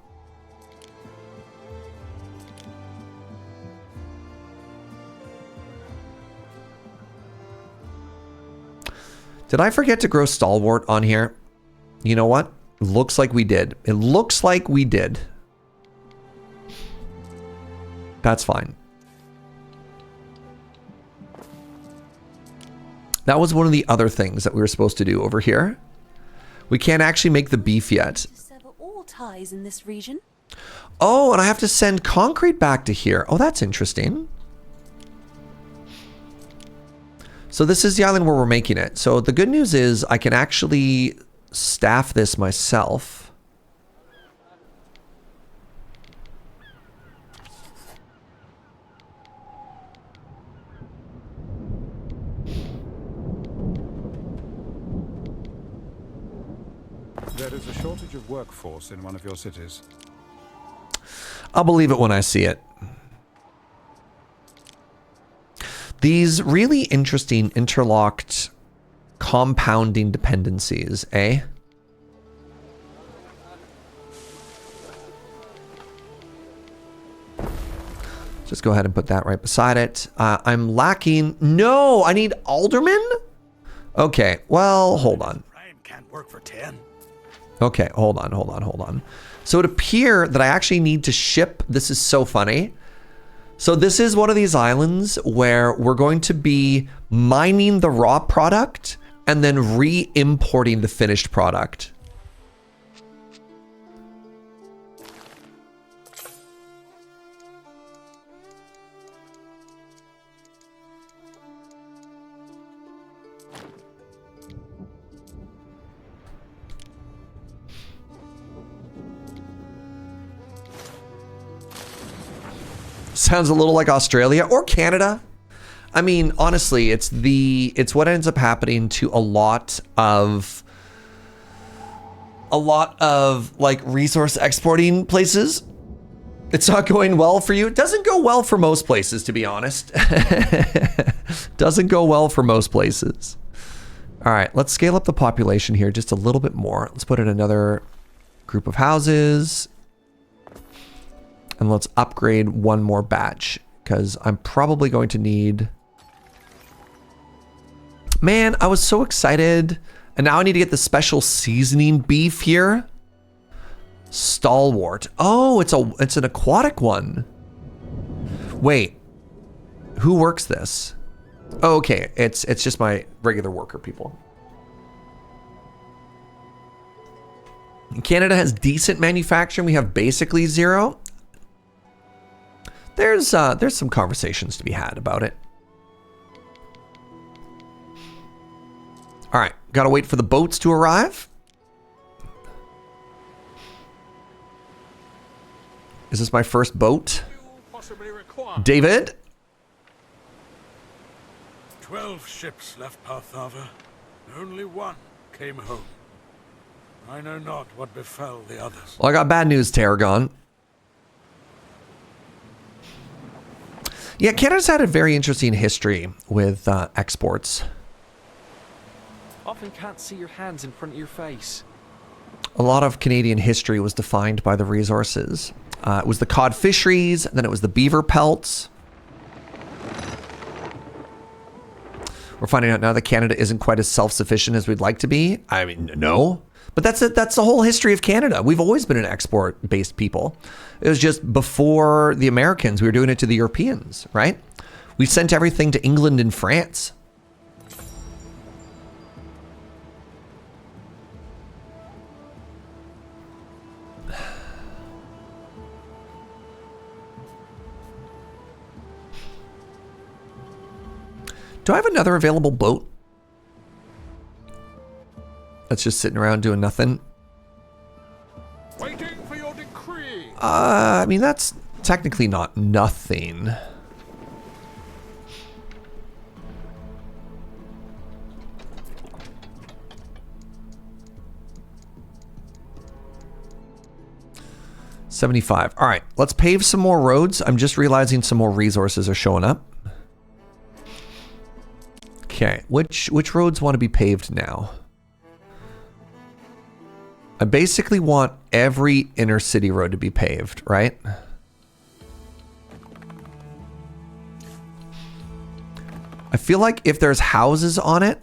S1: Did I forget to grow stalwart on here? You know what? Looks like we did. It looks like we did. That's fine. That was one of the other things that we were supposed to do over here. We can't actually make the beef yet.
S7: ties in this region.
S1: Oh, and I have to send concrete back to here. Oh, that's interesting. So this is the island where we're making it. So the good news is I can actually staff this myself.
S8: There is a shortage of workforce in one of your cities.
S1: I'll believe it when I see it. These really interesting interlocked compounding dependencies, eh? Just go ahead and put that right beside it. I'm lacking... No, I need aldermen? Okay, well, hold on.
S5: Ryan can't work for 10.
S1: Okay, hold on. So it appears that I actually need to ship... This is so funny. So this is one of these islands where we're going to be mining the raw product and then re-importing the finished product. Sounds a little like Australia or Canada. I mean, honestly, it's what ends up happening to a lot of like resource exporting places. It's not going well for you. It doesn't go well for most places, to be honest. Doesn't go well for most places. All right, let's scale up the population here just a little bit more. Let's put in another group of houses. And let's upgrade one more batch, because I'm probably going to need... Man, I was so excited. And now I need to get the special seasoning beef here. Stalwart. Oh, it's an aquatic one. Wait. Who works this? Oh, okay. It's just my regular worker people. Canada has decent manufacturing. We have basically zero. There's some conversations to be had about it. All right, gotta wait for the boats to arrive. Is this my first boat? David?
S5: 12 ships left Parthavia. Only one came home. I know not what befell the others.
S1: Well, I got bad news, Tarragon. Yeah, Canada's had a very interesting history with exports.
S3: Often can't see your hands in front of your face.
S1: A lot of Canadian history was defined by the resources. It was the cod fisheries, then it was the beaver pelts. We're finding out now that Canada isn't quite as self-sufficient as we'd like to be. I mean, no. But that's the whole history of Canada. We've always been an export-based people. It was just before the Americans, we were doing it to the Europeans, right? We sent everything to England and France. Do I have another available boat? That's just sitting around doing nothing.
S5: Waiting for your decree.
S1: I mean, that's technically not nothing. $75. All right, let's pave some more roads. I'm just realizing some more resources are showing up. Okay, which roads want to be paved now? I basically want every inner city road to be paved, right? I feel like if there's houses on it,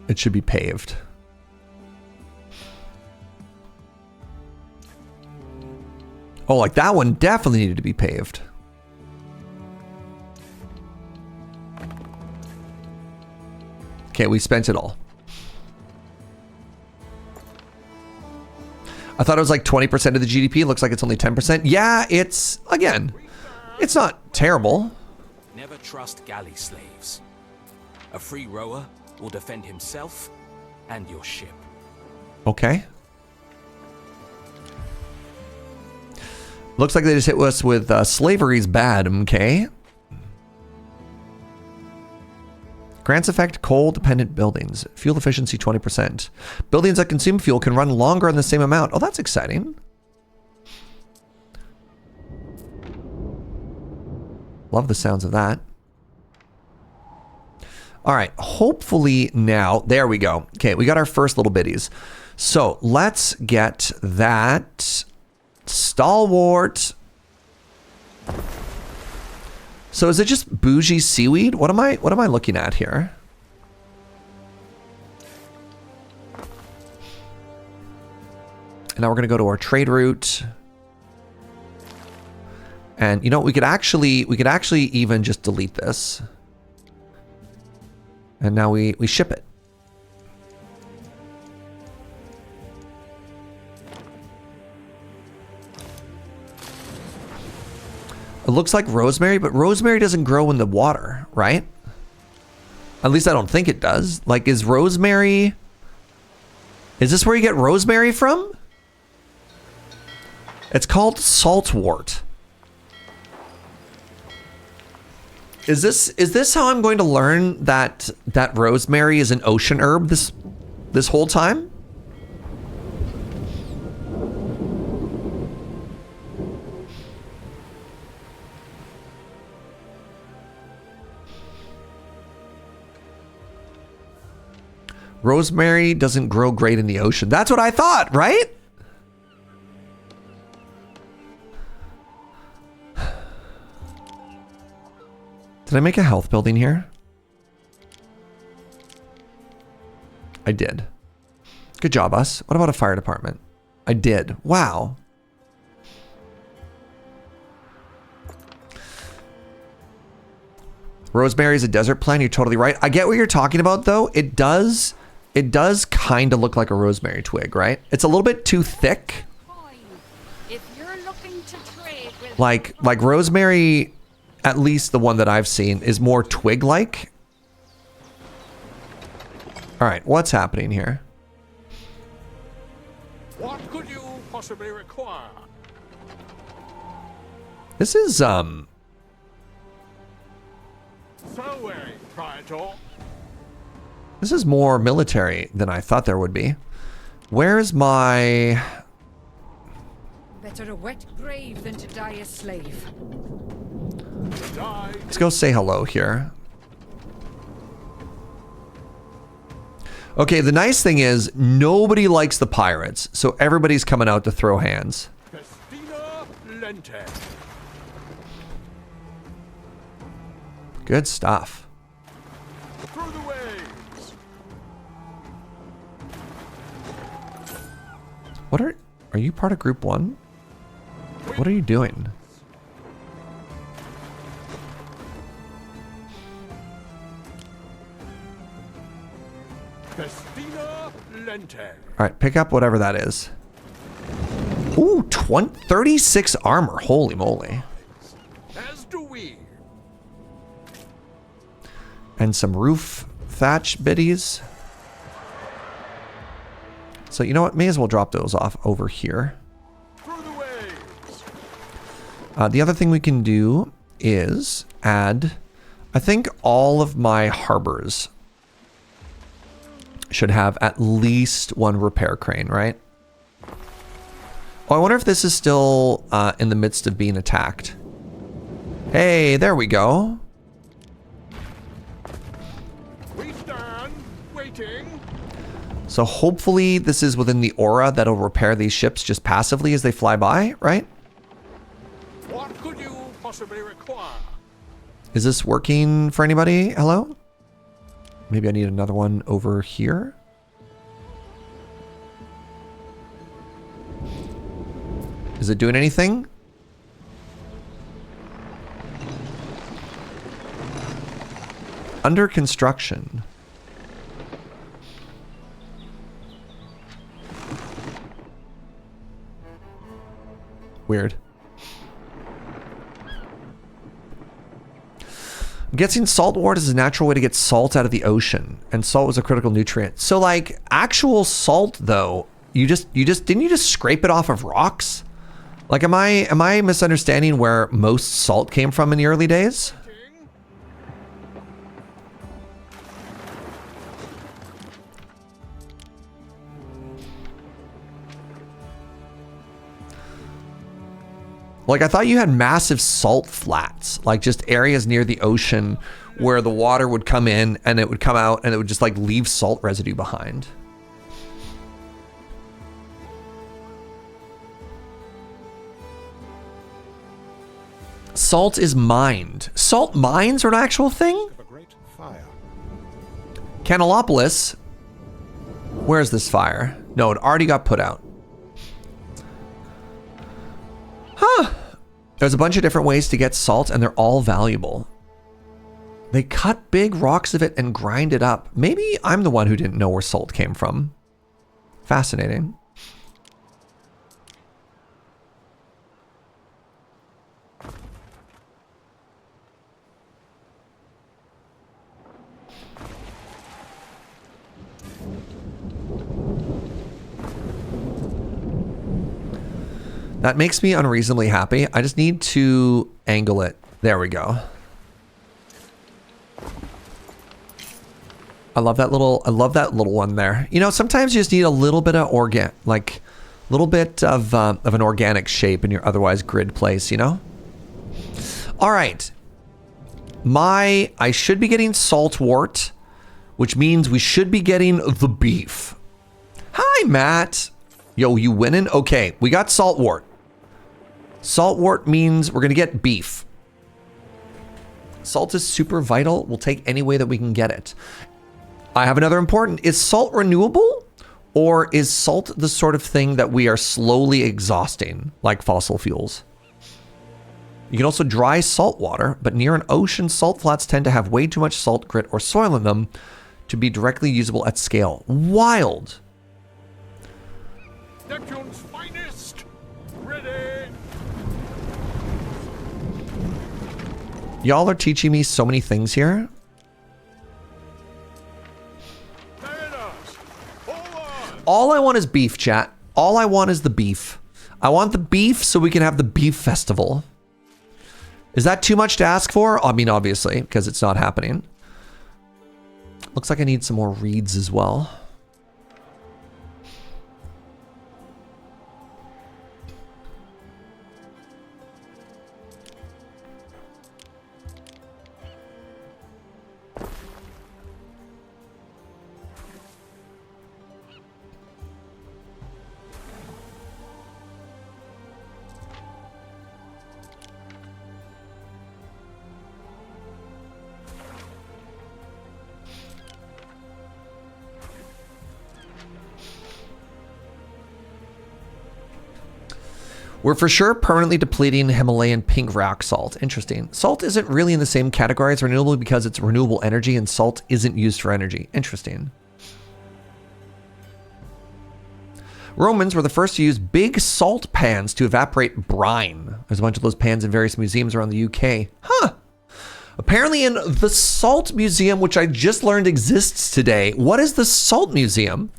S1: it should be paved. Oh, like that one definitely needed to be paved. Okay, we spent it all. I thought it was like 20% of the GDP. It looks like it's only 10%. Yeah, it's, again, it's not terrible.
S4: Never trust galley slaves. A free rower will defend himself and your ship.
S1: Okay. Looks like they just hit us with slavery's bad, okay? Grants affect coal-dependent buildings. Fuel efficiency 20%. Buildings that consume fuel can run longer on the same amount. Oh, that's exciting. Love the sounds of that. All right, hopefully now, there we go. Okay, we got our first little biddies. So let's get that stalwart. So is it just bougie seaweed? What am I looking at here? And now we're gonna go to our trade route. And you know, we could actually even just delete this. And now we ship it. It looks like rosemary, but rosemary doesn't grow in the water, right? At least I don't think it does. Like, is rosemary... Is this where you get rosemary from? It's called saltwort. Is this how I'm going to learn that rosemary is an ocean herb this whole time? Rosemary doesn't grow great in the ocean. That's what I thought, right? Did I make a health building here? I did. Good job, us. What about a fire department? I did. Wow. Rosemary is a desert plant. You're totally right. I get what you're talking about, though. It does kind of look like a rosemary twig, right? It's a little bit too thick.
S15: If you're looking to trade with
S1: Like rosemary, at least the one that I've seen, is more twig-like. All right, what's happening here?
S5: What could you possibly require?
S1: This is
S5: So Praetor.
S1: This is more military than I thought there would be. Where's my...
S11: Better a wet grave than to die a slave.
S1: Let's go say hello here. Okay, the nice thing is nobody likes the pirates, so everybody's coming out to throw hands. Good stuff.
S5: Through the waves.
S1: What are you part of group 1? What are you doing? All right, pick up whatever that is. Ooh, 36 armor. Holy moly.
S5: As do we.
S1: And some roof thatch biddies. So you know what? May as well drop those off over here. The other thing we can do is add, I think all of my harbors should have at least one repair crane, right? Oh, I wonder if this is still in the midst of being attacked. Hey, there we go.
S5: We stand waiting.
S1: So hopefully this is within the aura that'll repair these ships just passively as they fly by, right?
S5: What could you possibly require?
S1: Is this working for anybody? Hello? Maybe I need another one over here. Is it doing anything? Under construction. Weird. I'm guessing salt wort is a natural way to get salt out of the ocean, and salt was a critical nutrient. So like actual salt though, didn't you just scrape it off of rocks? Like am I misunderstanding where most salt came from in the early days? Like I thought you had massive salt flats, like just areas near the ocean where the water would come in and it would come out and it would just like leave salt residue behind. Salt is mined. Salt mines are an actual thing? Canalopolis. Where's this fire? No, it already got put out. Huh. There's a bunch of different ways to get salt and they're all valuable. They cut big rocks of it and grind it up. Maybe I'm the one who didn't know where salt came from. Fascinating. That makes me unreasonably happy. I just need to angle it. There we go. I love that little one there. You know, sometimes you just need a little bit of a little bit of an organic shape in your otherwise grid place, you know? All right. I should be getting salt wort, which means we should be getting the beef. Hi, Matt. Yo, you winning? Okay, we got salt wort. Salt wort means we're going to get beef. Salt is super vital. We'll take any way that we can get it. I have another important. Is salt renewable? Or is salt the sort of thing that we are slowly exhausting, like fossil fuels? You can also dry salt water, but near an ocean, salt flats tend to have way too much salt, grit, or soil in them to be directly usable at scale. Wild.
S5: Neptune's finest. Ready.
S1: Y'all are teaching me so many things here. All I want is beef, chat. All I want is the beef. I want the beef so we can have the beef festival. Is that too much to ask for? I mean, obviously, because it's not happening. Looks like I need some more reeds as well. We're for sure permanently depleting Himalayan pink rock salt. Interesting. Salt isn't really in the same category as renewable because it's renewable energy and salt isn't used for energy. Interesting. Romans were the first to use big salt pans to evaporate brine. There's a bunch of those pans in various museums around the UK. Huh. Apparently in the Salt Museum, which I just learned exists today. What is the Salt Museum?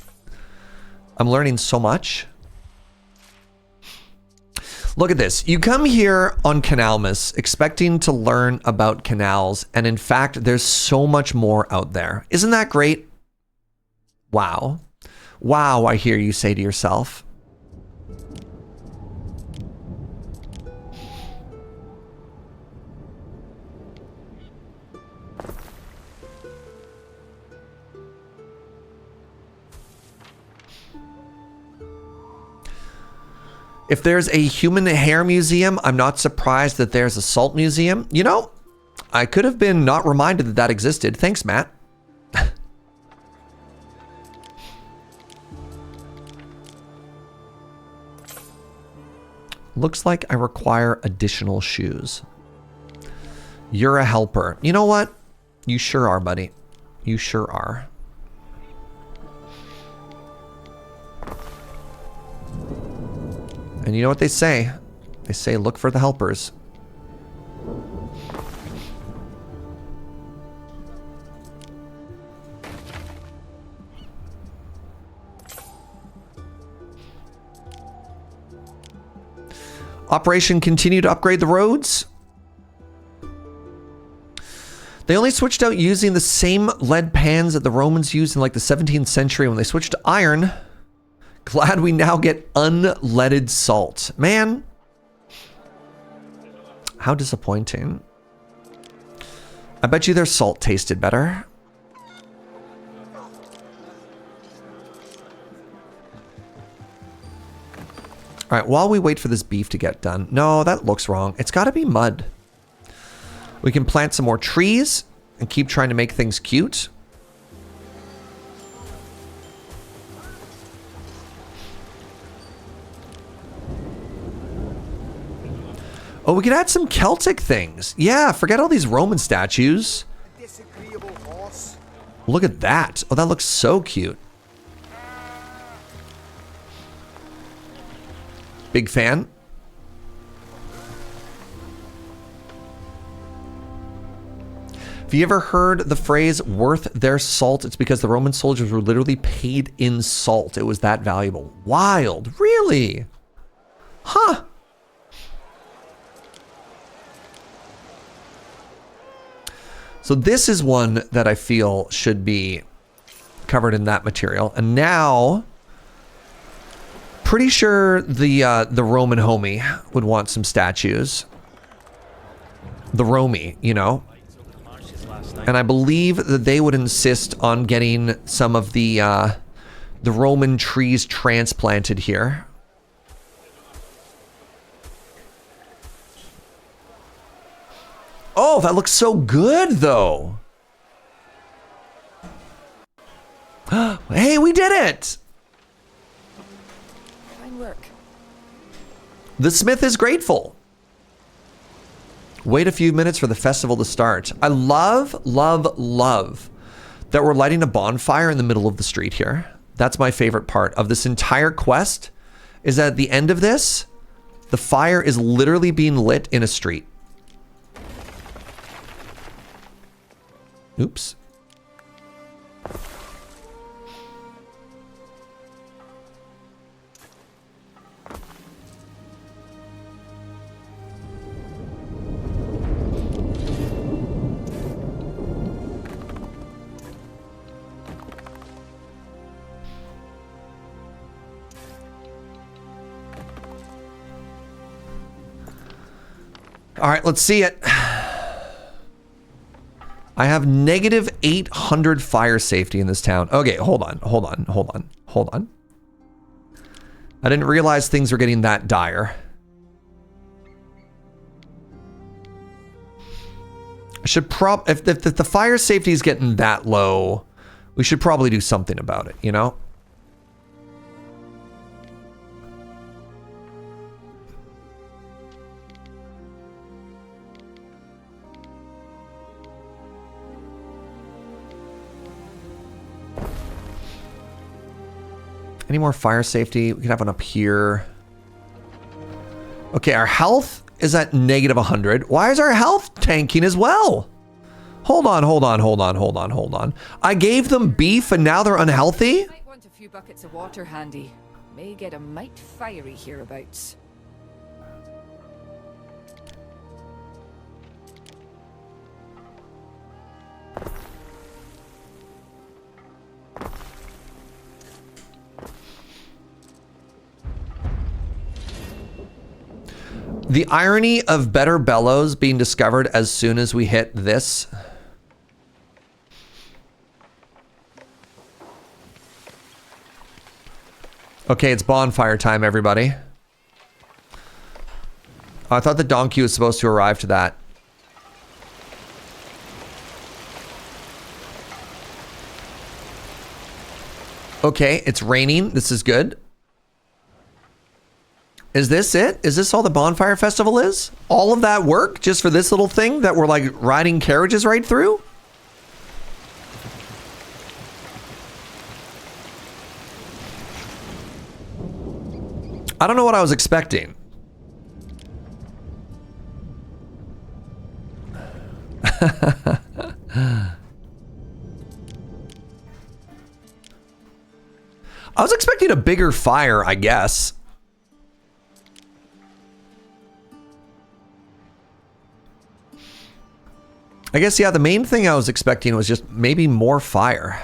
S1: I'm learning so much. Look at this. You come here on Canalmas expecting to learn about canals, and in fact, there's so much more out there. Isn't that great? Wow. Wow, I hear you say to yourself. If there's a human hair museum, I'm not surprised that there's a salt museum. You know, I could have been not reminded that that existed. Thanks, Matt. Looks like I require additional shoes. You're a helper. You know what? You sure are, buddy. You sure are. And you know what they say? They say look for the helpers. Operation continue to upgrade the roads. They only switched out using the same lead pans that the Romans used in like the 17th century when they switched to iron. Glad we now get unleaded salt. Man. How disappointing. I bet you their salt tasted better. All right, while we wait for this beef to get done. No, that looks wrong. It's got to be mud. We can plant some more trees and keep trying to make things cute. Oh, we could add some Celtic things. Yeah, forget all these Roman statues. Look at that. Oh, that looks so cute. Big fan. Have you ever heard the phrase worth their salt? It's because the Roman soldiers were literally paid in salt. It was that valuable. Wild. Really? Huh. So this is one that I feel should be covered in that material. And now, pretty sure the Roman homie would want some statues. The Romy, you know. And I believe that they would insist on getting some of the Roman trees transplanted here. Oh, that looks so good, though. Hey, we did it!
S11: Fine work.
S1: The smith is grateful. Wait a few minutes for the festival to start. I love, love, love that we're lighting a bonfire in the middle of the street here. That's my favorite part of this entire quest, is that at the end of this, the fire is literally being lit in a street. Oops. All right, let's see it. I have negative 800 fire safety in this town. Okay, hold on. I didn't realize things were getting that dire. I should if the fire safety is getting that low, we should probably do something about it, you know? Any more fire safety? We can have one up here. Okay, our health is at negative 100. Why is our health tanking as well? Hold on. I gave them beef and now they're unhealthy?
S11: Might want a few buckets of water handy. May get a mite fiery hereabouts.
S1: The irony of better bellows being discovered as soon as we hit this. Okay, it's bonfire time, everybody. Oh, I thought the donkey was supposed to arrive to that. Okay, it's raining. This is good. Is this it? Is this all the bonfire festival is? All of that work just for this little thing that we're like riding carriages right through? I don't know what I was expecting. I was expecting a bigger fire, I guess. I guess, yeah, the main thing I was expecting was just maybe more fire.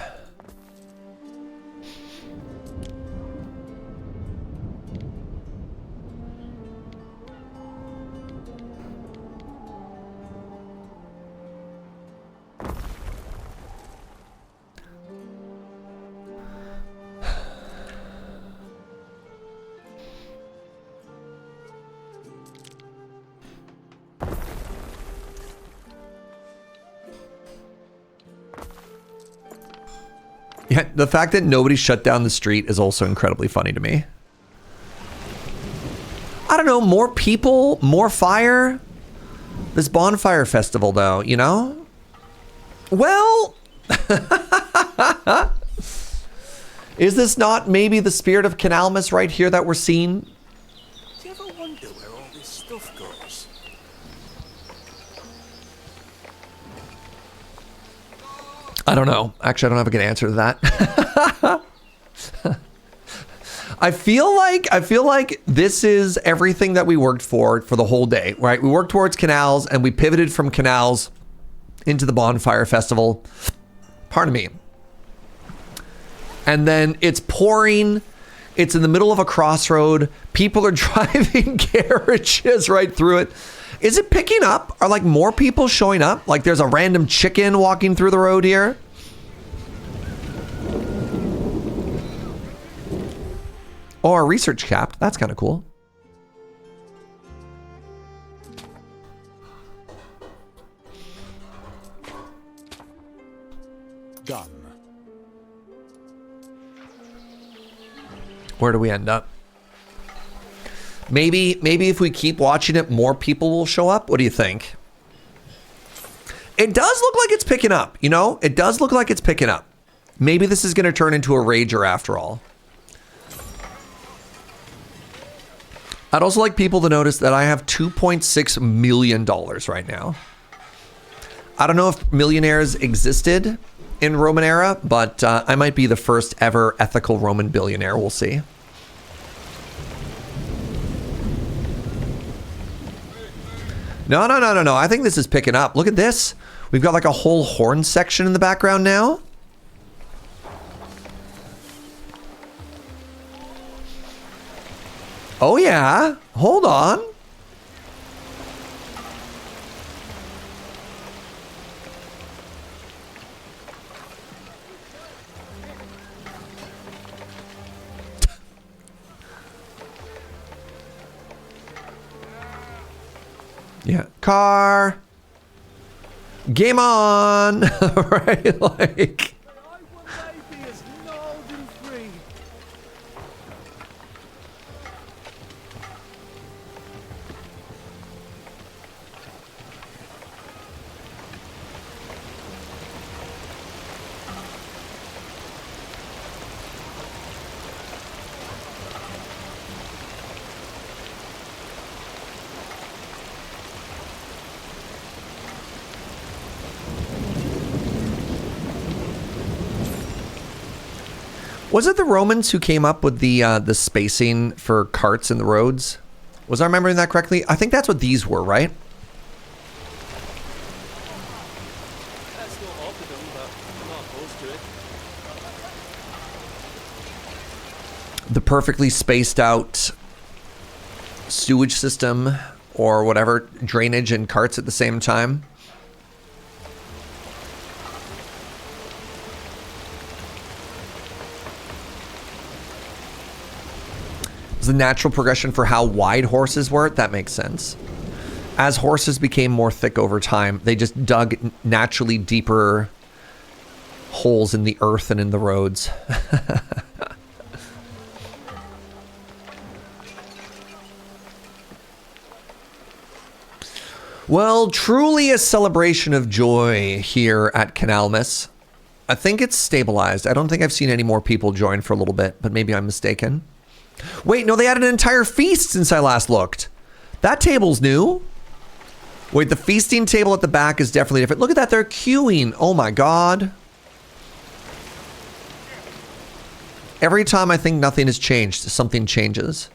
S1: Yeah, the fact that nobody shut down the street is also incredibly funny to me. I don't know, more people, more fire. This bonfire festival, though, you know? Well, is this not maybe the spirit of Canalmas right here that we're seeing?
S4: Do you ever wonder where all this stuff goes?
S1: I don't know. Actually, I don't have a good answer to that. I feel like this is everything that we worked for the whole day, right? We worked towards canals and we pivoted from canals into the bonfire festival. Pardon me. And then it's pouring. It's in the middle of a crossroad. People are driving carriages right through it. Is it picking up? Are like more people showing up? Like there's a random chicken walking through the road here? Oh, our research capped. That's kind of cool.
S8: Done.
S1: Where do we end up? Maybe if we keep watching it, more people will show up. What do you think? It does look like it's picking up, you know? It does look like it's picking up. Maybe this is going to turn into a rager after all. I'd also like people to notice that I have $2.6 million right now. I don't know if millionaires existed in Roman era, but I might be the first ever ethical Roman billionaire. We'll see. No. I think this is picking up. Look at this. We've got like a whole horn section in the background now. Oh yeah, hold on. Yeah, car. Game on. Right, like. Was it the Romans who came up with the spacing for carts in the roads? Was I remembering that correctly? I think that's what these were, right?
S14: That's not offered them, but I'm not opposed to it.
S1: The perfectly spaced out sewage system or whatever, drainage and carts at the same time. The natural progression for how wide horses were. That makes sense. As horses became more thick over time, they just dug naturally deeper holes in the earth and in the roads. Well, truly a celebration of joy here at Canalmas. I think it's stabilized. I don't think I've seen any more people join for a little bit, but maybe I'm mistaken. Wait, no, they had an entire feast since I last looked. That table's new. Wait, the feasting table at the back is definitely different. Look at that, they're queuing. Oh my god. Every time I think nothing has changed, something changes.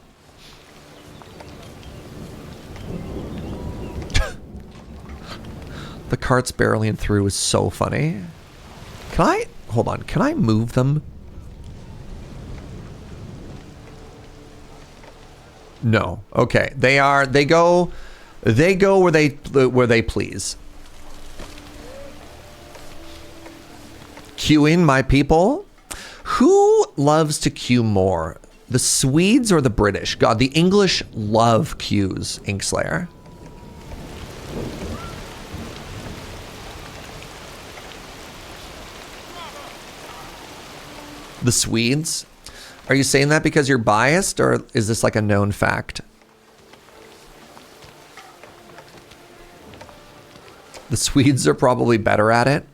S1: The carts barreling through is so funny. Can I, hold on, can I move them? No. Okay. They go where they please. Queuing, my people. Who loves to queue more? The Swedes or the British? God, the English love queues, Inkslayer. The Swedes? Are you saying that because you're biased, or is this like a known fact? The Swedes are probably better at it.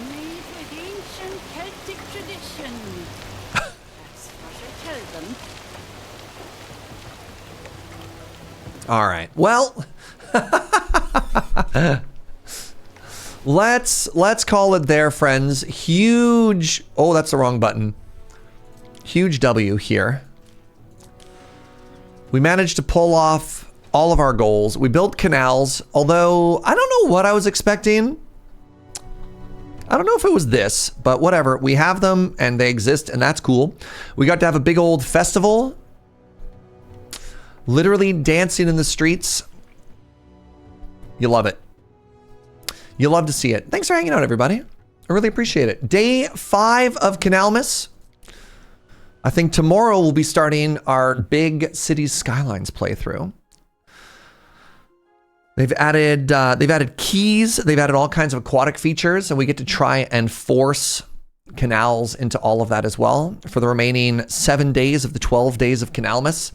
S15: Made with ancient Celtic tradition. That's what I tell them.
S1: All right. Well, let's call it there, friends. Huge. Oh, that's the wrong button. Huge W here. We managed to pull off all of our goals. We built canals, although I don't know what I was expecting. I don't know if it was this, but whatever. We have them and they exist, and that's cool. We got to have a big old festival. Literally dancing in the streets. You love it. You love to see it. Thanks for hanging out, everybody. I really appreciate it. Day 5 of Canalmas. I think tomorrow we'll be starting our big Cities Skylines playthrough. They've added keys. They've added all kinds of aquatic features, and we get to try and force canals into all of that as well for the remaining 7 days of the 12 days of Canalmas.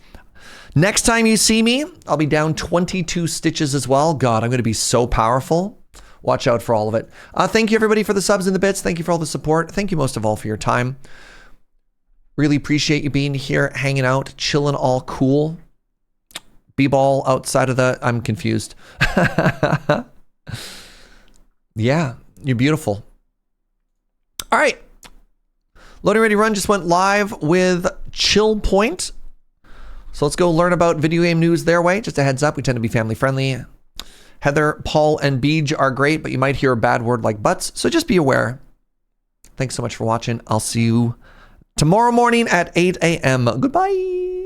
S1: Next time you see me, I'll be down 22 stitches as well. God, I'm going to be so powerful. Watch out for all of it. Thank you, everybody, for the subs and the bits. Thank you for all the support. Thank you most of all for your time. Really appreciate you being here, hanging out, chilling, all cool. B-ball outside of the... I'm confused. Yeah, you're beautiful. All right. Loading Ready Run just went live with Chill Point. So let's go learn about video game news their way. Just a heads up, we tend to be family friendly. Heather, Paul, and Beej are great, but you might hear a bad word like butts, so just be aware. Thanks so much for watching. I'll see you tomorrow morning at 8 a.m. Goodbye.